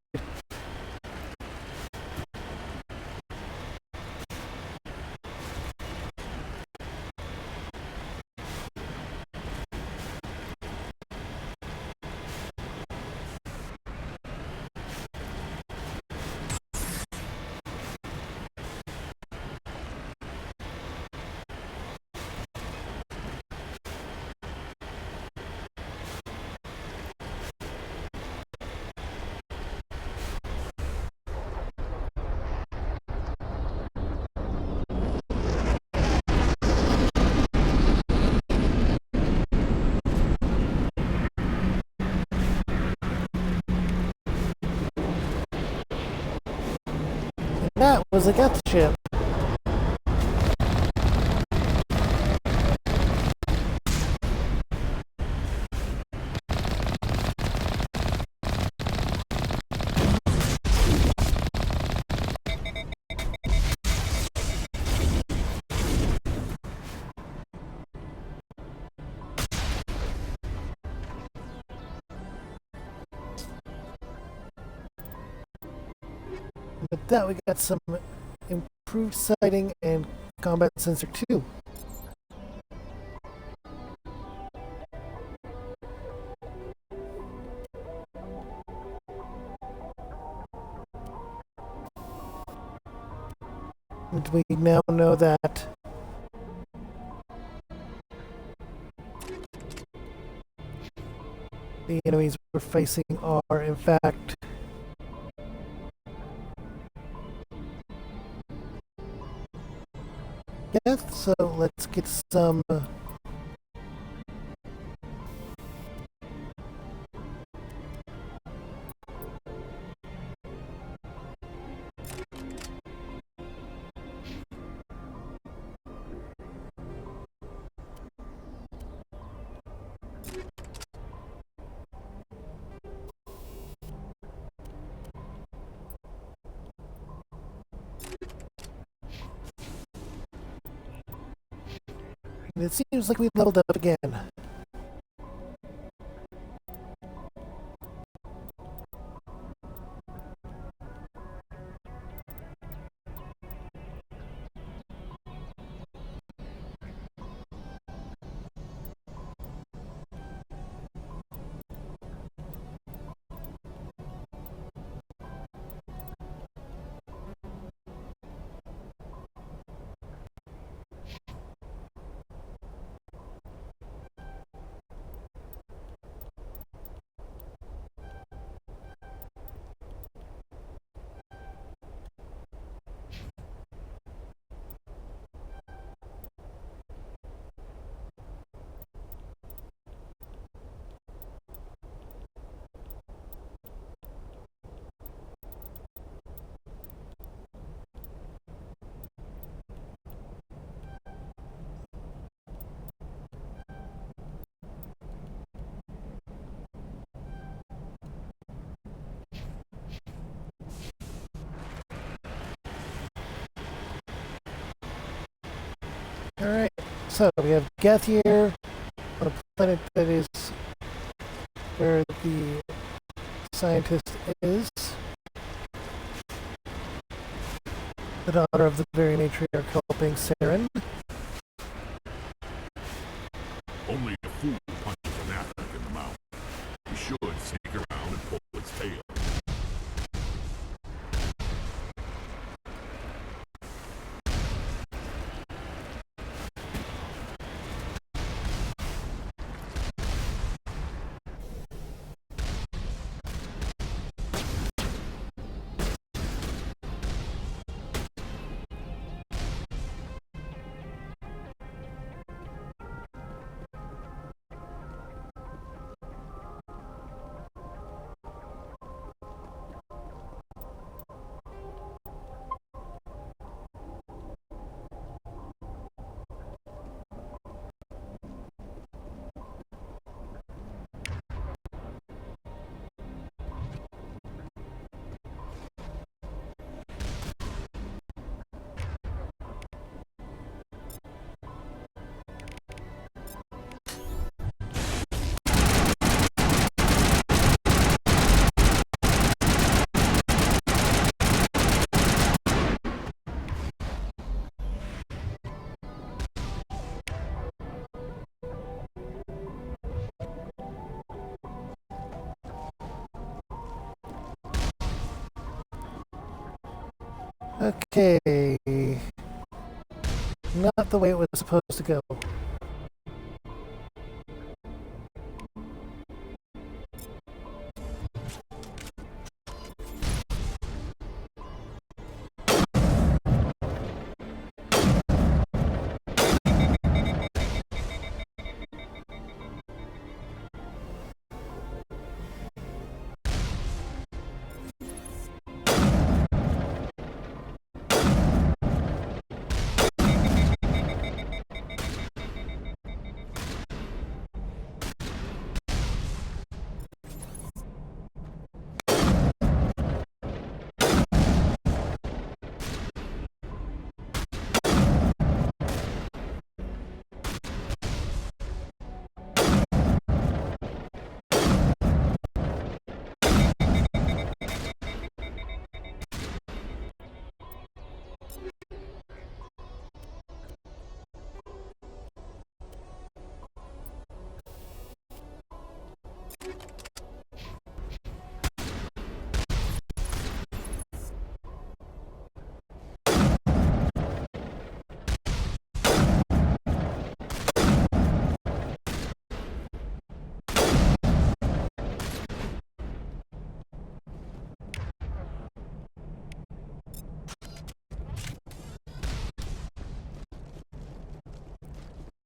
That was a Geth ship. With that, we got some improved sighting and combat sensor 2. And we now know that the enemies we're facing are, in fact, Geth, so let's get some and it seems like we leveled up again. Alright, so we have Geth here on a planet that is where the scientist is. The daughter of the very matriarch helping Saren. Only a fool punches an athlete in the mouth. You should sneak around and pull its tail. Okay. Not the way it was supposed to go.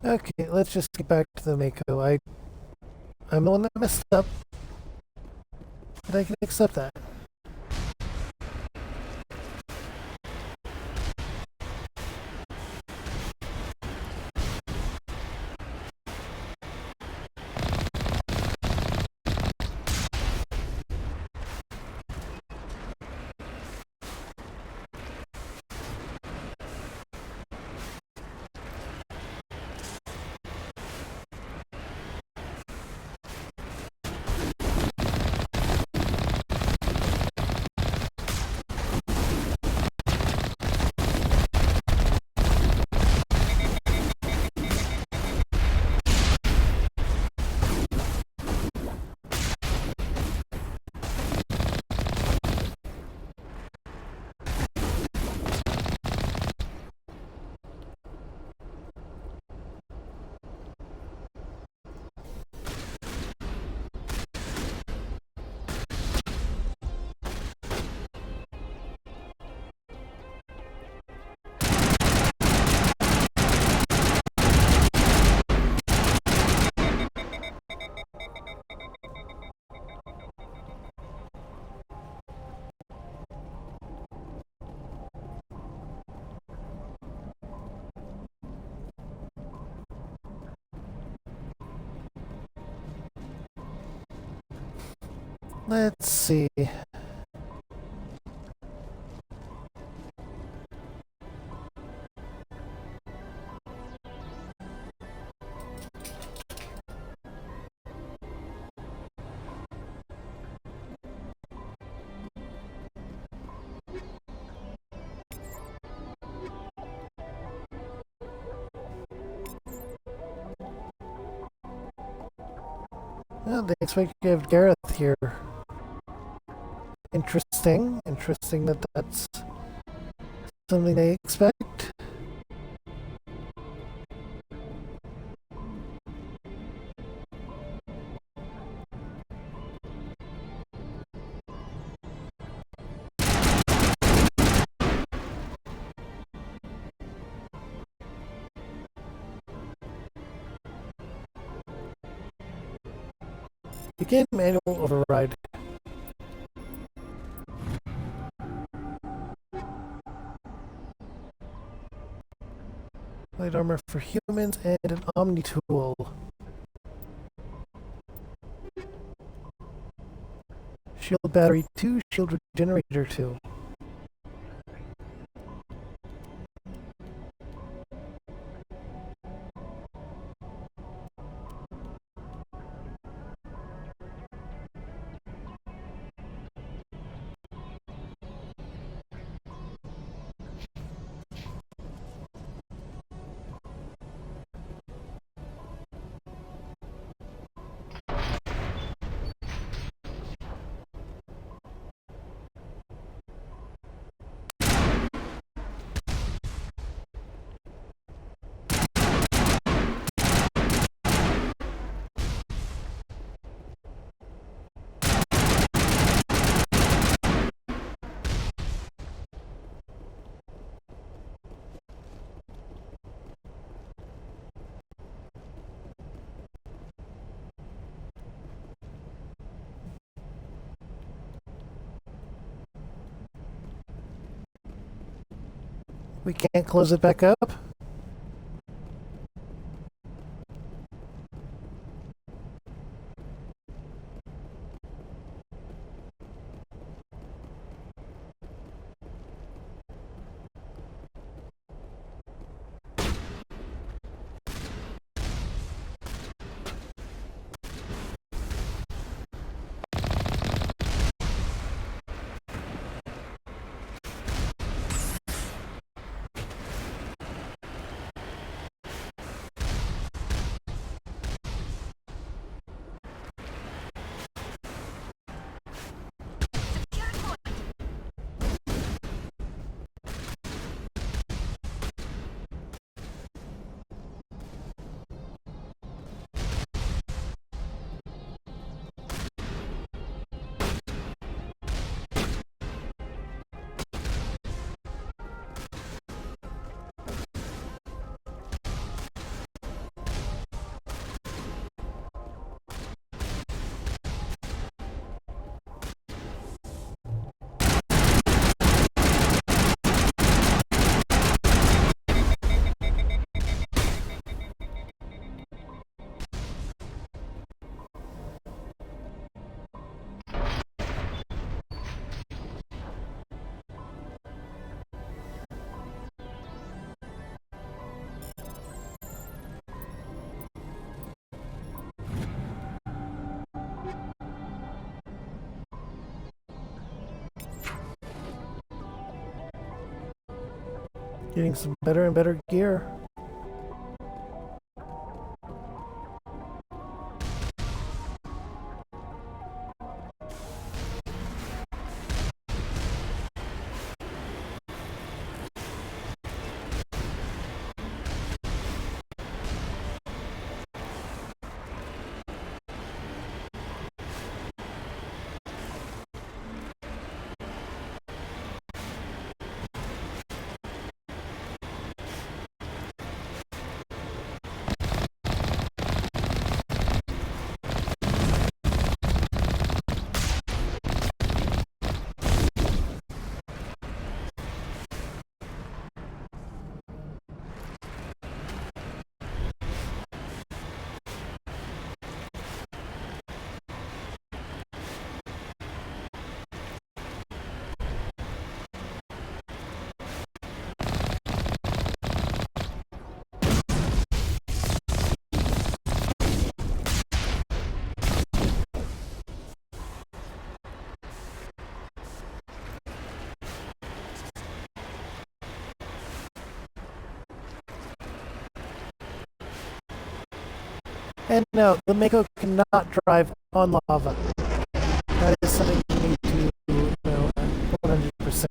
Okay, let's just get back to the Mako. I'm the one that messed up, but I can accept that. Let's see. Well, they expect you to have Gareth here. Interesting. Interesting that that's something they expect. Begin manual override. Light armor for humans and an Omni tool. Shield battery 2, shield regenerator 2. We can't close it back up? Getting some better and better gear. And no, the Mako cannot drive on lava. That is something you need to know 100%.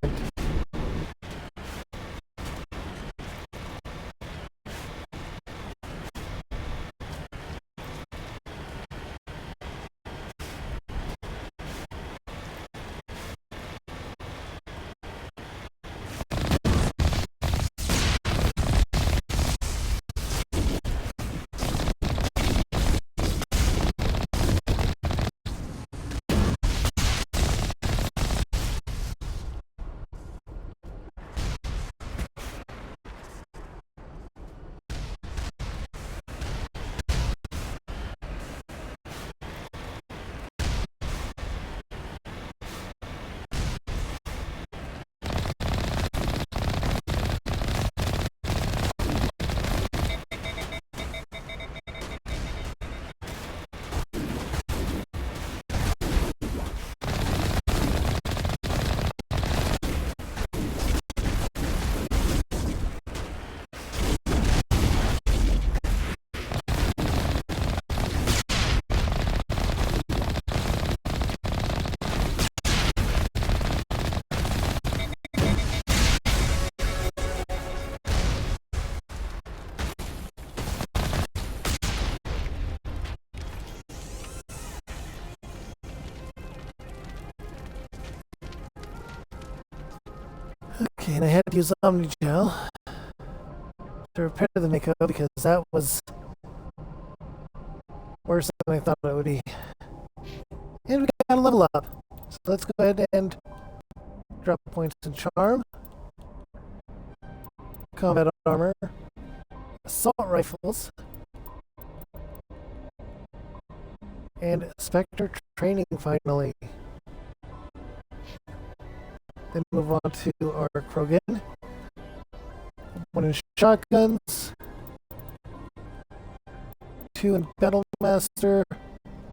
Okay, and I had to use Omnigel to repair the Mako because that was worse than I thought it would be. And we got a level up. So let's go ahead and drop points in Charm, Combat Armor, Assault Rifles, and Spectre Training finally. Then move on to our Krogan. One in Shotguns, 2 in Battlemaster,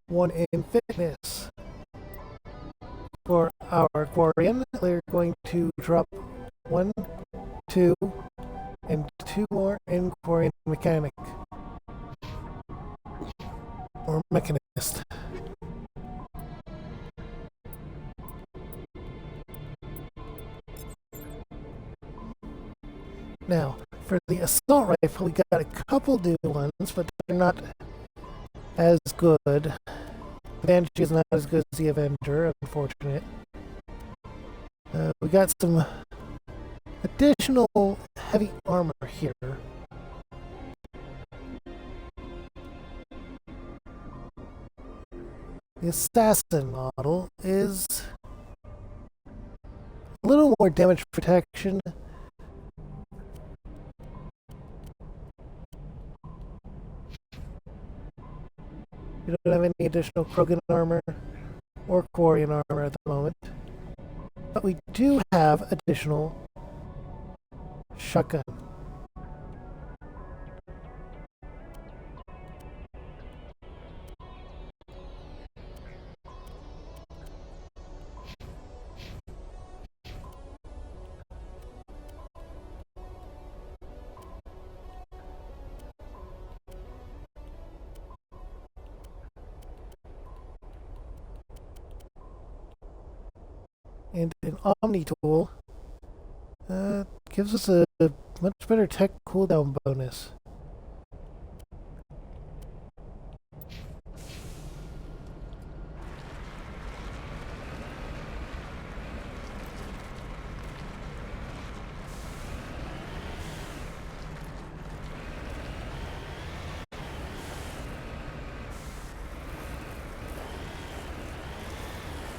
1 in Fitness. For our Quarian, we're going to drop 1, 2, and 2 more in Quarian Mechanic. Or Mechanist. Now, for the assault rifle, we got a couple new ones, but they're not as good. The Banshee is not as good as the Avenger, unfortunate. We got some additional heavy armor here. The Assassin model is a little more damage protection. We don't have any additional Krogan armor or Quarian armor at the moment. But we do have additional shotgun. and an Omni tool gives us a much better tech cooldown bonus.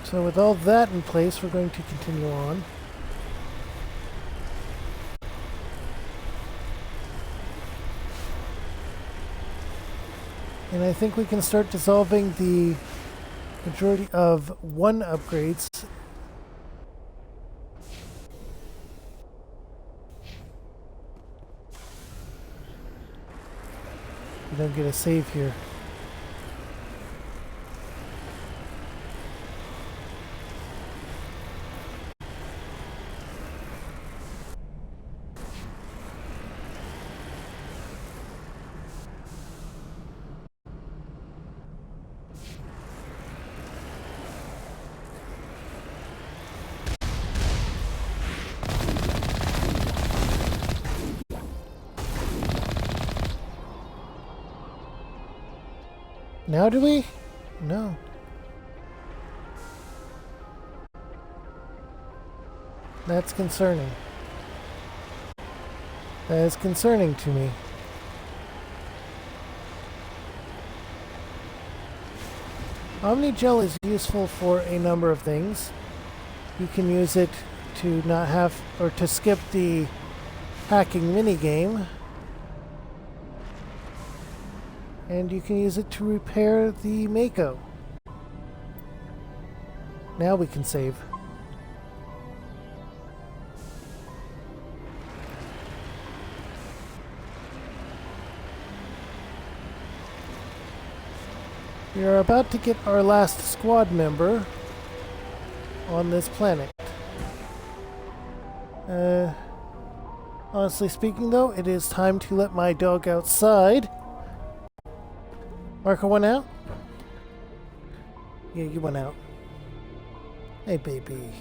So with all that in place, we're going to continue on. And I think we can start dissolving the majority of 1 upgrades. We don't get a save here. Now do we? No. That's concerning. That is concerning to me. Omni Gel is useful for a number of things. You can use it to not have, or to skip the hacking minigame. And you can use it to repair the Mako. Now we can save. We are about to get our last squad member on this planet. Honestly speaking though, it is time to let my dog outside. Marco went out? Yeah, you went out. Hey, baby.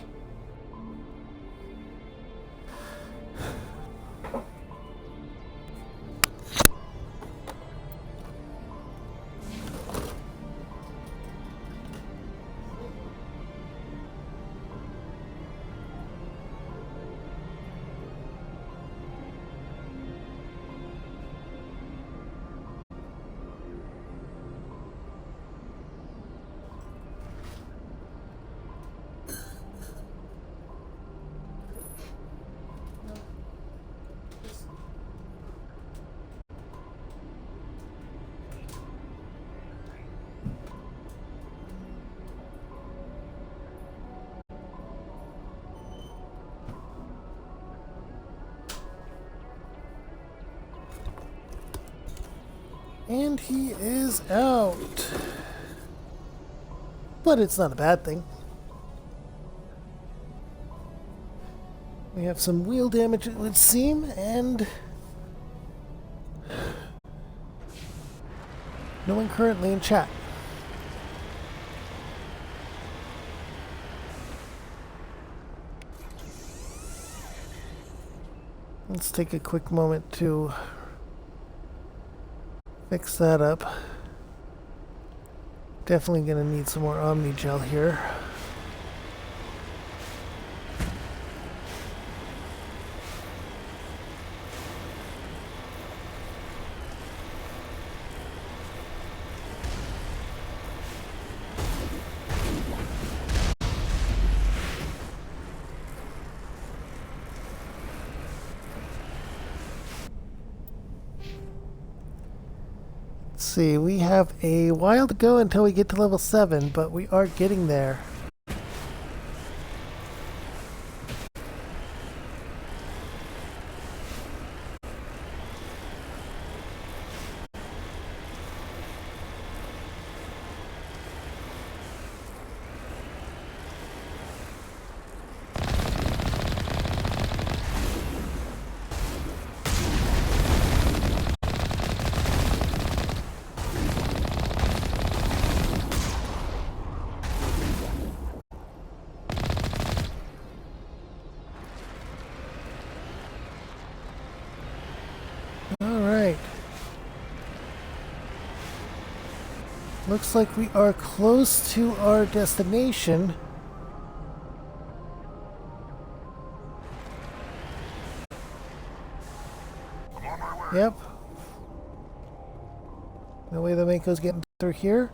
And he is out. But it's not a bad thing. We have some wheel damage, it would seem, and no one currently in chat. Let's take a quick moment to fix that up. Definitely gonna need some more Omni Gel here. See, we have a while to go until we get to level 7, but we are getting there. Looks like we are close to our destination. Yep. No way the Mako's getting through here.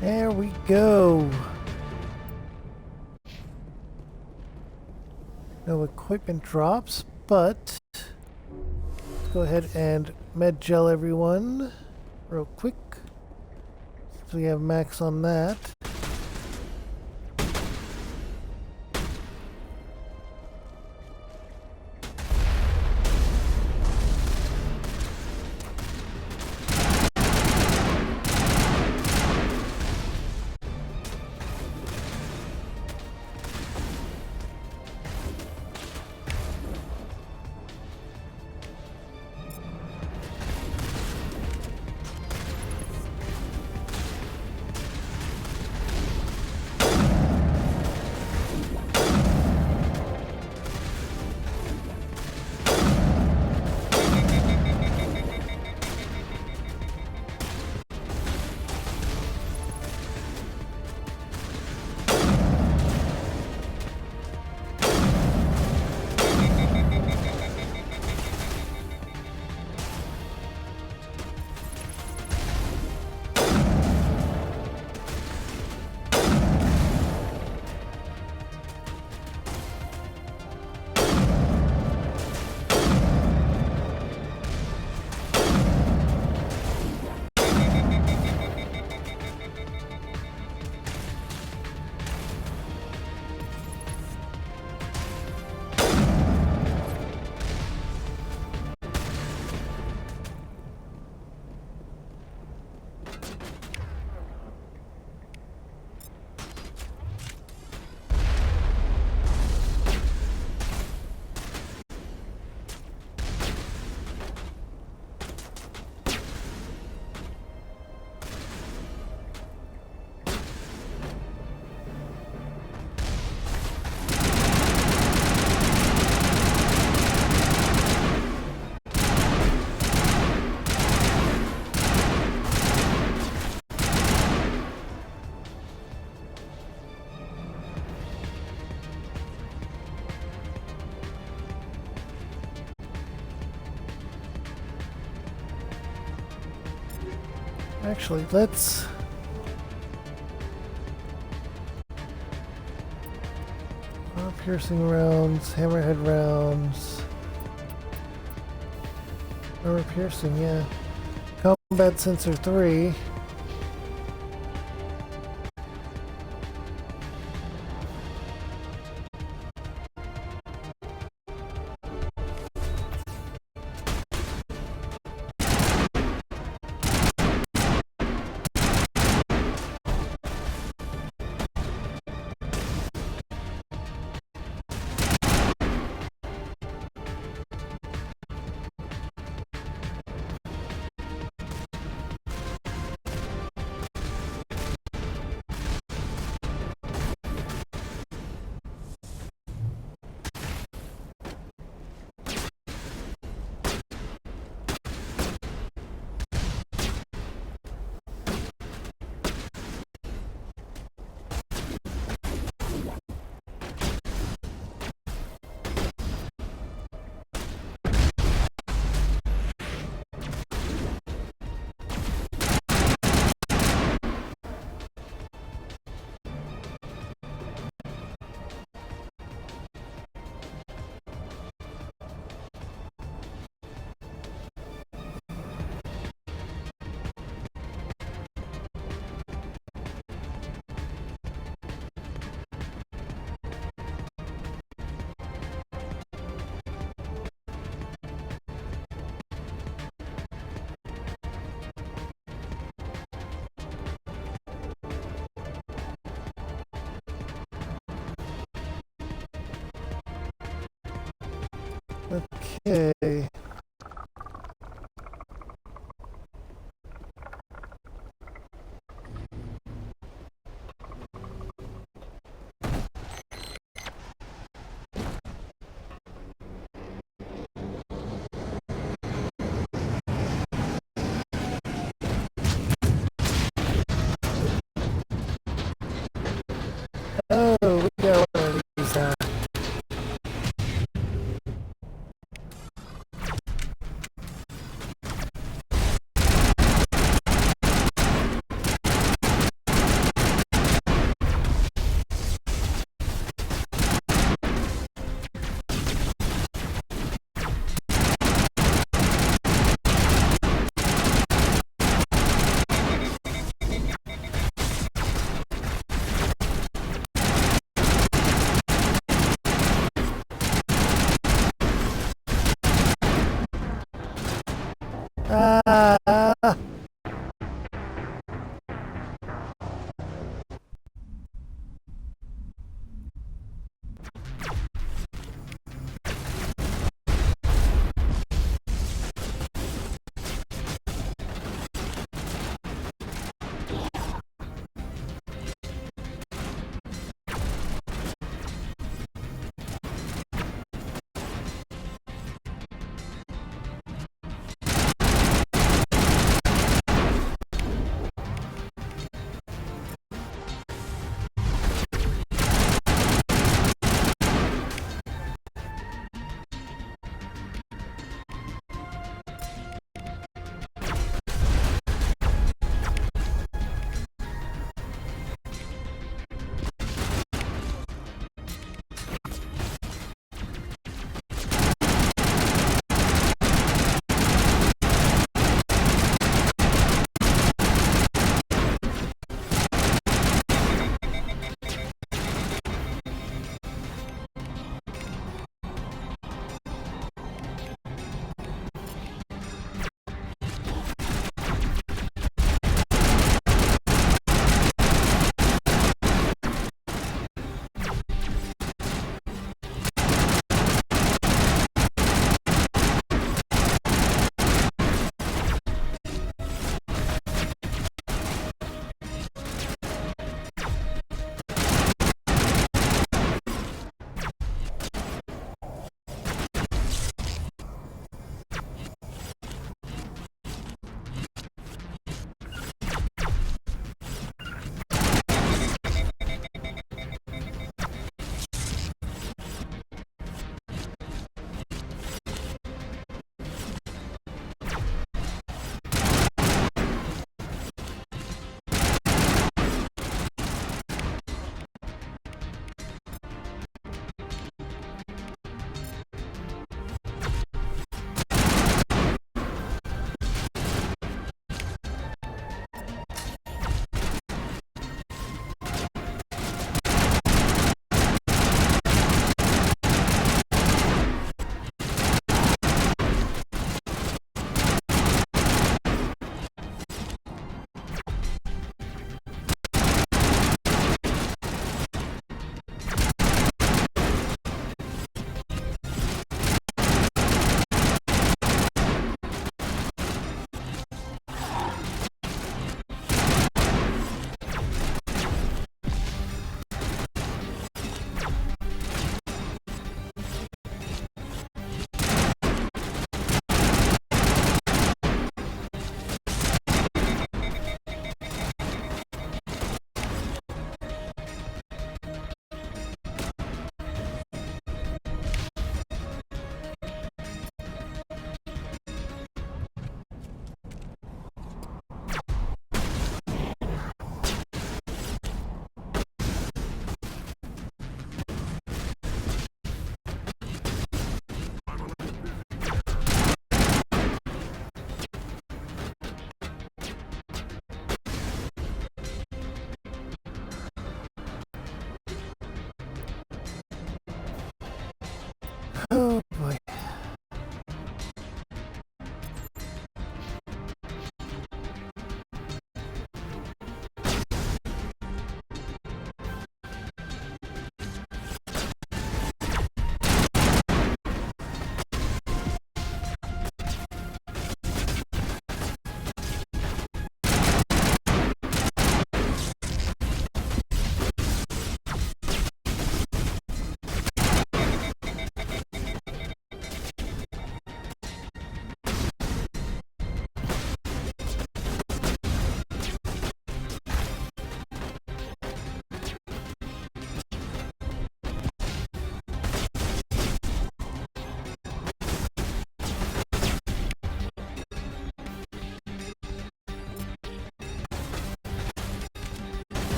There we go. No equipment drops, but let's go ahead and med gel everyone real quick. So we have max on that. Actually, let's piercing rounds, hammerhead rounds, armor piercing, yeah. Combat sensor 3. Okay. Oh, we got one of these now. Ah. Oh boy.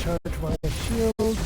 recharge my shield.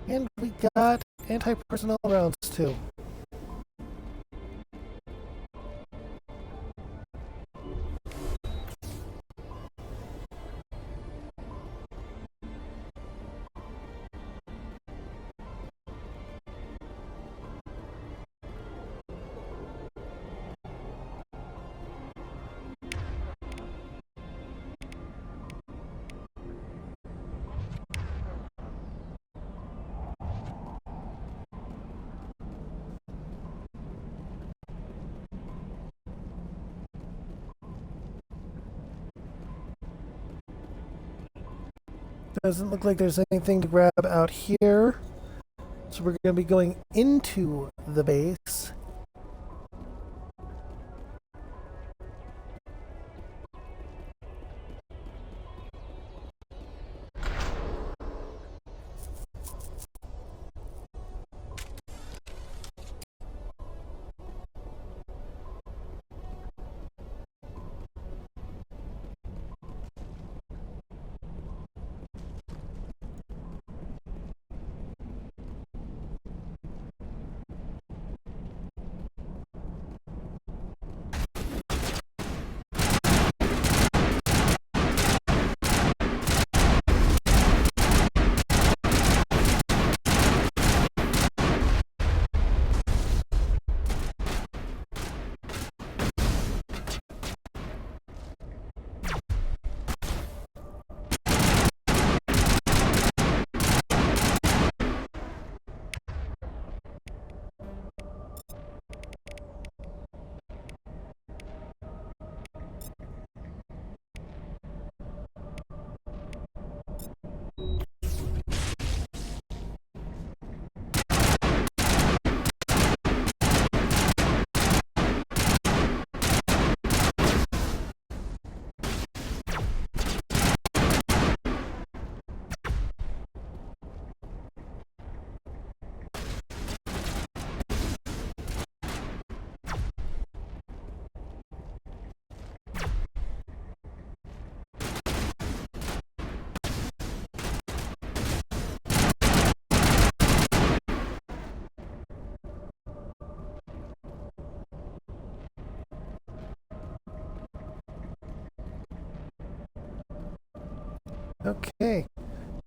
And we got anti-personnel rounds too. Doesn't look like there's anything to grab out here. So we're going to be going into the base. Okay.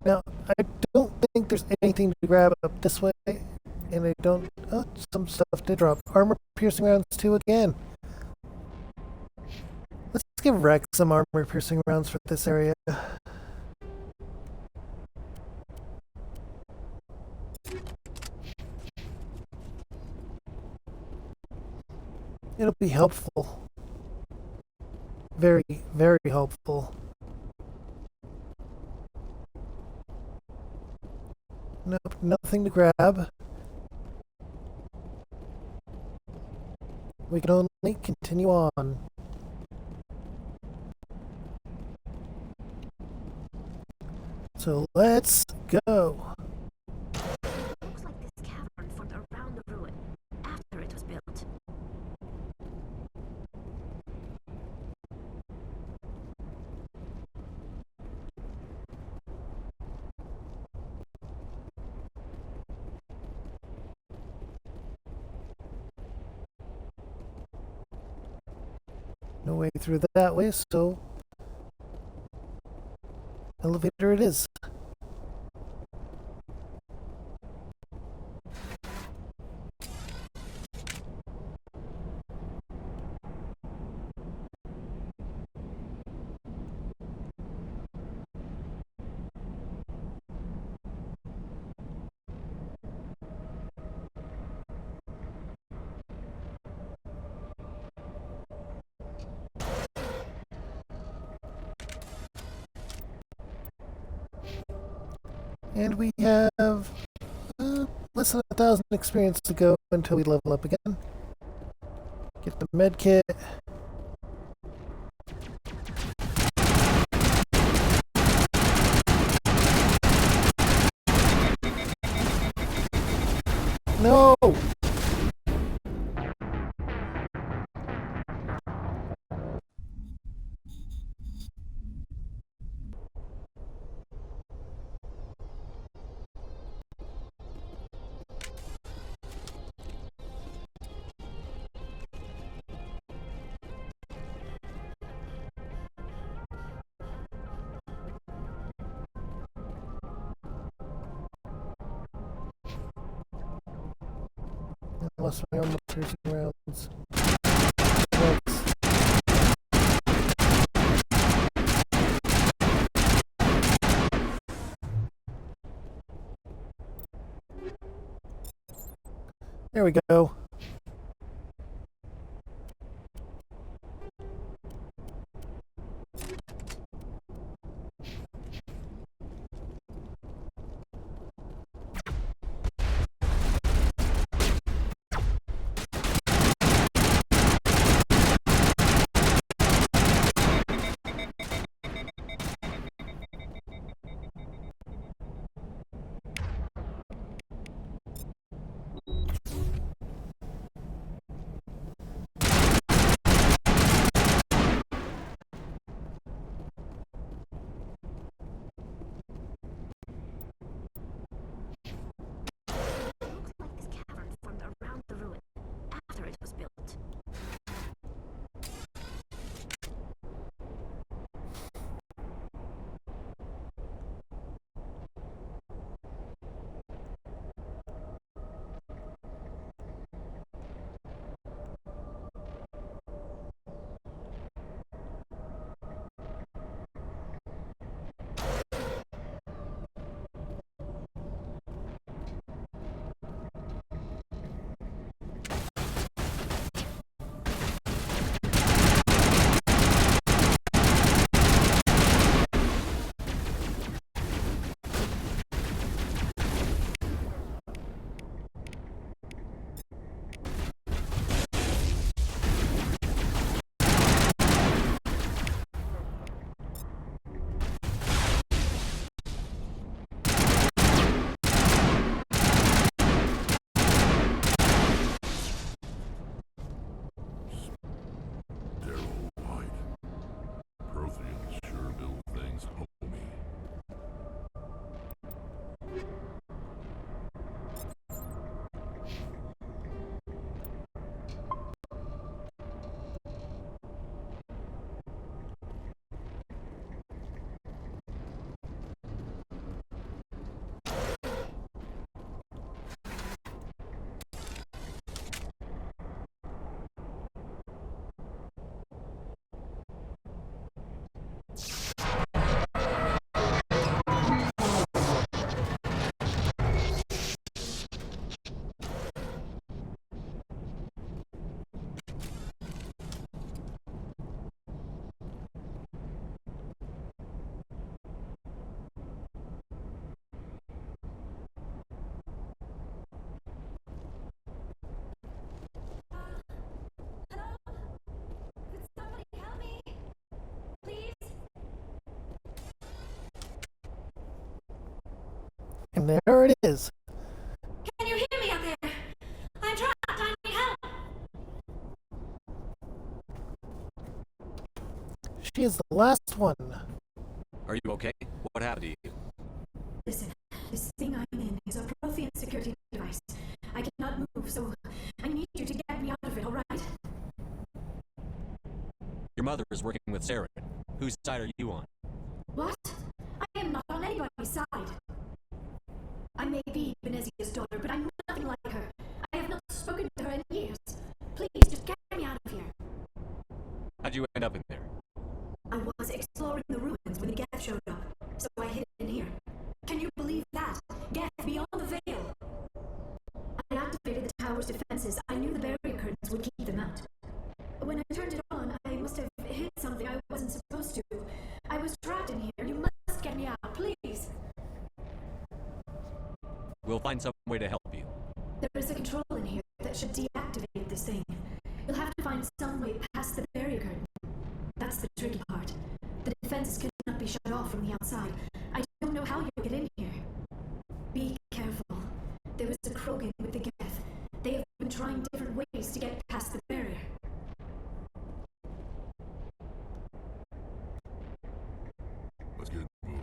Now, I don't think there's anything to grab up this way. And I don't... Oh, some stuff did drop. Armor-piercing rounds 2 again. Let's give Rex some armor-piercing rounds for this area. It'll be helpful. Very, very helpful. Nope, nothing to grab. We can only continue on. So let's go. Looks like this cavern formed around the ruin after it was built. No way through that way, so elevator it is. And we have less than 1,000 experience to go until we level up again. Get the med kit. No! I lost my armor piercing rounds. Thanks. There we go. there it is. Can you hear me out there? I'm trapped. I need help. She is the last one. Are you okay? What happened to you? Listen, this thing I'm in is a Prothean security device. I cannot move, so I need you to get me out of it, alright? Your mother is working with Saren. Whose side are you on? What? I am not on anybody's side. I may be Benezia's daughter, but I'm nothing like her. I have not spoken to her in years. Please, just get me out of here. How'd you end up in there? I was exploring the ruins when the Geth showed up, so I hid in here. Can you believe that? Geth beyond the veil! I activated the tower's defenses. I knew the barrier curtains would keep them out. When I turned it on, I must have hit something I wasn't supposed to. I was trapped in here. You must get me out, please. We'll find some way to help you. There is a control in here that should deactivate this thing. You'll have to find some way past the barrier curtain. That's the tricky part. The defenses cannot be shut off from the outside. I don't know how you'll get in here. Be careful. There was a Krogan with the Geth. They have been trying different ways to get past the barrier. Let's get moving.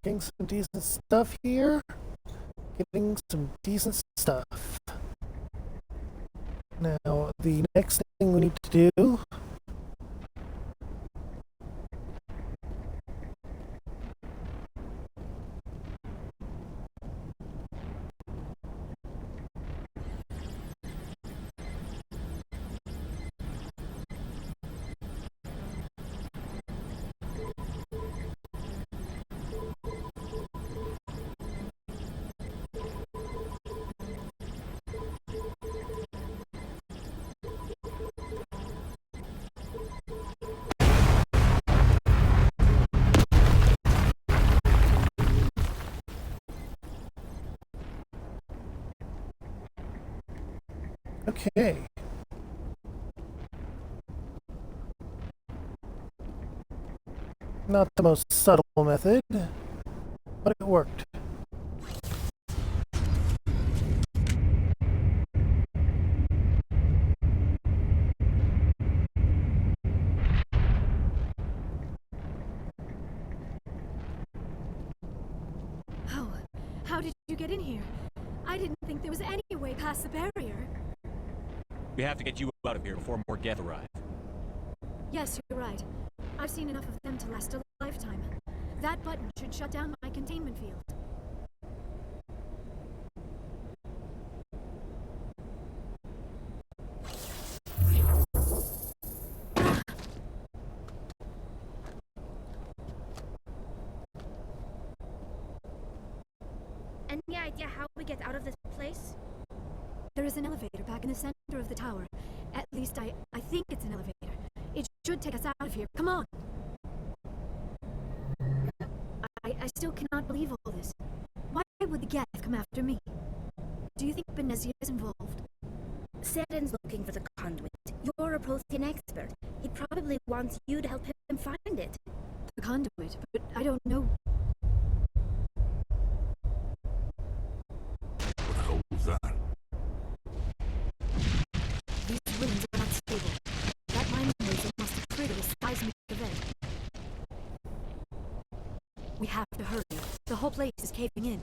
Getting some decent stuff here. Getting some decent stuff. Now, the next thing we need to do Okay. Not the most subtle method, but it worked. get in here. I didn't think there was any way past the barrier. We have to get you out of here before more Geth arrive. Yes, you're right. I've seen enough of them to last a lifetime. That button should shut down my containment field. Any idea how we get out of this place? There is an elevator back in the center of the tower. At least I think it's an elevator. It should take us out of here. Come on! I still cannot believe all this. Why would the Geth come after me? Do you think Benezia is involved? Saren's looking for the conduit. You're a Prothean expert. He probably wants you to help him find it. The conduit? But I don't know. What the hell was that? These ruins are not stable. That mining laser must have triggered a seismic event. We have to hurry. The whole place is caving in.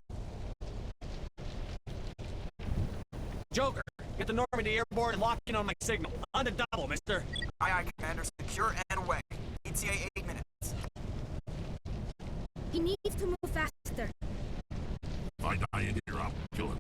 Joker, get the Normandy airborne and lock in on my signal. On the double, mister. Aye, aye, Commander. Secure and away. ETA 8 minutes. He needs to move faster. If I die in here, I'll kill him.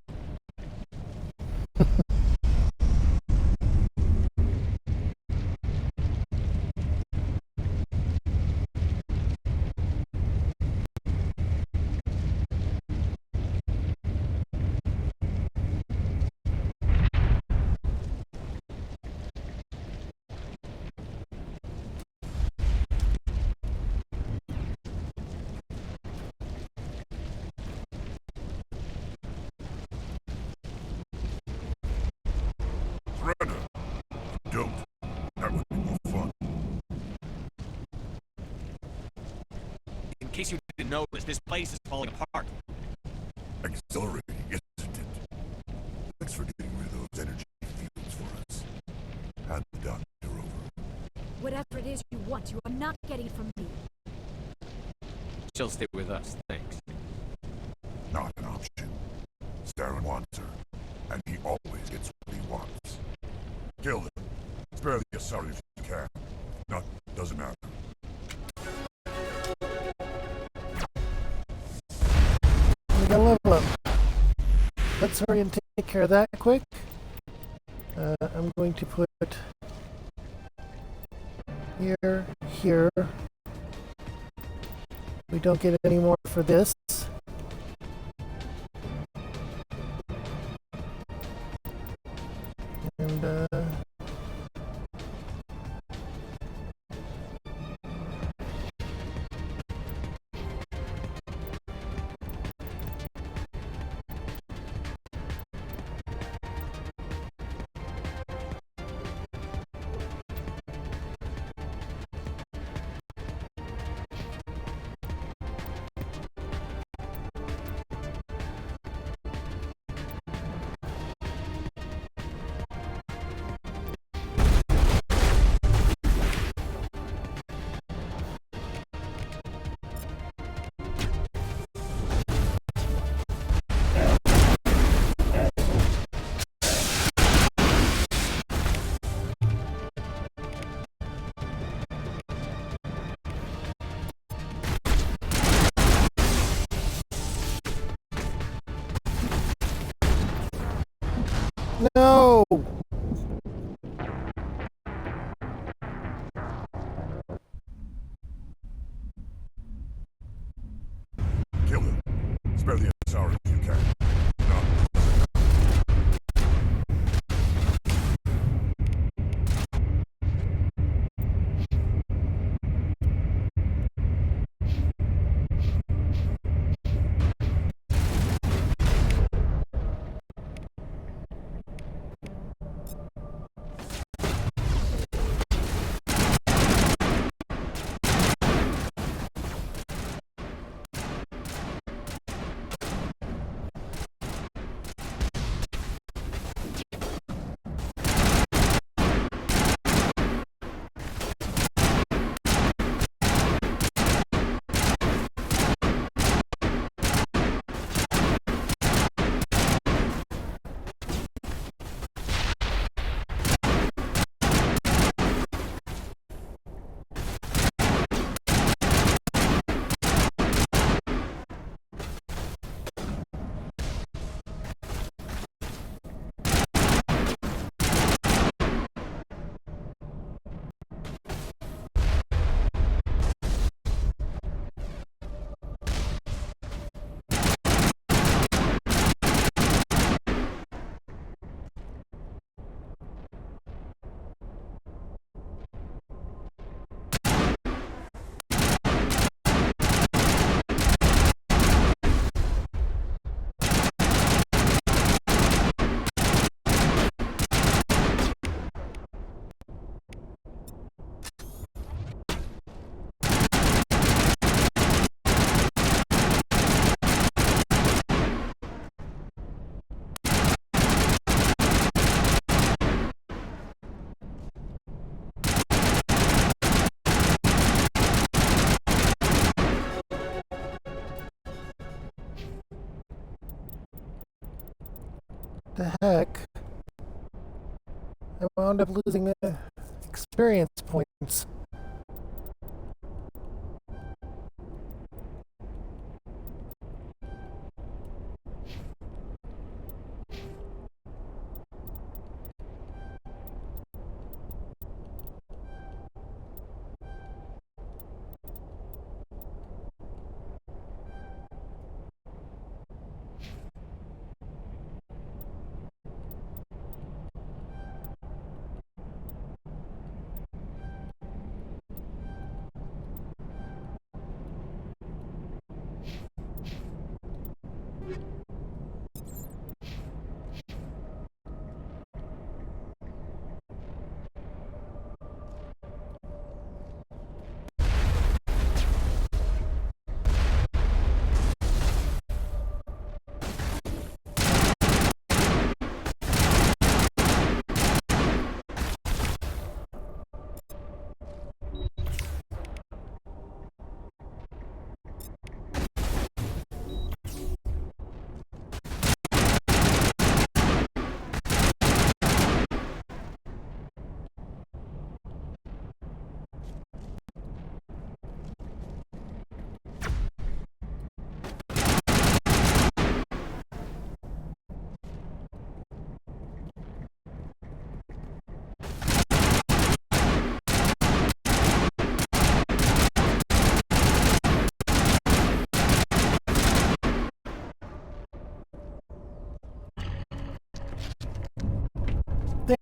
Don't. That would be more fun. In case you didn't notice, this place is falling apart. Exhilarating, isn't it? Thanks for getting rid of those energy fields for us. Hand the doctor over. Whatever it is you want, you are not getting it from me. She'll stay with us, thanks. Not an option. Saren wants her, and he always gets what he wants. Kill him. Spare the Asari if you can. Not doesn't matter. We got a level up. Let's hurry and take care of that quick. I'm going to put here. We don't get any more for this. And no! Kill him. Spare the Asari if you can. The heck? I wound up losing experience points.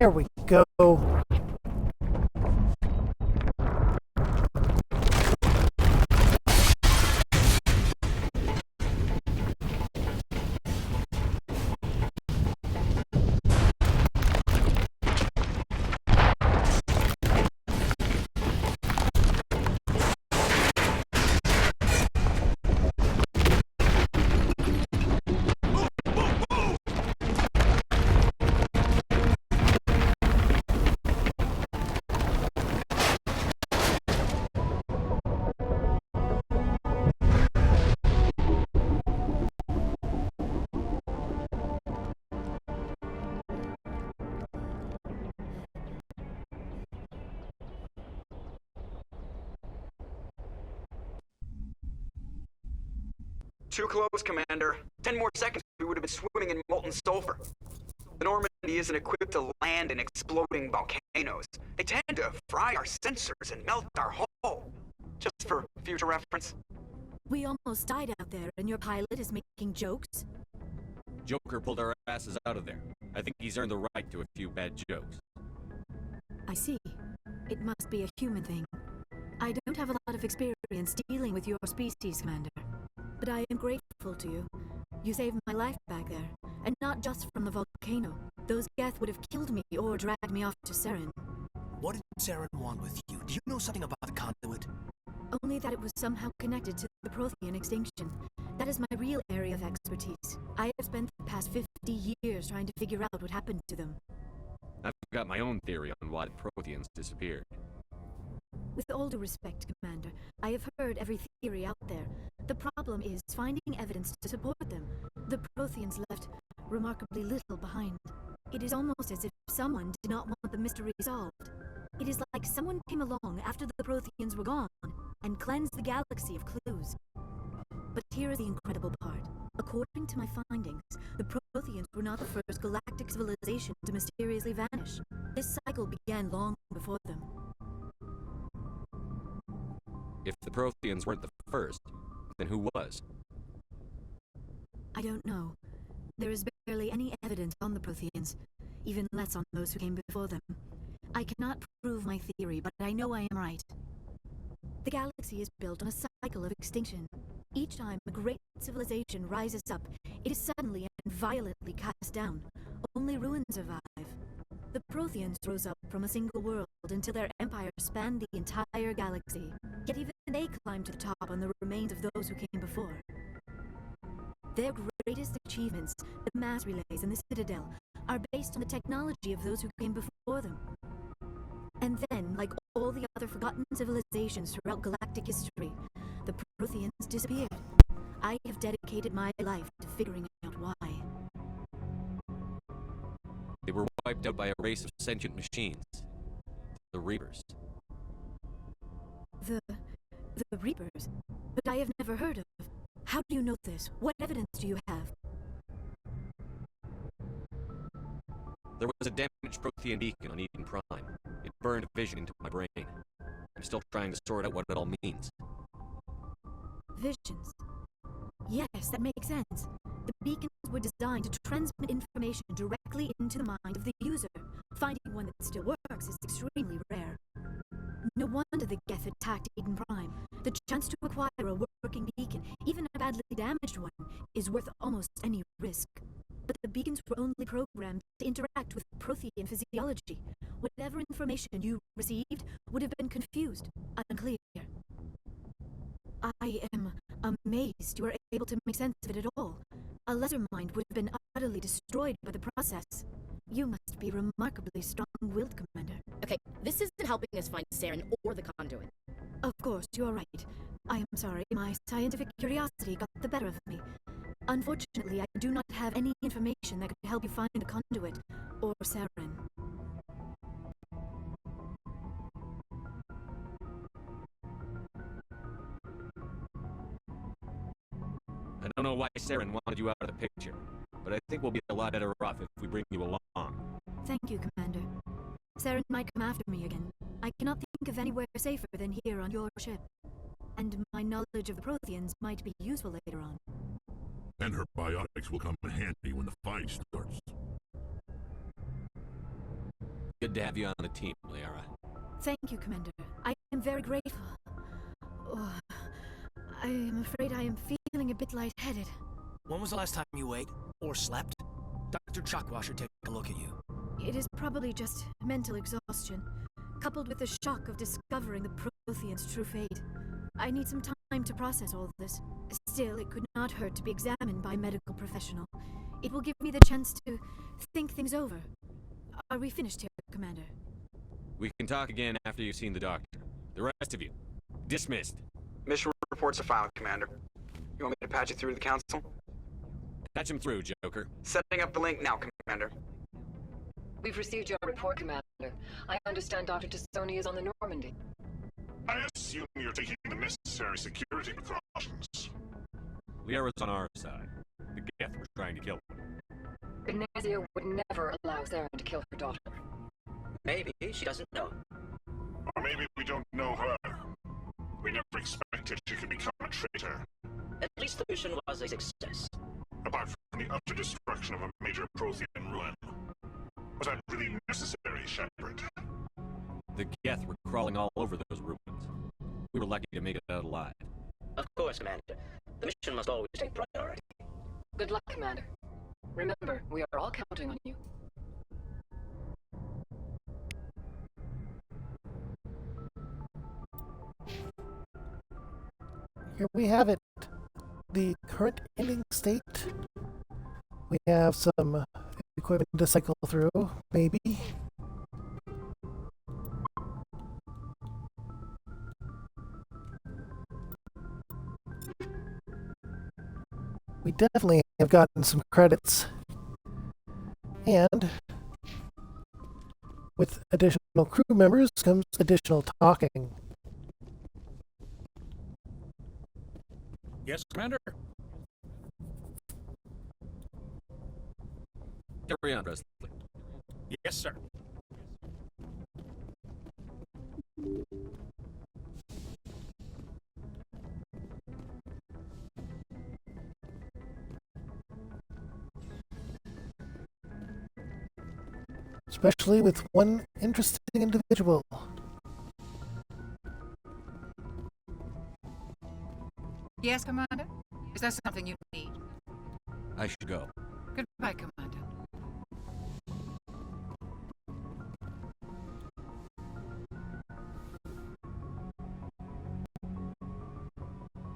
There we go. Too close, Commander. 10 more seconds, we would have been swimming in molten sulfur. The Normandy isn't equipped to land in exploding volcanoes. They tend to fry our sensors and melt our hull. Just for future reference. We almost died out there, and your pilot is making jokes? Joker pulled our asses out of there. I think he's earned the right to a few bad jokes. I see. It must be a human thing. I don't have a lot of experience dealing with your species, Commander. But I am grateful to you. You saved my life back there, and not just from the volcano. Those Geth would have killed me or dragged me off to Saren. What did Saren want with you? Do you know something about the conduit? Only that it was somehow connected to the Prothean extinction. That is my real area of expertise. I have spent the past 50 years trying to figure out what happened to them. I've got my own theory on why the Protheans disappeared. With all due respect, Commander, I have heard every theory out there. The problem is finding evidence to support them. The Protheans left remarkably little behind. It is almost as if someone did not want the mystery solved. It is like someone came along after the Protheans were gone and cleansed the galaxy of clues. But here is the incredible part. According to my findings, the Protheans were not the first galactic civilization to mysteriously vanish. This cycle began long before them. If the Protheans weren't the first, then who was? I don't know. There is barely any evidence on the Protheans, even less on those who came before them. I cannot prove my theory, but I know I am right. The galaxy is built on a cycle of extinction. Each time a great civilization rises up, it is suddenly and violently cast down. Only ruins survive. The Protheans rose up from a single world until their empire spanned the entire galaxy. Yet even they climbed to the top on the remains of those who came before. Their greatest achievements, the mass relays and the Citadel, are based on the technology of those who came before them. And then, like all the other forgotten civilizations throughout galactic history, the Protheans disappeared. I have dedicated my life to figuring out why. wiped out by a race of sentient machines. The Reapers. The Reapers? But I have never heard of. How do you know this? What evidence do you have? There was a damaged Prothean beacon on Eden Prime. It burned vision into my brain. I'm still trying to sort out what it all means. Visions. Yes, that makes sense. The beacons were designed to transmit information directly into the mind of the user. Finding one that still works is extremely rare. No wonder the Geth attacked Eden Prime. The chance to acquire a working beacon, even a badly damaged one, is worth almost any risk. But the beacons were only programmed to interact with Prothean physiology. Whatever information you received would have been confused, unclear. I am amazed you were able to make sense of it at all. A lesser mind would have been utterly destroyed by the process. You must be remarkably strong-willed, Commander. Okay, this isn't helping us find Saren or the conduit. Of course, you're right. I am sorry, my scientific curiosity got the better of me. Unfortunately, I do not have any information that could help you find the conduit, or Saren. I don't know why Saren wanted you out of the picture, but I think we'll be a lot better off if we bring you along. Thank you, Commander. Saren might come after me again. I cannot think of anywhere safer than here on your ship. And my knowledge of the Protheans might be useful later on. And her biotics will come in handy when the fight starts. Good to have you on the team, Liara. Thank you, Commander. I am very grateful. Oh, I am afraid I am feeling a bit lightheaded. When was the last time you ate? Or slept? Dr. Chakwas should take a look at you. It is probably just mental exhaustion, coupled with the shock of discovering the Protheans' true fate. I need some time to process all this. Still, it could not hurt to be examined by a medical professional. It will give me the chance to think things over. Are we finished here, Commander? We can talk again after you've seen the doctor. The rest of you, dismissed. Mission reports are filed, Commander. You want me to patch you through to the Council? Patch him through, Joker. Setting up the link now, Commander. We've received your report, Commander. I understand Dr. Tassoni is on the Normandy. I assume you're taking the necessary security precautions. Liara's on our side. The Geth were trying to kill her. Ignazio would never allow Saren to kill her daughter. Maybe she doesn't know. Or maybe we don't know her. We never expected she could become a traitor. At least the mission was a success. Apart from the utter destruction of a major Prothean ruin. Was that really necessary, Shepard? The Geth were crawling all over those ruins. We were lucky to make it out alive. Of course, Commander. The mission must always take priority. Good luck, Commander. Remember, we are all counting on you. Here we have it. The current ending state. We have some equipment to cycle through, maybe. We definitely have gotten some credits. And with additional crew members comes additional talking. Yes, Commander? Carry on, Presley. Yes, sir. Especially with one interesting individual. Yes, Commander? Is that something you need? I should go. Goodbye, Commander.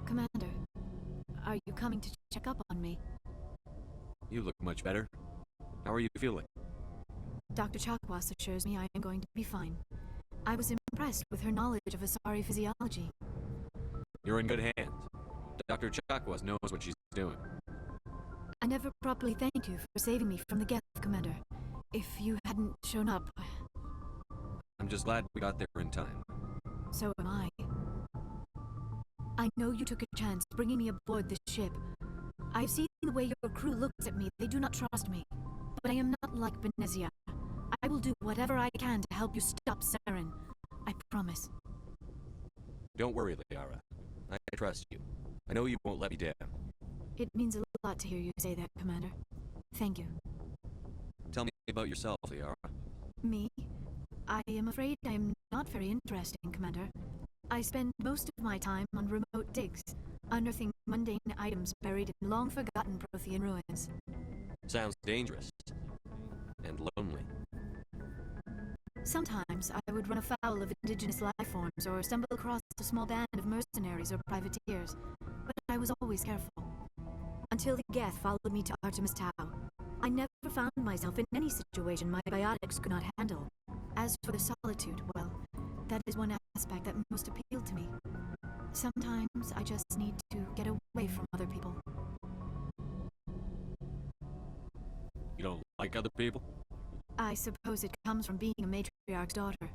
Commander, are you coming to check up on me? You look much better. How are you feeling? Dr. Chakwas assures me I am going to be fine. I was impressed with her knowledge of Asari physiology. You're in good hands. Dr. Chakwas knows what she's doing. I never properly thanked you for saving me from the Geth, Commander. if you hadn't shown up. I'm just glad we got there in time. So am I. I know you took a chance bringing me aboard this ship. I've seen the way your crew looks at me. They do not trust me. But I am not like Benezia. I will do whatever I can to help you stop Saren. I promise. Don't worry, Liara. I trust you. I know you won't let me down. It means a lot to hear you say that, Commander. Thank you. Tell me about yourself, Liara. Me? I am afraid I am not very interesting, Commander. I spend most of my time on remote digs, unearthing mundane items buried in long-forgotten Prothean ruins. Sounds dangerous. And lonely. Sometimes I would run afoul of indigenous life forms or stumble across a small band of mercenaries or privateers, but I was always careful. Until the Geth followed me to Artemis Tau. I never found myself in any situation my biotics could not handle. As for the solitude, well, that is one aspect that most appealed to me. Sometimes I just need to get away from other people. You don't like other people? I suppose it comes from being a matriarch's daughter.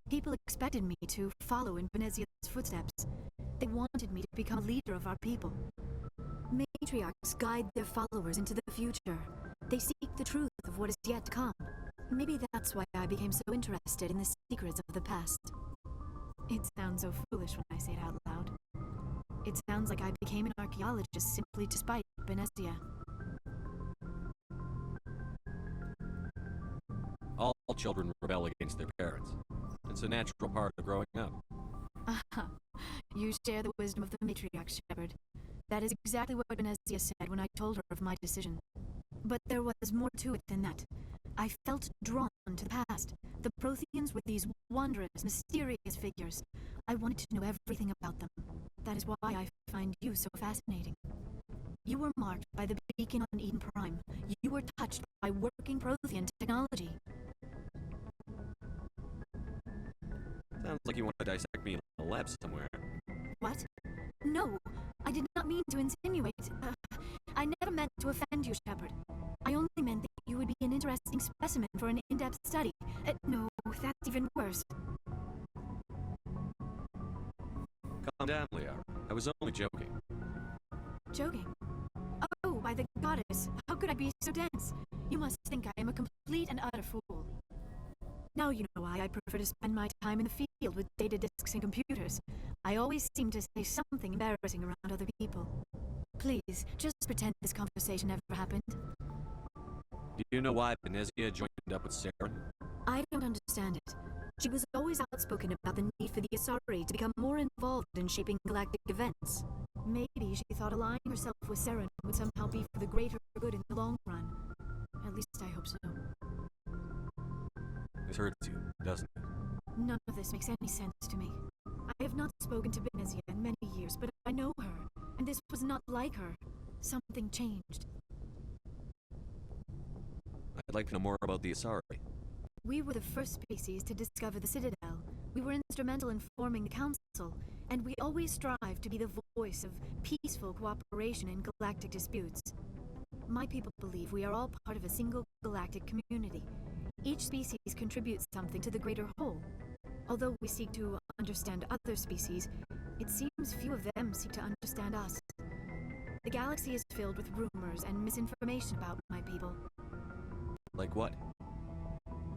People expected me to follow in Benezia's footsteps. They wanted me to become a leader of our people. Matriarchs guide their followers into the future. They seek the truth of what is yet to come. Maybe that's why I became so interested in the secrets of the past. It sounds so foolish when I say it out loud. It sounds like I became an archaeologist simply to spite Benezia. All children rebel against their parents. It's a natural part of growing up. You share the wisdom of the matriarch, Shepard. That is exactly what Benezia said when I told her of my decision. But there was more to it than that. I felt drawn to the past. The Protheans were these wondrous, mysterious figures. I wanted to know everything about them. That is why I find you so fascinating. You were marked by the beacon on Eden Prime. You were touched by working Prothean technology. Sounds like you want to dissect me in a lab somewhere. What? No, I did not mean to insinuate. I never meant to offend you, Shepard. I only meant that you would be an interesting specimen for an in-depth study. No, that's even worse. Calm down, Liara. I was only joking. Joking? Oh, by the goddess, how could I be so dense? You must think I am a complete and utter fool. Now you know why I prefer to spend my time in the field with data disks and computers. I always seem to say something embarrassing around other people. Please, just pretend this conversation never happened. Do you know why Benezia joined up with Saren? I don't understand it. She was always outspoken about the need for the Asari to become more involved in shaping galactic events. Maybe she thought aligning herself with Saren would somehow be for the greater good in the long run. At least I hope so. This hurts you, doesn't it? None of this makes any sense to me. I have not spoken to Benezia in many years, but I know her, and this was not like her. Something changed. I'd like to know more about the Asari. We were the first species to discover the Citadel. We were instrumental in forming the Council, and we always strive to be the voice of peaceful cooperation in galactic disputes. My people believe we are all part of a single galactic community. Each species contributes something to the greater whole. Although we seek to understand other species, it seems few of them seek to understand us. The galaxy is filled with rumors and misinformation about my people. Like what?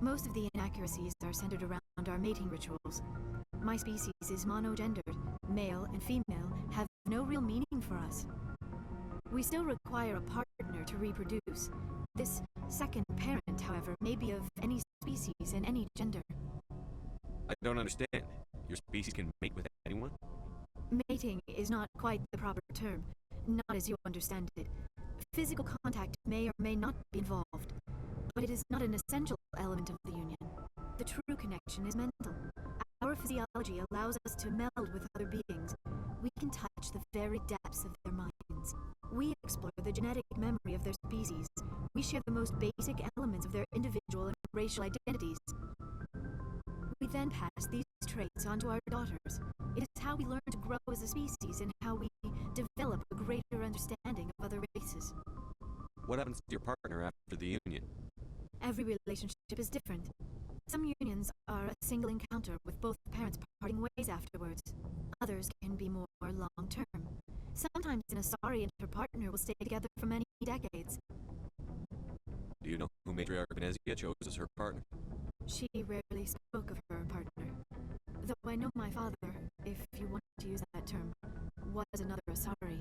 Most of the inaccuracies are centered around our mating rituals. My species is monogendered. Male and female have no real meaning for us. We still require a partner to reproduce. This second parent, however, may be of any species and any gender. I don't understand. Your species can mate with anyone? Mating is not quite the proper term, not as you understand it. Physical contact may or may not be involved, but it is not an essential element of the union. The true connection is mental. Our physiology allows us to meld with other beings. We can touch the very depths of their minds. We explore the genetic memory of their species. We share the most basic elements of their individual and racial identities. We then pass these traits on to our daughters. It is how we learn to grow as a species and how we develop a greater understanding of other races. What happens to your partner after the union? Every relationship is different. Some unions are a single encounter with both parents parting ways afterwards. Others can be more long-term. Sometimes an Asari and her partner will stay together for many decades. Do you know who Matriarch Venezia chose as her partner? She rarely spoke of her partner. Though I know my father, if you want to use that term, was another Asari.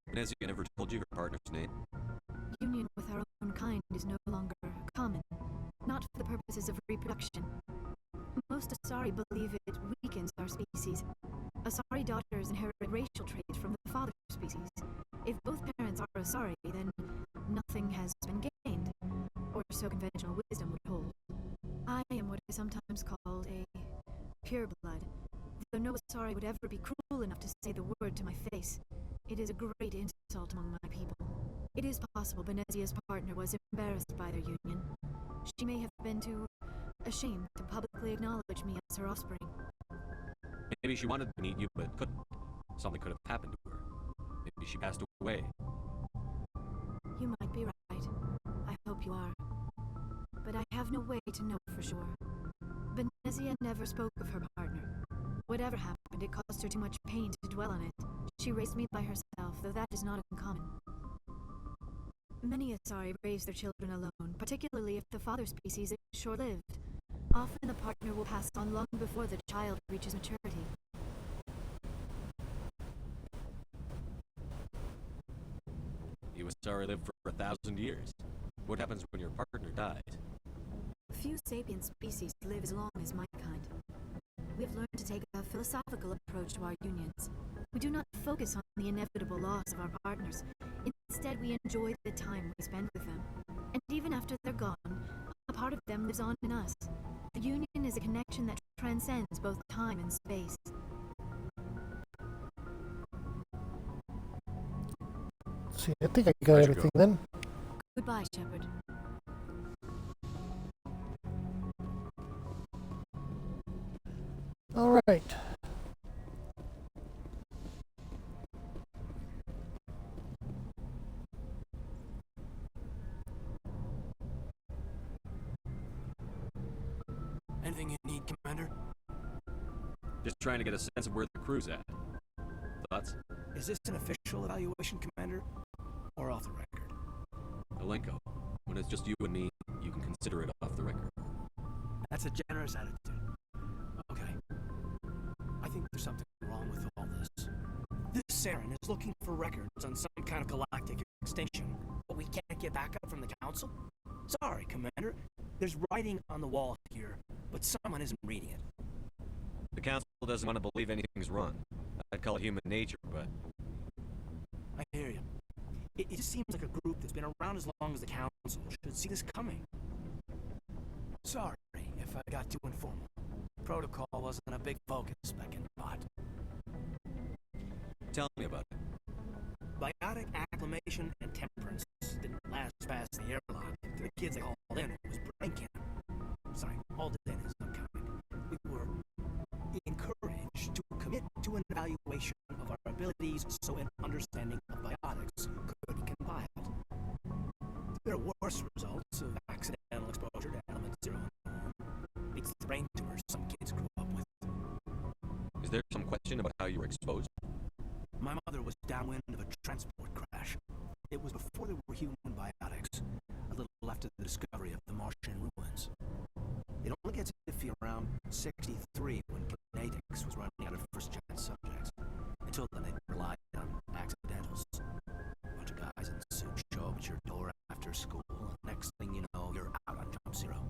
Venezia never told you her partner's name? Union with our own kind is no longer common, not for the purposes of reproduction. Most Asari believe it weakens our species. Asari daughters inherit racial traits from the father species. If both parents are Asari, then nothing has been gained, or so conventional wisdom would hold. I am what is sometimes called a pureblood, though no Asari would ever be cruel enough to say the word to my face. It is a great insult among my people. It is possible Venezia's partner was embarrassed by their union. She may have been too ashamed to publicly acknowledge me as her offspring. Maybe she wanted to meet you, but couldn't. Something could have happened to her. Maybe she passed away. You might be right. I hope you are. But I have no way to know for sure. Venezia never spoke of her partner. Whatever happened, it caused her too much pain to dwell on it. She raised me by herself, though that is not uncommon. Many Asari raise their children alone, particularly if the father species is short-lived. Often the partner will pass on long before the child reaches maturity. You Asari lived for 1,000 years. What happens when your partner dies? Few sapient species live as long as my kind. We have learned to take a philosophical approach to our unions. We do not focus on the inevitable loss of our partners. Instead, we enjoy the time we spend with them. And even after they're gone, a part of them lives on in us. The union is a connection that transcends both time and space. See, I think I got everything then. Goodbye, Shepard. All right. Anything you need, Commander? Just trying to get a sense of where the crew's at. Thoughts? Is this an official evaluation, Commander? Or off the record? Alenko, when it's just you and me, you can consider it off the record. That's a generous attitude. Okay. I think there's something wrong with all this. This Saren is looking for records on some kind of galactic extinction, but we can't get backup from the Council? Sorry, Commander. There's writing on the wall here, but someone isn't reading it. The Council doesn't want to believe anything's wrong. I'd call it human nature, but... I hear you. It just seems like a group that's been around as long as the Council should see this coming. Sorry if I got too informal. Protocol wasn't a big focus back in the pot. Tell me about it. Biotic acclimation and temperance didn't last past the airlock. To the kids they hauled in, it was brain camp. Sorry, hauled in is some kind. We were encouraged to commit to an evaluation of our abilities so an understanding of biotics could be compiled. There are worse results of accidental exposure to element 0 and 1. It's the brain tumors some kids grew up with. Is there some question about how you were exposed? My mother was downwind of a transport crash. It was before there were human biotics, a little after the discovery of the Martian ruins. It only gets iffy around 63 when kinetics was running out of first-chance subjects. Until then, they relied on accidentals. A bunch of guys in suits show up at your door after school. Next thing you know, you're out on Jump Zero.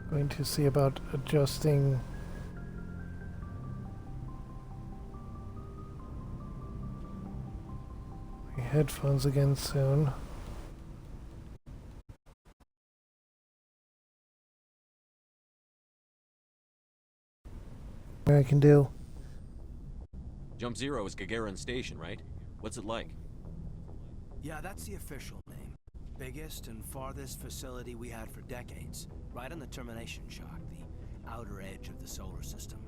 Going to see about adjusting my headphones again soon. What I can do. Jump Zero is Gagarin Station, right? What's it like? Yeah, that's the official name. Biggest and farthest facility we had for decades. Right on the termination shock, the outer edge of the solar system.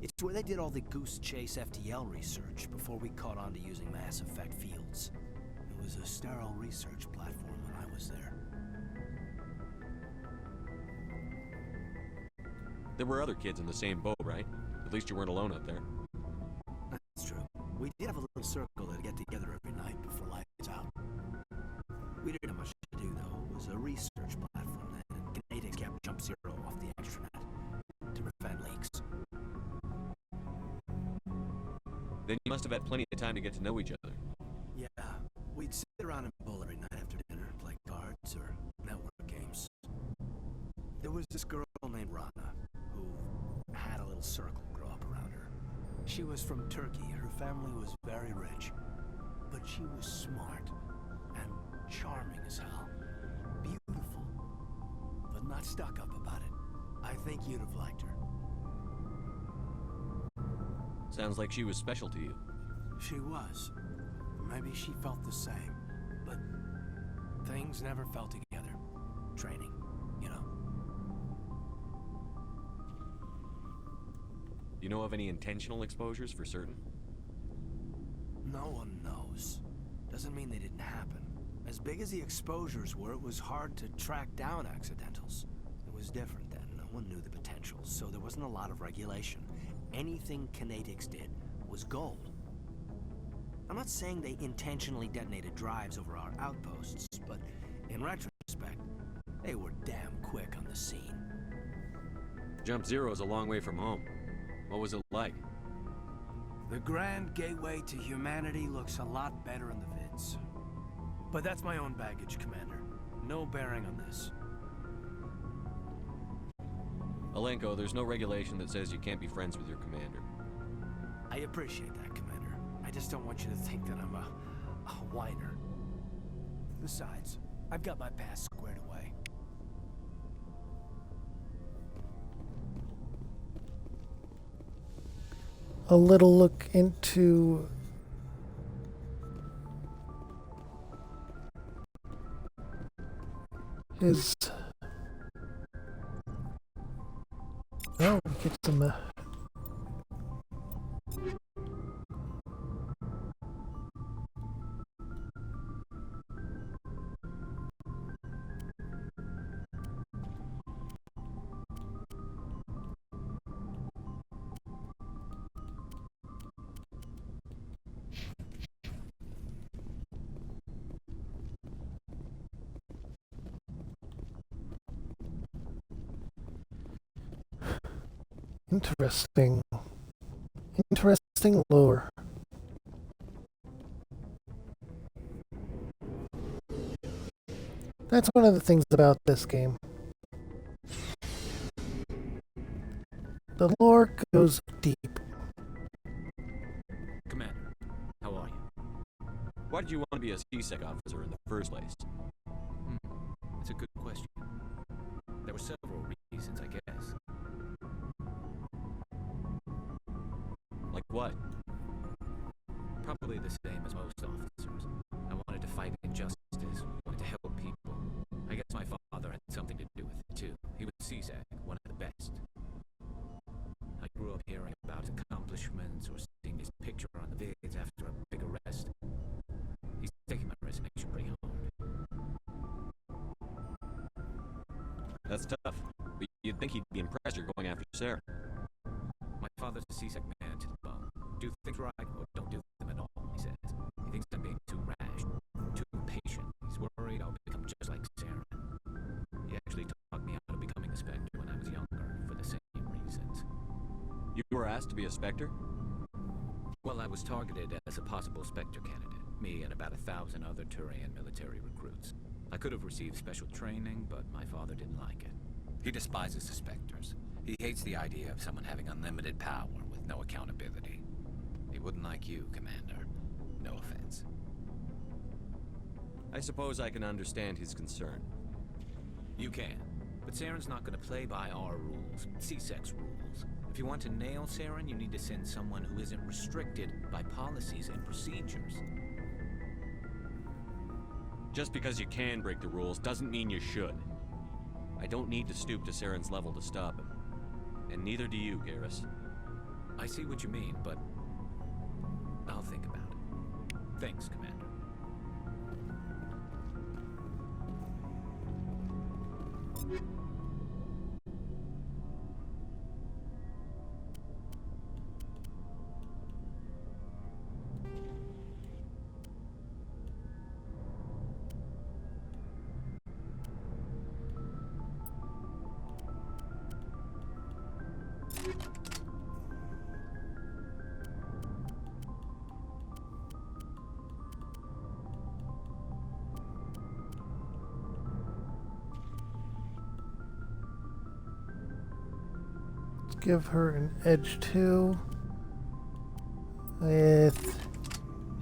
It's where they did all the Goose Chase FTL research before we caught on to using mass effect fields. It was a sterile research platform when I was there. There were other kids in the same boat, right? At least you weren't alone out there. That's true. We did have a little circle that'd get together every night before lights out. We didn't have much to do, though. It was a research platform then, and Canadians kept Jump Zero off the extranet to prevent leaks. Then you must have had plenty of time to get to know each other. Yeah, we'd sit around and bowl every night after dinner, play cards or network games. There was this girl named Rana, who had a little circle grow up around her. She was from Turkey. Her family was very rich. But she was smart and charming as hell. Beautiful. But not stuck up about it. I think you'd have liked her. Sounds like she was special to you. She was. Maybe she felt the same. But things never fell together. Training, you know. You know of any intentional exposures for certain? No one knows. Doesn't mean they didn't happen. As big as the exposures were, it was hard to track down accidentals. It was different then. No one knew the potential, so there wasn't a lot of regulation. Anything Kinetics did was gold. I'm not saying they intentionally detonated drives over our outposts, but in retrospect, they were damn quick on the scene. Jump Zero is a long way from home. What was it like? The Grand Gateway to Humanity looks a lot better in the vids. But that's my own baggage, Commander. No bearing on this. Alenko, there's no regulation that says you can't be friends with your commander. I appreciate that, Commander. I just don't want you to think that I'm a whiner. Besides, I've got my past squared away. A little look into his... Oh, we get some... Interesting. Interesting lore. That's one of the things about this game. The lore goes deep. Commander, how are you? Why did you want to be a CSEC officer in the first place? That's a good question. There were several reasons, I guess. Like what? Probably the same as most officers. I wanted to fight injustice, wanted to help people. I guess my father had something to do with it too. He was CSEC, one of the best. I grew up hearing about his accomplishments or seeing his picture on the vids after a big arrest. He's taking my resignation pretty hard. That's tough. But you'd think he'd be impressed you're going after Sarah. My father's a CSEC man to the bone. Do things right or don't do them at all, he says. He thinks I'm being too rash, too impatient. He's worried I'll become just like Sarah. He actually talked me out of becoming a Spectre when I was younger for the same reasons. You were asked to be a Spectre? Well, I was targeted as a possible Spectre candidate. Me and about 1,000 other Turian military recruits. I could have received special training, but my father didn't like it. He despises the Spectres. He hates the idea of someone having unlimited power with no accountability. He wouldn't like you, Commander. No offense. I suppose I can understand his concern. You can. But Saren's not going to play by our rules, CSEC's rules. If you want to nail Saren, you need to send someone who isn't restricted by policies and procedures. Just because you can break the rules doesn't mean you should. I don't need to stoop to Saren's level to stop him. And neither do you, Garrus. I see what you mean, but I'll think about it. Thanks, Commander. Give her an edge 2 with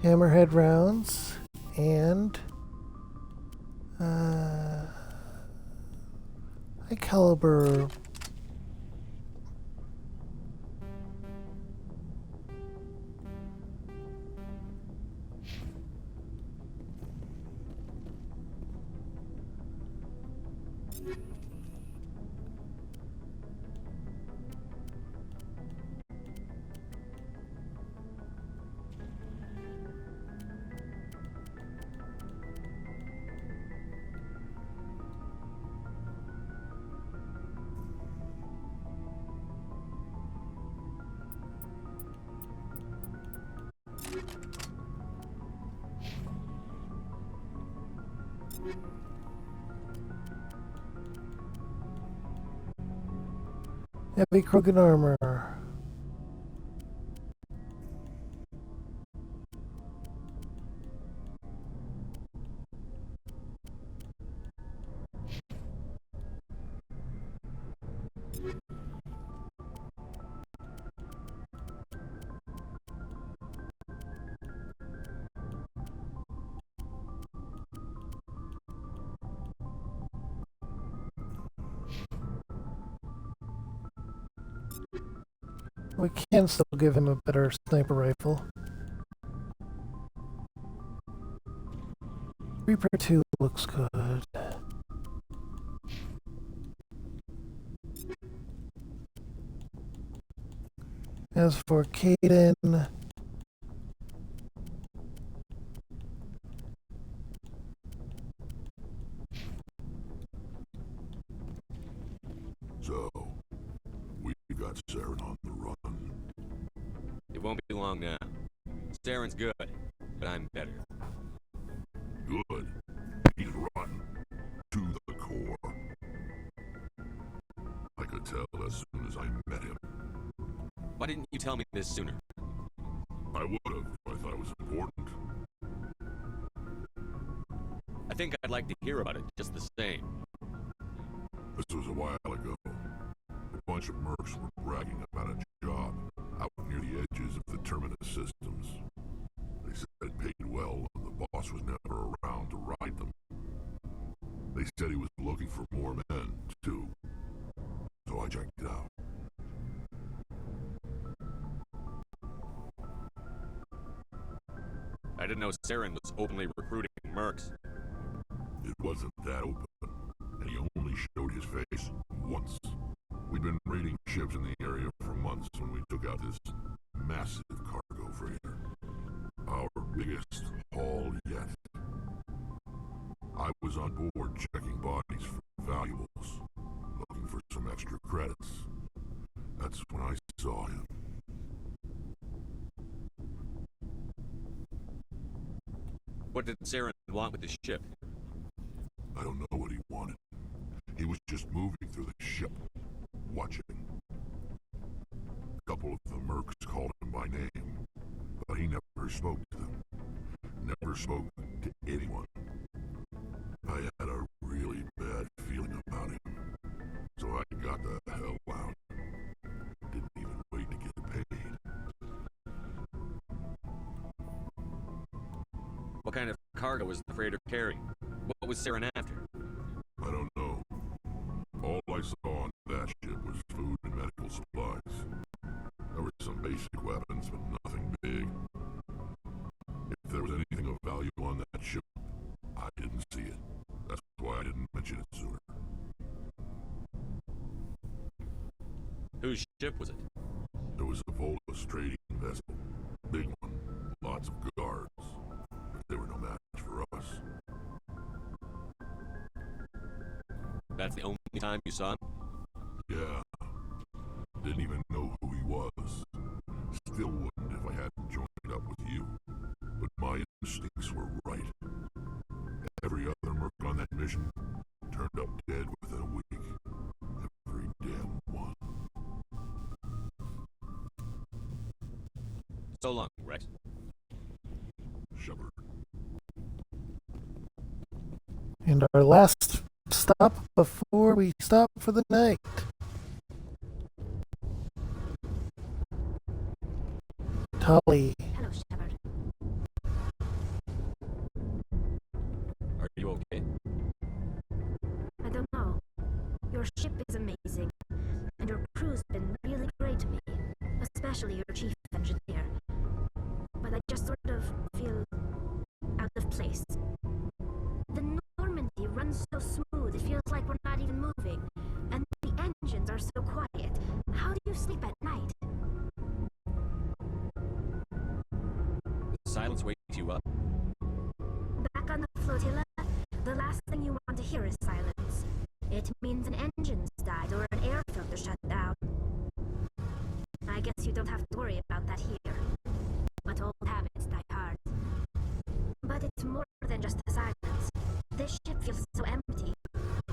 hammerhead rounds and high caliber. Heavy Krogan armor. We can still give him a better sniper rifle. Reaper 2 looks good. As for Caden, So, we got Saren on the run. It won't be long now. Saren's good, but I'm better. Good. He's rotten. To the core. I could tell as soon as I met him. Why didn't you tell me this sooner? I would've. I thought it was important. I think I'd like to hear about it just the same. This was a while ago. A bunch of mercs were bragging about a job out near the edges of the Terminus systems. They said it paid well and the boss was never around to ride them. They said he was looking for more men, too. So I checked it out. I didn't know Saren was openly recruiting mercs. It wasn't that open, and he only showed his face once. We'd been raiding ships in the area for months when we took out this massive cargo freighter. Our biggest haul yet. I was on board checking bodies for valuables, looking for some extra credits. That's when I saw him. What did Saren want with the ship? I don't know what he wanted. He was just moving through the ship, watching. A couple of the mercs called him by name, but he never spoke to them. Never spoke to anyone. I had a really bad feeling about him, so I got the hell out. Didn't even wait to get paid. What kind of cargo was the freighter carrying? What was Saren after? I don't know. All I saw on that ship was food and medical supplies. There were some basic weapons, but nothing big. If there was anything of value on that ship, I didn't see it. That's why I didn't mention it sooner. Whose ship was it? It was a Volus trading vessel. Big one. Lots of guards. But they were no match for us. That's the only time you saw him? Yeah. Didn't even know who he was. Still wouldn't if I hadn't joined up with you. But my instincts were right. Every other merc on that mission turned up dead within a week. Every damn one. So long, Rex. Shepard. And our last stop before we stop for the night. Tali. Hello, Shepard. Are you okay? I don't know. Your ship is amazing, and your crew's been really great to me, especially your chief engineer. But I just sort of feel out of place. The Normandy runs so smooth, it feels like we're not even moving, and the engines are so quiet. How do you sleep at night? The silence wakes you up. Back on the flotilla, the last thing you want to hear is silence. It means an engine's died or an air filter shut down. I guess you don't have to worry about that here. But old habits die hard. But it's more than just the silence. This ship feels so empty.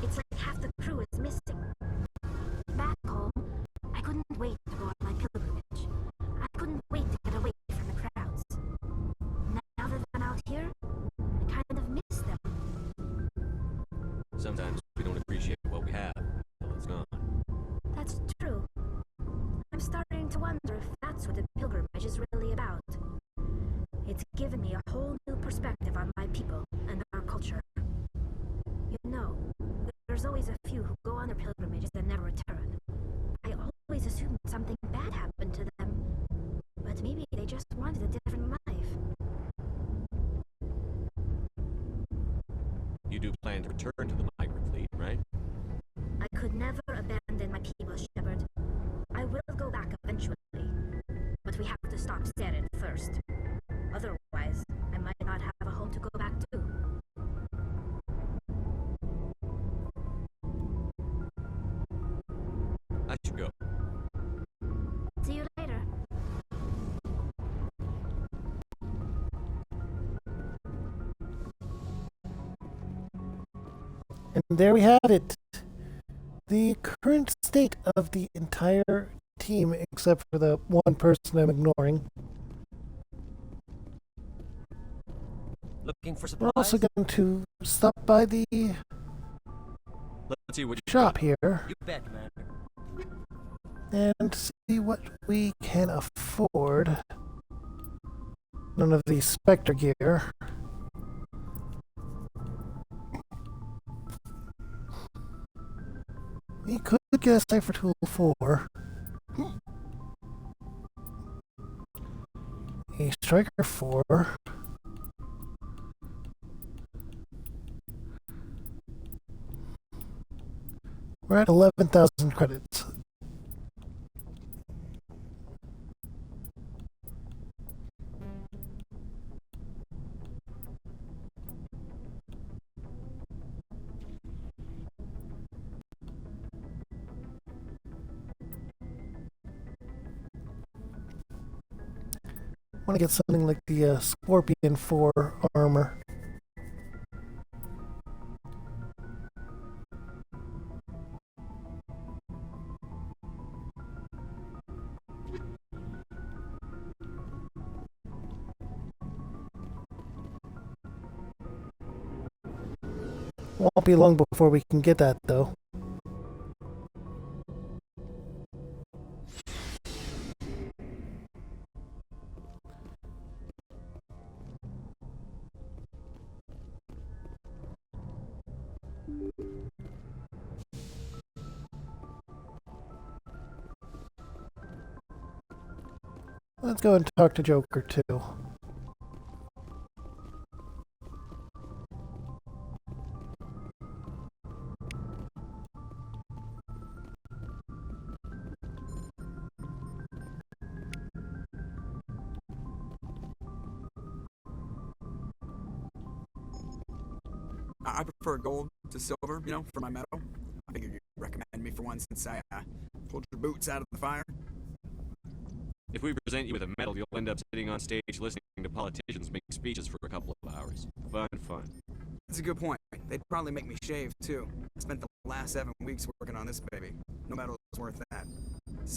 It's like half the crew is missing. Back home, I couldn't wait to go on my pilgrimage. I couldn't wait to get away from the crowds. Now that I'm out here, I kind of miss them. Sometimes we don't appreciate what we have until it's gone. That's true. I'm starting to wonder if that's what the pilgrimage is really about. It's given me a whole new perspective on my people and our culture. You know, there's always a few who go on their pilgrimages and never return. I always assumed something bad happened to them, but maybe they just wanted a different life. You do plan to return to the migrant fleet, right? I could never abandon my people, Shepard. I will go back eventually, but we have to stop Saren first. Otherwise, I might not have a home to go back to. I should go. See you later. And there we have it. The current state of the entire team, except for the one person I'm ignoring. Looking for We're supplies? also going to stop by the Let's see what you shop got. here You bet, Commander. and see what we can afford. None of the Spectre gear. We could get a Cypher Tool 4. A Striker 4. We're at 11,000 credits. I want to get something like the Scorpion 4 armor. Won't be long before we can get that, though. Let's go and talk to Joker, too. prefer gold to silver, you know, for my medal? I figured you'd recommend me for one since I pulled your boots out of the fire. If we present you with a medal, you'll end up sitting on stage listening to politicians make speeches for a couple of hours. Fun. That's a good point. They'd probably make me shave, too. I spent the last 7 weeks working on this baby. No medal is worth that.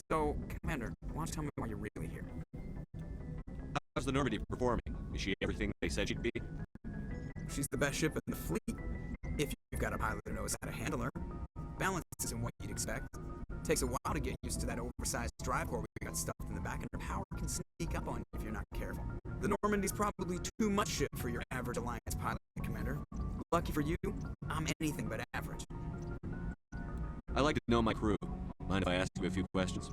So, Commander, why don't you tell me why you're really here? How's the Normandy performing? Is she everything they said she'd be? She's the best ship in the fleet. If you've got a pilot who knows how to handle her. Balance isn't what you'd expect. Takes a while to get used to that oversized drive core we got stuffed in the back, and her power can sneak up on you if you're not careful. The Normandy's probably too much ship for your average Alliance pilot, Commander. Lucky for you, I'm anything but average. I like to know my crew. Mind if I ask you a few questions?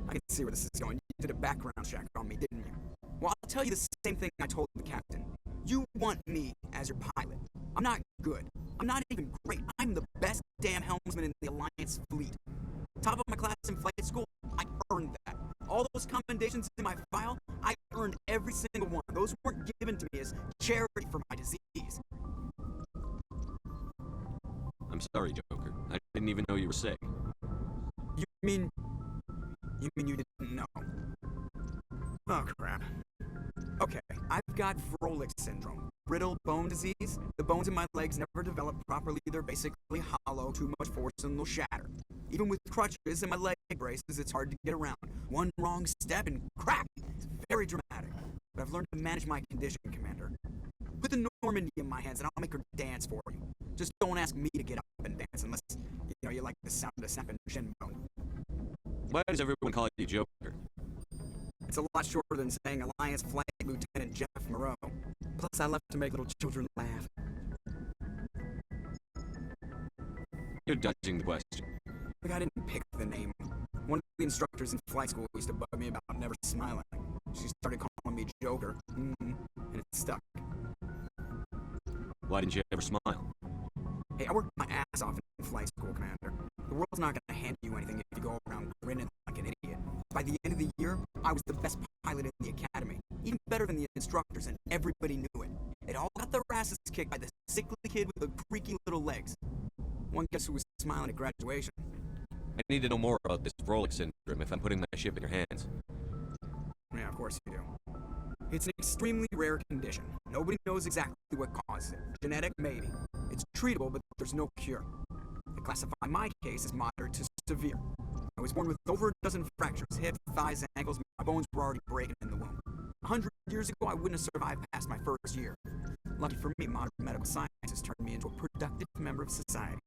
I can see where this is going. You did a background check on me, didn't you? Well, I'll tell you the same thing I told the captain. You want me as your pilot. I'm not good. I'm not even great. I'm the best damn helmsman in the Alliance fleet. Top of my class in flight school, I earned that. All those commendations in my file, I earned every single one. Those weren't given to me as charity for my disease. I'm sorry, Joker. I didn't even know you were sick. You mean you didn't know? Oh, crap. Okay, I've got Froelich syndrome. Brittle bone disease. The bones in my legs never develop properly. They're basically hollow. Too much force and they'll shatter. Even with crutches and my leg braces, it's hard to get around. One wrong step and crack! It's very dramatic. But I've learned to manage my condition, Commander. Put the Normandy in my hands and I'll make her dance for you. Just don't ask me to get up and dance unless, you like the sound of snapping shin bone. Why does everyone call you Joker? It's a lot shorter than saying Alliance Flight Lieutenant Jeff Moreau. Plus, I love to make little children laugh. You're dodging the question. Look, I didn't pick the name. One of the instructors in flight school used to bug me about never smiling. She started calling me Joker, and it stuck. Why didn't you ever smile? Hey, I worked my ass off in flight school, Commander. The world's not gonna hand you anything if you go around grinning like an idiot. By the end of the year, I was the best pilot in the academy. Even better than the instructors, and everybody knew it. It all got their asses kicked by the sickly kid with the creaky little legs. One guess who was smiling at graduation. I need to know more about this Froelich syndrome if I'm putting my ship in your hands. Yeah, of course you do. It's an extremely rare condition. Nobody knows exactly what causes it. Genetic, maybe. It's treatable, but there's no cure. They classify my case as moderate to severe. I was born with over a dozen fractures, hips, thighs, ankles. My bones were already breaking in the womb. 100 years ago, I wouldn't have survived past my first year. Lucky for me, modern medical science has turned me into a productive member of society.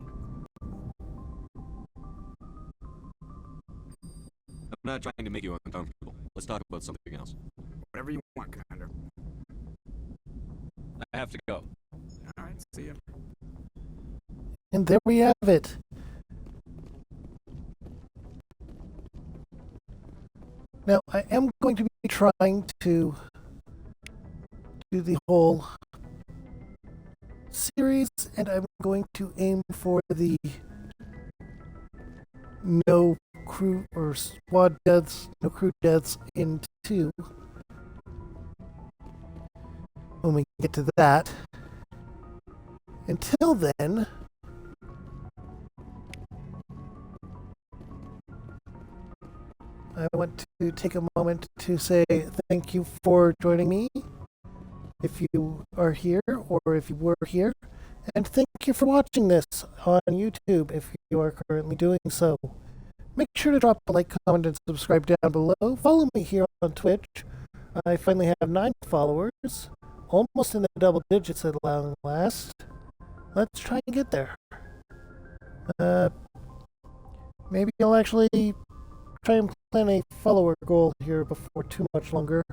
I'm not trying to make you uncomfortable. Let's talk about something else. Whatever you want, Commander. I have to go. Alright, see ya. And there we have it. Now, I am going to be trying to do the whole series, and I'm going to aim for the no crew or squad deaths, no crew deaths in 2. When we get to that. Until then, I want to take a moment to say thank you for joining me, if you are here or if you were here, and thank you for watching this on YouTube if you are currently doing so. Make sure to drop a like, comment, and subscribe down below. Follow me here on Twitch. I finally have 9 followers, almost in the double digits at long last. Let's try and get there. Maybe I'll actually try and plan a follower goal here before too much longer.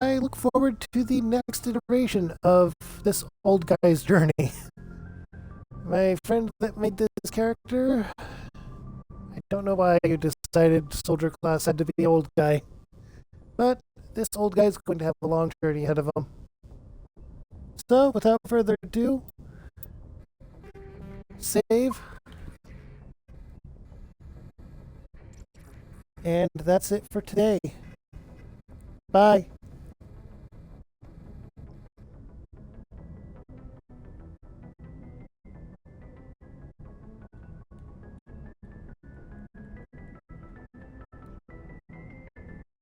I look forward to the next iteration of this old guy's journey. My friend that made this character, I don't know why you decided soldier class had to be the old guy, but this old guy's going to have a long journey ahead of him. So, without further ado, save. And that's it for today. Bye.